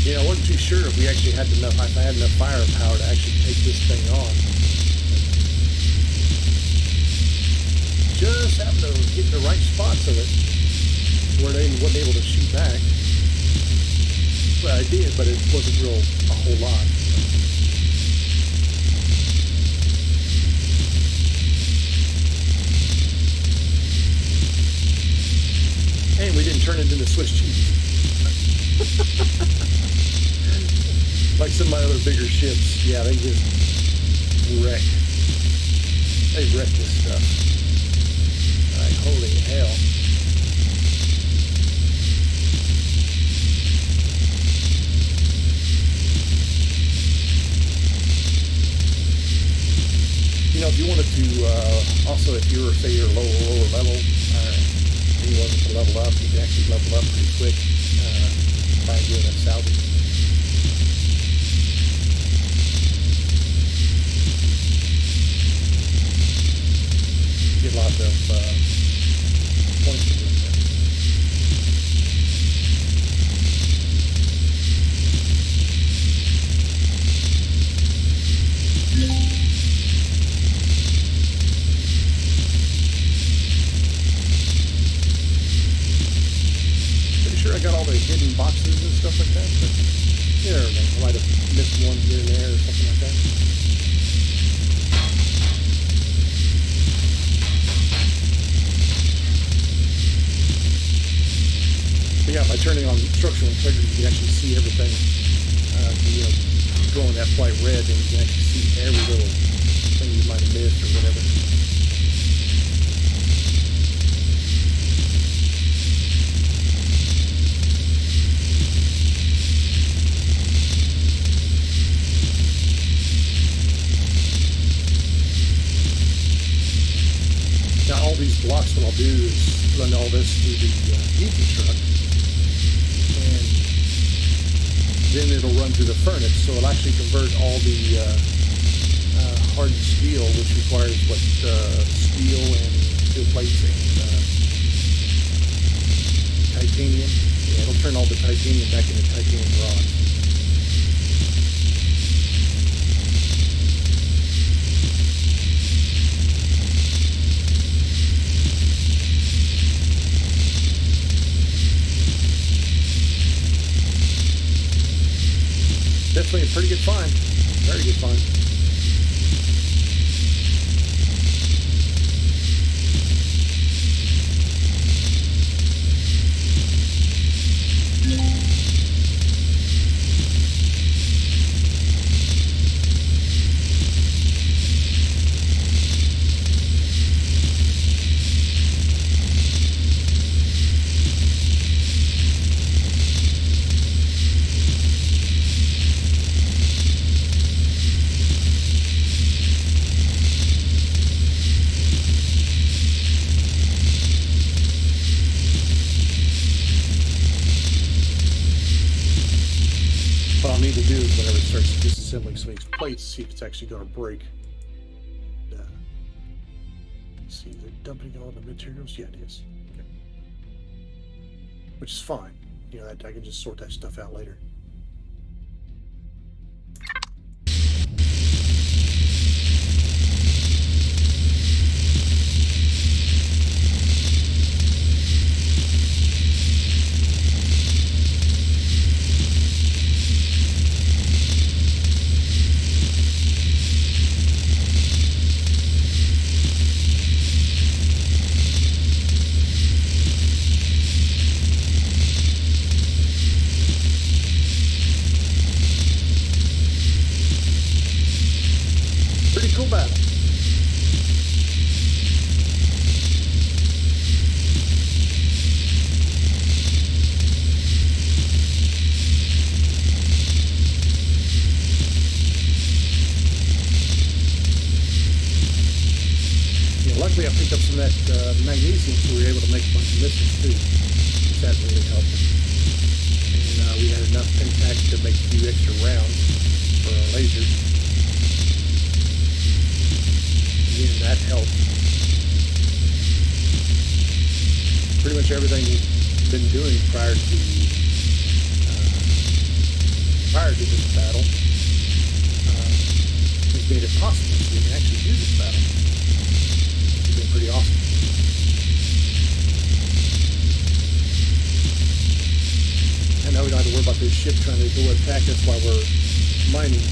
You know, I wasn't too sure if we actually had enough, if I had enough firepower to actually take this thing on. Just happened to get in the right spots of it where they wasn't able to shoot back. Well, I did, but it wasn't a whole lot. And we didn't turn it into Swiss cheese. Like some of my other bigger ships, yeah, they just wreck. They wreck this stuff. Like, holy hell. You know, if you wanted to, also, if you were, say, you're lower level, you anyone can level up. You can actually level up pretty quick by doing a salvage. Get lots of points for doing that. Pretty sure I got all the hidden boxes and stuff like that, but you never know. I might have missed one here and there or something like that. But yeah, by turning on structural integrity, you can actually see everything. You know, going that bright red, and you can actually see every little thing you might have missed or whatever. Now, all these blocks, what I'll do is run all this through the Deconstruct. And then it'll run through the furnace, so it'll actually convert all the hardened steel, which requires steel and steel plates and titanium. Yeah, it'll turn all the titanium back into titanium rods. Definitely a pretty good find. Very good find. What I'll need to do is whenever it starts disassembling some of these plates, see if it's actually going to break. See, they're dumping all the materials? Yeah, it is. Okay. Which is fine. You know, I can just sort that stuff out later. Luckily, I picked up some of that magnesium, so we were able to make a bunch of missiles too, which that really helped. And we had enough Pentax to make a few extra rounds for our lasers. Again, that helped. Pretty much everything we've been doing prior to this battle has made it possible so we can actually do this battle. Pretty awesome. And now we don't have to worry about this ship trying to go attack us while we're mining.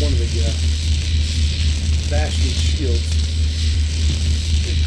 One of the Bastion shields, it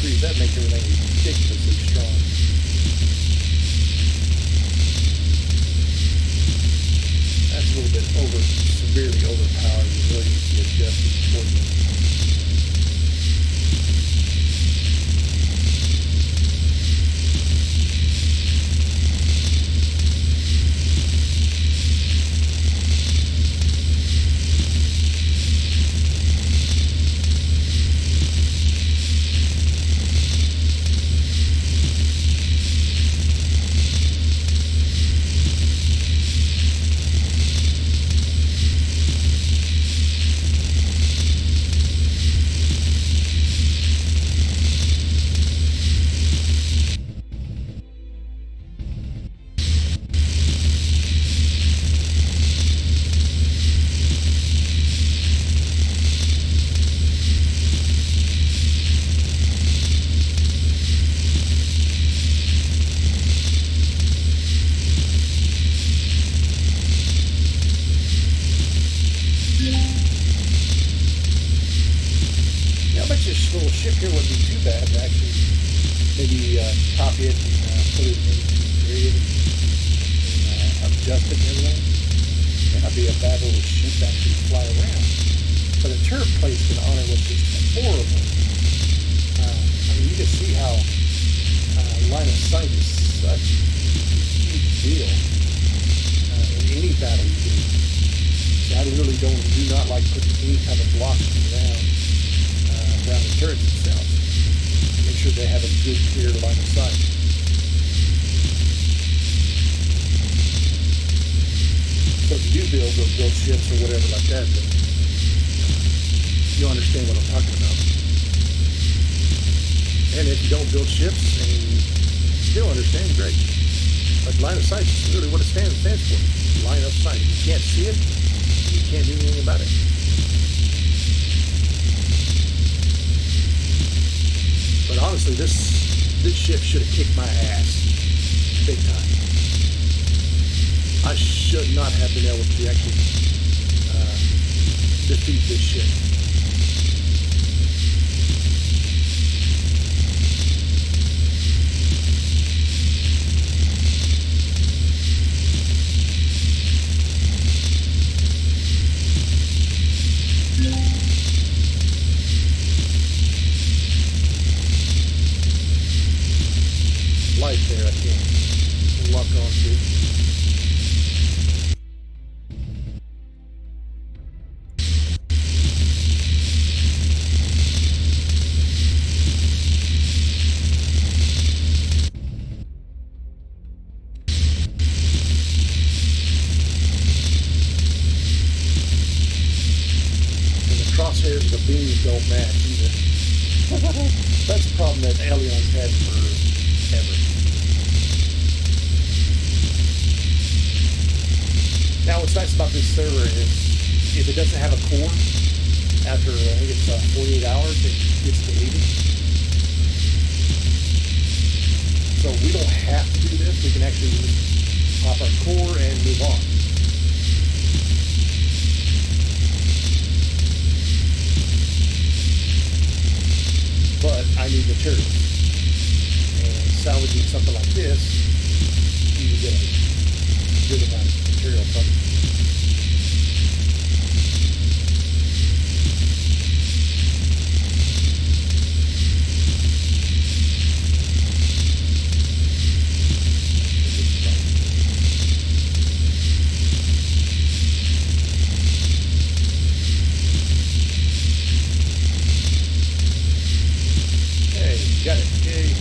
put it into creative and adjust it and everything, that'd be a bad little ship to actually fly around. But the turret placement on it was just horrible. I mean, you can see how line of sight is such a huge deal in any battle you do. So I really do not like putting any kind of blocks around the turrets themselves. Make sure they have a good, clear line of sight. So if you do build ships or whatever like that, then you'll understand what I'm talking about. And if you don't build ships and you still understand, great. But line of sight is really what it stands for. Line of sight. If you can't see it, you can't do anything about it. But honestly, this ship should have kicked my ass big time. I should not have been able to actually defeat this ship. Light there I can't lock onto. Crosshairs of the beams don't match either. That's a problem that Alion's had forever. Now what's nice about this server is if it doesn't have a core, after I think it's 48 hours, it gets deleted. So we don't have to do this. We can actually just pop our core and move on. But I need materials. And salvaging something like this, you can get a good amount of material from it. Got it. Yay.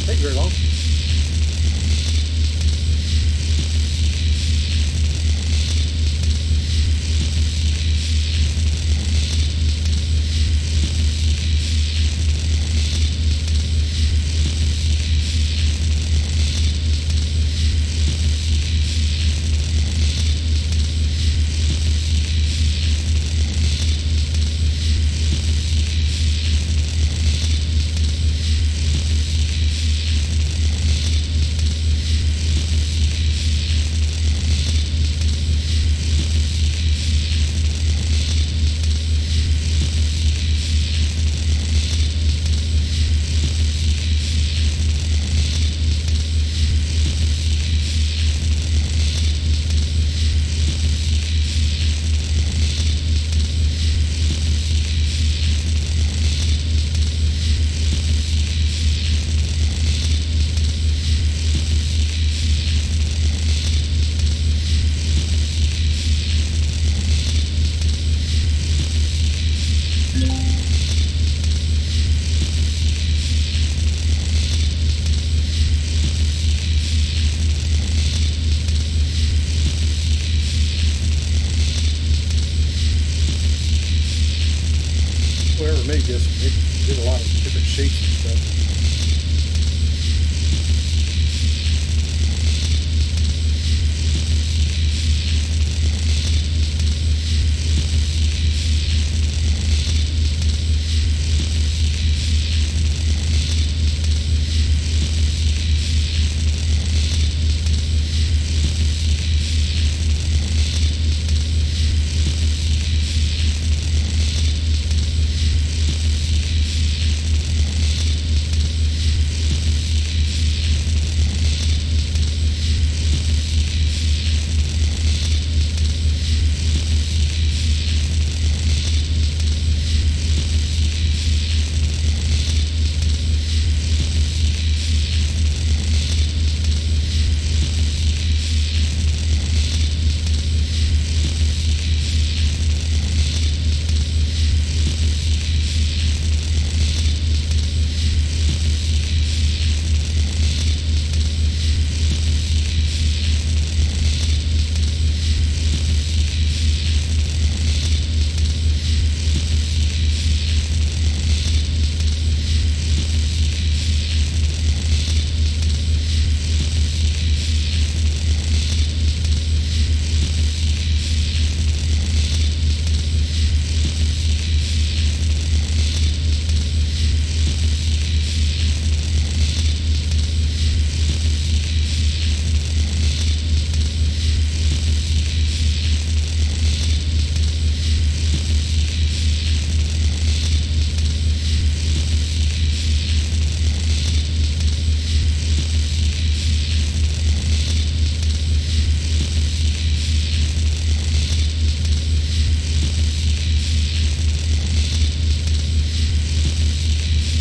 take very long. Whoever made this, it did a lot of different shapes and stuff.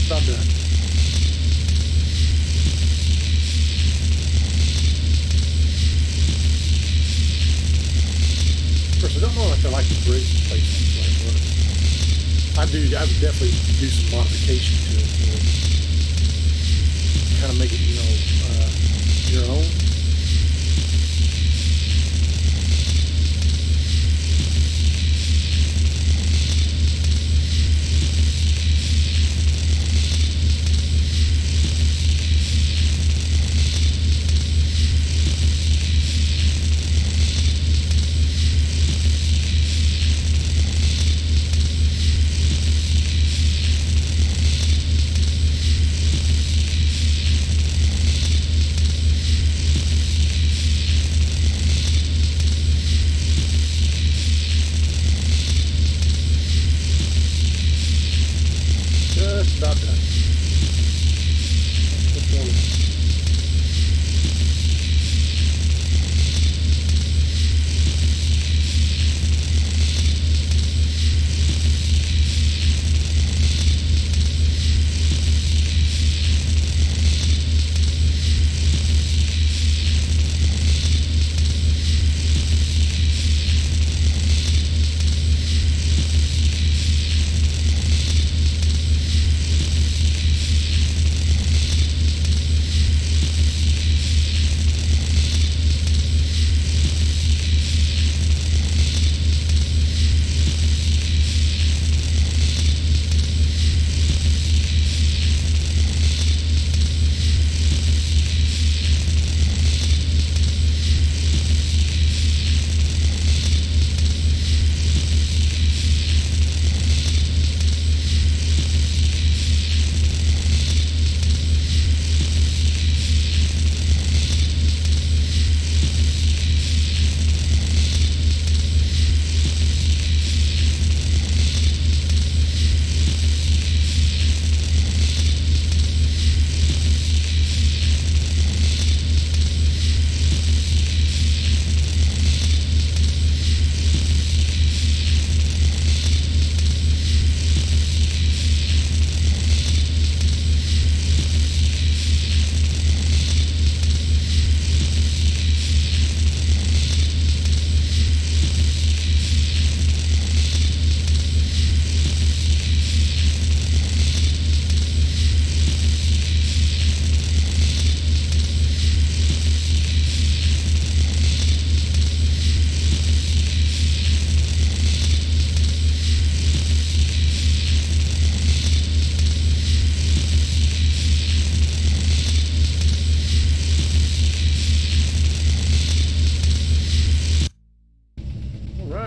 About done. Of course, I don't know if I like the bridge placement like it was. I would definitely do some modification to it to kind of make it, your own.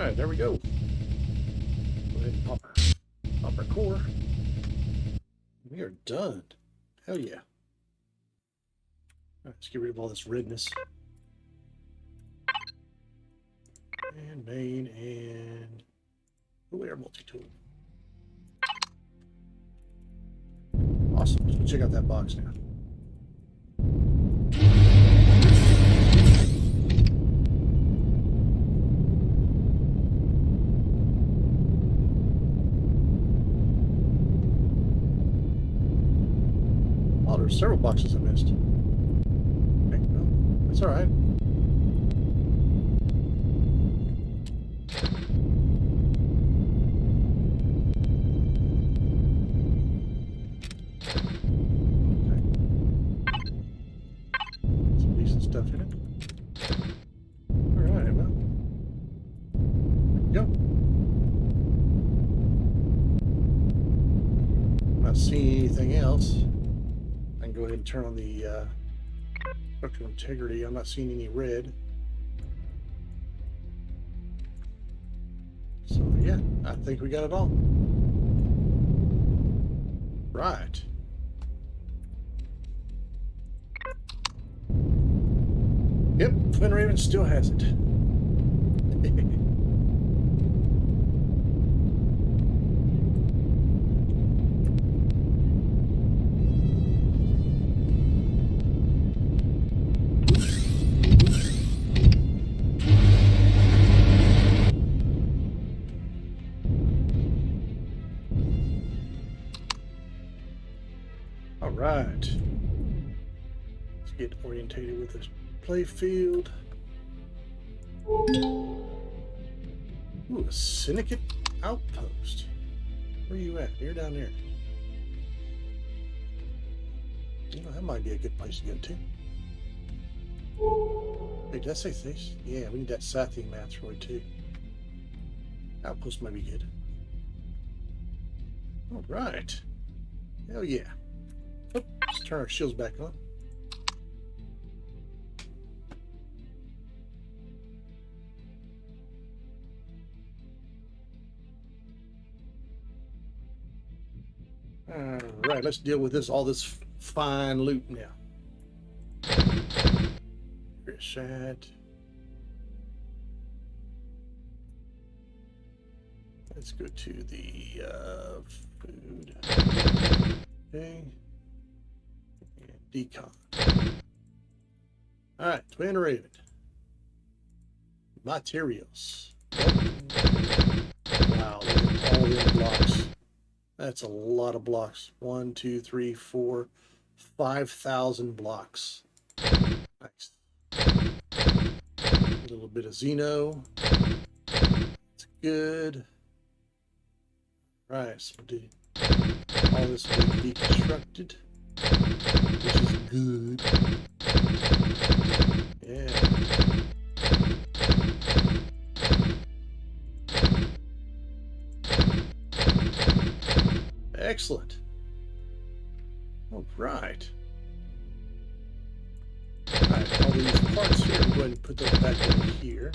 Alright, there we go. Go ahead and pop our core. We are done. Hell yeah. Alright, let's get rid of all this redness. And main and air multi-tool. Awesome. Let's check out that box now. Oh, there's several boxes I missed. Okay, well, that's all right. Stuff in it. Alright, well. There we go. Not seeing anything else. I can go ahead and turn on the structural integrity. I'm not seeing any red. So yeah, I think we got it all. Right. Yep, Twin Raven still has it. All right. Let's get orientated with this play field. Ooh, a syndicate outpost. Where are you at? You're down there. You know, that might be a good place to go to. Wait, did I say this? Yeah, we need that Sathian asteroid too. Outpost might be good. All right. Hell yeah. Oh, let's turn our shields back on. All right, let's deal with all this fine loot now. Here's that. Let's go to the food. Okay. And decon. All right, Twin Raven. Materials. Wow, look at all these blocks. That's a lot of blocks. 1, 2, 3, 4, 5,000 blocks. Nice. A little bit of Xeno. That's good. Right, so all this will be deconstructed, which is good. Yeah. Excellent. All right. All right, all these parts here, we'll go ahead and put those back over here.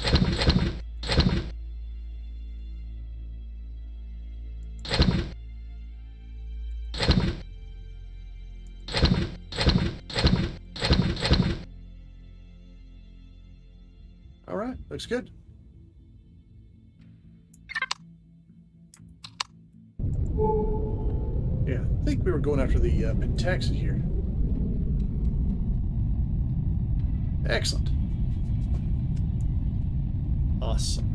All right, looks good. Yeah, I think we were going after the Pentaxid here. Excellent. Awesome.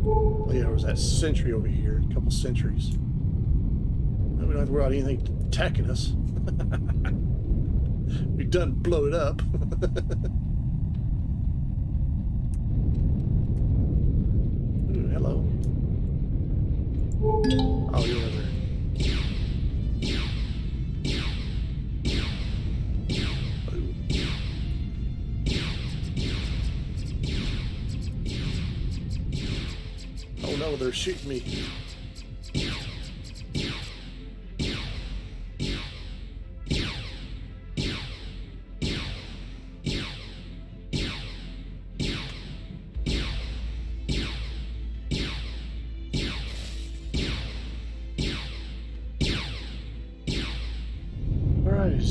Oh yeah, there was that sentry over here, a couple sentries. We don't have to worry about anything attacking us. We done blow it up. Ooh, hello. Oh, you're over there. Oh no, they're shooting me.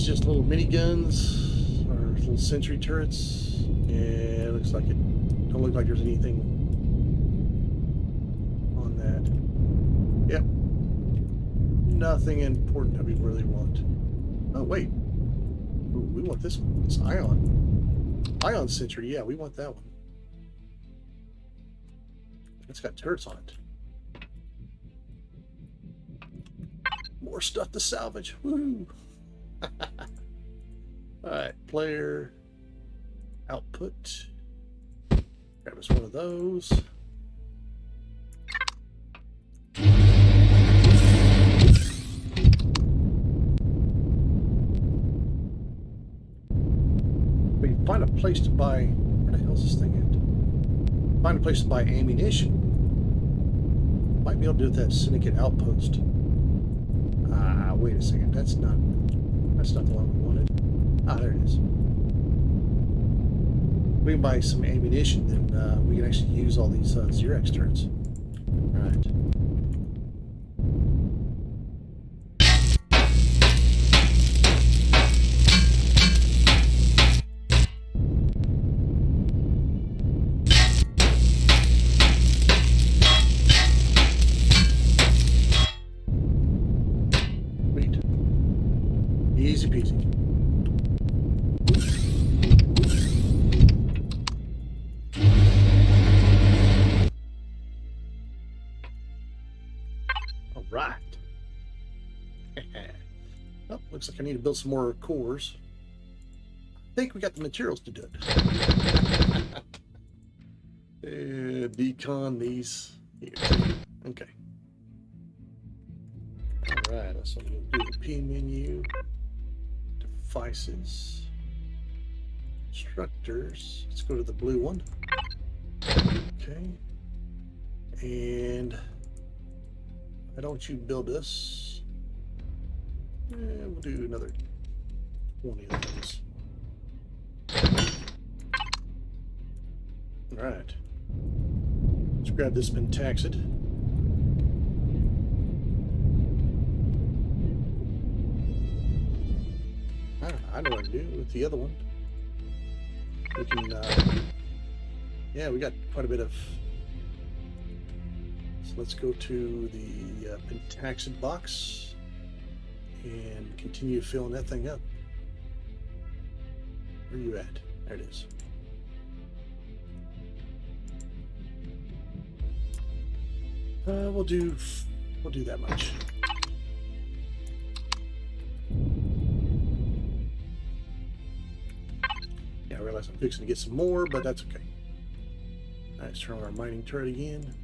just little miniguns or little sentry turrets. Yeah, it looks like it. Don't look like there's anything on that. Yep. Nothing important that we really want. Oh, wait. Ooh, we want this one. It's Ion. Ion sentry. Yeah, we want that one. It's got turrets on it. More stuff to salvage. Woo! Alright, player output. Grab us one of those. We can find a place to buy. Where the hell is this thing at? Find a place to buy ammunition. Might be able to do that syndicate outpost. Wait a second. That's not the one we wanted. Ah, there it is. We can buy some ammunition, then we can actually use all these Xerox turrets. All right. Easy peasy. All right. Oh, looks like I need to build some more cores. I think we got the materials to do it. Decon these here. Okay. All right. So I'm going to do the P menu. Devices, structures. Let's go to the blue one. Okay, and why don't you build us? We'll do another 20 of those. All right. Let's grab this Pentaxid. I know what to do with the other one. We can, yeah, we got quite a bit of. So let's go to the Pentaxid box and continue filling that thing up. Where are you at? There it is. We'll do that much. I realize I'm fixing to get some more, but that's okay. All right, let's turn on our mining turret again.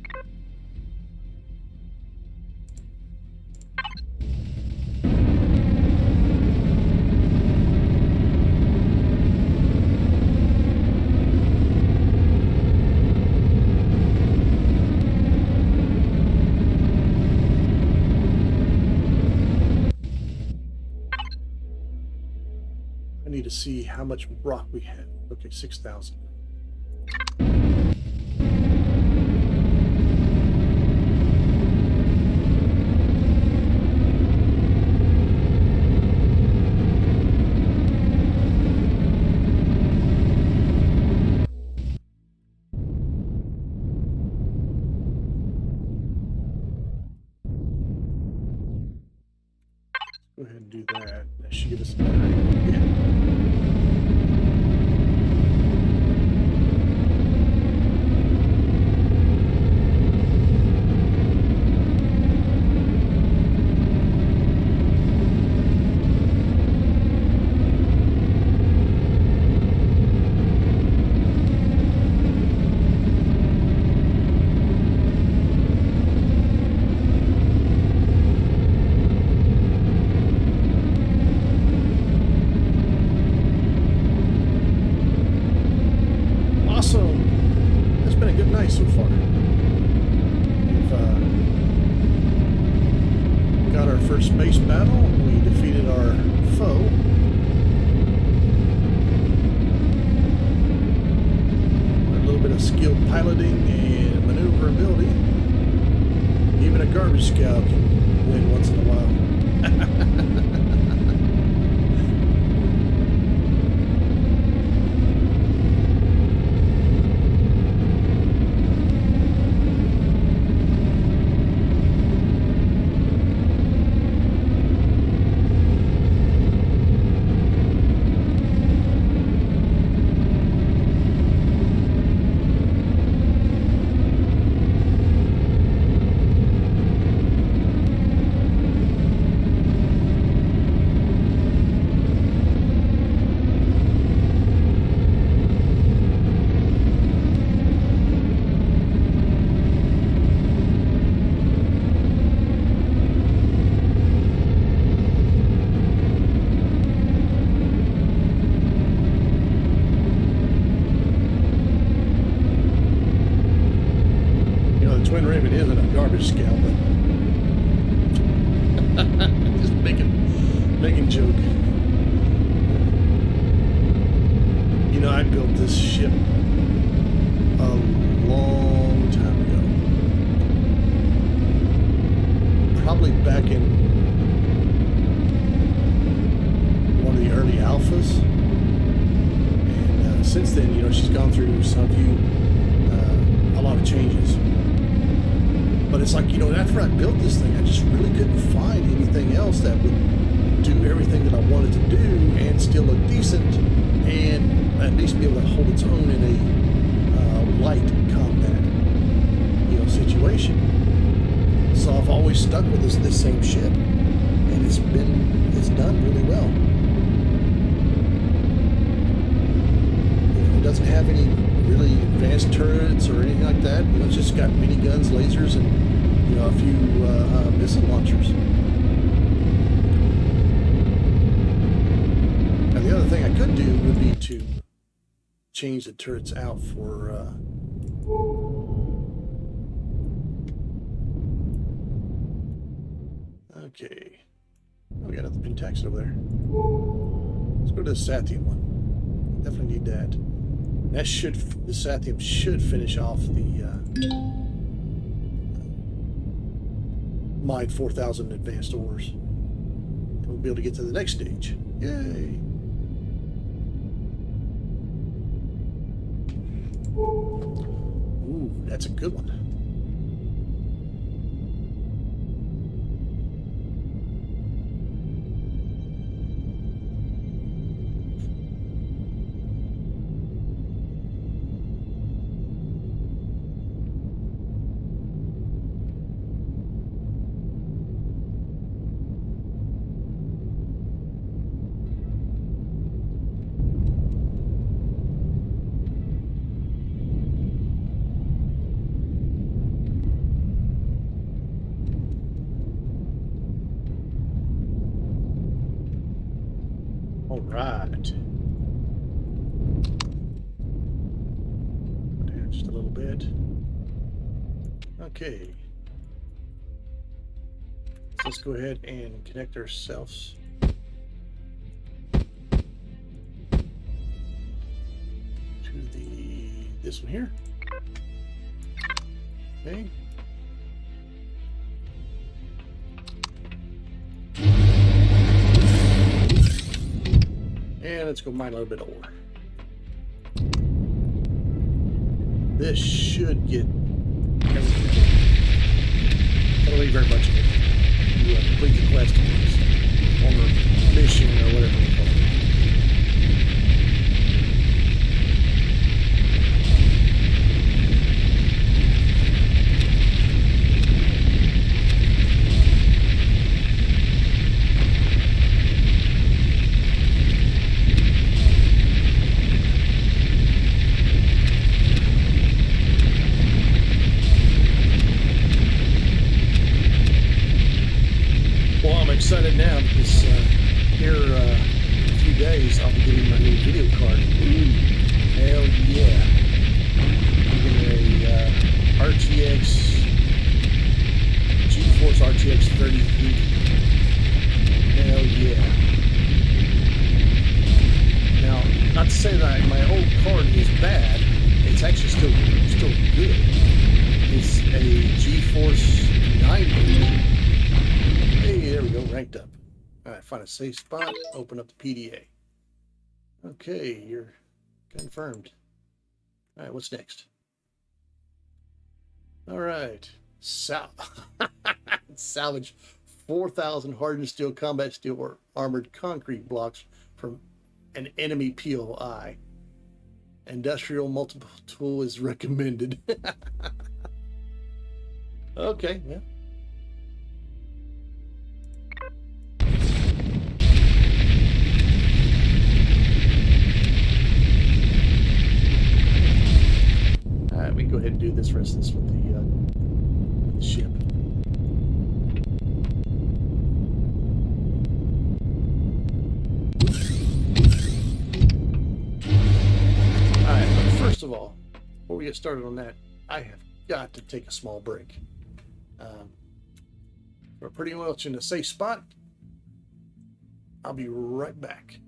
To see how much rock we have. Okay, 6,000. Go ahead and do that. That should give us another. Yeah. So far, we've got our first space battle. We defeated our foe. A little bit of skilled piloting and maneuverability. Even a garbage scout can win once in a while. Twin Raven isn't a garbage scout, but just making joke. You know, I built this ship a long time ago. Probably back in one of the early alphas. And since then, you know, she's gone through a lot of changes. But it's like, you know, after I built this thing, I just really couldn't find anything else that would do everything that I wanted to do and still look decent and at least be able to hold its own in a light combat, you know, situation. So I've always stuck with this same ship, and it's done really well. You know, it doesn't have any really advanced turrets or anything like that. You know, it's just got miniguns, lasers, and, you know, a few missile launchers. Now the other thing I could do would be to change the turrets out for okay. Oh, we got another Pentax over there. Let's go to the Sathium one. Definitely need that. The Sathium should finish off the Mine 4000 advanced ores. And we'll be able to get to the next stage. Yay! Ooh, that's a good one. Right. Go down just a little bit. Okay. So let's go ahead and connect ourselves to this one here. Okay. And let's go mine a little bit of ore. This should get everything. I don't need very much of it to complete the quest or mission or whatever we call it. Excited now because here in a few days I'll be getting my new video card. Ooh, hell yeah! I'm getting a GeForce RTX 3080. Hell yeah! Now, not to say that my old card is bad. It's actually still good. It's a GeForce 980. Hey, there we go, ranked up. All right, find a safe spot, open up the PDA. Okay, you're confirmed. All right, what's next? All right, salvage 4,000 hardened steel combat steel or armored concrete blocks from an enemy POI. Industrial multiple tool is recommended. Okay, yeah. We can go ahead and do this rest of this with the ship. Alright, but first of all, before we get started on that, I have got to take a small break. We're pretty much in a safe spot. I'll be right back.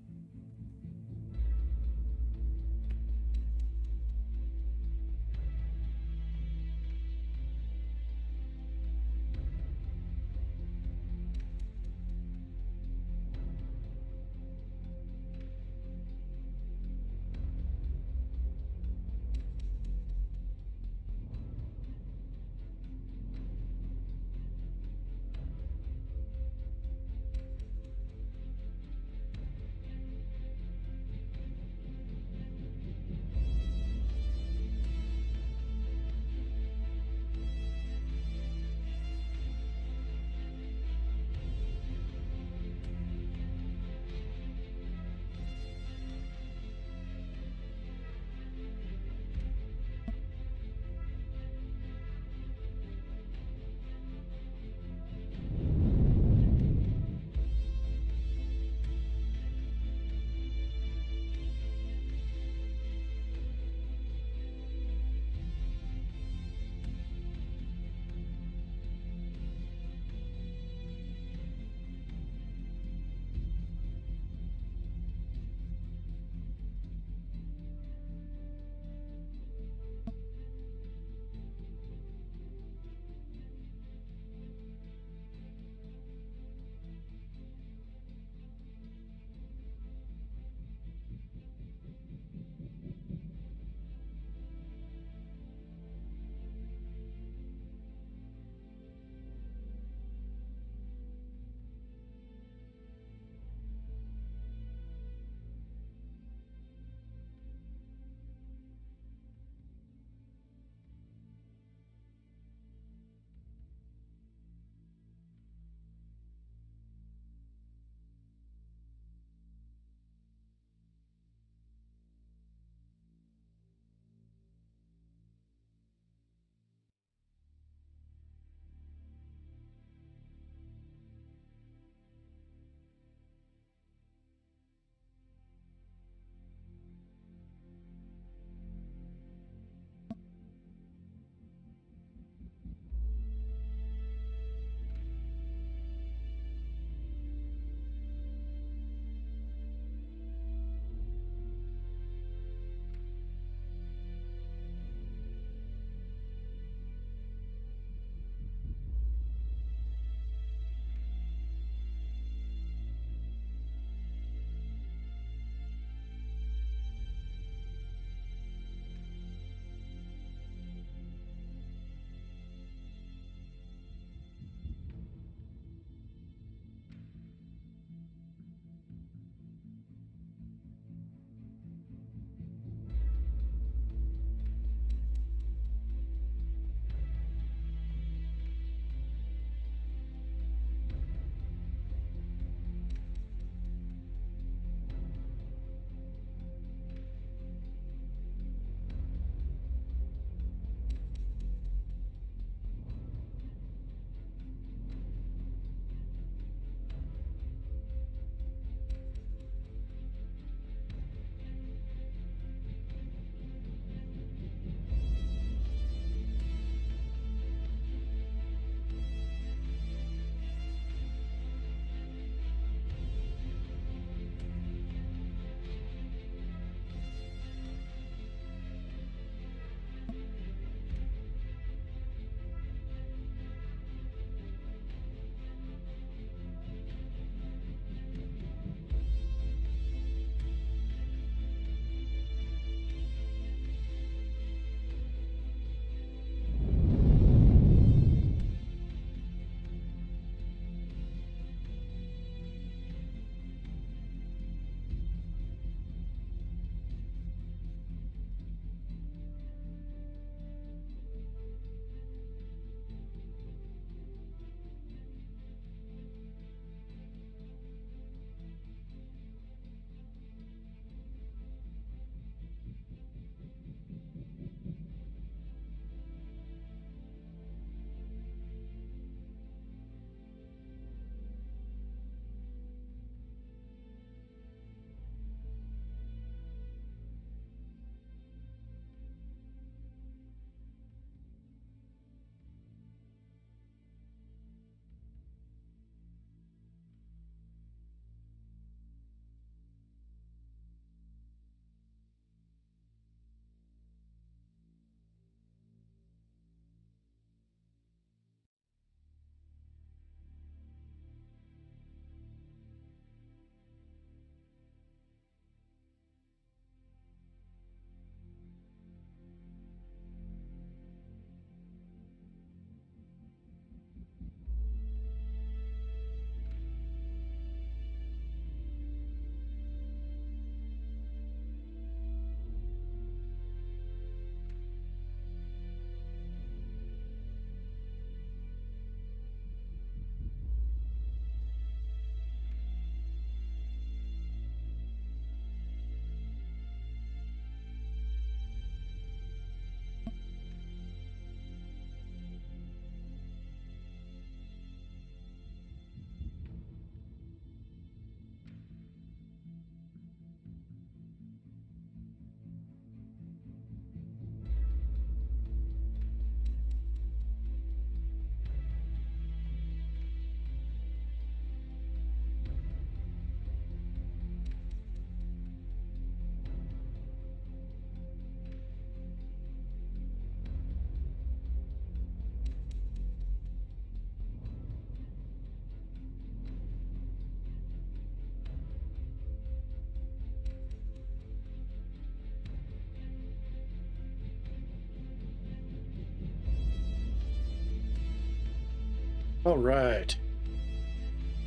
All right.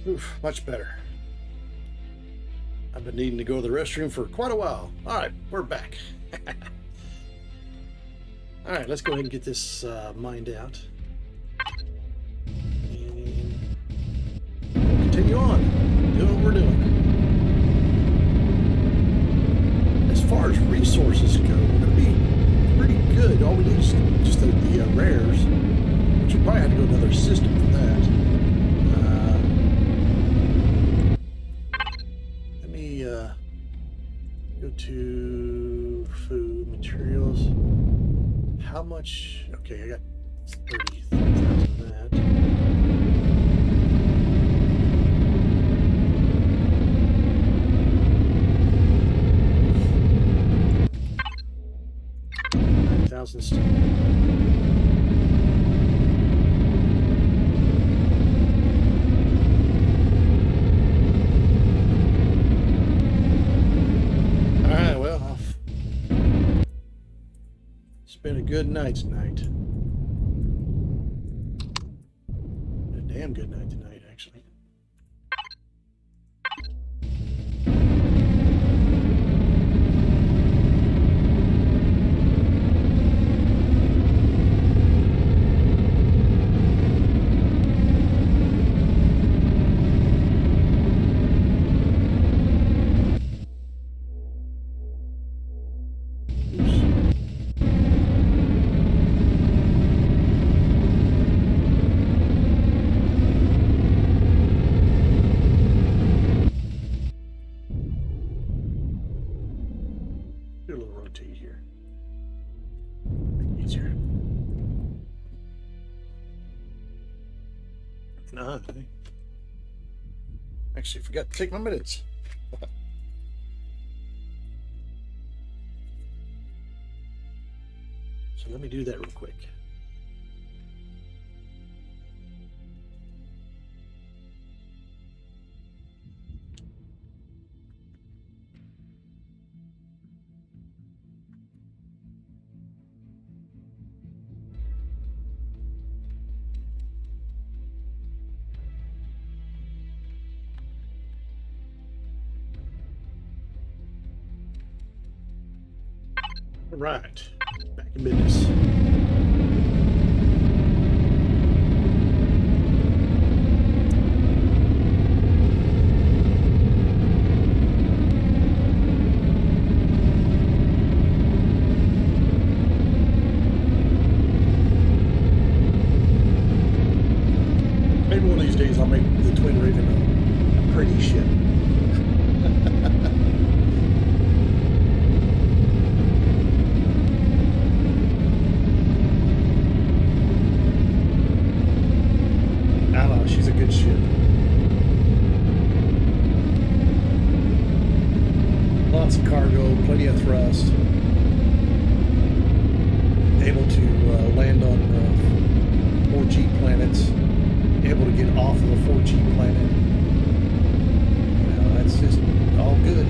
Oof, much better. I've been needing to go to the restroom for quite a while. All right, we're back. All right, let's go ahead and get this mined out. And we'll continue on, doing what we're doing. As far as resources go, we're going to be pretty good. All we need is just the rares, which we'll probably have to go to another system for that. Let me go to food, materials. How much? Okay, I got 30,000 of that. $9,000 still. All right, well, it's been a good night tonight. A damn good night tonight, actually. Do a little rotate here. Make it easier. No, I actually forgot to take my minutes. So let me do that real quick. All right, back in business. Maybe one of these days I'll make the Twin Raven a pretty ship. She's a good ship. Lots of cargo, plenty of thrust. Able to land on 4G planets. Able to get off of a 4G planet. You know, that's just all good.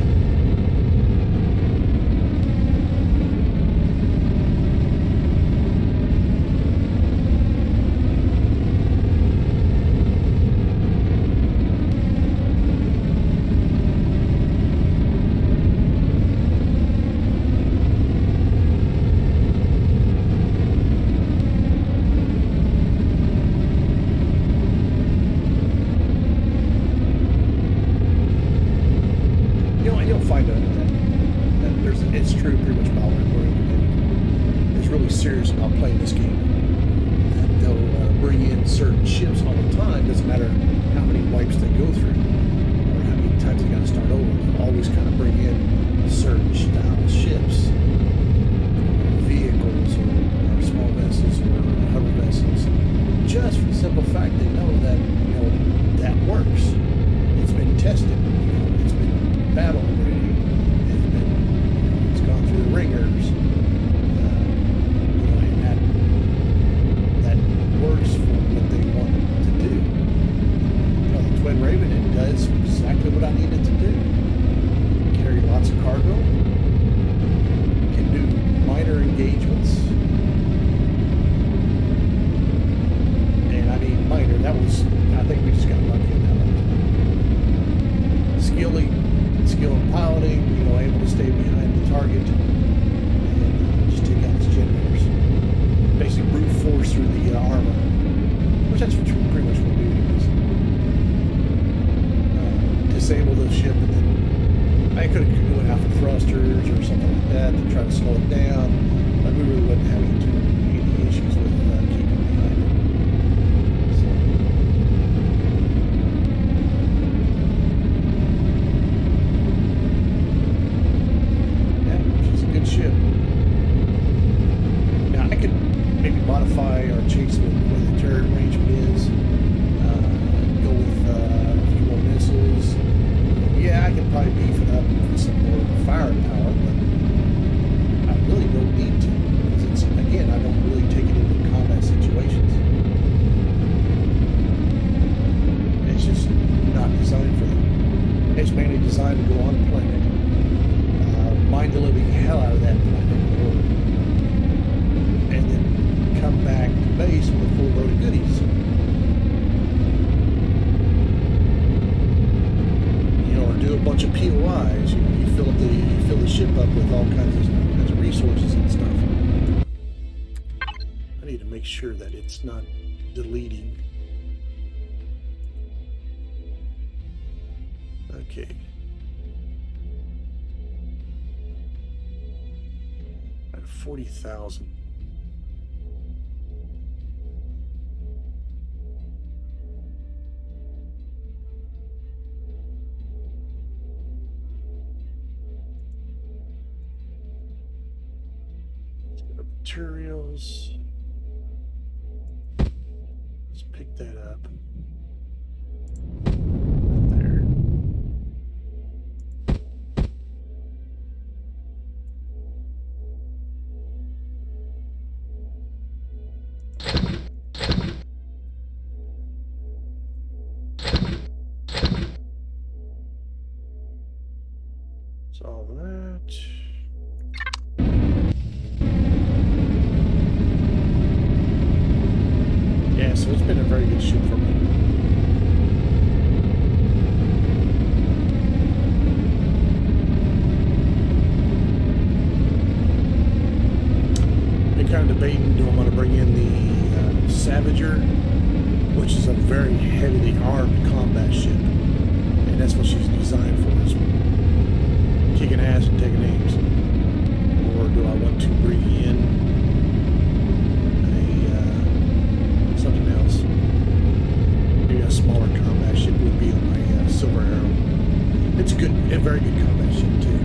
It's true pretty much about where is really serious about playing this game. That they'll bring in certain ships all the time. Doesn't matter how many wipes they go through or how many times they got to start over. They'll always kind of bring in certain style ships, vehicles, or small vessels or hover vessels, just for the simple fact they know that that works. It's been tested. It's been battle ready. Through the ringers, and that works for what they want to do. The Twin Raven, it does exactly what I need it to do. Carry lots of cargo, based with where the turret arrangement is. Go with a few more missiles. Yeah, I could probably beef it up with some more firepower, but I really don't need to, because it's, again, I don't really take it into combat situations. It's just not designed for that. It's mainly designed to go on planet, mine the living hell out of that planet, and then come back to base with a full load of goodies. Or do a bunch of POIs. You fill the ship up with all kinds of resources and stuff. I need to make sure that it's not deleting. Okay. At 40,000. Materials. Let's pick that up. There. Solve that. Yeah, so it's been a very good ship for me. Been kind of debating, do I want to bring in the Savager, which is a very heavily armed combat ship, and that's what she's designed for, is kicking ass and taking names. Or do I want to bring in something else? Maybe a smaller combat ship would be my Silver Arrow. It's a very good combat ship too.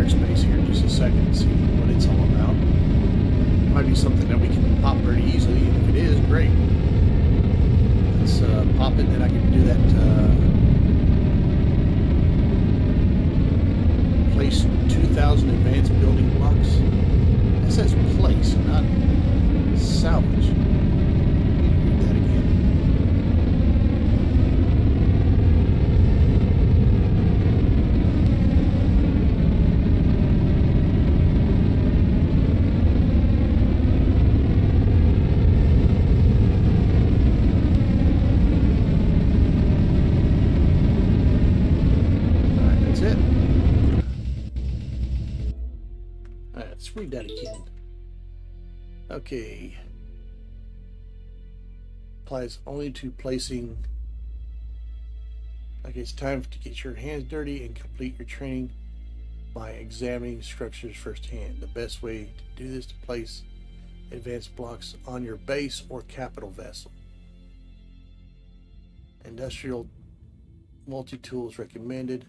airspace here in just a second and see what it's all about. It might be something that we can pop very easily, and if it is, great. Let's pop it, and I can do that. Place 2,000 advanced building blocks. It says place, not salvage. Let me read that again. Let's read that again. Okay. Applies only to placing. Okay, it's time to get your hands dirty and complete your training by examining structures firsthand. The best way to do this is to place advanced blocks on your base or capital vessel. Industrial multi-tool is recommended.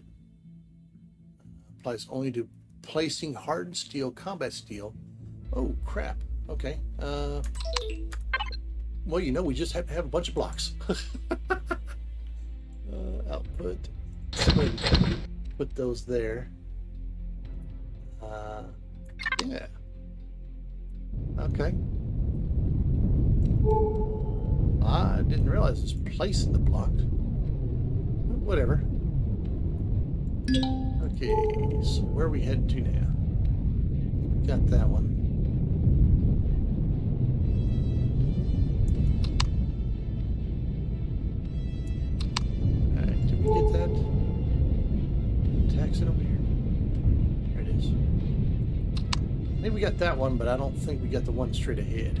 Applies only to placing hardened steel, combat steel. Oh, crap. Okay. Well, you know, we just have to have a bunch of blocks. Output. Put those there. Yeah. Okay. I didn't realize it's placing the blocks. Whatever. Okay, so where are we heading to now? We got that one. Alright, did we get that? Tax it over here. There it is. I think we got that one, but I don't think we got the one straight ahead.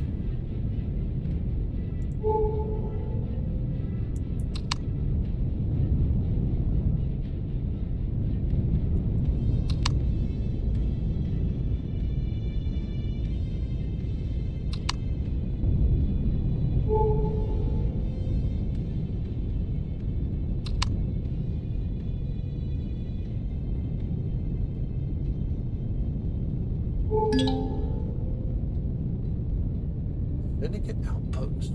Syndicate outpost.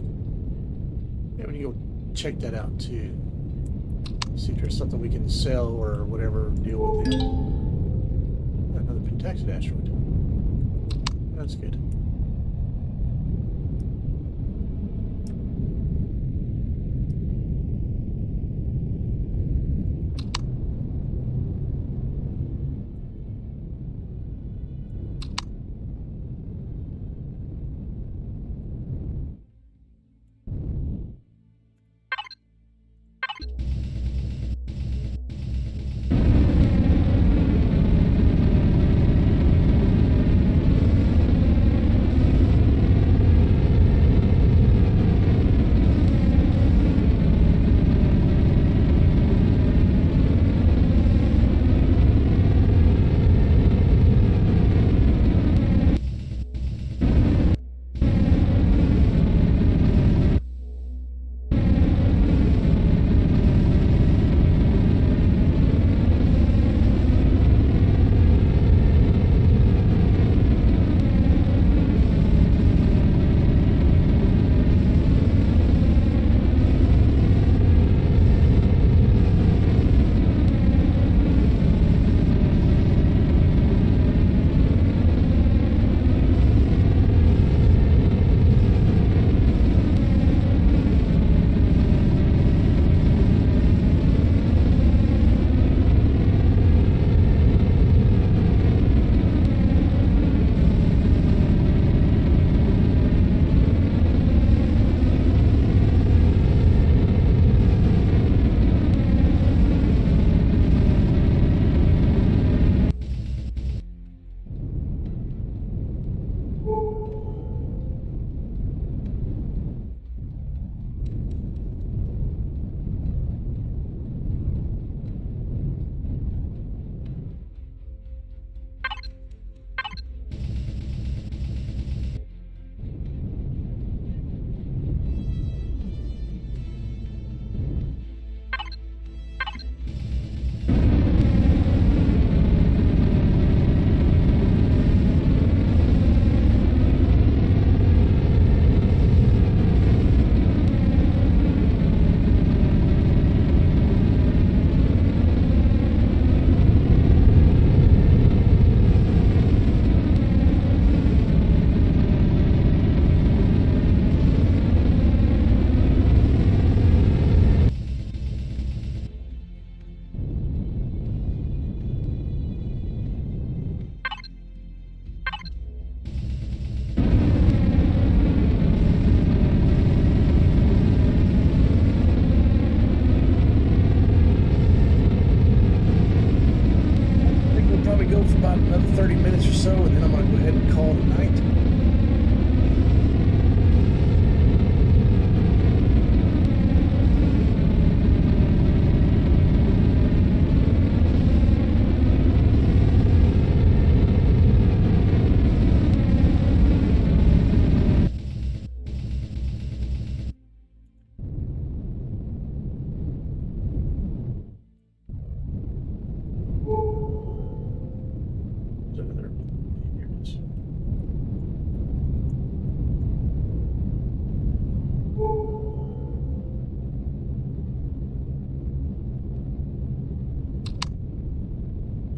Yeah, we need to go check that out too. See if there's something we can sell or whatever, deal with them. Another Pentaxid asteroid. That's good.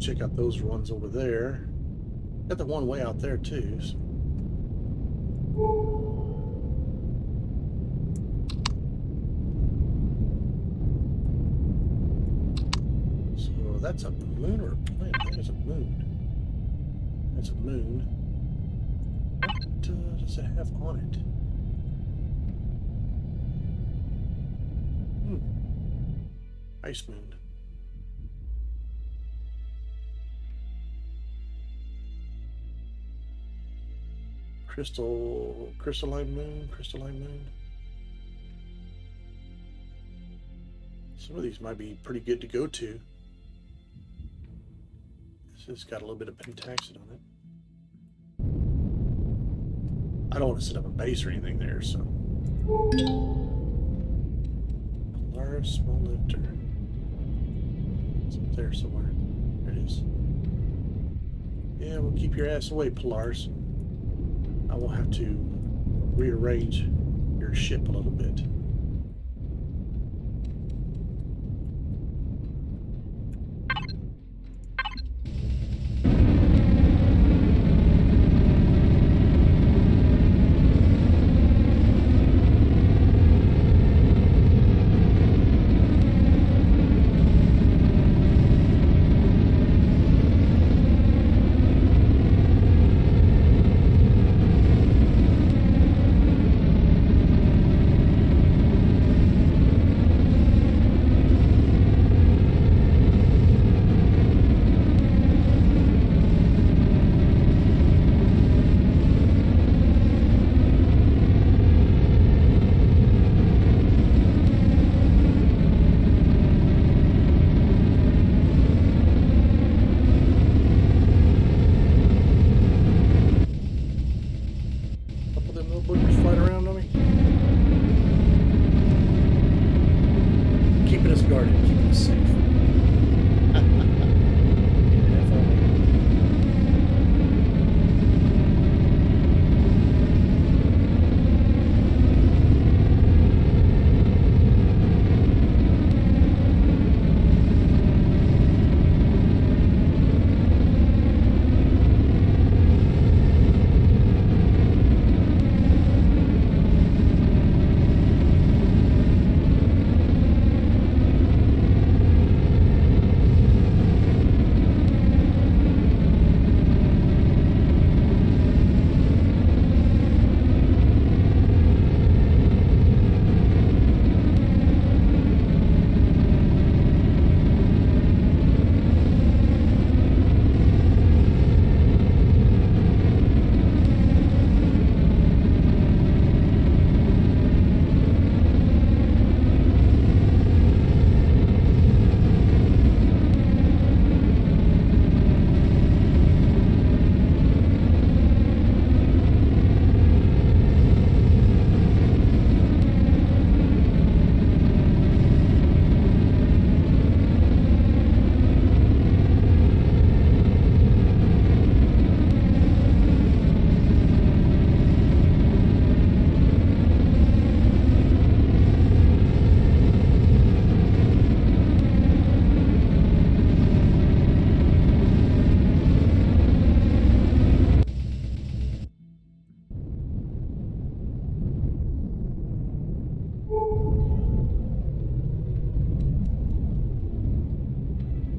check out those ones over there. Got the one way out there too. So that's a moon or a planet? I think it's a moon. That's a moon. What does it have on it? Ice moon. Crystalline moon. Some of these might be pretty good to go to. This has got a little bit of pentaxid on it. I don't want to set up a base or anything there, so. Polaris small lifter. It's up there somewhere. There it is. Yeah, we'll keep your ass away, Polaris. I will have to rearrange your ship a little bit.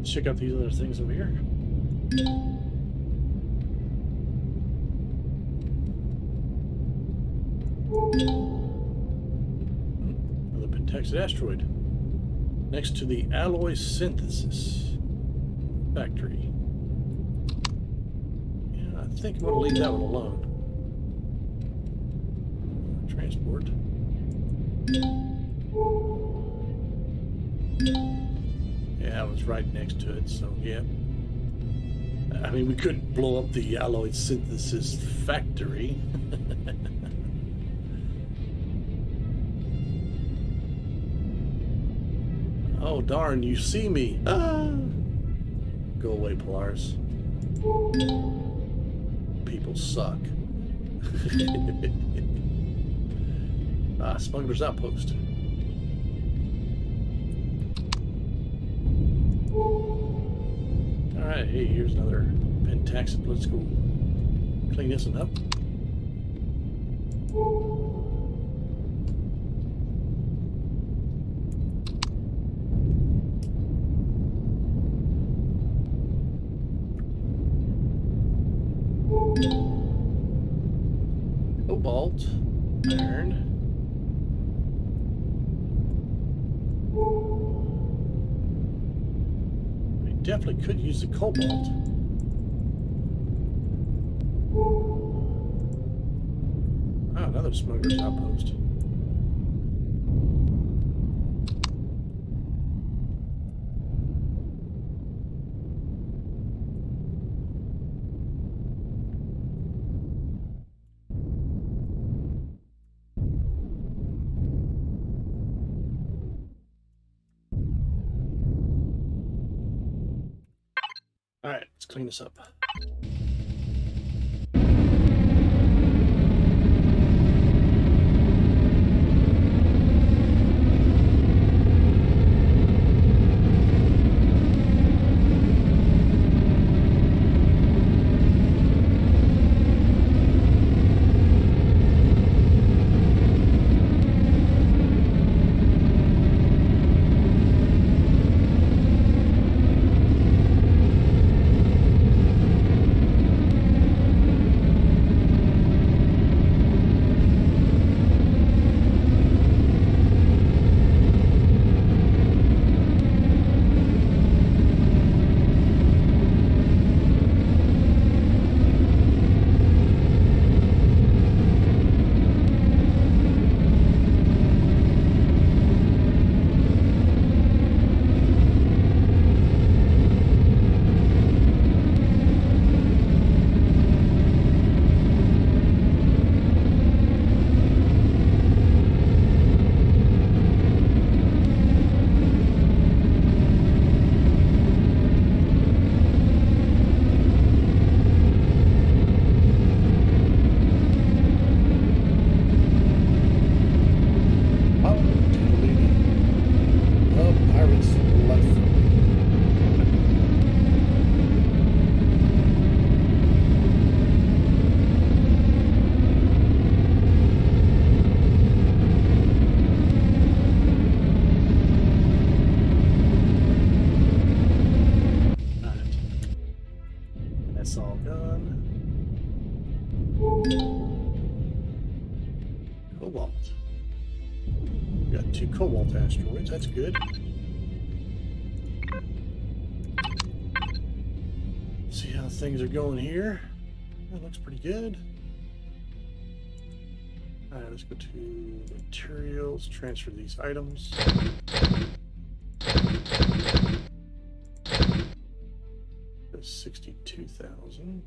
Check out these other things over here. Another pentaxid asteroid next to the alloy synthesis factory. Yeah, I think I'm going to leave that one alone. Transport. Yeah, I was right next to it, so yeah. I mean, we could blow up the alloy synthesis factory. Oh, darn, you see me. Ah! Go away, Polaris. People suck. Smuggler's Outpost. Alright. Alright, hey, here's another pentaxid. Let's go clean this one up. Cobalt, iron. We definitely could use the cobalt. Ah, another smuggler's outpost. All right, let's clean this up. Cobalt. We got 2 cobalt asteroids, that's good. See how things are going here. That looks pretty good. Alright, let's go to materials, transfer these items. That's 62,000.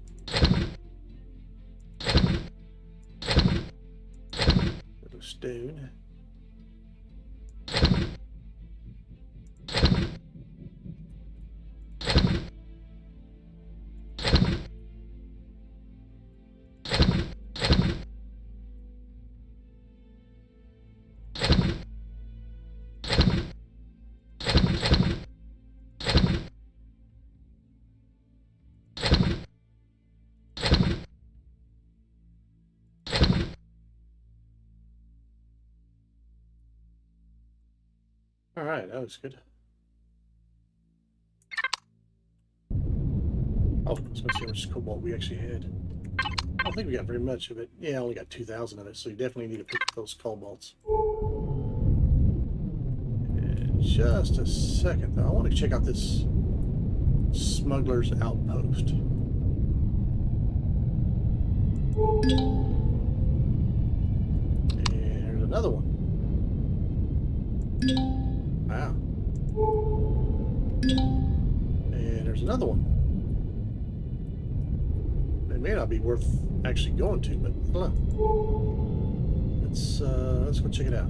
Stone. All right, that was good. Oh, let's go see how much cobalt we actually had. I don't think we got very much of it. Yeah, I only got 2,000 of it, so you definitely need to pick up those cobalts. In just a second, though, I want to check out this smuggler's outpost. And there's another one. Wow. And there's another one. It may not be worth actually going to, but I don't know. Let's go check it out.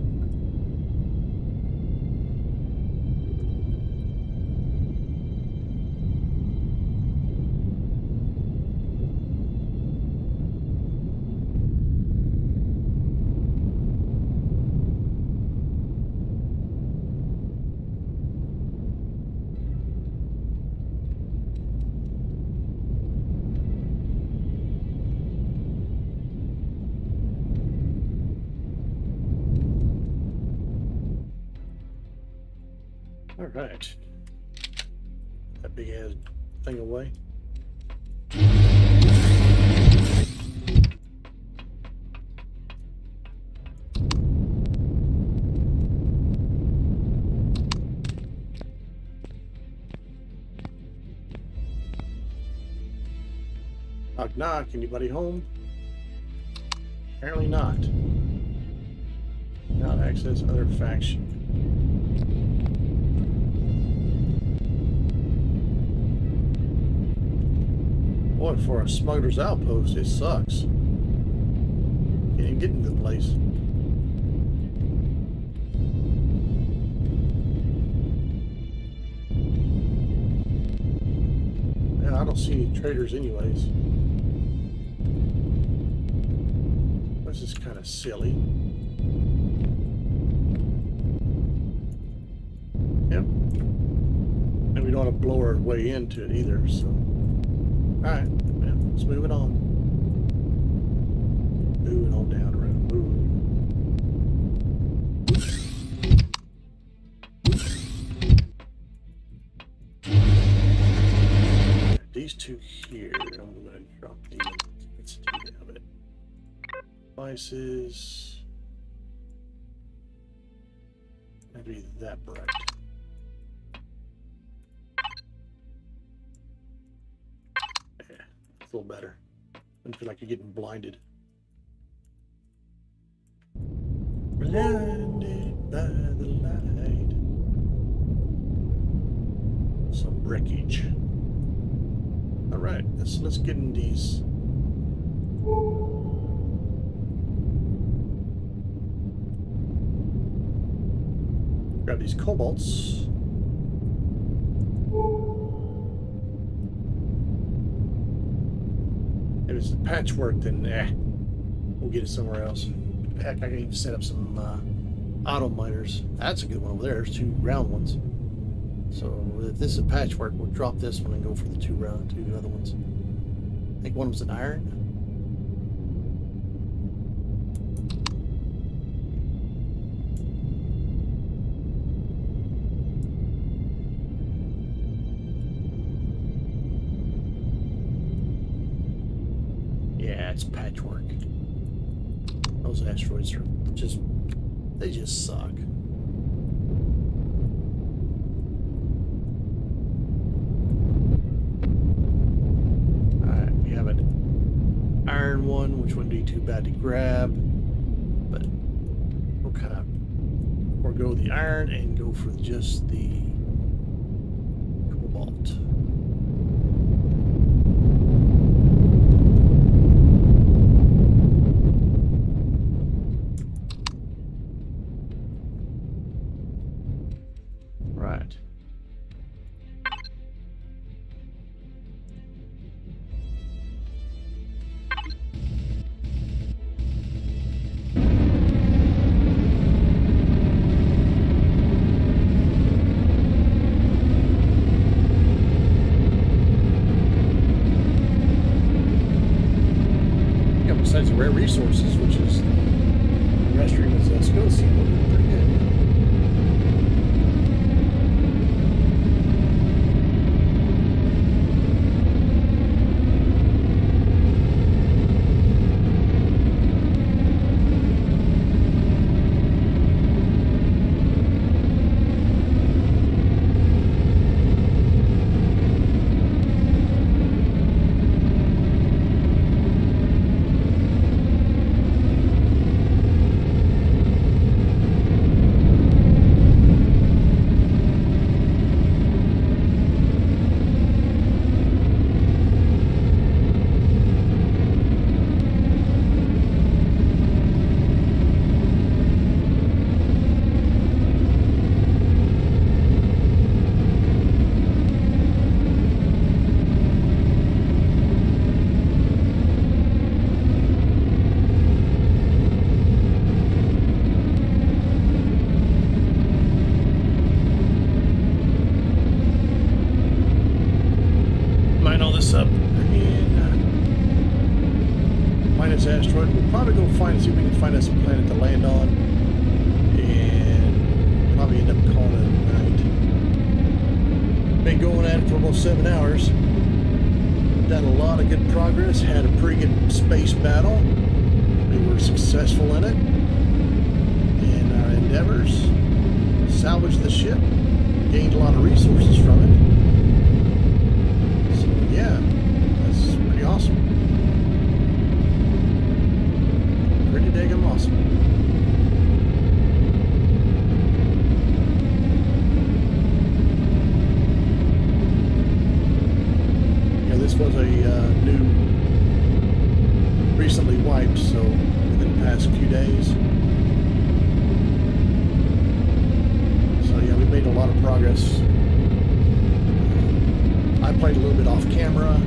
Alright. That big ass thing away. Knock knock, anybody home? Apparently not. Not access other faction. Boy, for a smuggler's outpost, it sucks. Can't even get into the place. Yeah, I don't see any traders anyways. This is kind of silly. Yep. And we don't want to blow our way into it either, so. Alright, yeah, let's move it on. Moving on down the road. Move. These two here, I'm going to drop the intensity of it. Devices. That'd be that bright. Yeah, it's a little better. I don't feel like you're getting blinded. Blinded by the light. Some wreckage. All right, let's get in these. Grab these cobalts. If it's the patchwork, then we'll get it somewhere else. Heck, I can even set up some auto miners. That's a good one over there. There's two round ones. So if this is patchwork, we'll drop this one and go for the two other ones. I think one was an iron. Yeah, it's patchwork. Those asteroids are they just suck. Alright, we have an iron one, which wouldn't be too bad to grab, but we'll kind of forego the iron and go for just the cobalt. Right. Yeah, besides the rare resources, which is terrestrial as Ascension, looking pretty good. Asteroid. We'll probably go see if we can find us a planet to land on, and probably end up calling it a night. been going at it for almost 7 hours. Done a lot of good progress. Had a pretty good space battle. We were successful in it. In our endeavors. Salvaged the ship. Gained a lot of resources from it. So yeah, that's pretty awesome. Pretty daggum awesome. This was a new, recently wiped, so within the past few days. So yeah, we made a lot of progress. I played a little bit off camera,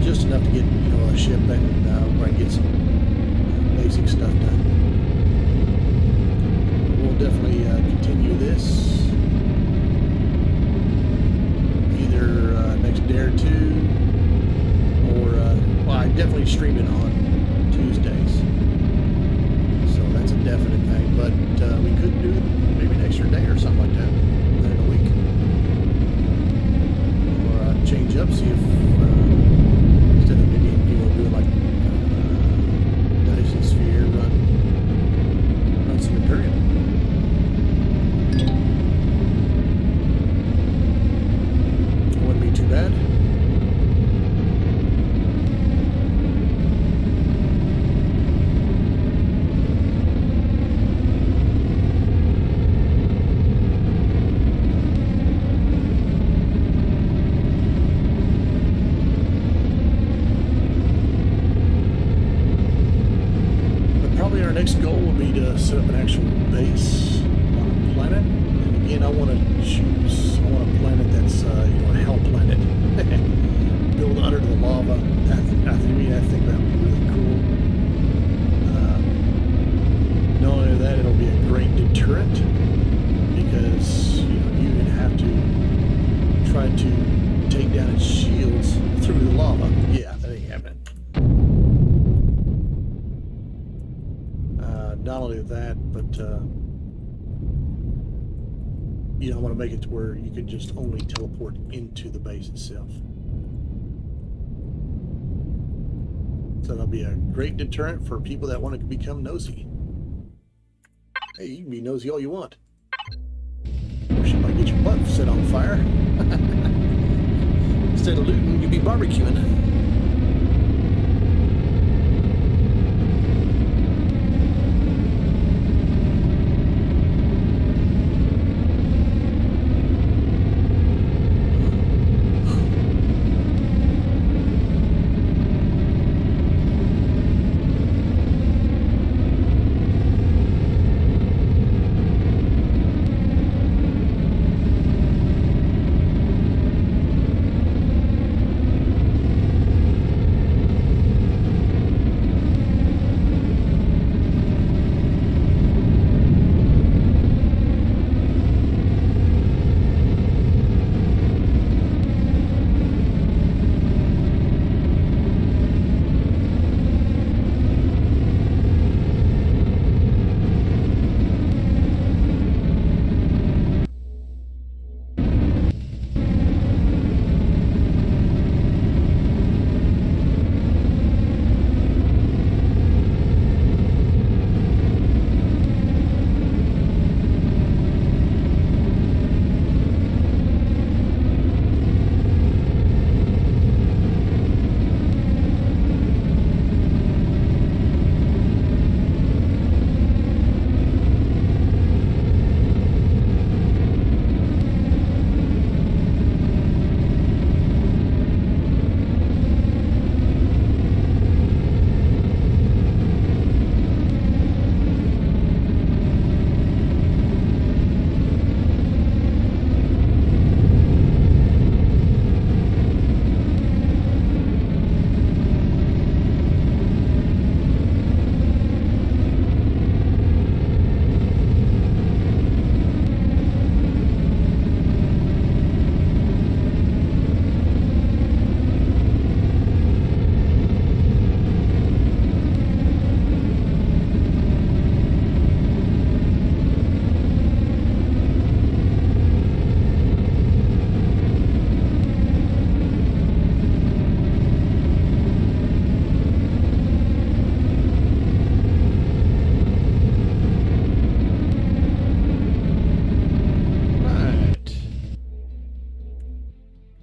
just enough to get a ship and where I get some basic stuff done. We'll definitely continue this either next day or two. Well, I definitely stream it on Tuesdays, so that's a definite thing. But we could do it maybe an extra day or something like that during the week, or change up, see if instead of maybe doing like Dyson Sphere, run some Empyrion. Wouldn't be too bad. Next goal will be to set up an actual base on a planet, and again, I want to choose. I want a planet that's a hell planet, build under the lava. I think that would be really cool. Not only that, it'll be a great deterrent because you would have to try to take down its shields through the lava. Yeah, that ain't happening. Not only that, but I want to make it to where you can just only teleport into the base itself. So that'll be a great deterrent for people that want to become nosy. Hey, you can be nosy all you want. Or you might get your butt set on fire. Instead of looting, you'll be barbecuing.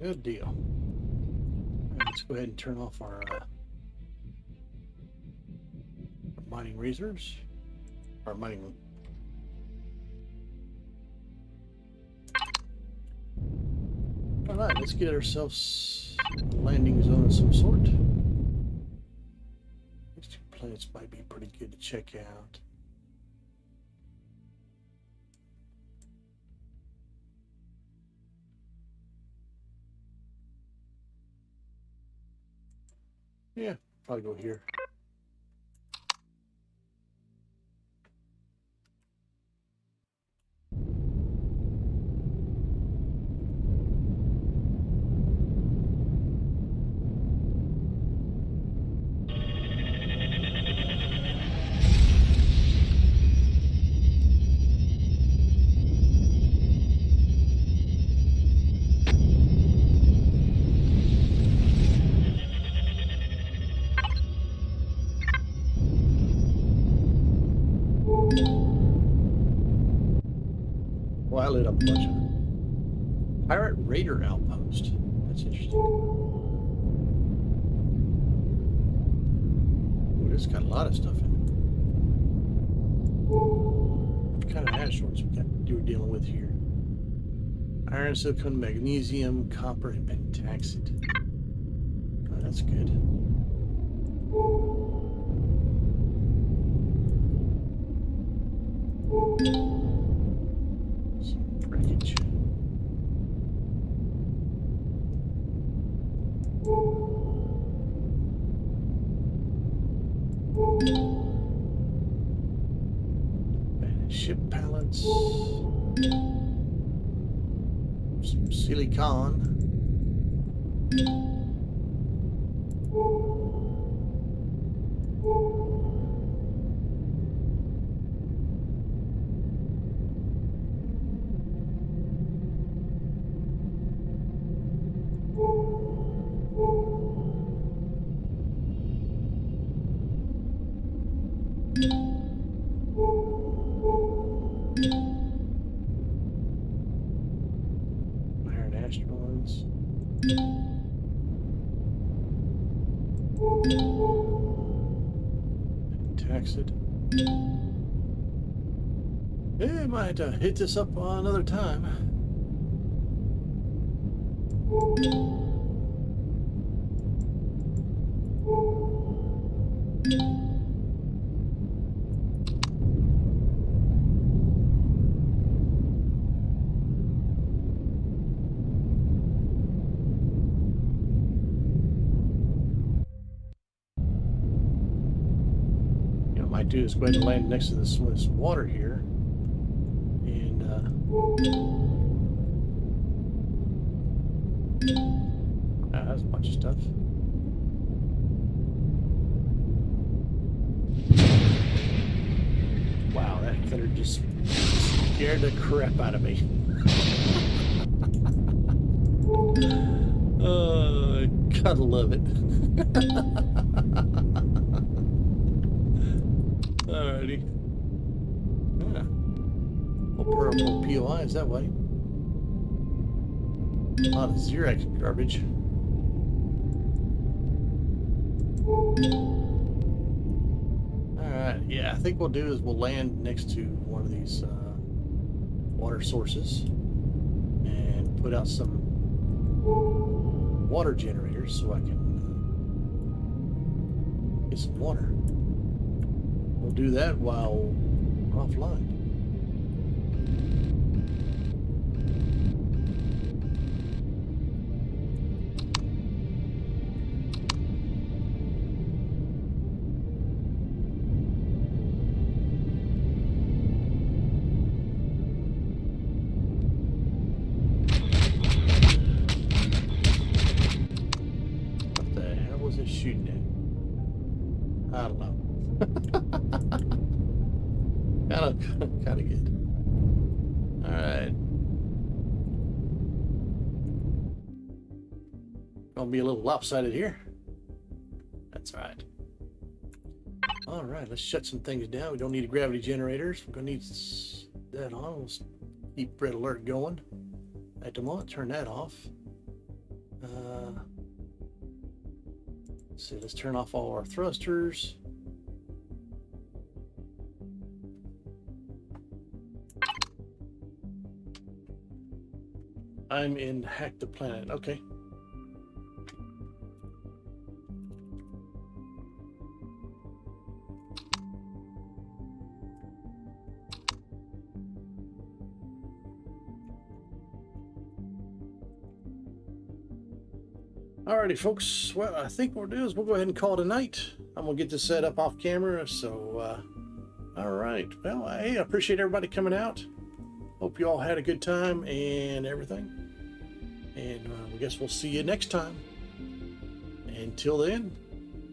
Good deal. All right, let's go ahead and turn off our mining reserves. Our mining. All right, let's get ourselves a landing zone of some sort. These two planets might be pretty good to check out. Yeah, probably go here. Well, I lit up a bunch of Pirate Raider Outpost. That's interesting. Ooh, this got a lot of stuff in it. What kind of asteroids we're dealing with here? Iron, silicon, magnesium, copper, and pentaxid. Oh, that's good. Some wreckage. Abandoned ship pallets. Some silicon. Iron asteroids. Pentaxid. Yeah, might hit this up another time. Might do is go ahead and land next to this water here, and that's a bunch of stuff. Wow, that critter just scared the crap out of me. Gotta love it. Alrighty. Yeah. Well, purple POI is that way. A lot of Xerox garbage. Alright, yeah, I think what we'll do is we'll land next to one of these water sources and put out some water generators so I can get some water. We'll do that while we're offline. What the hell was it shooting at? I don't know. kind of good. All right. Gonna be a little lopsided here. That's all right. All right, let's shut some things down. We don't need gravity generators. We're gonna need that on. We'll keep red alert going. At the moment, turn that off. Let's see, let's turn off all our thrusters. I'm in Hack the Planet. Okay. Alrighty, folks. Well, I think what we'll do is we'll go ahead and call it a night. I'm gonna get this set up off camera. So, all right. Well, hey, I appreciate everybody coming out. Hope you all had a good time and everything. And I guess we'll see you next time. Until then,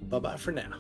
bye-bye for now.